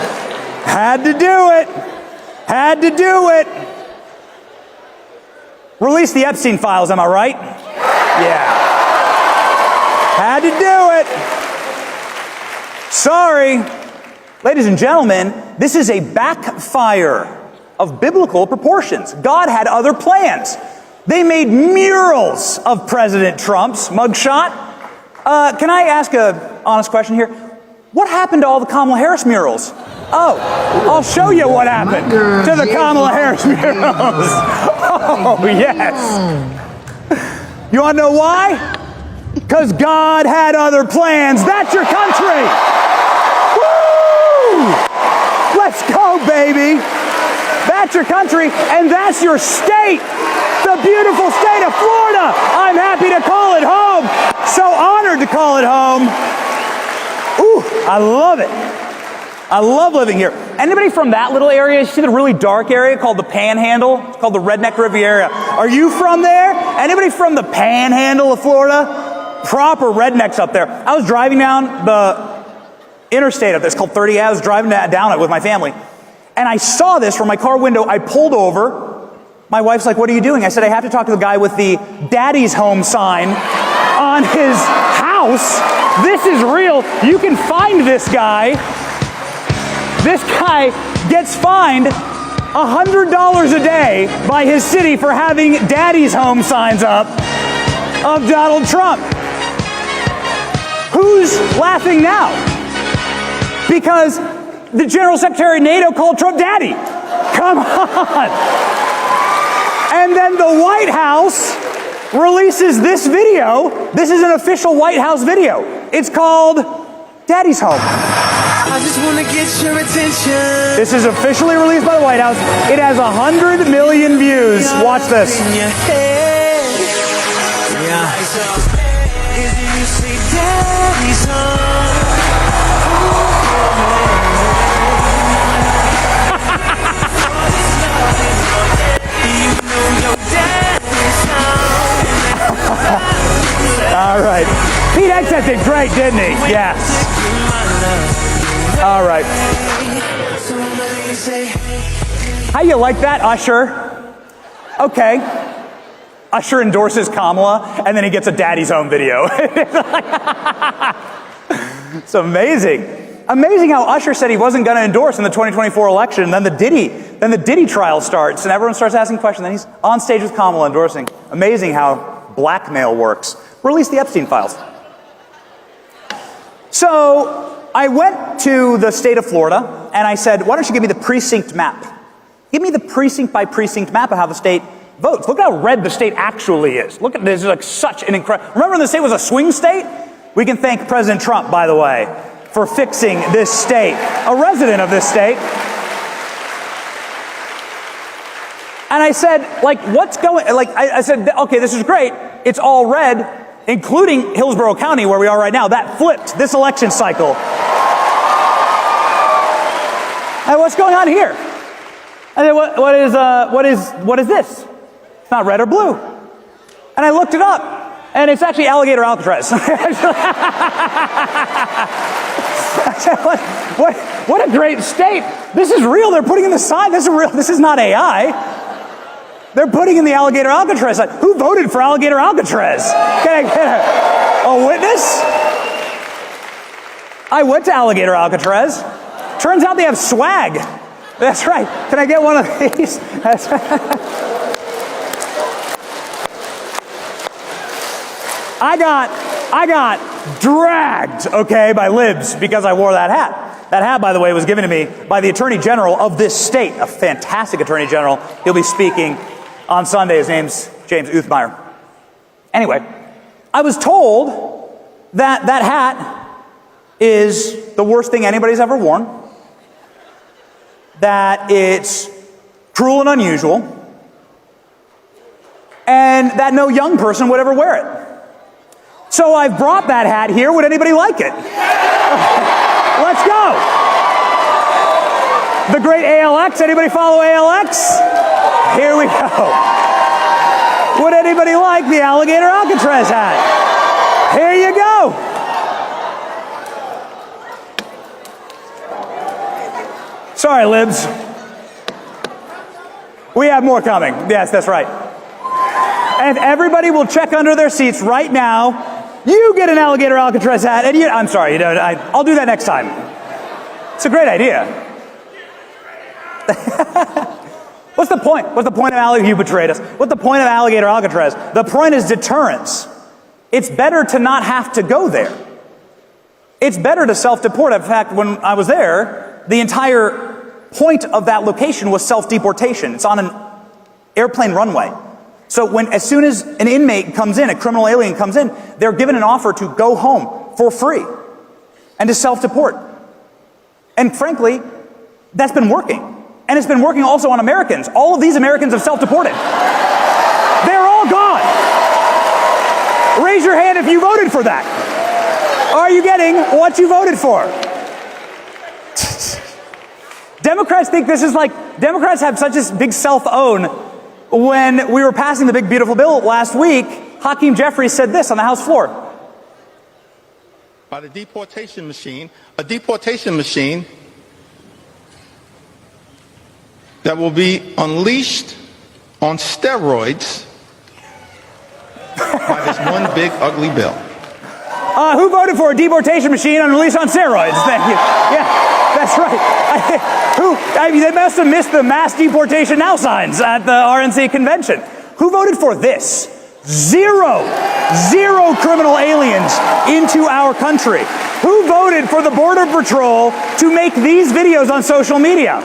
had to do it. Had to do it. Release the Epstein files, am I right? Yeah. Had to do it. Sorry. Ladies and gentlemen, this is a backfire of biblical proportions. God had other plans. They made murals of President Trump's mugshot. Can I ask an honest question here? What happened to all the Kamala Harris murals? Oh, I'll show you what happened to the Kamala Harris murals. Oh, yes. You want to know why? Because God had other plans. That's your country. Woo! Let's go, baby. That's your country, and that's your state. The beautiful state of Florida. I'm happy to call it home. So honored to call it home. Ooh, I love it. I love living here. Anybody from that little area? You see the really dark area called the Panhandle? It's called the Redneck Riviera. Are you from there? Anybody from the Panhandle of Florida? Proper rednecks up there. I was driving down the interstate up there. It's called 30. I was driving down it with my family. And I saw this from my car window. I pulled over. My wife's like, what are you doing? I said, I have to talk to the guy with the daddy's home sign on his house. This is real. You can find this guy. This guy gets fined $100 a day by his city for having daddy's home signs up of Donald Trump. Who's laughing now? Because the General Secretary of NATO called Trump daddy. Come on. And then the White House releases this video. This is an official White House video. It's called Daddy's Home. I just want to get your attention. This is officially released by the White House. It has 100 million views. Watch this. All right. Pete Hegseth did great, didn't he? Yes. All right. How you like that, Usher? Okay. Usher endorses Kamala, and then he gets a Daddy's Home video. It's amazing. Amazing how Usher said he wasn't going to endorse in the 2024 election, and then the Diddy trial starts, and everyone starts asking questions, and he's on stage with Kamala endorsing. Amazing how blackmail works. Release the Epstein files. So I went to the state of Florida, and I said, why don't you give me the precinct map? Give me the precinct by precinct map of how the state votes. Look how red the state actually is. Look at this, like such an incredible. Remember when the state was a swing state? We can thank President Trump, by the way, for fixing this state, a resident of this state. And I said, like, what's going, like, I said, okay, this is great. It's all red, including Hillsborough County, where we are right now. That flipped this election cycle. And what's going on here? I said, what is this? It's not red or blue. And I looked it up, and it's actually Alligator Alcatraz. I said, what a great state. This is real. They're putting in the sign. This is real. This is not AI. They're putting in the Alligator Alcatraz. Who voted for Alligator Alcatraz? Can I get a witness? I went to Alligator Alcatraz. Turns out they have swag. That's right. Can I get one of these? That's right. I got dragged, okay, by libs because I wore that hat. That hat, by the way, was given to me by the Attorney General of this state, a fantastic Attorney General. He'll be speaking on Sunday. His name's James Uthmeyer. Anyway, I was told that that hat is the worst thing anybody's ever worn, that it's cruel and unusual, and that no young person would ever wear it. So I've brought that hat here. Would anybody like it? Let's go. The great ALX. Anybody follow ALX? Here we go. Would anybody like the Alligator Alcatraz hat? Here you go. Sorry, libs. We have more coming. Yes, that's right. And if everybody will check under their seats right now, you get an Alligator Alcatraz hat. And I'm sorry, you know, I'll do that next time. It's a great idea. What's the point? What's the point of Alligator? You betrayed us. What's the point of Alligator Alcatraz? The point is deterrence. It's better to not have to go there. It's better to self-deport. In fact, when I was there, the entire point of that location was self-deportation. It's on an airplane runway. So as soon as an inmate comes in, a criminal alien comes in, they're given an offer to go home for free and to self-deport. And frankly, that's been working. And it's been working also on Americans. All of these Americans have self-deported. They're all gone. Raise your hand if you voted for that. Are you getting what you voted for? Democrats think this is like, Democrats have such a big self-own. When we were passing the big beautiful bill last week, Hakeem Jeffries said this on the House floor. By the deportation machine, a deportation machine that will be unleashed on steroids by this one big ugly bill. Who voted for a deportation machine unleashed on steroids? Thank you. Yeah, that's right. They must have missed the mass deportation now signs at the RNC convention. Who voted for this? Zero criminal aliens into our country. Who voted for the Border Patrol to make these videos on social media?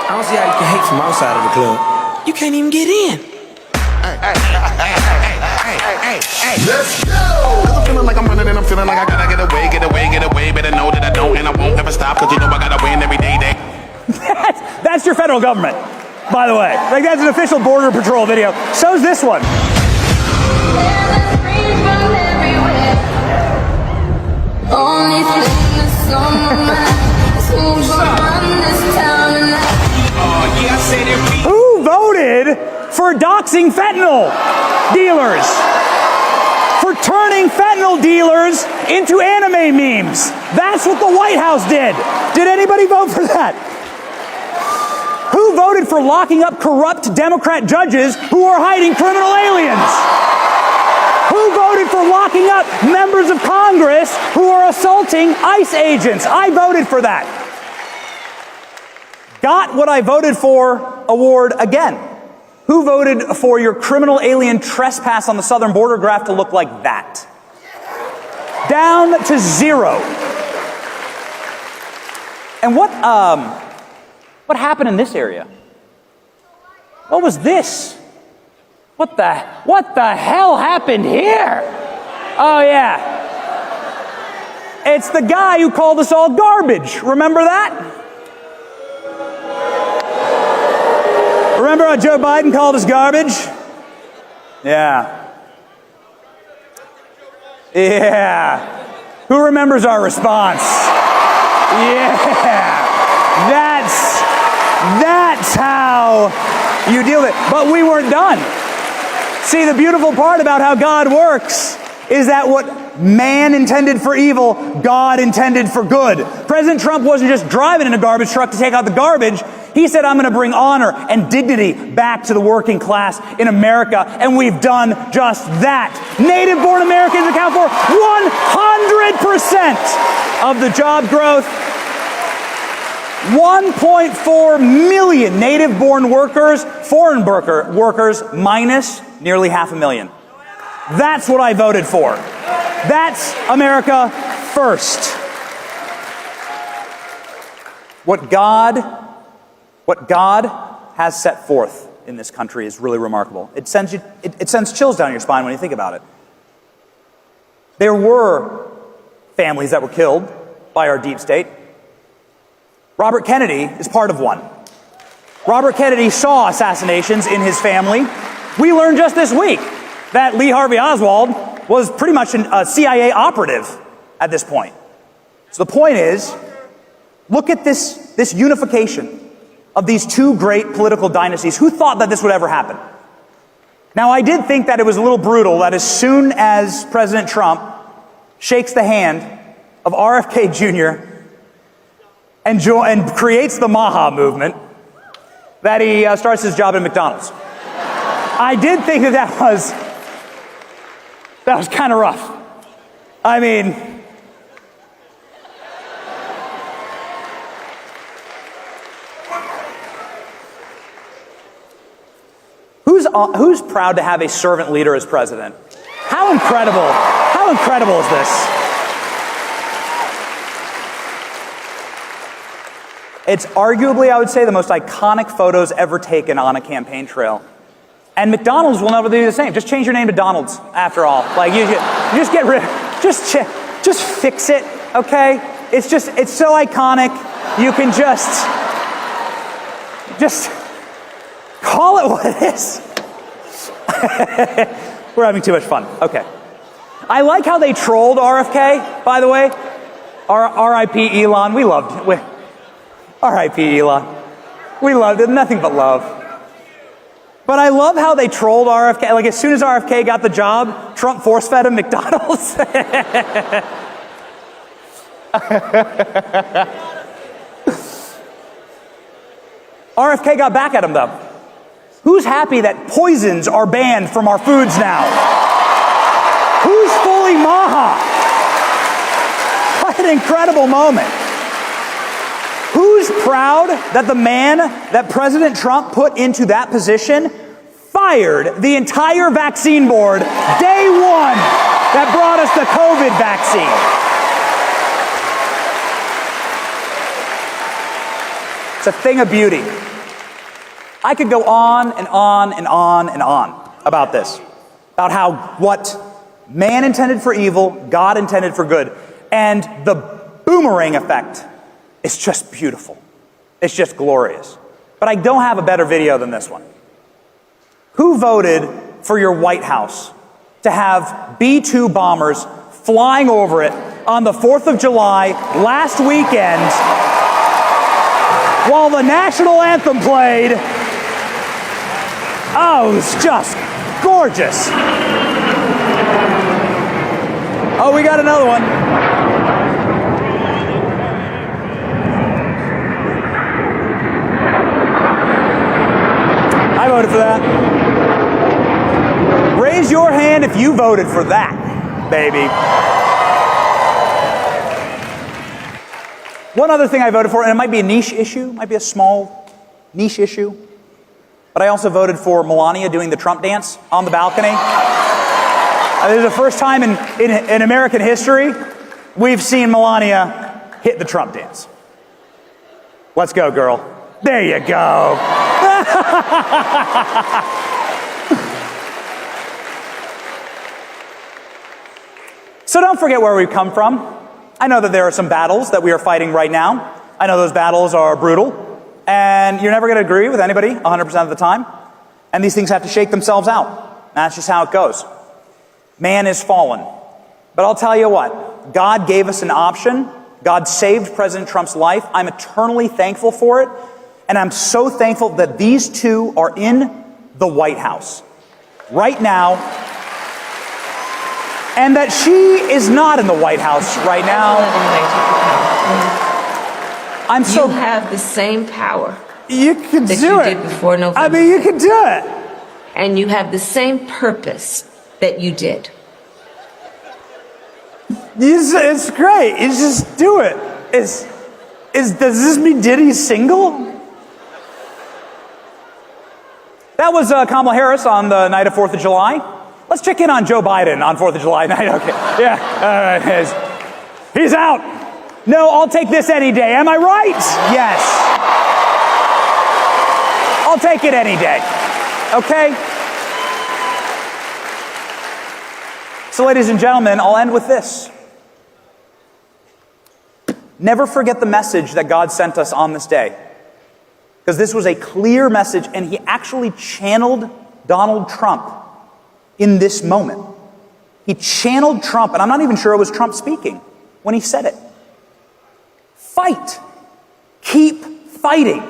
I don't see how you can hate from outside of the club. You can't even get in. Hey, let's go! Cause I'm feeling like I'm running and I'm feeling like I gotta get away. Better know that I don't and I won't ever stop, cause you know I gotta win every day. That's your federal government, by the way. Like, that's an official Border Patrol video. So's this one. Who voted for doxing fentanyl dealers? For turning fentanyl dealers into anime memes. That's what the White House did. Did anybody vote for that? Who voted for locking up corrupt Democrat judges who are hiding criminal aliens? Who voted for locking up members of Congress who are assaulting ICE agents? I voted for that. Got what I voted for award again. Who voted for your criminal alien trespass on the southern border graph to look like that? Down to 0. And what happened in this area? What was this? What the hell happened here? Oh yeah. It's the guy who called us all garbage. Remember that? Remember how Joe Biden called us garbage? Yeah. Yeah. Who remembers our response? Yeah. That's how you deal with it. But we weren't done. See, the beautiful part about how God works is that what man intended for evil, God intended for good. President Trump wasn't just driving in a garbage truck to take out the garbage. He said, I'm going to bring honor and dignity back to the working class in America. And we've done just that. Native-born Americans account for 100% of the job growth. 1.4 million native-born workers, foreign workers, minus nearly 500,000. That's what I voted for. That's America first. What God has set forth in this country is really remarkable. It sends chills down your spine when you think about it. There were families that were killed by our deep state. Robert Kennedy is part of one. Robert Kennedy saw assassinations in his family. We learned just this week that Lee Harvey Oswald was pretty much a CIA operative at this point. So the point is, look at this unification of these two great political dynasties. Who thought that this would ever happen? Now, I did think that it was a little brutal that as soon as President Trump shakes the hand of RFK Jr. and creates the Maha movement, that he starts his job at McDonald's. I did think that was kind of rough. I mean, who's proud to have a servant leader as president? How incredible is this? It's arguably, I would say, the most iconic photos ever taken on a campaign trail. And McDonald's will never do the same. Just change your name to Donald's, after all. Like, you just get rid, just fix it, okay? It's so iconic. You can just call it what it is. We're having too much fun. Okay. I like how they trolled RFK, by the way. R.I.P. Elon. We loved it. R.I.P. Elon. We loved it. Nothing but love. But I love how they trolled RFK. Like, as soon as RFK got the job, Trump force-fed him McDonald's. RFK got back at him, though. Who's happy that poisons are banned from our foods now? Who's fully maha? What an incredible moment. Who's proud that the man that President Trump put into that position fired the entire vaccine board day one that brought us the COVID vaccine? It's a thing of beauty. I could go on and on and on and on about this, about how what man intended for evil, God intended for good. And the boomerang effect is just beautiful. It's just glorious. But I don't have a better video than this one. Who voted for your White House to have B-2 bombers flying over it on the 4th of July last weekend while the national anthem played? Oh, it was just gorgeous. Oh, we got another one. I voted for that. Raise your hand if you voted for that, baby. One other thing I voted for, and it might be a niche issue, might be a small niche issue, but I also voted for Melania doing the Trump dance on the balcony. This is the first time in American history we've seen Melania hit the Trump dance. Let's go, girl. There you go. So don't forget where we've come from. I know that there are some battles that we are fighting right now. I know those battles are brutal, and you're never going to agree with anybody 100% of the time. And these things have to shake themselves out. That's just how it goes. Man is fallen. But I'll tell you what, God gave us an option. God saved President Trump's life. I'm eternally thankful for it. And I'm so thankful that these two are in the White House right now, and that she is not in the White House right now. You have the same power. You can that do you it. did before November. I mean, you can do it. And you have the same purpose that you did. It's great. You just do it. Does this mean Diddy's single? That was Kamala Harris on the night of 4th of July. Let's check in on Joe Biden on 4th of July night. Okay. Yeah. He's out. No, I'll take this any day. Am I right? Yes. I'll take it any day. Okay? So, ladies and gentlemen, I'll end with this. Never forget the message that God sent us on this day. Because this was a clear message, and he actually channeled Donald Trump in this moment. He channeled Trump, and I'm not even sure it was Trump speaking when he said it. Fight. Keep fighting.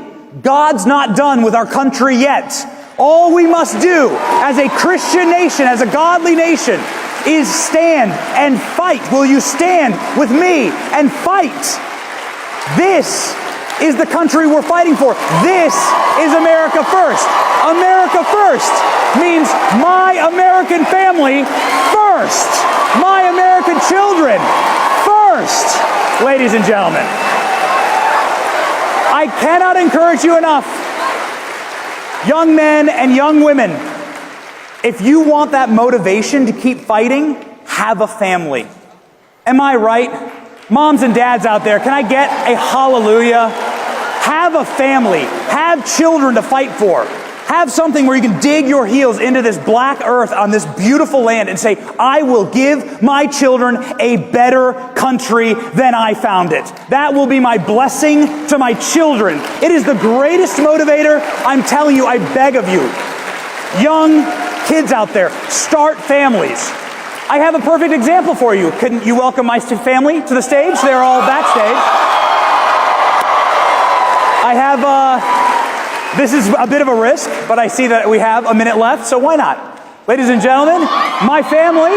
God's not done with our country yet. All we must do as a Christian nation, as a godly nation, is stand and fight. Will you stand with me and fight? This is the country we're fighting for. This is America first. America first means my American family first. My American children first. Ladies and gentlemen, I cannot encourage you enough. Young men and young women, if you want that motivation to keep fighting, have a family. Am I right? Moms and dads out there, can I get a hallelujah? Have a family. Have children to fight for. Have something where you can dig your heels into this black earth on this beautiful land and say, I will give my children a better country than I found it. That will be my blessing to my children. It is the greatest motivator. I'm telling you, I beg of you. Young kids out there, start families. I have a perfect example for you. Couldn't you welcome my family to the stage? They're all backstage. I have, this is a bit of a risk, but I see that we have a minute left, so why not? Ladies and gentlemen, my family.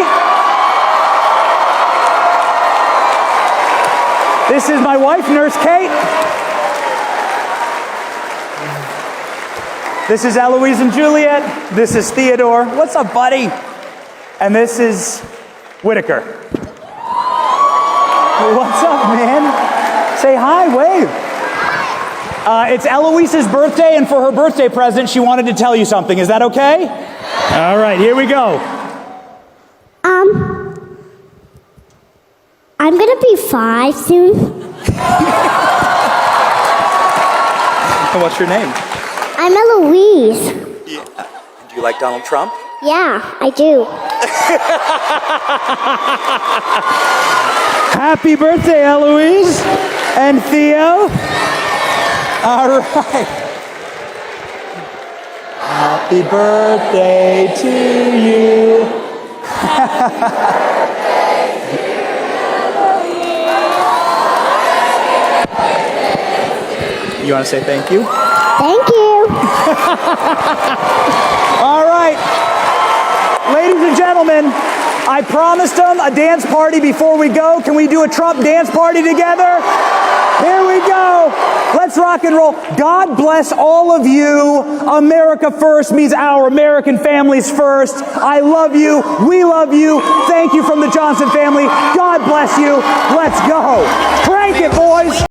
This is my wife, Nurse Kate. This is Eloise and Juliet. This is Theodore. What's up, buddy? And this is Whitaker. What's up, man? Say hi, wave. It's Eloise's birthday, and for her birthday present, she wanted to tell you something. Is that okay? All right, here we go. I'm gonna be 5 soon. And what's your name? I'm Eloise. Yeah. Do you like Donald Trump? Yeah, I do. Happy birthday, Eloise and Theo. All right. Happy birthday to you. You want to say thank you? Thank you. All right. Ladies and gentlemen, I promised them a dance party before we go. Can we do a Trump dance party together? Here we go. Let's rock and roll. God bless all of you. America first means our American families first. I love you. We love you. Thank you from the Johnson family. God bless you. Let's go. Crank it, boys.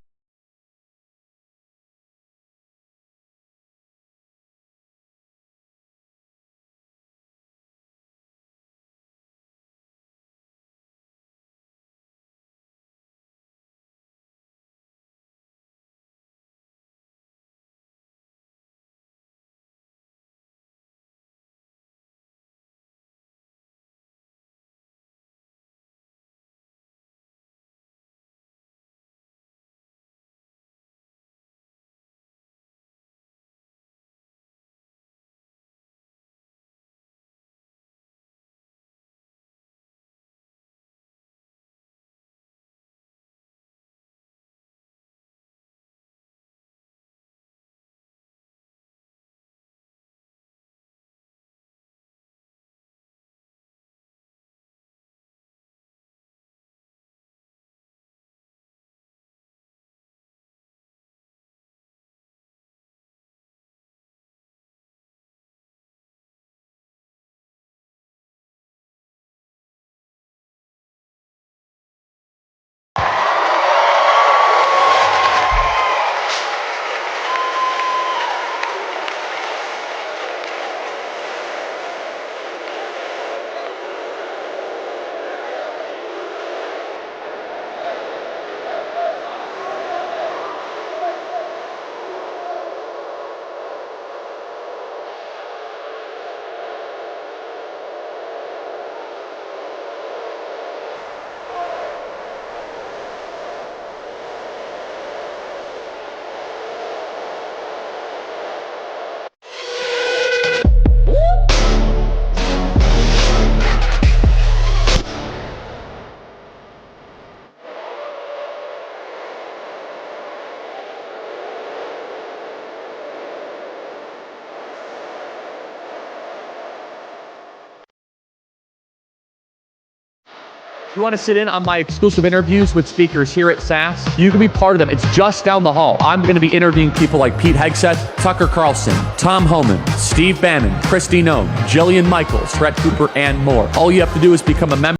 You want to sit in on my exclusive interviews with speakers here at SAS? You can be part of them. It's just down the hall. I'm going to be interviewing people like Pete Hegseth, Tucker Carlson, Tom Homan, Steve Bannon, Kristi Noem, Jillian Michaels, Fred Cooper, and more. All you have to do is become a member.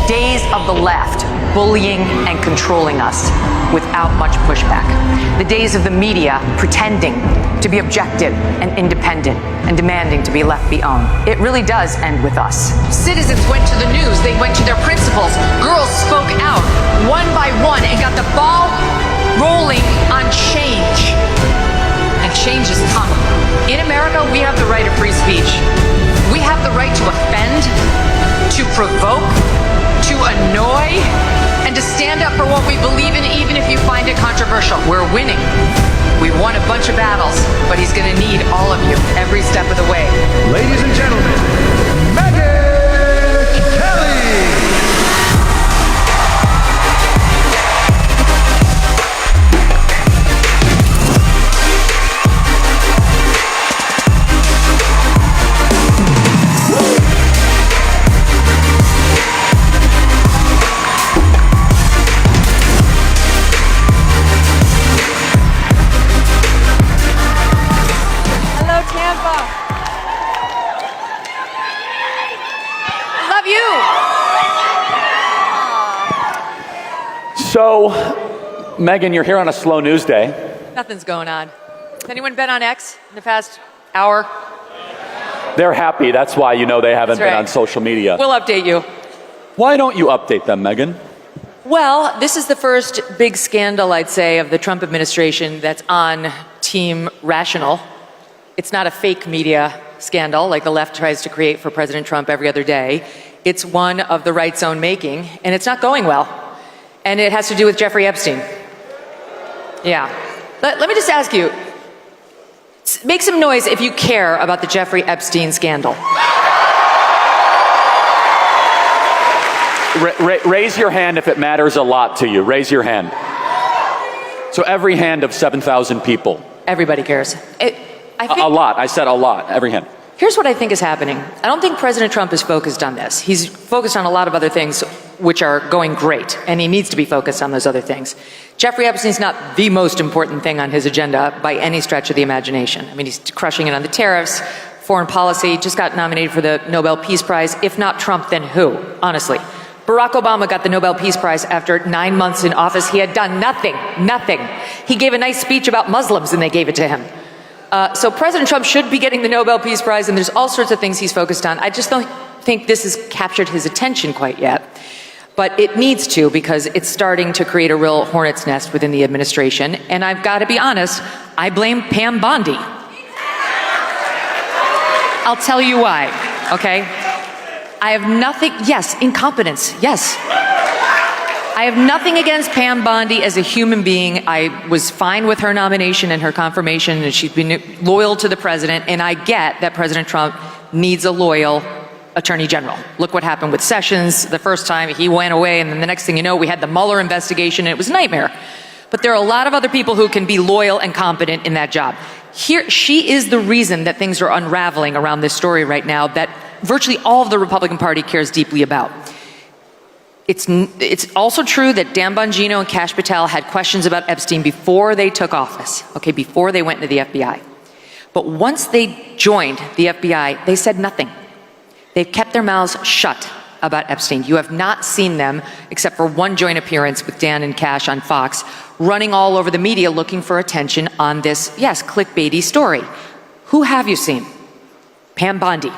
Days of the left bullying and controlling us without much pushback. The days of the media pretending to be objective and independent and demanding to be left beyond. It really does end with us. Citizens went to the news, they went to their principals. Girls spoke out one by one and got the ball rolling on change. And change is coming. In America, we have the right of free speech. We have the right to offend, to provoke, to annoy, and to stand stand up for what we believe in, even if you find it controversial. We're winning. We won a bunch of battles, but he's going to need all of you every step of the way. Ladies and gentlemen, Megyn Kelly. Hello, Tampa. Love you. So, Megyn, you're here on a slow news day. Nothing's going on. Has anyone been on X in the past hour? They're happy. That's why you know they haven't That's right. been on social media. We'll update you. Why don't you update them, Megyn? Well, this is the first big scandal, I'd say, of the Trump administration that's on Team Rational. It's not a fake media scandal like the left tries to create for President Trump every other day. It's one of the right's own making, and it's not going well. And it has to do with Jeffrey Epstein. Yeah. Let me just ask you, make some noise if you care about the Jeffrey Epstein scandal. Raise your hand if it matters a lot to you. Raise your hand. So every hand of 7,000 people. Everybody cares. A lot. I said a lot. Every hand. Here's what I think is happening. I don't think President Trump is focused on this. He's focused on a lot of other things which are going great, and he needs to be focused on those other things. Jeffrey Epstein's not the most important thing on his agenda by any stretch of the imagination. I mean, he's crushing it on the tariffs, foreign policy, just got nominated for the Nobel Peace Prize. If not Trump, then who? Honestly. Barack Obama got the Nobel Peace Prize after 9 months in office. He had done nothing. He gave a nice speech about Muslims and they gave it to him. So President Trump should be getting the Nobel Peace Prize, and there's all sorts of things he's focused on. I just don't think this has captured his attention quite yet. But it needs to, because it's starting to create a real hornet's nest within the administration. And I've got to be honest, I blame Pam Bondi. I'll tell you why, okay? I have nothing, yes, incompetence, yes. I have nothing against Pam Bondi as a human being. I was fine with her nomination and her confirmation, and she's been loyal to the president, and I get that President Trump needs a loyal attorney general. Look what happened with Sessions the first time. He went away, and then the next thing you know, we had the Mueller investigation, and it was a nightmare. But there are a lot of other people who can be loyal and competent in that job. Here, she is the reason that things are unraveling around this story right now that virtually all of the Republican Party cares deeply about. It's also true that Dan Bongino and Kash Patel had questions about Epstein before they took office, okay, before they went into the FBI. But once they joined the FBI, they said nothing. They've kept their mouths shut about Epstein. You have not seen them, except for one joint appearance with Dan and Kash on Fox, running all over the media looking for attention on this, yes, clickbaity story. Who have you seen? Pam Bondi.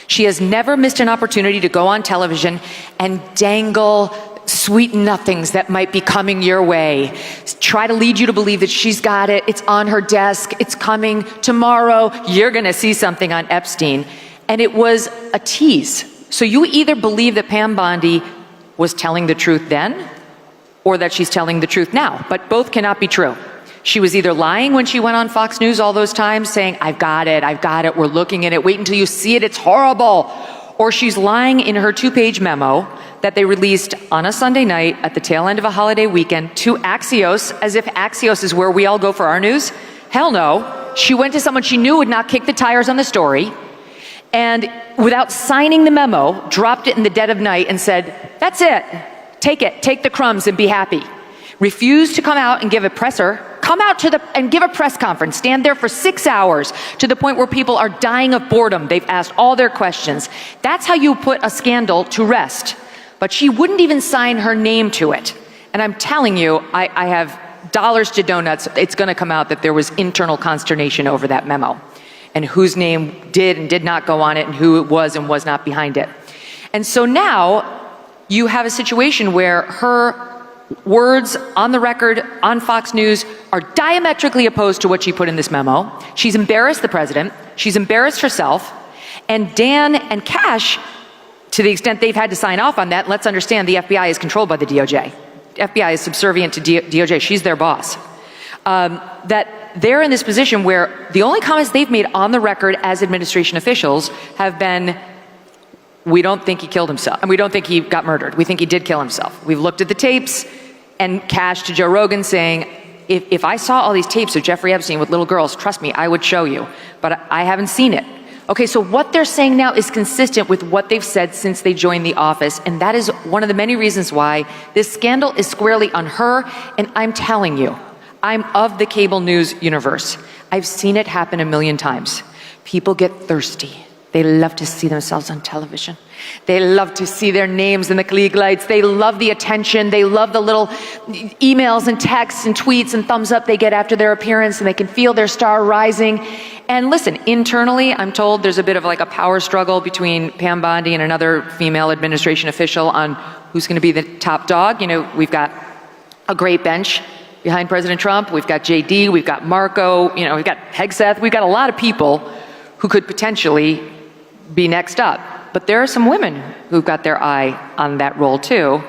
She has never missed an opportunity to go on television and dangle sweet nothings that might be coming your way. Try to lead you to believe that she's got it, it's on her desk, it's coming tomorrow, you're gonna see something on Epstein. And it was a tease. So you either believe that Pam Bondi was telling the truth then, or that she's telling the truth now, but both cannot be true. She was either lying when she went on Fox News all those times saying, I've got it, we're looking at it, wait until you see it, it's horrible. Or she's lying in her 2-page memo that they released on a Sunday night at the tail end of a holiday weekend to Axios, as if Axios is where we all go for our news. Hell no. She went to someone she knew would not kick the tires on the story, and without signing the memo, dropped it in the dead of night and said, that's it, take the crumbs and be happy. Refused to come out and give a presser, come out and give a press conference, stand there for 6 hours to the point where people are dying of boredom. They've asked all their questions. That's how you put a scandal to rest. But she wouldn't even sign her name to it. And I'm telling you, I have dollars to donuts. It's going to come out that there was internal consternation over that memo and whose name did and did not go on it and who it was and was not behind it. And so now you have a situation where her words on the record on Fox News are diametrically opposed to what she put in this memo. She's embarrassed the president. She's embarrassed herself. And Dan and Kash, to the extent they've had to sign off on that, let's understand the FBI is controlled by the DOJ. FBI is subservient to DOJ. She's their boss. That they're in this position where the only comments they've made on the record as administration officials have been, we don't think he killed himself, and we don't think he got murdered. We think he did kill himself. We've looked at the tapes, and Cash to Joe Rogan saying, if I saw all these tapes of Jeffrey Epstein with little girls, trust me, I would show you, but I haven't seen it. Okay, so what they're saying now is consistent with what they've said since they joined the office, and that is one of the many reasons why this scandal is squarely on her, and I'm telling you, I'm of the cable news universe. I've seen it happen a million times. People get thirsty. They love to see themselves on television. They love to see their names in the Klieg lights. They love the attention. They love the little emails and texts and tweets and thumbs up they get after their appearance, and they can feel their star rising. And listen, internally, I'm told there's a bit of like a power struggle between Pam Bondi and another female administration official on who's going to be the top dog. You know, we've got a great bench behind President Trump. We've got JD, we've got Marco, you know, we've got Hegseth. We've got a lot of people who could potentially be next up. But there are some women who've got their eye on that role too.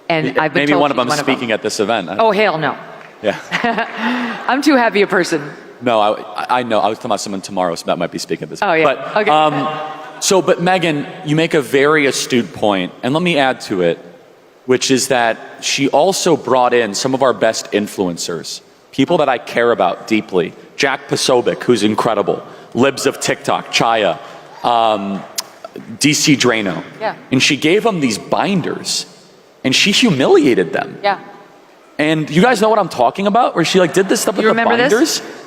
And I've been maybe told one of them she's speaking at this event. Oh, hell no. Yeah. I'm too heavy a person. No, I know. I was talking about someone tomorrow, so that might be speaking at this. Oh, yeah. But, Okay. but Megyn, you make a very astute point, and let me add to it, which is that she also brought in some of our best influencers, people that I care about deeply. Jack Posobiec, who's incredible. Libs of TikTok, Chaya, DC Drano. Yeah. And she gave them these binders, and she humiliated them. Yeah. And you guys know what I'm talking about? Where she like did this stuff with the binders? This?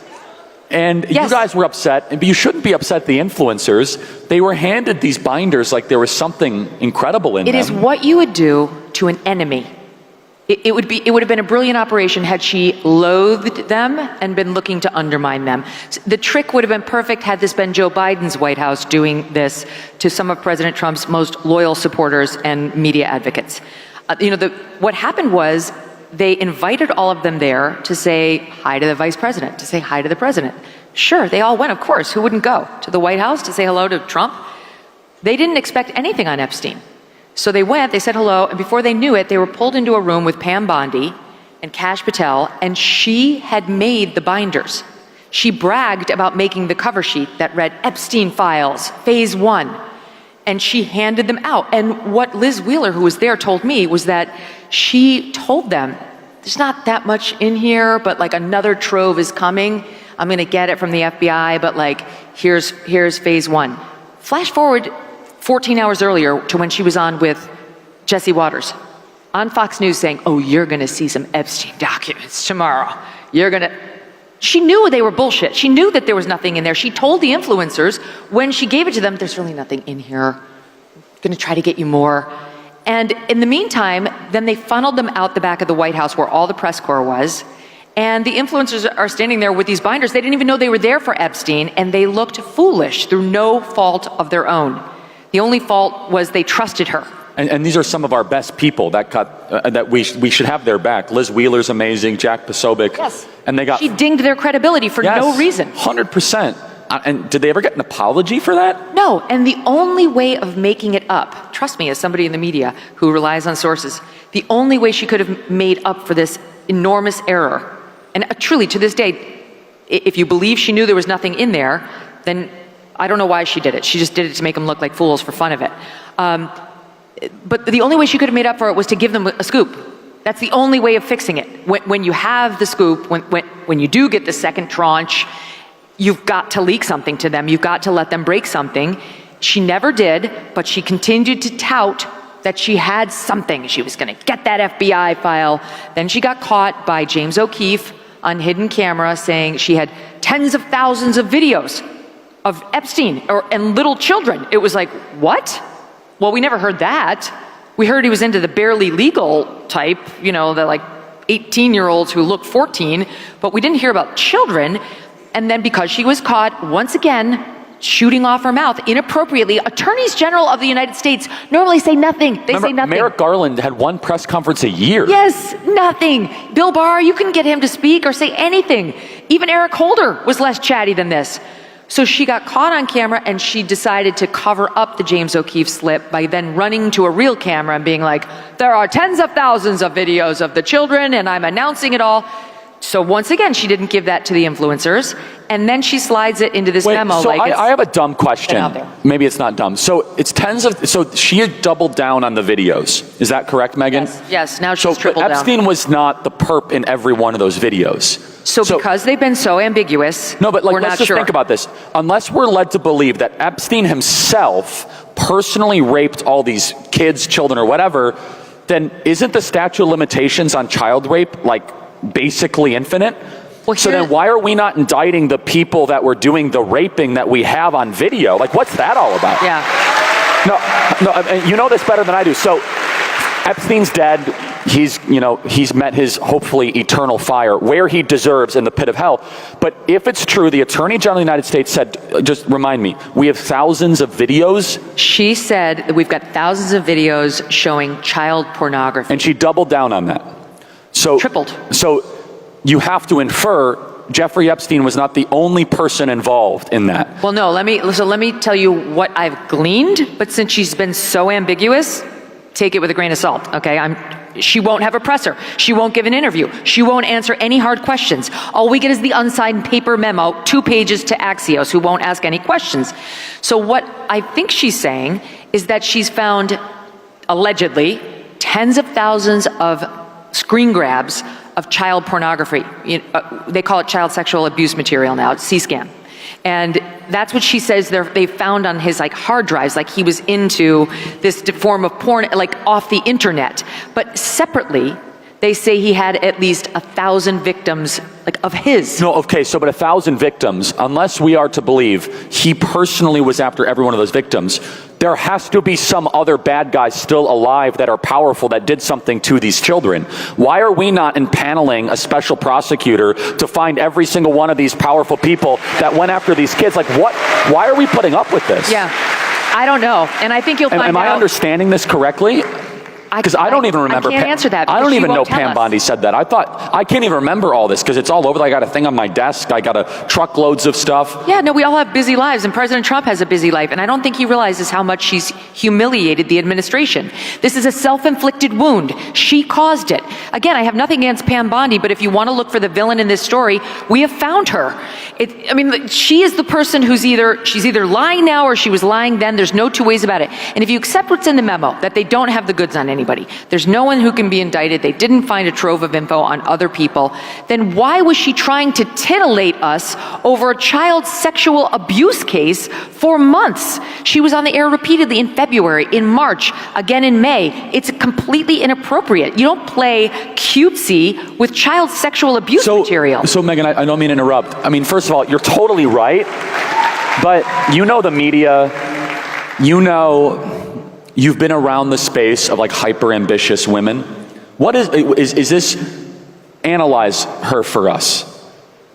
And Yes. you guys were upset, but you shouldn't be upset, the influencers. They were handed these binders like there was something incredible in them. It is what you would do to an enemy. It would have been a brilliant operation had she loathed them and been looking to undermine them. The trick would have been perfect had this been Joe Biden's White House doing this to some of President Trump's most loyal supporters and media advocates. What happened was they invited all of them there to say hi to the vice president, to say hi to the president. Sure, they all went, of course. Who wouldn't go to the White House to say hello to Trump? They didn't expect anything on Epstein. So they went, they said hello, and before they knew it, they were pulled into a room with Pam Bondi and Kash Patel, and she had made the binders. She bragged about making the cover sheet that read Epstein Files, Phase 1, and she handed them out. And what Liz Wheeler, who was there, told me was that she told them, there's not that much in here, but like another trove is coming. I'm going to get it from the FBI, but like, here's Phase 1. Flash forward 14 hours earlier to when she was on with Jesse Waters on Fox News saying, oh, you're going to see some Epstein documents tomorrow. She knew they were bullshit. She knew that there was nothing in there. She told the influencers when she gave it to them, there's really nothing in here. I'm going to try to get you more. And in the meantime, then they funneled them out the back of the White House where all the press corps was. And the influencers are standing there with these binders. They didn't even know they were there for Epstein, and they looked foolish through no fault of their own. The only fault was they trusted her. And these are some of our best people that we should have their back. Liz Wheeler's amazing, Jack Posobiec. Yes. And they got. She dinged their credibility for no reason. 100%. And did they ever get an apology for that? No, and the only way of making it up, trust me, as somebody in the media who relies on sources, the only way she could have made up for this enormous error, and truly to this day, if you believe she knew there was nothing in there, then I don't know why she did it. She just did it to make them look like fools for fun of it. But the only way she could have made up for it was to give them a scoop. That's the only way of fixing it. When you have the scoop, when you do get the second tranche, you've got to leak something to them. You've got to let them break something. She never did, but she continued to tout that she had something. She was going to get that FBI file. Then she got caught by James O'Keefe on hidden camera saying she had tens of thousands of videos of Epstein and little children. It was like, what? Well, we never heard that. We heard he was into the barely legal type, the like 18-year-olds who look 14, but we didn't hear about children. And then because she was caught once again shooting off her mouth inappropriately, attorneys general of the United States normally say nothing. They say nothing. Merrick Garland had one press conference a year. Yes, nothing. Bill Barr, you couldn't get him to speak or say anything. Even Eric Holder was less chatty than this. So she got caught on camera, and she decided to cover up the James O'Keefe slip by then running to a real camera and being like, there are tens of thousands of videos of the children, and I'm announcing it all. So once again, she didn't give that to the influencers, and then she slides it into this memo. So like I have a dumb question. out there. Maybe it's not dumb. So it's so she had doubled down on the videos. Is that correct, Megyn? Yes, now she's tripled down. Epstein was not the perp in every one of those videos. So because they've been so ambiguous, no, but we're let's not just sure. think about this. Unless we're led to believe that Epstein himself personally raped all these kids, children, or whatever, then isn't the statute of limitations on child rape like basically infinite? So then why are we not indicting the people that were doing the raping that we have on video? Like, what's that all about? Yeah. No, you know this better than I do. So Epstein's dead. He's met his hopefully eternal fire where he deserves in the pit of hell. But if it's true, the Attorney General of the United States said, just remind me, we have thousands of videos. She said that we've got thousands of videos showing child pornography. And she doubled down on that. So tripled. So you have to infer Jeffrey Epstein was not the only person involved in that. Well, no, let me tell you what I've gleaned, but since she's been so ambiguous, take it with a grain of salt, okay? She won't have a presser. She won't give an interview. She won't answer any hard questions. All we get is the unsigned paper memo, 2 pages to Axios, who won't ask any questions. So what I think she's saying is that she's found, allegedly, tens of thousands of screen grabs of child pornography. They call it child sexual abuse material now. It's C-SCAN. And that's what she says they found on his hard drives, like he was into this form of porn, like off the internet. But separately, they say he had at least 1,000 victims, of his. No, okay, but 1,000 victims, unless we are to believe he personally was after every one of those victims, there has to be some other bad guys still alive that are powerful that did something to these children. Why are we not impaneling a special prosecutor to find every single one of these powerful people that went after these kids? Why are we putting up with this? Yeah, I don't know. And I think you'll find out. Am I understanding this correctly? Because I don't even remember. I can't answer that. I don't even know tell Pam us. Bondi said that. I can't even remember all this because it's all over. I got a thing on my desk. I got truckloads of stuff. Yeah, no, we all have busy lives, and President Trump has a busy life, and I don't think he realizes how much she's humiliated the administration. This is a self-inflicted wound. She caused it. Again, I have nothing against Pam Bondi, but if you want to look for the villain in this story, we have found her. She is the person who's she's either lying now or she was lying then. There's no two ways about it. And if you accept what's in the memo, that they don't have the goods on anybody, there's no one who can be indicted, they didn't find a trove of info on other people, then why was she trying to titillate us over a child sexual abuse case for months? She was on the air repeatedly in February, in March, again in May. It's completely inappropriate. You don't play cutesy with child sexual abuse material. So Megyn, I don't mean to interrupt. First of all, you're totally right, but the media, you've been around the space of hyper ambitious women. What is this? Analyze her for us.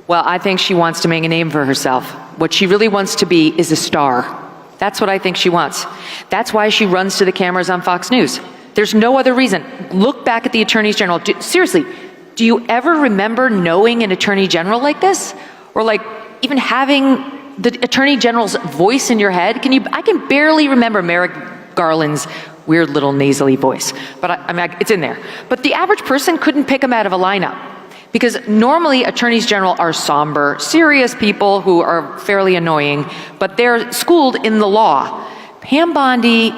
Well, I think she wants to make a name for herself. What she really wants to be is a star. That's what I think she wants. That's why she runs to the cameras on Fox News. There's no other reason. Look back at the attorneys general. Seriously, do you ever remember knowing an attorney general like this? Or even having the attorney general's voice in your head? I can barely remember Merrick Garland's weird little nasally voice, but it's in there. But the average person couldn't pick him out of a lineup, because normally attorneys general are somber, serious people who are fairly annoying, but they're schooled in the law. Pam Bondi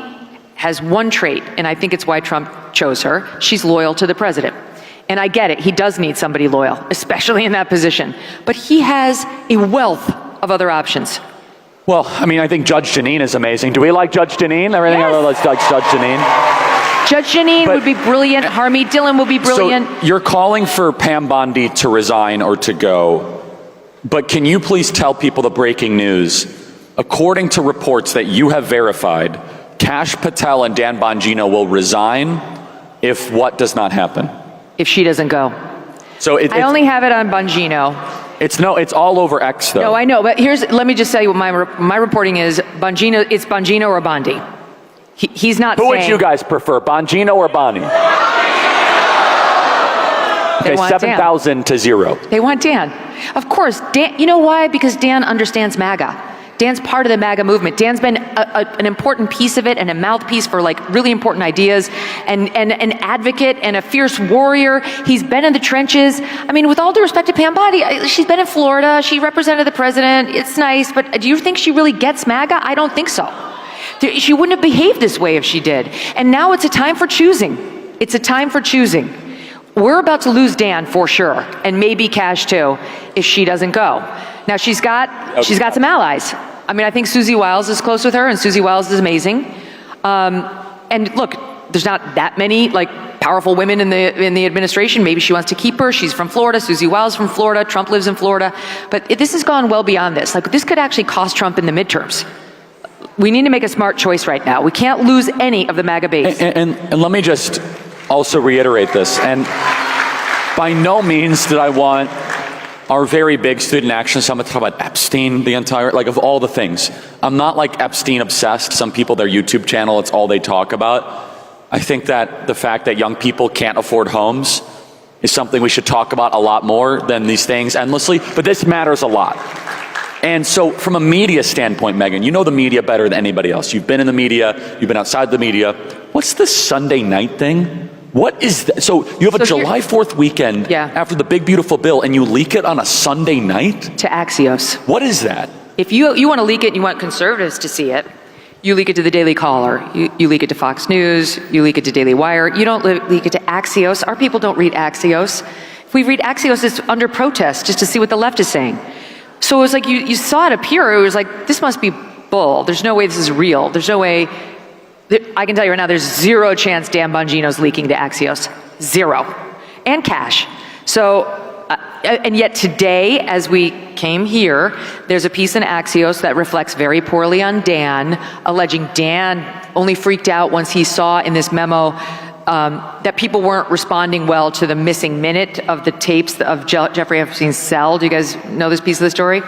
has one trait, and I think it's why Trump chose her. She's loyal to the president. And I get it, he does need somebody loyal, especially in that position. But he has a wealth of other options. Well, I think Judge Jeanine is amazing. Do we like Judge Jeanine? Everything Yes. else like Judge Jeanine. Judge Jeanine would be brilliant. Harmeet Dillon would be brilliant. So you're calling for Pam Bondi to resign or to go, but can you please tell people the breaking news? According to reports that you have verified, Kash Patel and Dan Bongino will resign if what does not happen? If she doesn't go. So I only have it on Bongino. It's all over X though. No, I know, but let me just tell you what my reporting is. Bongino, it's Bongino or Bondi. He's not saying. Who would you guys prefer, Bongino or Bondi? Okay, 7,000 to 0. They want Dan. Of course, Dan. You know why? Because Dan understands MAGA. Dan's part of the MAGA movement. Dan's been an important piece of it and a mouthpiece for like really important ideas and an advocate and a fierce warrior. He's been in the trenches. I mean, with all due respect to Pam Bondi, she's been in Florida. She represented the president. It's nice, but do you think she really gets MAGA? I don't think so. She wouldn't have behaved this way if she did. And now it's a time for choosing. It's a time for choosing. We're about to lose Dan for sure, and maybe Cash too, if she doesn't go. Now she's got some allies. I mean, I think Susie Wiles is close with her, and Susie Wiles is amazing. And look, there's not that many like powerful women in the administration. Maybe she wants to keep her. She's from Florida. Susie Wiles from Florida. Trump lives in Florida. But this has gone well beyond this. Like, this could actually cost Trump in the midterms. We need to make a smart choice right now. We can't lose any of the MAGA base. And let me just also reiterate this. And by no means did I want our very big student action summit to talk about Epstein, the entire, like, of all the things. I'm not like Epstein obsessed. Some people, their YouTube channel, it's all they talk about. I think that the fact that young people can't afford homes is something we should talk about a lot more than these things endlessly, but this matters a lot. And so from a media standpoint, Megyn, you know the media better than anybody else. You've been in the media, you've been outside the media. What's this Sunday night thing? What is that? So you have a July 4th weekend after the big beautiful bill, and you leak it on a Sunday night? To Axios. What is that? If you want to leak it and you want conservatives to see it, you leak it to the Daily Caller, you leak it to Fox News, you leak it to Daily Wire. You don't leak it to Axios. Our people don't read Axios. If we read Axios, it's under protest just to see what the left is saying. So it was like you saw it appear. It was like, this must be bull. There's no way this is real. There's no way. I can tell you right now, there's zero chance Dan Bongino's leaking to Axios. Zero. And Cash. So, and yet today, as we came here, there's a piece in Axios that reflects very poorly on Dan, alleging Dan only freaked out once he saw in this memo that people weren't responding well to the missing minute of the tapes of Jeffrey Epstein's cell. Do you guys know this piece of the story?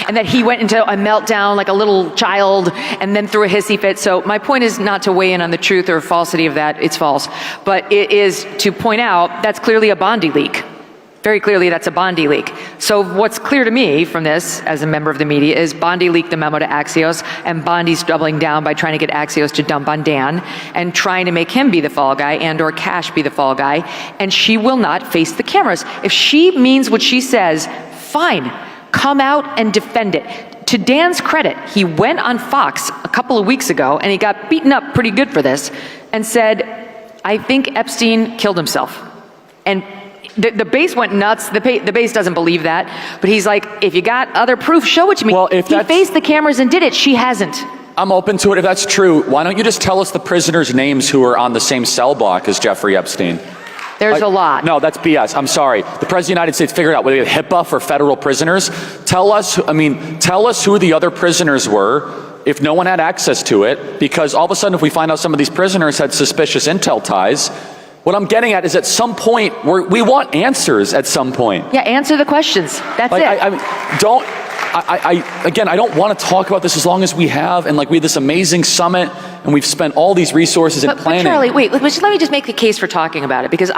And that he went into a meltdown like a little child and then threw a hissy fit. So my point is not to weigh in on the truth or falsity of that. It's false. But it is to point out that's clearly a Bondi leak. Very clearly, that's a Bondi leak. So what's clear to me from this, as a member of the media, is Bondi leaked the memo to Axios, and Bondi's doubling down by trying to get Axios to dump on Dan and trying to make him be the fall guy and or Cash be the fall guy, and she will not face the cameras. If she means what she says, fine, come out and defend it. To Dan's credit, he went on Fox a couple of weeks ago, and he got beaten up pretty good for this, and said, I think Epstein killed himself. And the base went nuts. The base doesn't believe that. But he's like, if you got other proof, show it to me. Well, if he faced the cameras and did it, she hasn't. I'm open to it. If that's true, why don't you just tell us the prisoners' names who are on the same cell block as Jeffrey Epstein? There's a lot. No, that's BS. I'm sorry. The President of the United States figured out whether we have HIPAA for federal prisoners. Tell us who the other prisoners were if no one had access to it, because all of a sudden if we find out some of these prisoners had suspicious intel ties, what I'm getting at is at some point we want answers at some point. Yeah, answer the questions. That's it. I don't want to talk about this as long as we have, and like we had this amazing summit and we've spent all these resources in planning. But Charlie, wait, let me just make the case for talking about it, because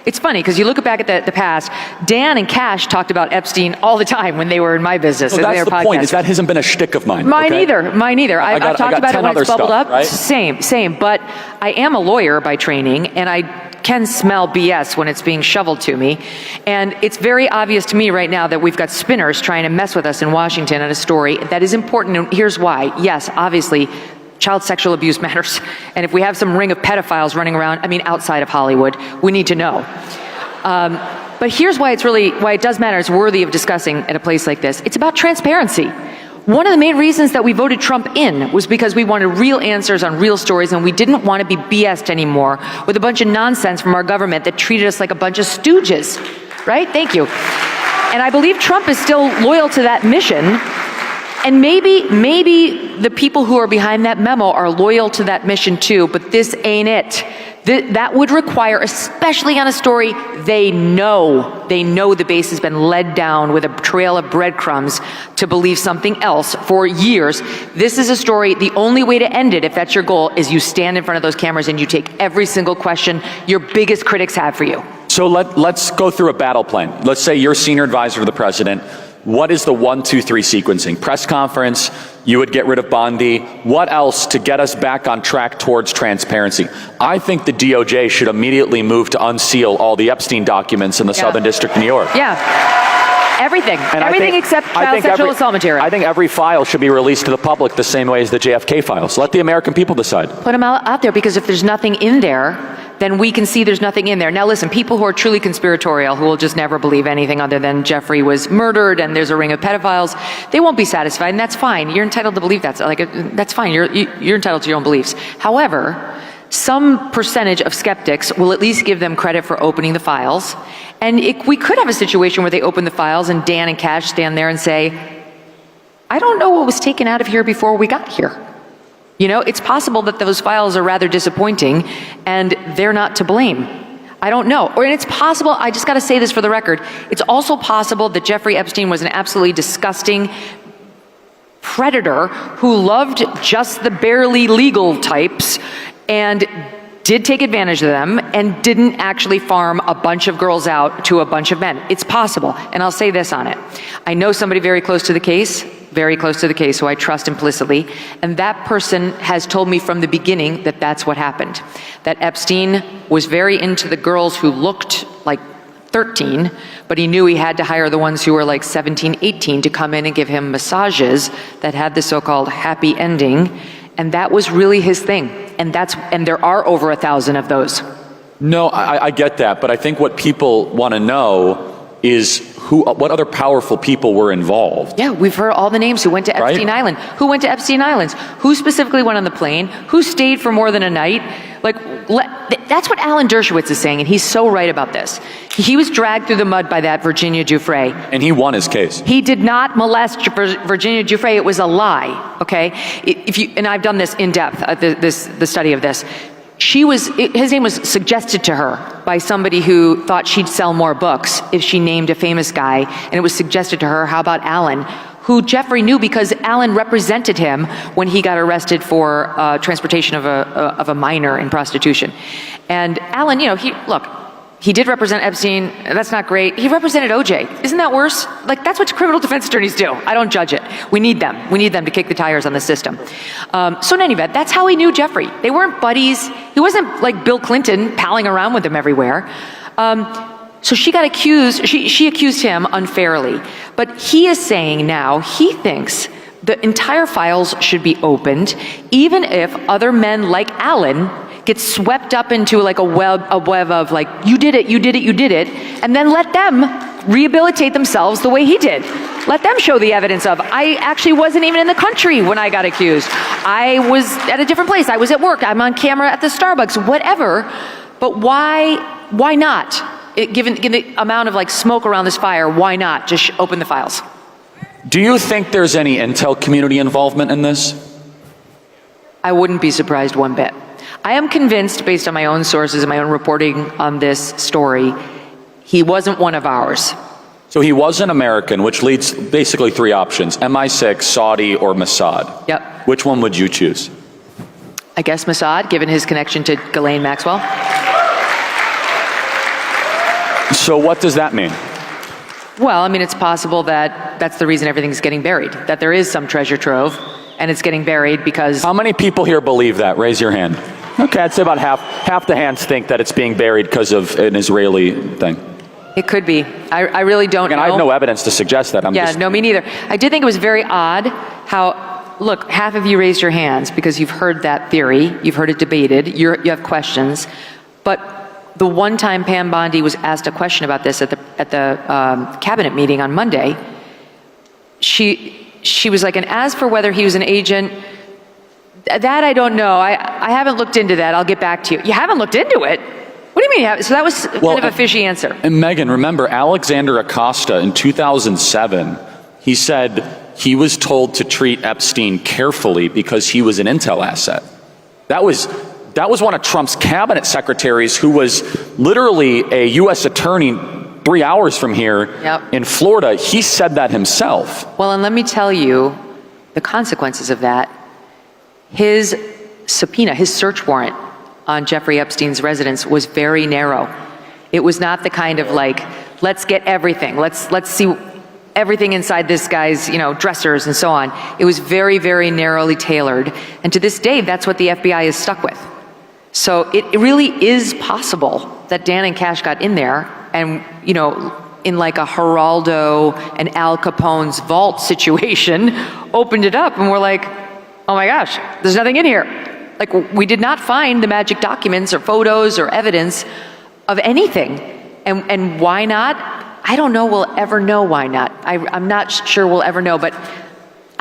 it's funny because you look back at the past, Dan and Cash talked about Epstein all the time when they were in my business. So that's the point, is that hasn't been a shtick of mine. Mine either. I've talked about it when it's bubbled up. Right? Same. But I am a lawyer by training, and I can smell BS when it's being shoveled to me. And it's very obvious to me right now that we've got spinners trying to mess with us in Washington on a story that is important, and here's why. Yes, obviously, child sexual abuse matters. And if we have some ring of pedophiles running around, outside of Hollywood, we need to know. But here's why it does matter. It's worthy of discussing at a place like this. It's about transparency. One of the main reasons that we voted Trump in was because we wanted real answers on real stories, and we didn't want to be BS'd anymore with a bunch of nonsense from our government that treated us like a bunch of stooges. Right? Thank you. And I believe Trump is still loyal to that mission. And maybe the people who are behind that memo are loyal to that mission too, but this ain't it. That would require, especially on a story they know the base has been led down with a trail of breadcrumbs to believe something else for years. This is a story, the only way to end it, if that's your goal, is you stand in front of those cameras and you take every single question your biggest critics have for you. So let's go through a battle plan. Let's say you're senior advisor to the president. what is the 1, 2, 3 sequencing? Press conference, you would get rid of Bondi. What else to get us back on track towards transparency? I think the DOJ should immediately move to unseal all the Epstein documents in the Southern District of New York. Everything. And Everything except child sexual assault material. I think every file should be released to the public the same way as the JFK files. Let the American people decide. Put them out there, because if there's nothing in there, then we can see there's nothing in there. Now listen, people who are truly conspiratorial, who will just never believe anything other than Jeffrey was murdered and there's a ring of pedophiles, they won't be satisfied, and that's fine. You're entitled to believe that. That's fine. You're entitled to your own beliefs. However, some percentage of skeptics will at least give them credit for opening the files. And we could have a situation where they open the files and Dan and Cash stand there and say, I don't know what was taken out of here before we got here. You know, it's possible that those files are rather disappointing and they're not to blame. I don't know. Or it's possible, I just got to say this for the record, it's also possible that Jeffrey Epstein was an absolutely disgusting predator who loved just the barely legal types and did take advantage of them and didn't actually farm a bunch of girls out to a bunch of men. It's possible. And I'll say this on it. I know somebody very close to the case, who I trust implicitly, and that person has told me from the beginning that that's what happened. That Epstein was very into the girls who looked like 13, but he knew he had to hire the ones who were like 17, 18 to come in and give him massages that had the so-called happy ending. And that was really his thing. And there are over 1,000 of those. No, I get that, but I think what people want to know is what other powerful people were involved. Yeah, we've heard all the names who went to Epstein Island. Who went to Epstein Islands? Who specifically went on the plane? Who stayed for more than a night? That's what Alan Dershowitz is saying, and he's so right about this. He was dragged through the mud by that Virginia Giuffre. And he won his case. He did not molest Virginia Giuffre. It was a lie, okay? And I've done this in depth, the study of this. His name was suggested to her by somebody who thought she'd sell more books if she named a famous guy, and it was suggested to her, how about Alan, who Jeffrey knew because Alan represented him when he got arrested for transportation of a minor in prostitution. And Alan, he did represent Epstein. That's not great. He represented OJ. Isn't that worse? That's what criminal defense attorneys do. I don't judge it. We need them. We need them to kick the tires on the system. So in any event, that's how he knew Jeffrey. They weren't buddies. He wasn't like Bill Clinton palling around with him everywhere. So she got accused. She accused him unfairly. But he is saying now he thinks the entire files should be opened, even if other men like Alan get swept up into like a web of like, you did it, and then let them rehabilitate themselves the way he did. Let them show the evidence of, I actually wasn't even in the country when I got accused. I was at a different place. I was at work. I'm on camera at the Starbucks, whatever. But why not? Given the amount of like smoke around this fire, why not just open the files? Do you think there's any intel community involvement in this? I wouldn't be surprised one bit. I am convinced, based on my own sources and my own reporting on this story, he wasn't one of ours. So he was an American, which leads basically 3 options: MI6, Saudi, or Mossad. Yep. Which one would you choose? I guess Mossad, given his connection to Ghislaine Maxwell. So what does that mean? Well, I mean, it's possible that that's the reason everything's getting buried, that there is some treasure trove, and it's getting buried because... How many people here believe that? Raise your hand. Okay, I'd say about half the hands think that it's being buried because of an Israeli thing. It could be. I really don't know. I have no evidence to suggest that. No, me neither. I did think it was very odd how, look, half of you raised your hands because you've heard that theory, you've heard it debated, you have questions, but the one time Pam Bondi was asked a question about this at the cabinet meeting on Monday, she was like, and as for whether he was an agent, that I don't know. I haven't looked into that. I'll get back to you. You haven't looked into it? What do you mean? So that was kind of a fishy answer. And Megyn, remember Alexander Acosta in 2007, he said he was told to treat Epstein carefully because he was an intel asset. That was one of Trump's cabinet secretaries who was literally a U.S. attorney 3 hours from here in Florida. He said that himself. Well, and let me tell you the consequences of that. His subpoena, his search warrant on Jeffrey Epstein's residence was very narrow. It was not the kind of like, let's get everything. Let's see everything inside this guy's, dressers and so on. It was very, very narrowly tailored. And to this day, that's what the FBI is stuck with. So it really is possible that Dan and Cash got in there and, in like a Geraldo and Al Capone's vault situation, opened it up and we're like, oh my gosh, there's nothing in here. Like, we did not find the magic documents or photos or evidence of anything. And why not? I don't know we'll ever know why not. I'm not sure we'll ever know, but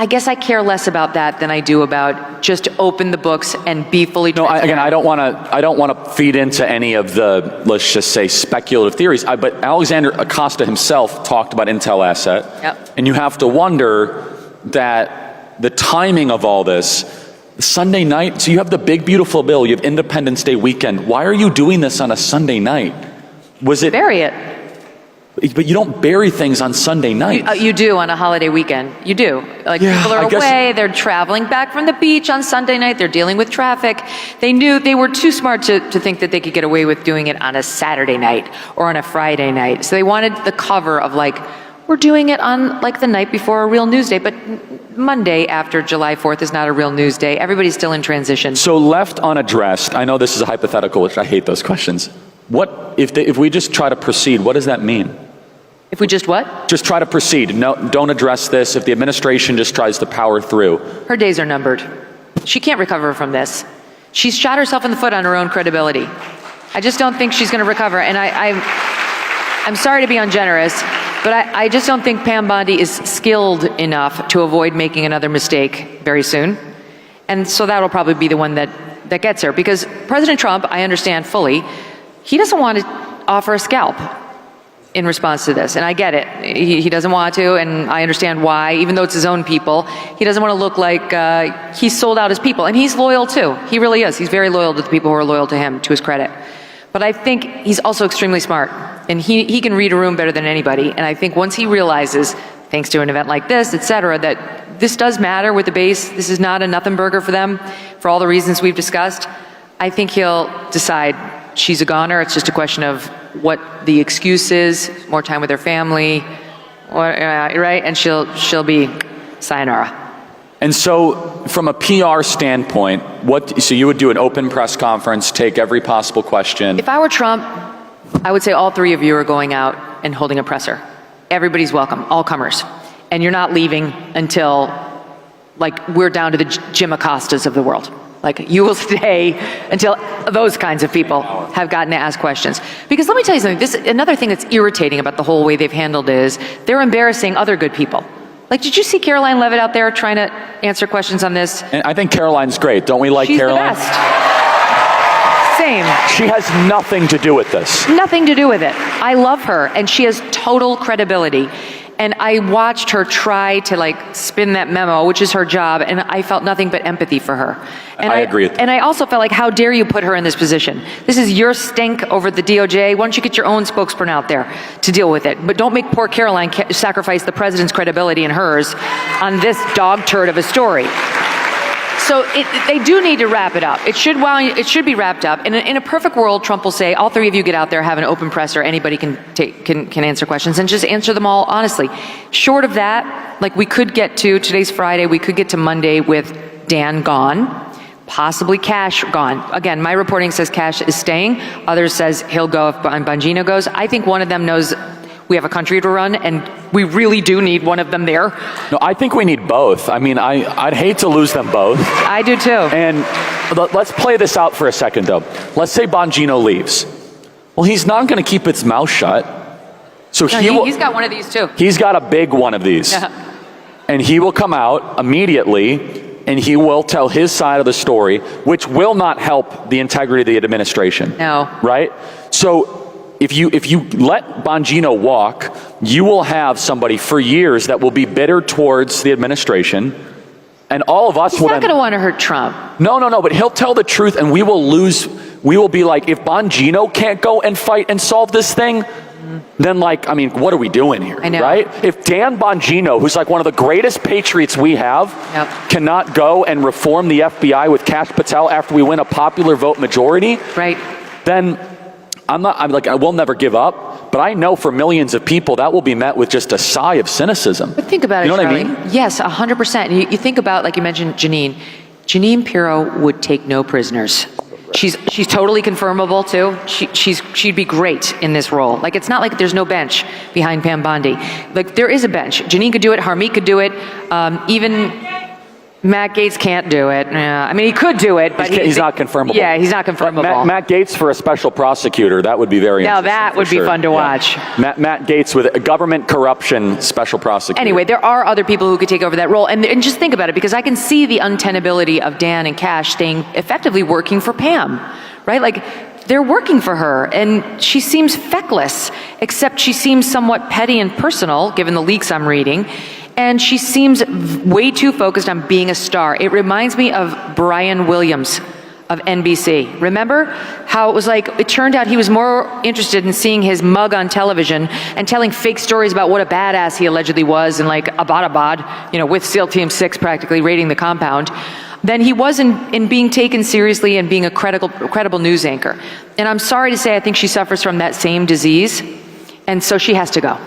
I guess I care less about that than I do about just open the books and be fully transparent. I don't want to feed into any of the, let's just say, speculative theories. But Alexander Acosta himself talked about Intel asset. Yep. And you have to wonder that the timing of all this, Sunday night, so you have the big beautiful bill, you have Independence Day weekend. Why are you doing this on a Sunday night? Was it? Bury it. But you don't bury things on Sunday night. You do on a holiday weekend. You do. People are away, they're traveling back from the beach on Sunday night, they're dealing with traffic. They knew they were too smart to think that they could get away with doing it on a Saturday night or on a Friday night. So they wanted the cover of we're doing it on the night before a real news day, but Monday after July 4th is not a real news day. Everybody's still in transition. So left unaddressed, I know this is a hypothetical, which I hate those questions. What if we just try to proceed, what does that mean? If we just what? Just try to proceed. No, don't address this. If the administration just tries to power through. Her days are numbered. She can't recover from this. She's shot herself in the foot on her own credibility. I just don't think she's going to recover. And I'm sorry to be ungenerous, but I just don't think Pam Bondi is skilled enough to avoid making another mistake very soon. And so that'll probably be the one that gets her. Because President Trump, I understand fully, he doesn't want to offer a scalp in response to this. And I get it. He doesn't want to, and I understand why. Even though it's his own people, he doesn't want to look like he's sold out his people. And he's loyal too. He really is. He's very loyal to the people who are loyal to him, to his credit. But I think he's also extremely smart. And he can read a room better than anybody. And I think once he realizes, thanks to an event like this, et cetera, that this does matter with the base, this is not a nothing burger for them, for all the reasons we've discussed, I think he'll decide she's a goner. It's just a question of what the excuse is, more time with her family, right? And she'll be sayonara. And so, from a PR standpoint, so you would do an open press conference, take every possible question. If I were Trump, I would say all three of you are going out and holding a presser. Everybody's welcome, all comers. And you're not leaving until, we're down to the Jim Acostas of the world. You will stay until those kinds of people have gotten to ask questions. Because let me tell you something, another thing that's irritating about the whole way they've handled it is they're embarrassing other good people. Did you see Caroline Leavitt out there trying to answer questions on this? And I think Caroline's great. Don't we like Caroline? She's the best. Same. She has nothing to do with this. Nothing to do with it. I love her, and she has total credibility. And I watched her try to spin that memo, which is her job, and I felt nothing but empathy for her. And I agree with that. And I also felt how dare you put her in this position? This is your stink over the DOJ. Why don't you get your own spokesperson out there to deal with it? But don't make poor Caroline sacrifice the president's credibility and hers on this dog turd of a story. So they do need to wrap it up. It should be wrapped up. And in a perfect world, Trump will say, all three of you get out there, have an open presser, anybody can answer questions, and just answer them all honestly. Short of that, we could get to, today's Friday, we could get to Monday with Dan gone, possibly Cash gone. Again, my reporting says Cash is staying. Others says he'll go if Bongino goes. I think one of them knows we have a country to run, and we really do need one of them there. No, I think we need both. I mean, I'd hate to lose them both. I do too. And let's play this out for a second, though. Let's say Bongino leaves. Well, he's not going to keep his mouth shut. So he's got one of these too. He's got a big one of these. Yeah. And he will come out immediately, and he will tell his side of the story, which will not help the integrity of the administration. No. Right? So if you let Bongino walk, you will have somebody for years that will be bitter towards the administration, and all of us will. He's not going to want to hurt Trump. No, but he'll tell the truth, and we will lose. We will be like, if Bongino can't go and fight and solve this thing, then what are we doing here? I know. Right? If Dan Bongino, who's one of the greatest patriots we have, cannot go and reform the FBI with Kash Patel after we win a popular vote majority, right? Then I will never give up, But I know for millions of people, that will be met with just a sigh of cynicism. But think about it, you know Charlie. what I mean? Yes, 100%. You think about, like you mentioned, Jeanine Pirro would take no prisoners. She's totally confirmable too. She'd be great in this role. Like, it's not like there's no bench behind Pam Bondi. Like, there is a bench. Jeanine could do it. Harmeet could do it. Even Matt Gaetz can't do it. I mean, he could do it, but he's not confirmable. Yeah, he's not confirmable. Matt Gaetz for a special prosecutor, that would be very interesting. Now that would be fun to watch. Matt Gaetz with a government corruption special prosecutor. Anyway, there are other people who could take over that role. And just think about it, because I can see the untenability of Dan and Kash staying effectively working for Pam, right? Like, they're working for her, and she seems feckless, except she seems somewhat petty and personal, given the leaks I'm reading. And she seems way too focused on being a star. It reminds me of Brian Williams of NBC. Remember how it was like, it turned out he was more interested in seeing his mug on television and telling fake stories about what a badass he allegedly was, and like Abbottabad, with SEAL Team 6 practically raiding the compound, than he was in being taken seriously and being a credible news anchor. And I'm sorry to say, I think she suffers from that same disease, and so she has to go.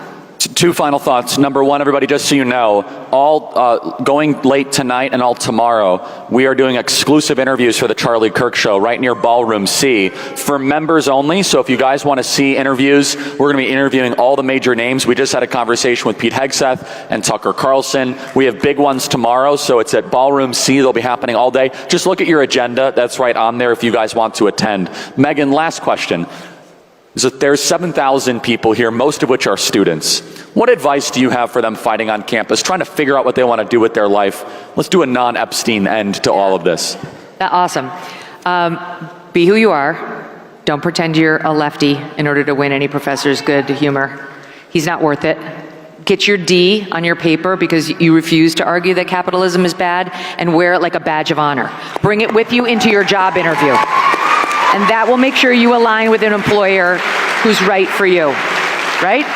Two final thoughts. Number one, everybody, just so you know, all going late tonight and all tomorrow, we are doing exclusive interviews for the Charlie Kirk Show right near Ballroom C for members only. So if you guys want to see interviews, we're going to be interviewing all the major names. We just had a conversation with Pete Hegseth and Tucker Carlson. We have big ones tomorrow, so it's at Ballroom C. They'll be happening all day. Just look at your agenda. That's right on there if you guys want to attend. Megyn, last question. So there's 7,000 people here, most of which are students. What advice do you have for them fighting on campus, trying to figure out what they want to do with their life? Let's do a non-Epstein end to all of this. Awesome. Be who you are. Don't pretend you're a lefty in order to win any professor's good humor. He's not worth it. Get your D on your paper because you refuse to argue that capitalism is bad, and wear it like a badge of honor. Bring it with you into your job interview. And that will make sure you align with an employer who's right for you, right?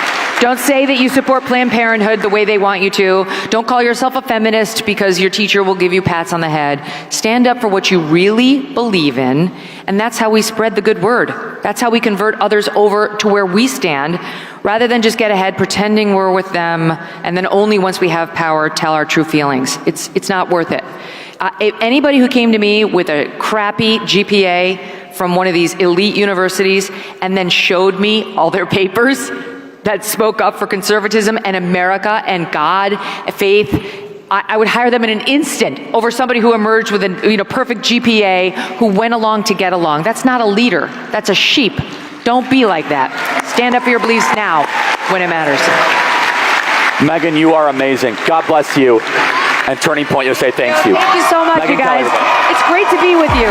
Don't say that you support Planned Parenthood the way they want you to. Don't call yourself a feminist because your teacher will give you pats on the head. Stand up for what you really believe in, and that's how we spread the good word. That's how we convert others over to where we stand, rather than just get ahead pretending we're with them, and then only once we have power tell our true feelings. It's not worth it. If anybody who came to me with a crappy GPA from one of these elite universities and then showed me all their papers that spoke up for conservatism and America and God, faith, I would hire them in an instant over somebody who emerged with a perfect GPA, who went along to get along. That's not a leader. That's a sheep. Don't be like that. Stand up for your beliefs now when it matters. Megyn, you are amazing. God bless you. And Turning Point USA thanks you. Thank you so much, Megyn you guys. Kelly. It's great to be with you.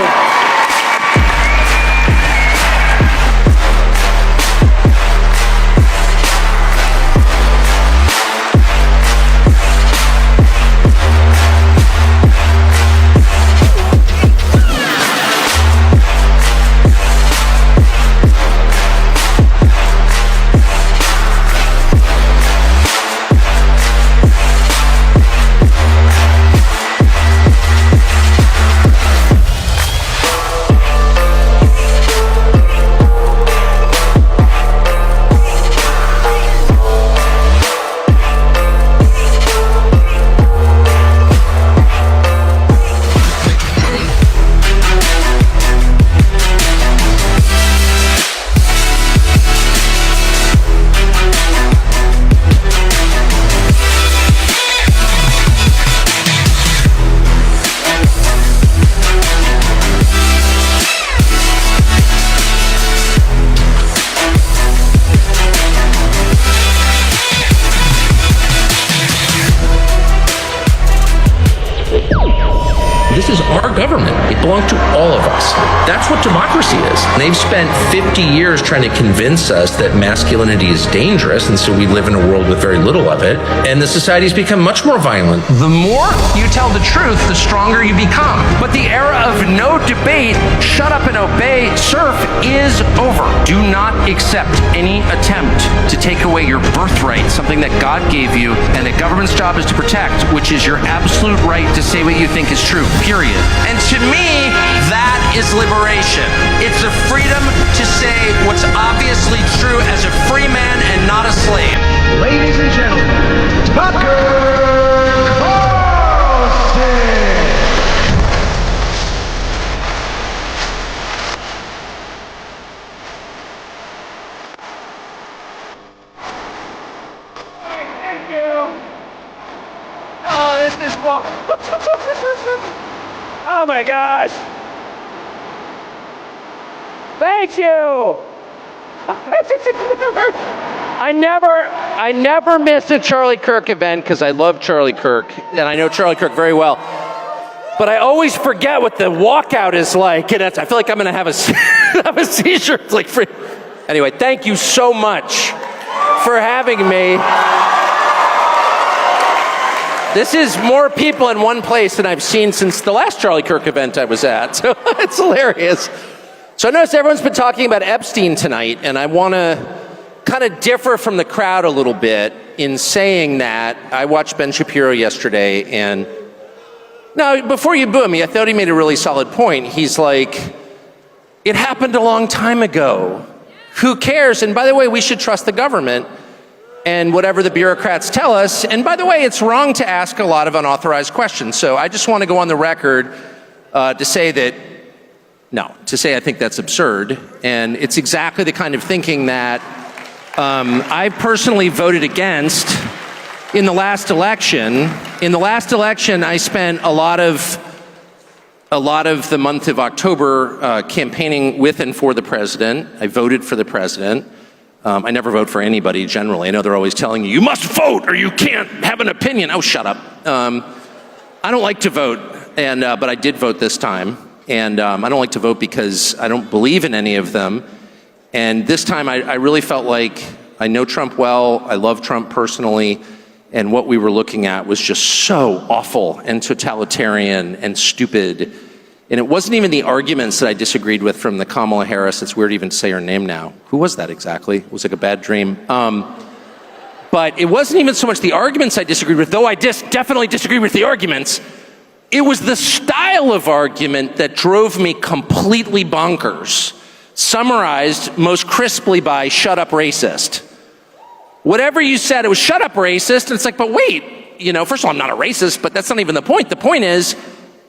This is our government. It belongs to all of us. That's what democracy is. They've spent 50 years trying to convince us that masculinity is dangerous, and so we live in a world with very little of it, and the society's become much more violent. The more you tell the truth, the stronger you become. But the era of no debate, shut up and obey, surf is over. Do not accept any attempt to take away your birthright, something that God gave you, and the government's job is to protect, which is your absolute right to say what you think is true, period. And to me, that is liberation. It's the freedom to say what's obviously true as a free man and not a slave. Ladies and gentlemen, Tucker Carlson. Thank you. Oh, this is fun. Oh my gosh. Thank you. I never miss a Charlie Kirk event because I love Charlie Kirk and I know Charlie Kirk very well. But I always forget what the walkout is like, and I feel like I'm going to have a seizure. It's like free. Anyway, thank you so much for having me. This is more people in one place than I've seen since the last Charlie Kirk event I was at. So it's hilarious. So I noticed everyone's been talking about Epstein tonight, and I want to kind of differ from the crowd a little bit in saying that I watched Ben Shapiro yesterday, and now before you boo me, I thought he made a really solid point. He's like, it happened a long time ago. Who cares? And by the way, we should trust the government and whatever the bureaucrats tell us. And by the way, it's wrong to ask a lot of unauthorized questions. So I just want to go on the record to say I think that's absurd. And it's exactly the kind of thinking that I personally voted against in the last election. In the last election, I spent a lot of the month of October campaigning with and for the president. I voted for the president. I never vote for anybody generally. I know they're always telling you, you must vote or you can't have an opinion. Oh, shut up. I don't like to vote, but I did vote this time. And I don't like to vote because I don't believe in any of them. And this time I really felt like I know Trump well. I love Trump personally. And what we were looking at was just so awful and totalitarian and stupid. And it wasn't even the arguments that I disagreed with from the Kamala Harris. It's weird even to say her name now. Who was that exactly? It was like a bad dream. But it wasn't even so much the arguments I disagreed with, though I definitely disagreed with the arguments. It was the style of argument that drove me completely bonkers, summarized most crisply by shut up racist. Whatever you said, it was shut up racist. And it's like, but wait, first of all, I'm not a racist, but that's not even the point. The point is,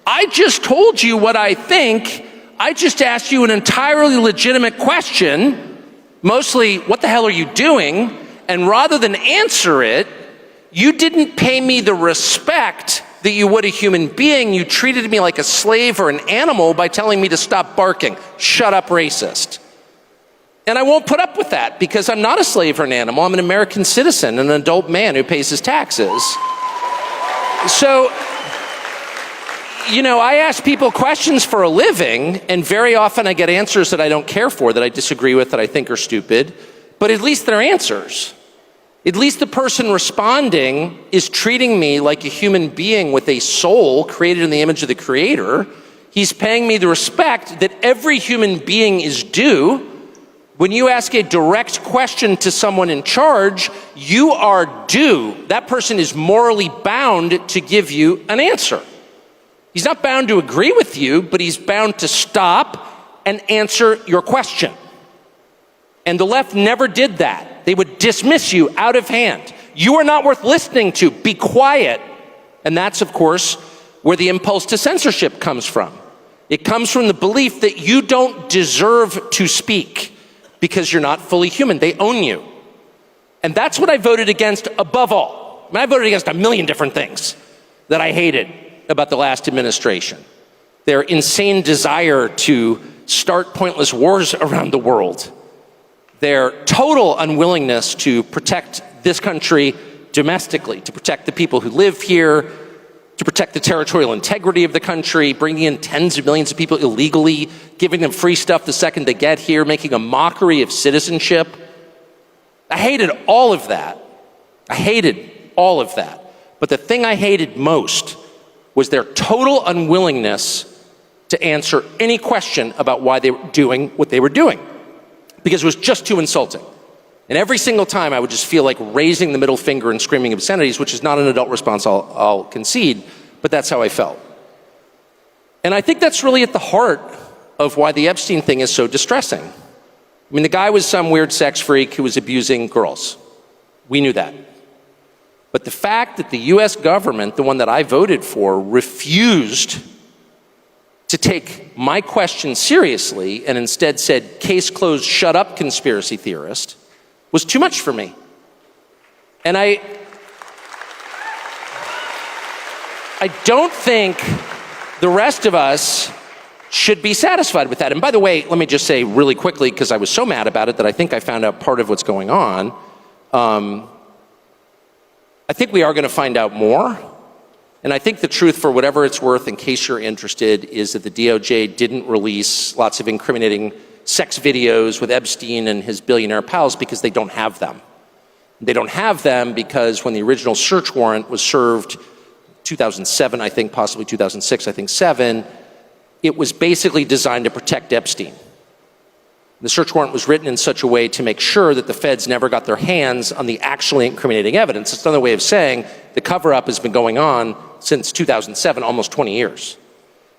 I just told you what I think. I just asked you an entirely legitimate question, mostly, what the hell are you doing? And rather than answer it, you didn't pay me the respect that you would a human being. You treated me like a slave or an animal by telling me to stop barking. Shut up, racist. And I won't put up with that because I'm not a slave or an animal. I'm an American citizen, an adult man who pays his taxes. So, I ask people questions for a living, and very often I get answers that I don't care for, that I disagree with, that I think are stupid, but at least they're answers. At least the person responding is treating me like a human being with a soul created in the image of the Creator. He's paying me the respect that every human being is due. When you ask a direct question to someone in charge, you are due. That person is morally bound to give you an answer. He's not bound to agree with you, but he's bound to stop and answer your question. And the left never did that. They would dismiss you out of hand. You are not worth listening to. Be quiet. And that's, of course, where the impulse to censorship comes from. It comes from the belief that you don't deserve to speak because you're not fully human. They own you. And that's what I voted against above all. I voted against a million different things that I hated about the last administration. Their insane desire to start pointless wars around the world. Their total unwillingness to protect this country domestically, to protect the people who live here, to protect the territorial integrity of the country, bringing in tens of millions of people illegally, giving them free stuff the second they get here, making a mockery of citizenship. I hated all of that. I hated all of that. But the thing I hated most was their total unwillingness to answer any question about why they were doing what they were doing, because it was just too insulting. And every single time I would just feel like raising the middle finger and screaming obscenities, which is not an adult response, I'll concede, but that's how I felt. And I think that's really at the heart of why the Epstein thing is so distressing. I mean, the guy was some weird sex freak who was abusing girls. We knew that. But the fact that the US government, the one that I voted for, refused to take my question seriously and instead said, case closed, shut up, conspiracy theorist, was too much for me. And I don't think the rest of us should be satisfied with that. And by the way, let me just say really quickly, because I was so mad about it that I think I found out part of what's going on. I think we are going to find out more. And I think the truth, for whatever it's worth, in case you're interested, is that the DOJ didn't release lots of incriminating sex videos with Epstein and his billionaire pals because they don't have them. They don't have them because when the original search warrant was served, 2007, I think, possibly 2006, I think 7, it was basically designed to protect Epstein. The search warrant was written in such a way to make sure that the feds never got their hands on the actually incriminating evidence. It's another way of saying the cover-up has been going on since 2007, almost 20 years.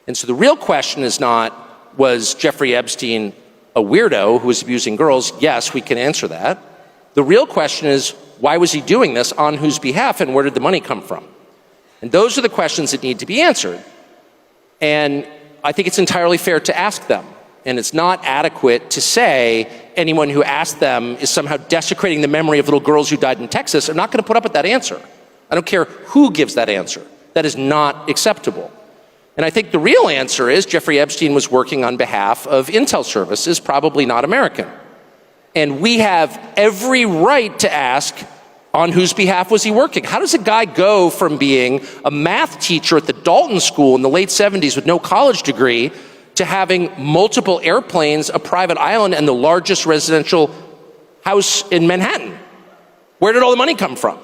And so the real question is not, was Jeffrey Epstein a weirdo who was abusing girls? Yes, we can answer that. The real question is, why was he doing this, on whose behalf, and where did the money come from? And those are the questions that need to be answered. And I think it's entirely fair to ask them. And it's not adequate to say anyone who asked them is somehow desecrating the memory of little girls who died in Texas. I'm not going to put up with that answer. I don't care who gives that answer. That is not acceptable. And I think the real answer is Jeffrey Epstein was working on behalf of intel services, probably not American. And we have every right to ask, on whose behalf was he working? How does a guy go from being a math teacher at the Dalton School in the late 70s with no college degree to having multiple airplanes, a private island, and the largest residential house in Manhattan? Where did all the money come from?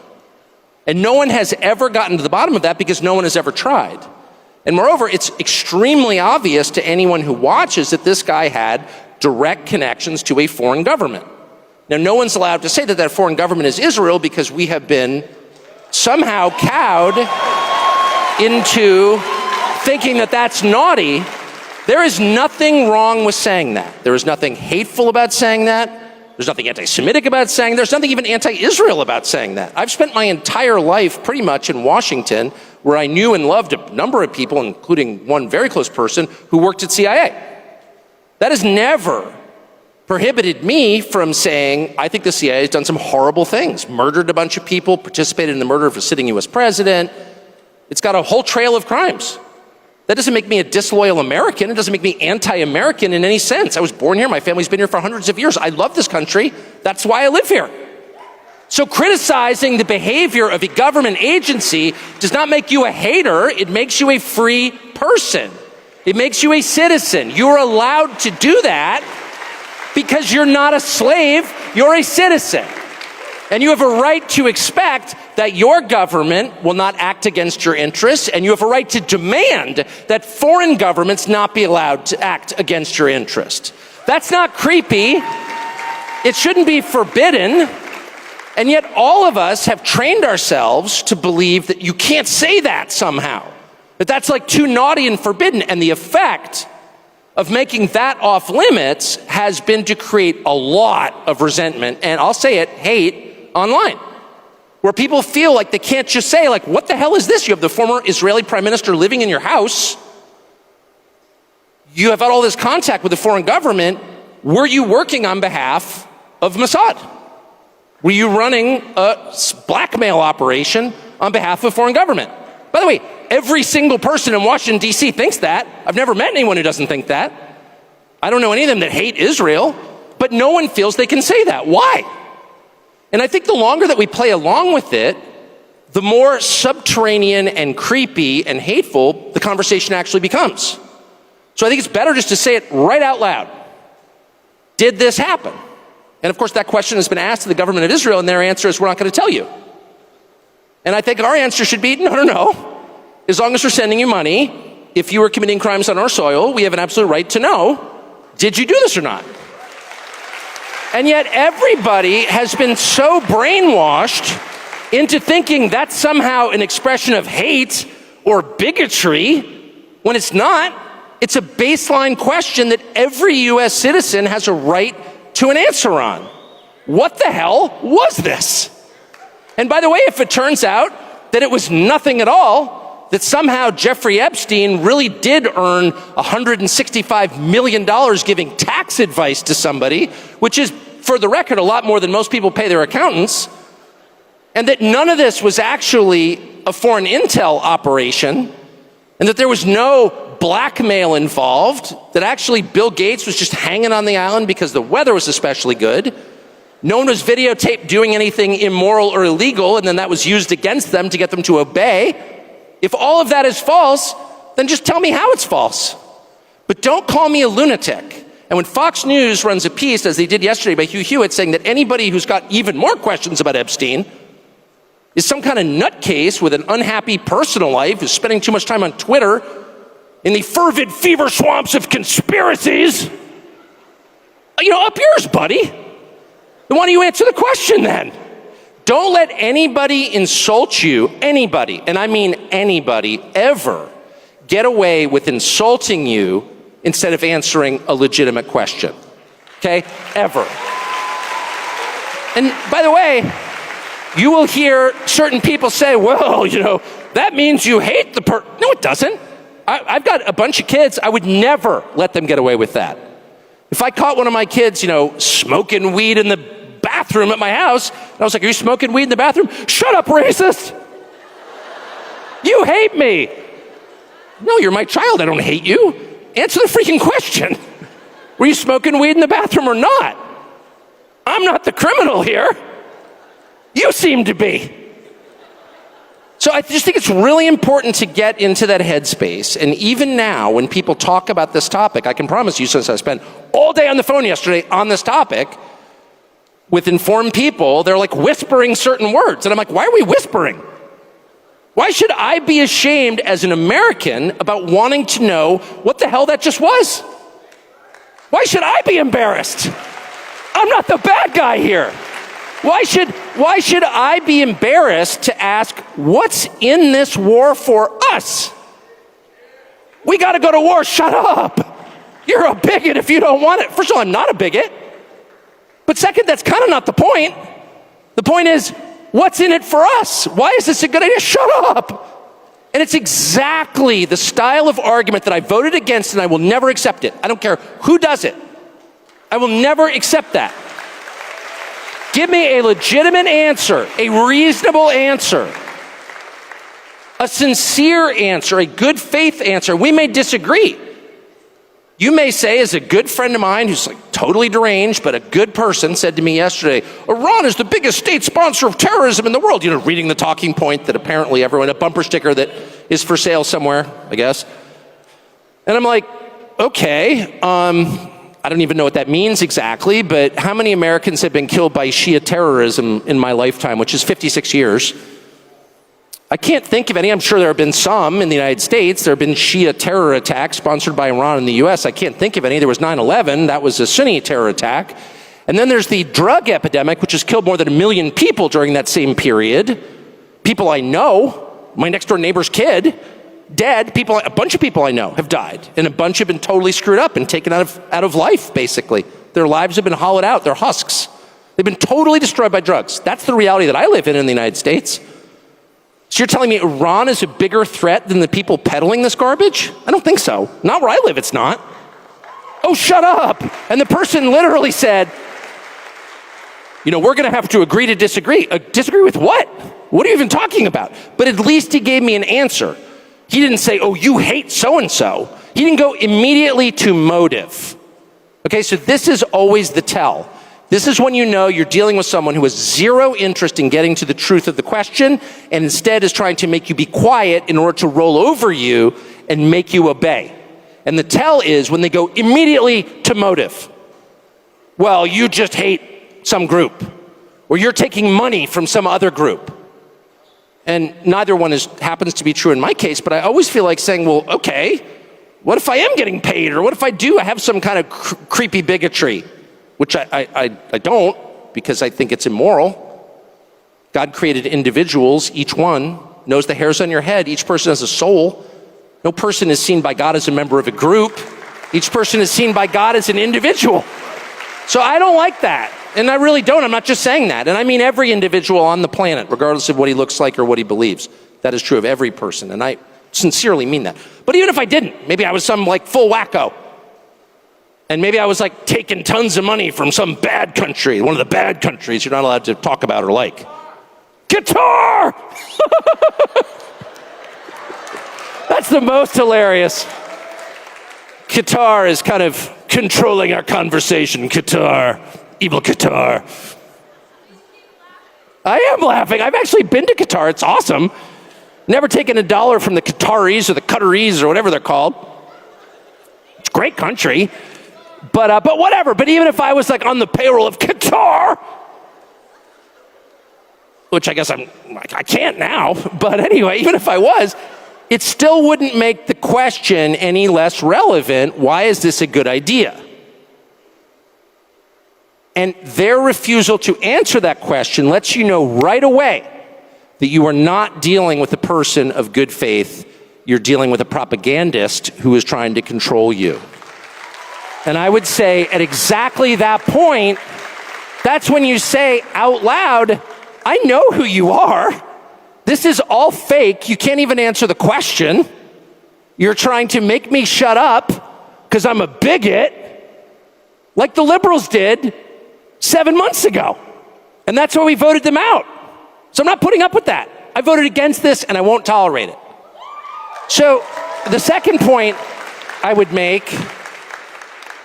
And no one has ever gotten to the bottom of that because no one has ever tried. And moreover, it's extremely obvious to anyone who watches that this guy had direct connections to a foreign government. Now, no one's allowed to say that that foreign government is Israel because we have been somehow cowed into thinking that that's naughty. There is nothing wrong with saying that. There is nothing hateful about saying that. There's nothing anti-Semitic about saying that. There's nothing even anti-Israel about saying that. I've spent my entire life pretty much in Washington, where I knew and loved a number of people, including one very close person who worked at CIA. That has never prohibited me from saying, I think the CIA has done some horrible things, murdered a bunch of people, participated in the murder of a sitting US president. It's got a whole trail of crimes. That doesn't make me a disloyal American. It doesn't make me anti-American in any sense. I was born here. My family's been here for hundreds of years. I love this country. That's why I live here. So criticizing the behavior of a government agency does not make you a hater. It makes you a free person. It makes you a citizen. You're allowed to do that because you're not a slave. You're a citizen. And you have a right to expect that your government will not act against your interests, and you have a right to demand that foreign governments not be allowed to act against your interest. That's not creepy. It shouldn't be forbidden. And yet all of us have trained ourselves to believe that you can't say that somehow, that that's like too naughty and forbidden. And the effect of making that off limits has been to create a lot of resentment, and I'll say it, hate, online, where people feel like they can't just say, like, what the hell is this? You have the former Israeli prime minister living in your house. You have had all this contact with the foreign government. Were you working on behalf of Mossad? Were you running a blackmail operation on behalf of foreign government? By the way, every single person in Washington, D.C. thinks that. I've never met anyone who doesn't think that. I don't know any of them that hate Israel, but no one feels they can say that. Why? And I think the longer that we play along with it, the more subterranean and creepy and hateful the conversation actually becomes. So I think it's better just to say it right out loud. Did this happen? And of course, that question has been asked to the government of Israel, and their answer is, we're not going to tell you. And I think our answer should be, no. As long as we're sending you money, if you were committing crimes on our soil, we have an absolute right to know, did you do this or not? And yet everybody has been so brainwashed into thinking that's somehow an expression of hate or bigotry when it's not. It's a baseline question that every U.S. citizen has a right to an answer on. What the hell was this? And by the way, if it turns out that it was nothing at all, that somehow Jeffrey Epstein really did earn $165 million giving tax advice to somebody, which is, for the record, a lot more than most people pay their accountants, and that none of this was actually a foreign intel operation, and that there was no blackmail involved, that actually Bill Gates was just hanging on the island because the weather was especially good. No one was videotaped doing anything immoral or illegal, and then that was used against them to get them to obey. If all of that is false, then just tell me how it's false. But don't call me a lunatic. And when Fox News runs a piece, as they did yesterday by Hugh Hewitt, saying that anybody who's got even more questions about Epstein is some kind of nutcase with an unhappy personal life, who's spending too much time on Twitter in the fervid fever swamps of conspiracies, up yours, buddy. Then why don't you answer the question then? Don't let anybody insult you, anybody, and I mean anybody, ever get away with insulting you instead of answering a legitimate question. Okay? Ever. And by the way, you will hear certain people say, well, that means you hate the person. No, it doesn't. I've got a bunch of kids. I would never let them get away with that. If I caught one of my kids, smoking weed in the bathroom at my house, and I was like, are you smoking weed in the bathroom? Shut up, racist. You hate me. No, you're my child. I don't hate you. Answer the freaking question. Were you smoking weed in the bathroom or not? I'm not the criminal here. You seem to be. So I just think it's really important to get into that headspace. And even now, when people talk about this topic, I can promise you, since I spent all day on the phone yesterday on this topic with informed people, they're like whispering certain words. And I'm like, why are we whispering? Why should I be ashamed as an American about wanting to know what the hell that just was? Why should I be embarrassed? I'm not the bad guy here. Why should I be embarrassed to ask, what's in this war for us? We got to go to war. Shut up. You're a bigot if you don't want it. First of all, I'm not a bigot. But second, that's kind of not the point. The point is, what's in it for us? Why is this a good idea? Shut up. And it's exactly the style of argument that I voted against, and I will never accept it. I don't care who does it. I will never accept that. Give me a legitimate answer, a reasonable answer, a sincere answer, a good faith answer. We may disagree. You may say, as a good friend of mine who's like totally deranged, but a good person, said to me yesterday, Iran is the biggest state sponsor of terrorism in the world. Reading the talking point that apparently everyone, a bumper sticker that is for sale somewhere, I guess. And I'm like, okay, I don't even know what that means exactly, but how many Americans have been killed by Shia terrorism in my lifetime, which is 56 years? I can't think of any. I'm sure there have been some in the United States. There have been Shia terror attacks sponsored by Iran in the U.S. I can't think of any. There was 9/11. That was a Sunni terror attack. And then there's the drug epidemic, which has killed more than 1 million people during that same period. People I know, my next door neighbor's kid, dead. People, a bunch of people I know have died, and a bunch have been totally screwed up and taken out of life, basically. Their lives have been hollowed out. They're husks. They've been totally destroyed by drugs. That's the reality that I live in the United States. So you're telling me Iran is a bigger threat than the people peddling this garbage? I don't think so. Not where I live, it's not. Oh, shut up. And the person literally said, we're going to have to agree to disagree. Disagree with what? What are you even talking about? But at least he gave me an answer. He didn't say, oh, you hate so-and-so. He didn't go immediately to motive. Okay, so this is always the tell. This is when you know you're dealing with someone who has zero interest in getting to the truth of the question and instead is trying to make you be quiet in order to roll over you and make you obey. And the tell is when they go immediately to motive. Well, you just hate some group, or you're taking money from some other group. And neither one happens to be true in my case, but I always feel like saying, well, okay, what if I am getting paid? Or what if I have some kind of creepy bigotry? Which I don't, because I think it's immoral. God created individuals. Each one knows the hairs on your head. Each person has a soul. No person is seen by God as a member of a group. Each person is seen by God as an individual. So I don't like that. And I really don't. I'm not just saying that. And I mean every individual on the planet, regardless of what he looks like or what he believes. That is true of every person. And I sincerely mean that. But even if I didn't, maybe I was some like full wacko. And maybe I was like taking tons of money from some bad country, one of the bad countries you're not allowed to talk about or like. Qatar! That's the most hilarious. Qatar is kind of controlling our conversation. Qatar, evil Qatar. I am laughing. I've actually been to Qatar. It's awesome. Never taken $1 from the Qataris or the Qataris or whatever they're called. It's a great country. But whatever. But even if I was like on the payroll of Qatar, which I guess I can't now. But anyway, even if I was, it still wouldn't make the question any less relevant. Why is this a good idea? And their refusal to answer that question lets you know right away that you are not dealing with a person of good faith. You're dealing with a propagandist who is trying to control you. And I would say at exactly that point, that's when you say out loud, I know who you are. This is all fake. You can't even answer the question. You're trying to make me shut up because I'm a bigot, like the liberals did 7 months ago. And that's why we voted them out. So I'm not putting up with that. I voted against this and I won't tolerate it. So the second point I would make,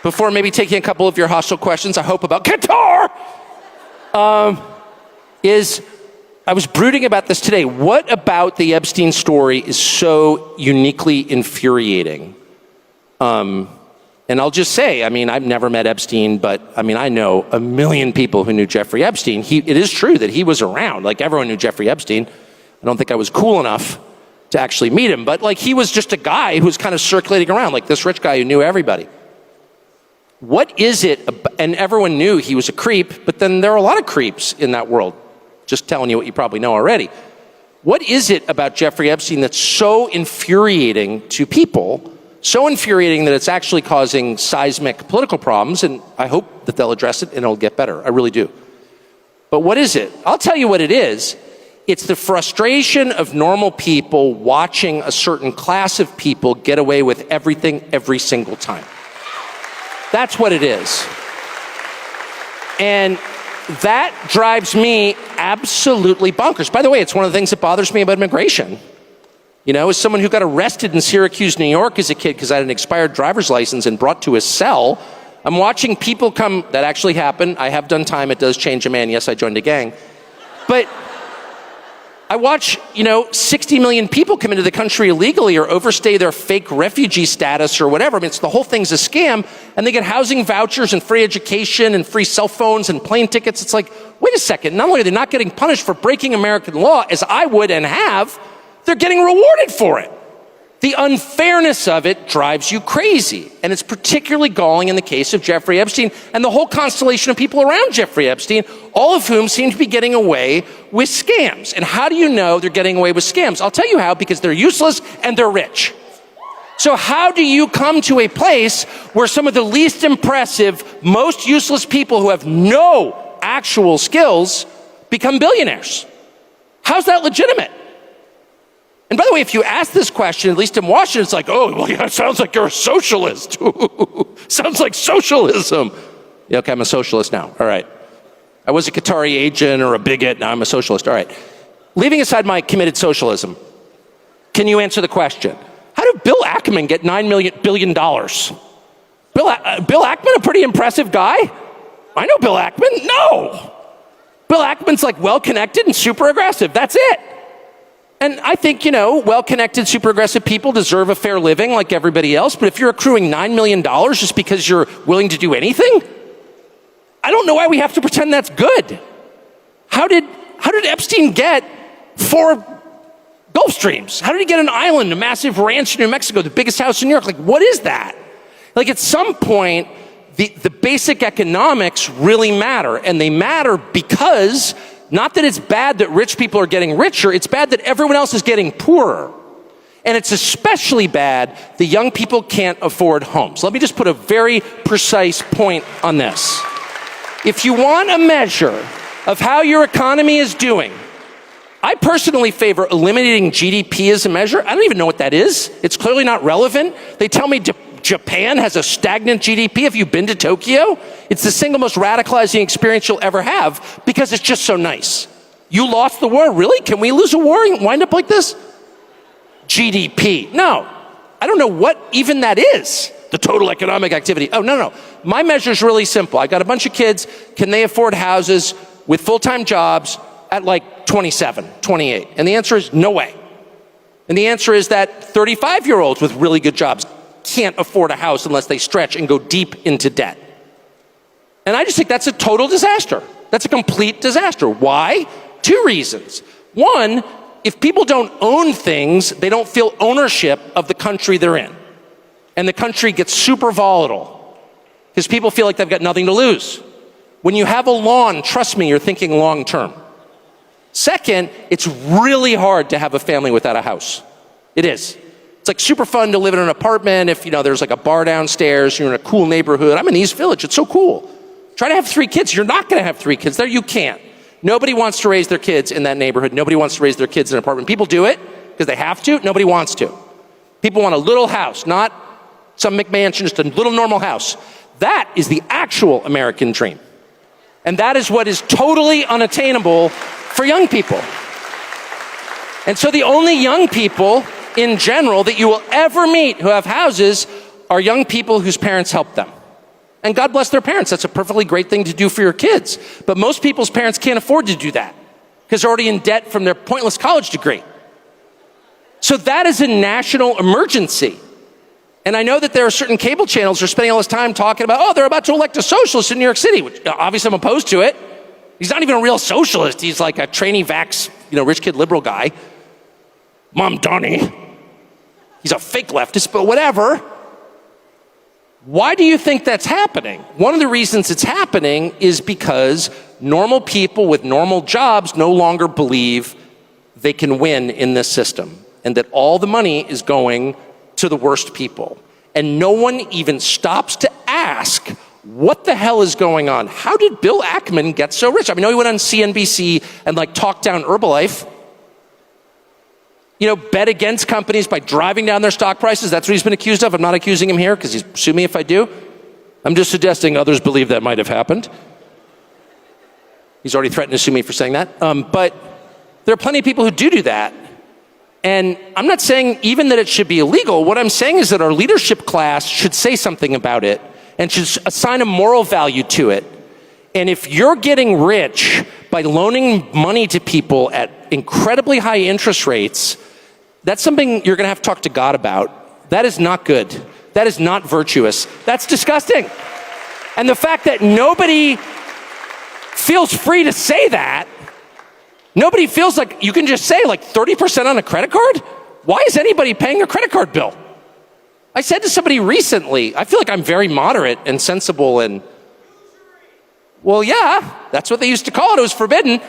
before maybe taking a couple of your hostile questions, I hope, about Qatar, is I was brooding about this today. What about the Epstein story is so uniquely infuriating? And I'll just say, I mean, I've never met Epstein, but I mean, I know a million people who knew Jeffrey Epstein. It is true that he was around. Like, everyone knew Jeffrey Epstein. I don't think I was cool enough to actually meet him, but like, he was just a guy who was kind of circulating around, like this rich guy who knew everybody. What is it, and everyone knew he was a creep, but then there are a lot of creeps in that world. Just telling you what you probably know already. What is it about Jeffrey Epstein that's so infuriating to people, so infuriating that it's actually causing seismic political problems? And I hope that they'll address it and it'll get better. I really do. But what is it? I'll tell you what it is. It's the frustration of normal people watching a certain class of people get away with everything every single time. That's what it is. And that drives me absolutely bonkers. By the way, it's one of the things that bothers me about immigration. You know, as someone who got arrested in Syracuse, New York as a kid because I had an expired driver's license and brought to a cell, I'm watching people come, that actually happened. I have done time. It does change a man. Yes, I joined a gang. But I watch, 60 million people come into the country illegally or overstay their fake refugee status or whatever. I mean, the whole thing's a scam. And they get housing vouchers and free education and free cell phones and plane tickets. It's like, wait a second. Not only are they not getting punished for breaking American law, as I would and have, they're getting rewarded for it. The unfairness of it drives you crazy. And it's particularly galling in the case of Jeffrey Epstein and the whole constellation of people around Jeffrey Epstein, all of whom seem to be getting away with scams. And how do you know they're getting away with scams? I'll tell you how, because they're useless and they're rich. So how do you come to a place where some of the least impressive, most useless people who have no actual skills become billionaires? How's that legitimate? And by the way, if you ask this question, at least in Washington, it's like, oh, well, yeah, it sounds like you're a socialist. Sounds like socialism. Yeah, okay, I'm a socialist now. All right. I was a Qatari agent or a bigot. Now I'm a socialist. All right. Leaving aside my committed socialism, can you answer the question? How did Bill Ackman get $9 billion? Bill Ackman, a pretty impressive guy? I know Bill Ackman. No. Bill Ackman's like well-connected and super aggressive. That's it. And I think, well-connected, super aggressive people deserve a fair living like everybody else. But if you're accruing $9 million just because you're willing to do anything, I don't know why we have to pretend that's good. How did Epstein get 4 Gulf Streams? How did he get an island, a massive ranch in New Mexico, the biggest house in New York? Like, what is that? Like, at some point, the basic economics really matter. And they matter because not that it's bad that rich people are getting richer, it's bad that everyone else is getting poorer. And it's especially bad the young people can't afford homes. Let me just put a very precise point on this. If you want a measure of how your economy is doing, I personally favor eliminating GDP as a measure. I don't even know what that is. It's clearly not relevant. They tell me Japan has a stagnant GDP. Have you been to Tokyo? It's the single most radicalizing experience you'll ever have because it's just so nice. You lost the war? Really? Can we lose a war and wind up like this? GDP. No. I don't know what even that is. The total economic activity. Oh, no. My measure is really simple. I got a bunch of kids. Can they afford houses with full-time jobs at like 27, 28? And the answer is no way. And the answer is that 35-year-olds with really good jobs can't afford a house unless they stretch and go deep into debt. And I just think that's a total disaster. That's a complete disaster. Why? 2 reasons. One, if people don't own things, they don't feel ownership of the country they're in. And the country gets super volatile because people feel like they've got nothing to lose. When you have a lawn, trust me, you're thinking long term. Second, it's really hard to have a family without a house. It is. It's like super fun to live in an apartment if, there's like a bar downstairs, you're in a cool neighborhood. I'm in East Village, it's so cool. Try to have 3 kids. You're not gonna have 3 kids there, you can't. Nobody wants to raise their kids in that neighborhood. Nobody wants to raise their kids in an apartment. People do it because they have to. Nobody wants to. People want a little house, not some McMansion, just a little normal house. That is the actual American dream. And that is what is totally unattainable for young people. And so the only young people in general that you will ever meet who have houses are young people whose parents help them. And God bless their parents. That's a perfectly great thing to do for your kids. But most people's parents can't afford to do that because they're already in debt from their pointless college degree. So that is a national emergency. And I know that there are certain cable channels that are spending all this time talking about, they're about to elect a socialist in New York City, which obviously I'm opposed to it. He's not even a real socialist. He's like a trainee vax, rich kid liberal guy. Mom Donnie. He's a fake leftist, but whatever. Why do you think that's happening? One of the reasons it's happening is because normal people with normal jobs no longer believe they can win in this system and that all the money is going to the worst people. And no one even stops to ask, what the hell is going on? How did Bill Ackman get so rich? I know he went on CNBC and talked down Herbalife. Bet against companies by driving down their stock prices. That's what he's been accused of. I'm not accusing him here because he's sue me if I do. I'm just suggesting others believe that might have happened. He's already threatened to sue me for saying that. But there are plenty of people who do that. And I'm not saying even that it should be illegal. What I'm saying is that our leadership class should say something about it and should assign a moral value to it. And if you're getting rich by loaning money to people at incredibly high interest rates, that's something you're going to have to talk to God about. That is not good. That is not virtuous. That's disgusting. And the fact that nobody feels free to say that, nobody feels like you can just say 30% on a credit card? Why is anybody paying a credit card bill? I said to somebody recently, I feel like I'm very moderate and sensible and, well, yeah, that's what they used to call it. It was forbidden.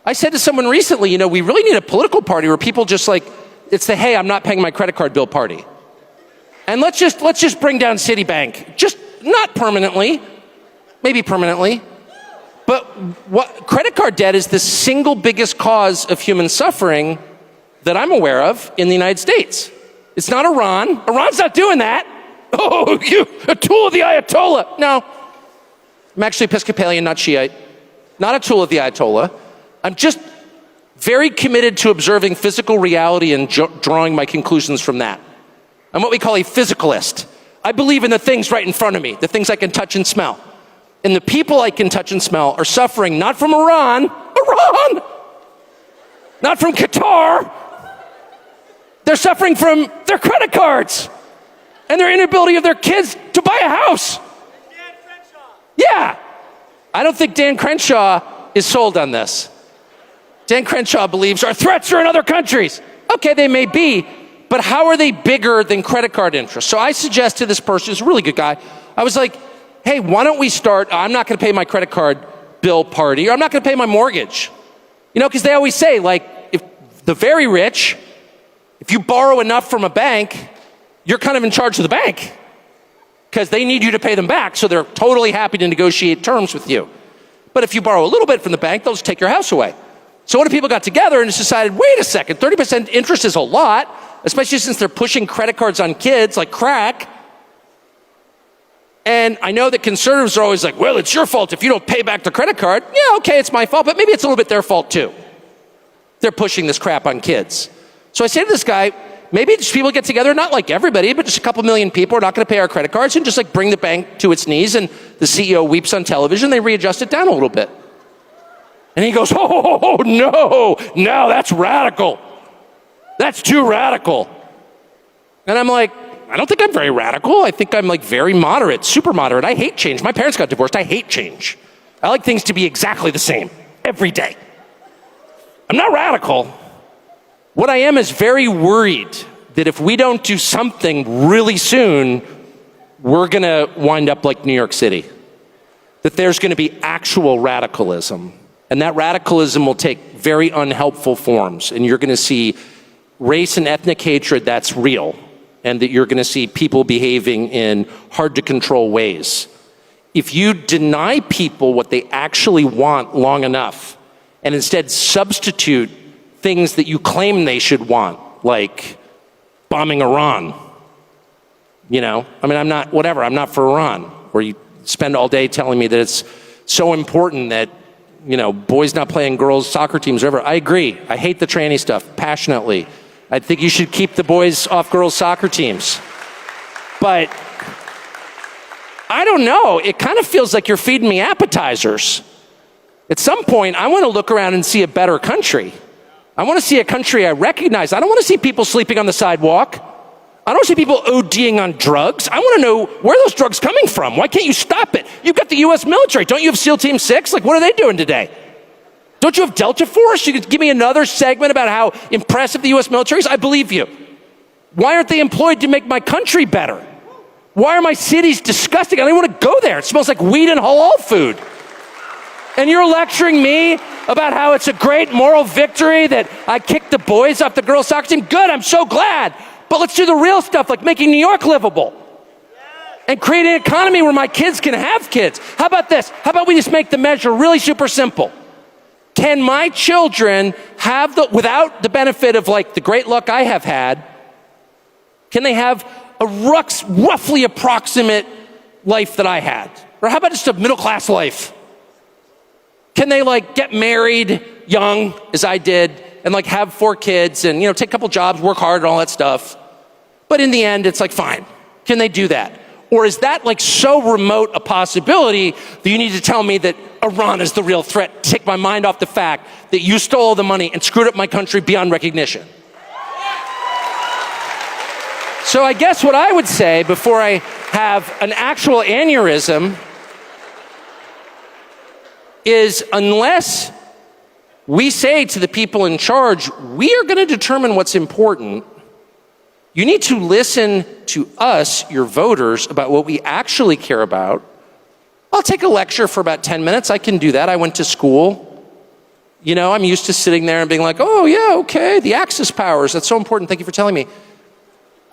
I said to someone recently, we really need a political party where people just it's the, hey, I'm not paying my credit card bill party. And let's just bring down Citibank. Just not permanently, maybe permanently. But credit card debt is the single biggest cause of human suffering that I'm aware of in the United States. It's not Iran. Iran's not doing that. Oh, you, a tool of the Ayatollah. No, I'm actually Episcopalian, not Shiite. Not a tool of the Ayatollah. I'm just very committed to observing physical reality and drawing my conclusions from that. I'm what we call a physicalist. I believe in the things right in front of me, the things I can touch and smell. And the people I can touch and smell are suffering not from Iran, not from Qatar. They're suffering from their credit cards and their inability of their kids to buy a house. Yeah. I don't think Dan Crenshaw is sold on this. Dan Crenshaw believes our threats are in other countries. Okay, they may be, but how are they bigger than credit card interest? So I suggest to this person, who's a really good guy, I was like, hey, why don't we start, I'm not gonna pay my credit card bill party, or I'm not gonna pay my mortgage. Because they always say, if the very rich, If you borrow enough from a bank, you're kind of in charge of the bank because they need you to pay them back, so they're totally happy to negotiate terms with you. But if you borrow a little bit from the bank, they'll just take your house away. So what if people got together and just decided, wait a second, 30% interest is a lot, especially since they're pushing credit cards on kids like crack. And I know that conservatives are always like, well, it's your fault if you don't pay back the credit card. Yeah, okay, it's my fault, but maybe it's a little bit their fault too. They're pushing this crap on kids. So I say to this guy, maybe just people get together, not like everybody, but just a couple million people are not going to pay our credit cards, and just like bring the bank to its knees, and the CEO weeps on television, they readjust it down a little bit. And he goes, oh, no, that's radical. That's too radical. And I'm like, I don't think I'm very radical. I think I'm like very moderate, super moderate. I hate change. My parents got divorced. I hate change. I like things to be exactly the same every day. I'm not radical. What I am is very worried that if we don't do something really soon, we're going to wind up like New York City. That there's going to be actual radicalism. And that radicalism will take very unhelpful forms. And you're going to see race and ethnic hatred that's real. And that you're going to see people behaving in hard to control ways. If you deny people what they actually want long enough, and instead substitute things that you claim they should want, like bombing Iran. You know, I mean, I'm not for Iran, where you spend all day telling me that it's so important that, you know, boys not playing girls' soccer teams or whatever. I agree. I hate the tranny stuff passionately. I think you should keep the boys off girls' soccer teams. But I don't know. It kind of feels like you're feeding me appetizers. At some point, I want to look around and see a better country. I want to see a country I recognize. I don't want to see people sleeping on the sidewalk. I don't want to see people ODing on drugs. I want to know where those drugs coming from. Why can't you stop it? You've got the U.S. military. Don't you have SEAL Team 6? Like, what are they doing today? Don't you have Delta Force? You could give me another segment about how impressive the U.S. military is? I believe you. Why aren't they employed to make my country better? Why are my cities disgusting? I don't even want to go there. It smells like weed and halal food. And you're lecturing me about how it's a great moral victory that I kicked the boys off the girls' soccer team? Good, I'm so glad. But let's do the real stuff, like making New York livable. And create an economy where my kids can have kids. How about this? How about we just make the measure really super simple? Can my children have without the benefit of like the great luck I have had, can they have a roughly approximate life that I had? Or how about just a middle-class life? Can they like get married young, as I did, and like have 4 kids and, you know, take a couple jobs, work hard and all that stuff? But in the end, it's like, fine. Can they do that? Or is that like so remote a possibility that you need to tell me that Iran is the real threat? Take my mind off the fact that you stole all the money and screwed up my country beyond recognition. So I guess what I would say before I have an actual aneurysm is, unless we say to the people in charge, we are going to determine what's important, you need to listen to us, your voters, about what we actually care about. I'll take a lecture for about 10 minutes. I can do that. I went to school. You know, I'm used to sitting there and being like, oh yeah, okay, the Axis powers, that's so important, thank you for telling me.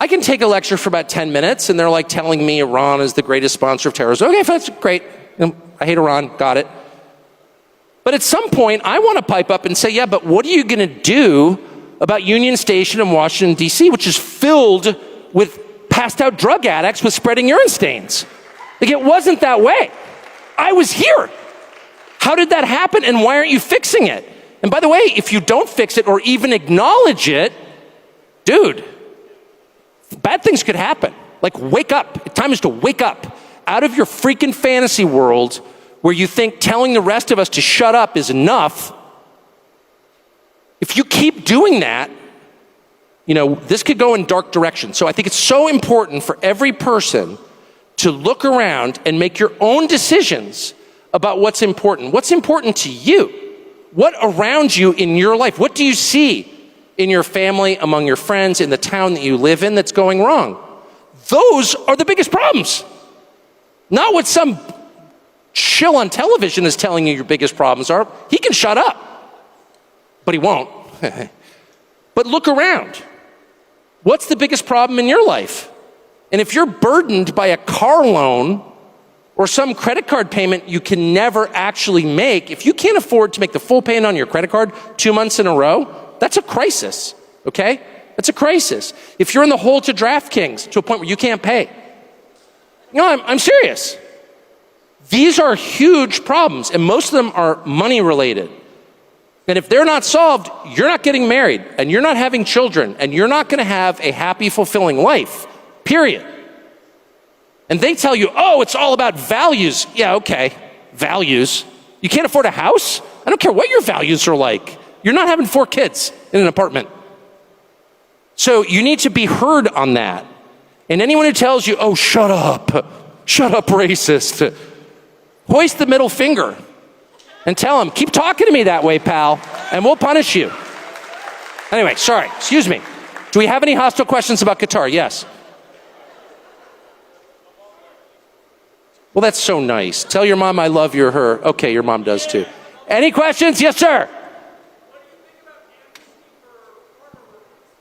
I can take a lecture for about 10 minutes and they're like telling me Iran is the greatest sponsor of terrorism. Okay, that's great. I hate Iran, got it. But at some point, I want to pipe up and say, yeah, but what are you going to do about Union Station in Washington, D.C., which is filled with passed out drug addicts with spreading urine stains? Like, it wasn't that way. I was here. How did that happen, and why aren't you fixing it? And by the way, if you don't fix it or even acknowledge it, dude, bad things could happen. Like, wake up. Time is to wake up out of your freaking fantasy world where you think telling the rest of us to shut up is enough. If you keep doing that, you know, this could go in dark directions. So I think it's so important for every person to look around and make your own decisions about what's important. What's important to you? What around you in your life? What do you see in your family, among your friends, in the town that you live in that's going wrong? Those are the biggest problems. Not what some shill on television is telling you your biggest problems are. He can shut up, but he won't. But look around. What's the biggest problem in your life? And if you're burdened by a car loan or some credit card payment you can never actually make, if you can't afford to make the full payment on your credit card 2 months in a row, that's a crisis, okay? That's a crisis. If you're in the hole to DraftKings to a point where you can't pay. No, I'm serious. These are huge problems, and most of them are money related. And if they're not solved, you're not getting married, and you're not having children, and you're not gonna have a happy, fulfilling life, period. And they tell you, oh, it's all about values. Yeah, okay, values. You can't afford a house? I don't care what your values are like. You're not having 4 kids in an apartment. So you need to be heard on that. And anyone who tells you, oh, shut up, racist, hoist the middle finger and tell them, keep talking to me that way, pal, and we'll punish you. Anyway, sorry, excuse me. Do we have any hostile questions about Qatar? Yes. Well, that's so nice. Tell your mom I love you or her. Okay, your mom does too. Any questions? Yes, sir.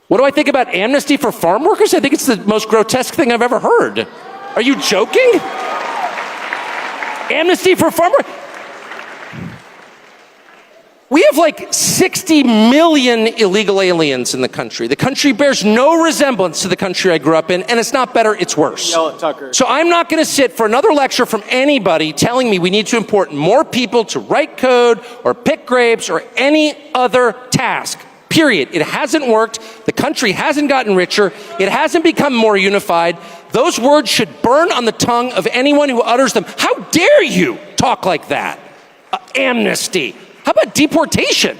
What do I think about amnesty for farm workers? I think it's the most grotesque thing I've ever heard. Are you joking? Amnesty for farm workers? We have like 60 million illegal aliens in the country. The country bears no resemblance to the country I grew up in, and it's not better, it's worse. Yell at Tucker. So I'm not gonna sit for another lecture from anybody telling me we need to import more people to write code or pick grapes or any other task. Period. It hasn't worked. The country hasn't gotten richer. It hasn't become more unified. Those words should burn on the tongue of anyone who utters them. How dare you talk like that? Amnesty. How about deportation?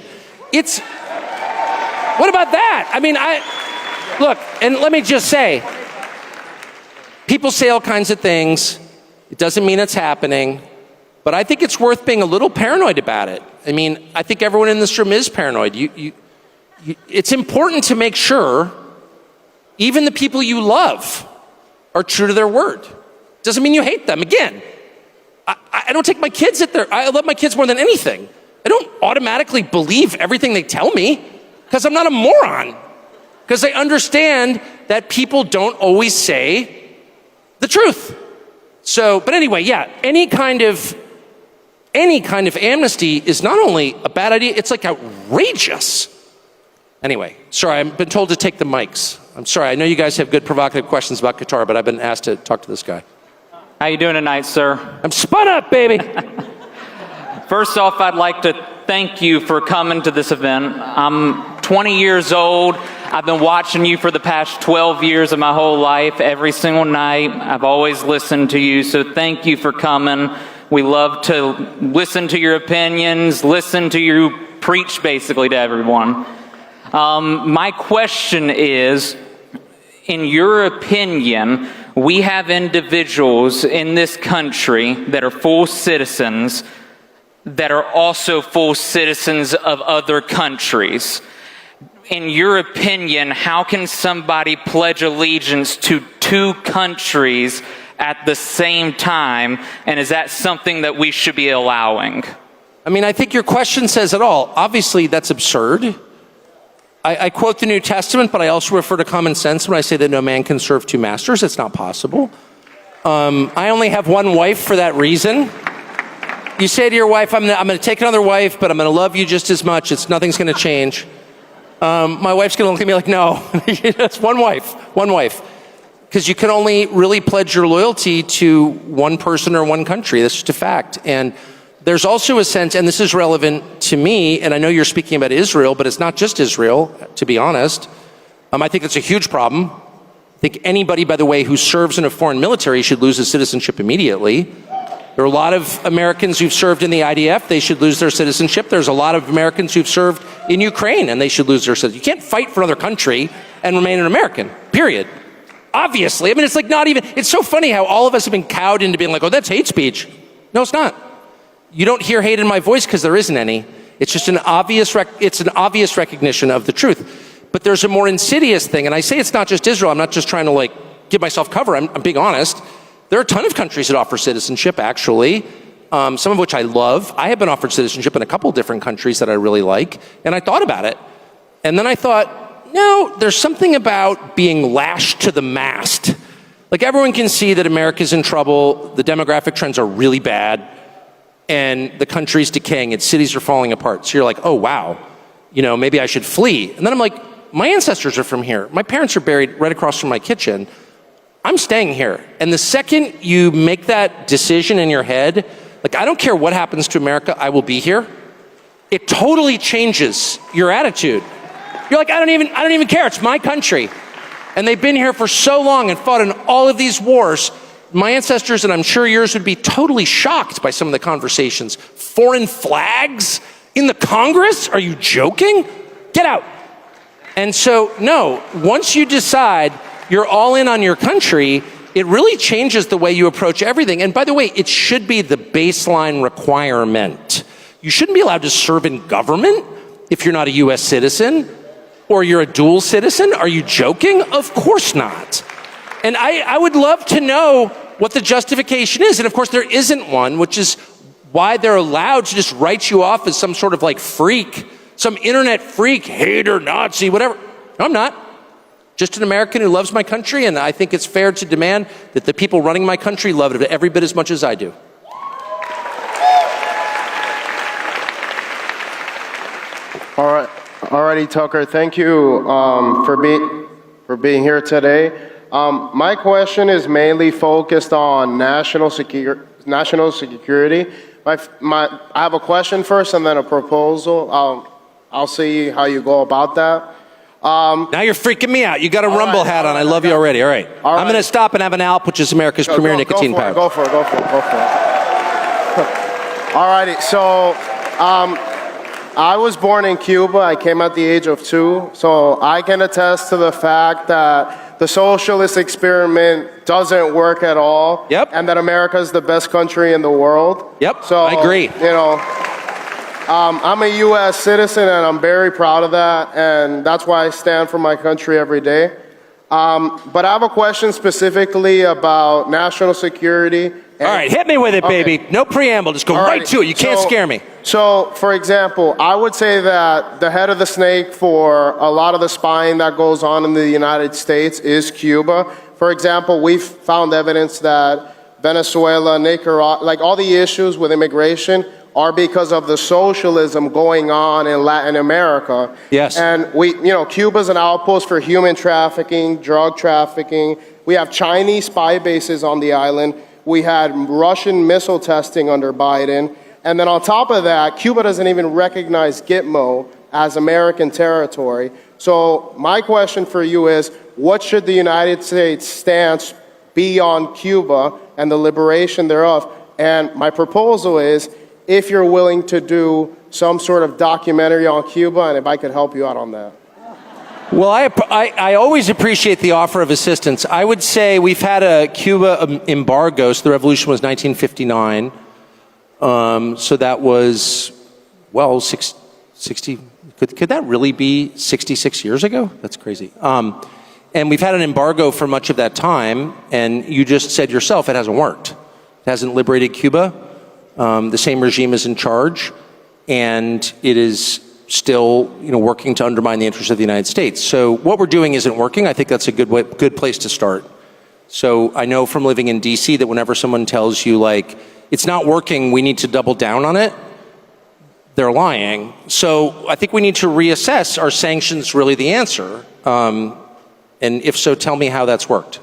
What about that? I mean, look, and let me just say, people say all kinds of things. It doesn't mean it's happening, but I think it's worth being a little paranoid about it. I mean, I think everyone in this room is paranoid. It's important to make sure even the people you love are true to their word. Doesn't mean you hate them. Again, I don't take my kids I love my kids more than anything. I don't automatically believe everything they tell me because I'm not a moron. Because I understand that people don't always say the truth. So, but anyway, yeah, any kind of amnesty is not only a bad idea, it's like outrageous. Anyway, sorry, I've been told to take the mics. I'm sorry, I know you guys have good provocative questions about Qatar, but I've been asked to talk to this guy. How you doing tonight, sir? I'm spun up, baby. First off, I'd like to thank you for coming to this event. I'm 20 years old. I've been watching you for the past 12 years of my whole life, every single night. I've always listened to you, so thank you for coming. We love to listen to your opinions, listen to you preach basically to everyone. My question is, in your opinion, we have individuals in this country that are full citizens that are also full citizens of other countries. In your opinion, how can somebody pledge allegiance to 2 countries at the same time? And is that something that we should be allowing? I mean, I think your question says it all. Obviously, that's absurd. I quote the New Testament, but I also refer to common sense when I say that no man can serve 2 masters. It's not possible. I only have one wife for that reason. You say to your wife, I'm going to take another wife, but I'm going to love you just as much. Nothing's going to change. My wife's going to look at me like, no, it's one wife. Because you can only really pledge your loyalty to one person or one country. That's just a fact. And there's also a sense, and this is relevant to me, and I know you're speaking about Israel, but it's not just Israel, to be honest. I think that's a huge problem. I think anybody, by the way, who serves in a foreign military should lose his citizenship immediately. There are a lot of Americans who've served in the IDF. They should lose their citizenship. There's a lot of Americans who've served in Ukraine, and they should lose their citizenship. You can't fight for another country and remain an American, period. Obviously. I mean, it's like not even, it's so funny how all of us have been cowed into being like, oh, that's hate speech. No, it's not. You don't hear hate in my voice because there isn't any. It's just an obvious recognition of the truth. But there's a more insidious thing, and I say it's not just Israel. I'm not just trying to like give myself cover. I'm being honest. There are a ton of countries that offer citizenship, actually, some of which I love. I have been offered citizenship in a couple different countries that I really like, and I thought about it. And then I thought, no, there's something about being lashed to the mast. Like, everyone can see that America's in trouble, the demographic trends are really bad, and the country's decaying, its cities are falling apart. So you're like, oh, wow, maybe I should flee. And then I'm like, my ancestors are from here. My parents are buried right across from my kitchen. I'm staying here. And the second you make that decision in your head, like, I don't care what happens to America, I will be here, it totally changes your attitude. You're like, I don't even care, it's my country. And they've been here for so long and fought in all of these wars. My ancestors, and I'm sure yours, would be totally shocked by some of the conversations. Foreign flags in the Congress? Are you joking? Get out. And so, no, once you decide you're all in on your country, it really changes the way you approach everything. And by the way, it should be the baseline requirement. You shouldn't be allowed to serve in government if you're not a US citizen or you're a dual citizen. Are you joking? Of course not. And I would love to know what the justification is. And of course, there isn't one, which is why they're allowed to just write you off as some sort of like freak, some internet freak, hater, Nazi, whatever. No, I'm not. Just an American who loves my country, and I think it's fair to demand that the people running my country love it every bit as much as I do. All right. Alrighty, Tucker, thank you for being here today. My question is mainly focused on national security. I have a question first and then a proposal. I'll see how you go about that. Now you're freaking me out. You got a Rumble hat on. I love you already. All right. I'm going to stop and have an Alp, which is America's premier nicotine powder. Go for it. Alrighty, so I was born in Cuba. I came at the age of 2, so I can attest to the fact that the socialist experiment doesn't work at all. Yep. And that America is the best country in the world. Yep. So I agree. I'm a U.S. citizen, and I'm very proud of that, and that's why I stand for my country every day. But I have a question specifically about national security. All right, hit me with it, baby. No preamble, just go right to it. You can't scare me. So, for example, I would say that the head of the snake for a lot of the spying that goes on in the United States is Cuba. For example, we've found evidence that Venezuela, Nicaragua, like all the issues with immigration are because of the socialism going on in Latin America. Yes. And Cuba's an outpost for human trafficking, drug trafficking. We have Chinese spy bases on the island. We had Russian missile testing under Biden. And then on top of that, Cuba doesn't even recognize Gitmo as American territory. So my question for you is, what should the United States stance be on Cuba and the liberation thereof? And my proposal is, if you're willing to do some sort of documentary on Cuba, and if I could help you out on that. Well, I always appreciate the offer of assistance. I would say we've had a Cuba embargo, so the revolution was 1959. So that was, 60, could that really be 66 years ago? That's crazy. And we've had an embargo for much of that time, and you just said yourself it hasn't worked. It hasn't liberated Cuba. The same regime is in charge, and it is still, working to undermine the interests of the United States. So what we're doing isn't working. I think that's a good place to start. So I know from living in DC that whenever someone tells you, like, it's not working, we need to double down on it, they're lying. So I think we need to reassess, are sanctions really the answer? And if so, tell me how that's worked.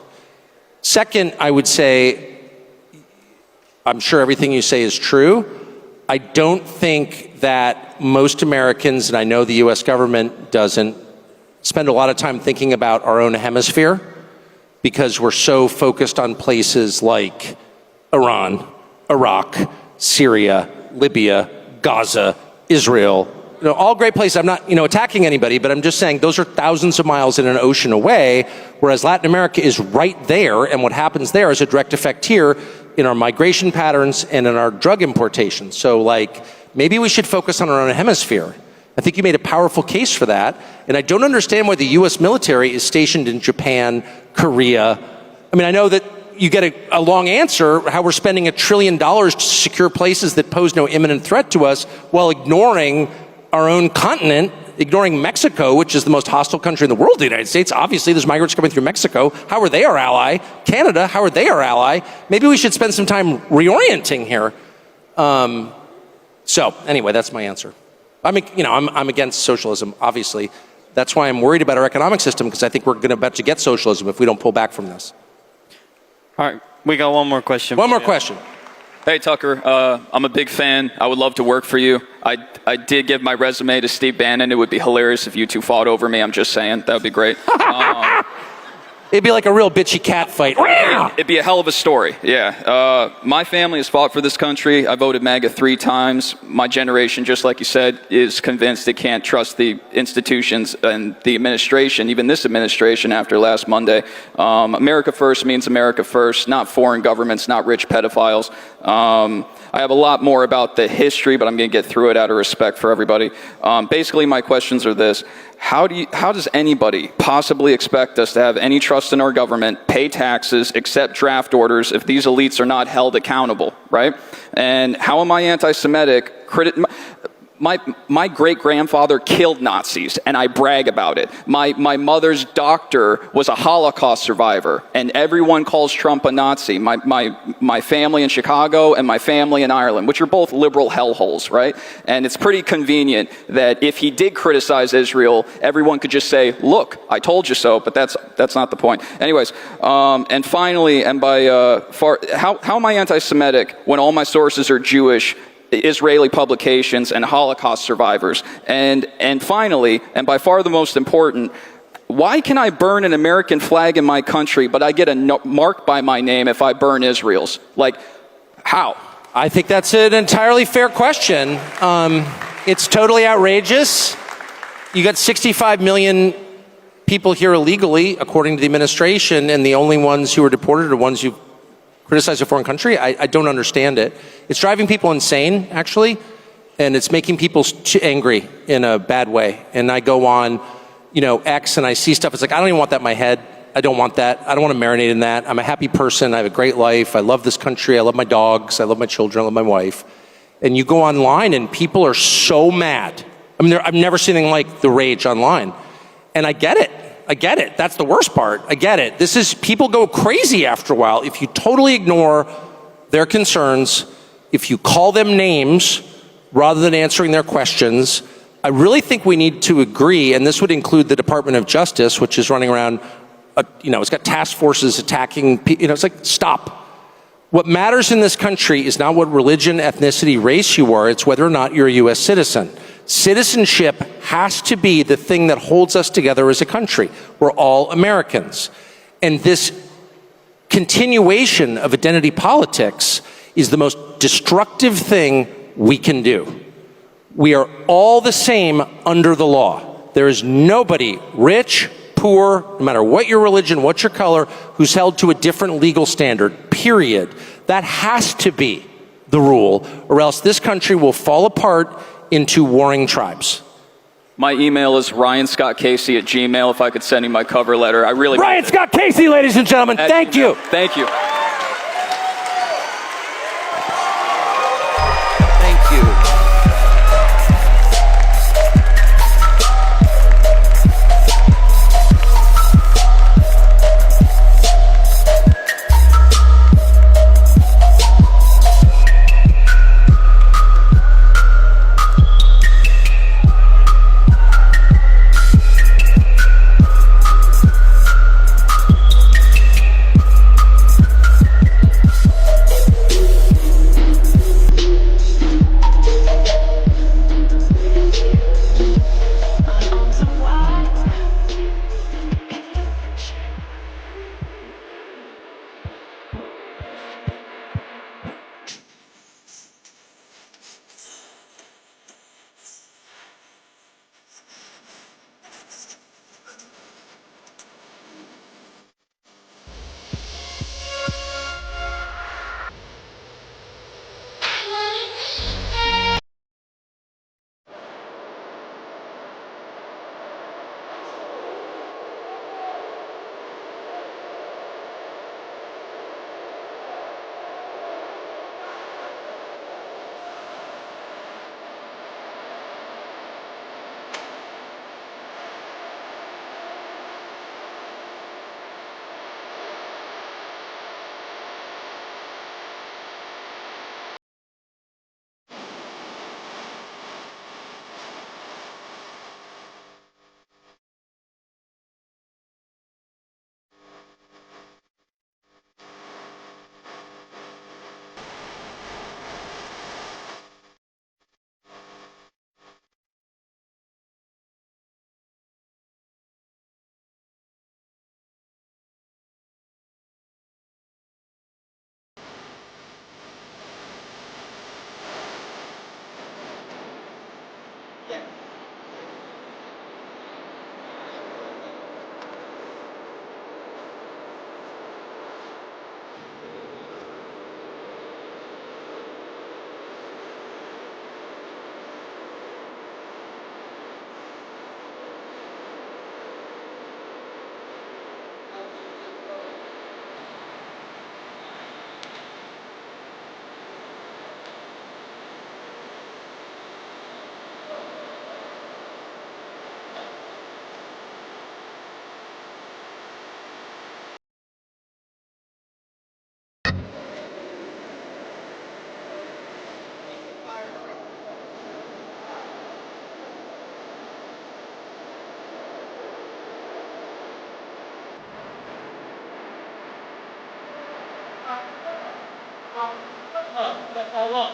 Second, I would say, I'm sure everything you say is true. I don't think that most Americans, and I know the US government doesn't, spend a lot of time thinking about our own hemisphere because we're so focused on places like Iran, Iraq, Syria, Libya, Gaza, Israel, all great places. I'm not, attacking anybody, but I'm just saying those are thousands of miles in an ocean away, whereas Latin America is right there, and what happens there is a direct effect here in our migration patterns and in our drug importation. So, maybe we should focus on our own hemisphere. I think you made a powerful case for that, and I don't understand why the U.S. military is stationed in Japan, Korea. I mean, I know that you get a long answer, how we're spending $1 trillion to secure places that pose no imminent threat to us while ignoring our own continent ignoring Mexico, which is the most hostile country in the world to the United States. Obviously, there's migrants coming through Mexico. How are they our ally? Canada, how are they our ally? Maybe we should spend some time reorienting here. So anyway, that's my answer. I'm against socialism, obviously. That's why I'm worried about our economic system, because I think we're going to about to get socialism if we don't pull back from this. All right, we got one more question. One more question. Hey, Tucker, I'm a big fan. I would love to work for you. I did give my resume to Steve Bannon. It would be hilarious if you two fought over me. I'm just saying. That would be great. It'd be like a real bitchy cat fight. It'd be a hell of a story, yeah. My family has fought for this country. I voted MAGA 3 times. My generation, just like you said, is convinced they can't trust the institutions and the administration, even this administration after last Monday. America first means America first, not foreign governments, not rich pedophiles. I have a lot more about the history, but I'm going to get through it out of respect for everybody. Basically, my questions are this. How does anybody possibly expect us to have any trust in our government, pay taxes, accept draft orders if these elites are not held accountable, right? And how am I anti-Semitic? My great-grandfather killed Nazis, and I brag about it. My mother's doctor was a Holocaust survivor, and everyone calls Trump a Nazi. My family in Chicago and my family in Ireland, which are both liberal hellholes, right? And it's pretty convenient that if he did criticize Israel, everyone could just say, look, I told you so, but that's not the point. Anyways, and finally, and by how am I anti-Semitic when all my sources are Jewish, Israeli publications, and Holocaust survivors? And finally, and by far the most important, why can I burn an American flag in my country, but I get a mark by my name if I burn Israel's? Like, how? I think that's an entirely fair question. It's totally outrageous. You got 65 million people here illegally, according to the administration, and the only ones who are deported are ones who criticize a foreign country. I don't understand it. It's driving people insane, actually, and it's making people too angry in a bad way. And I go on, X, and I see stuff. It's like, I don't even want that in my head. I don't want that. I don't want to marinate in that. I'm a happy person. I have a great life. I love this country. I love my dogs. I love my children. I love my wife. And you go online, and people are so mad. I mean, I've never seen anything like the rage online. And I get it. That's the worst part. I get it. People go crazy after a while if you totally ignore their concerns, if you call them names rather than answering their questions. I really think we need to agree, and this would include the Department of Justice, which is running around, it's got task forces attacking people. It's like, stop. What matters in this country is not what religion, ethnicity, race you are. It's whether or not you're a U.S. citizen. Citizenship has to be the thing that holds us together as a country. We're all Americans. And this continuation of identity politics is the most destructive thing we can do. We are all the same under the law. There is nobody, rich, poor, no matter what your religion, what your color, who's held to a different legal standard, period. That has to be the rule, or else this country will fall apart into warring tribes. My email is ryanscottcasey@gmail. If I could send you my cover letter, I really. Ryan Scott Casey, ladies and gentlemen. Thank you. Thank you. Thank you. That's all wrong.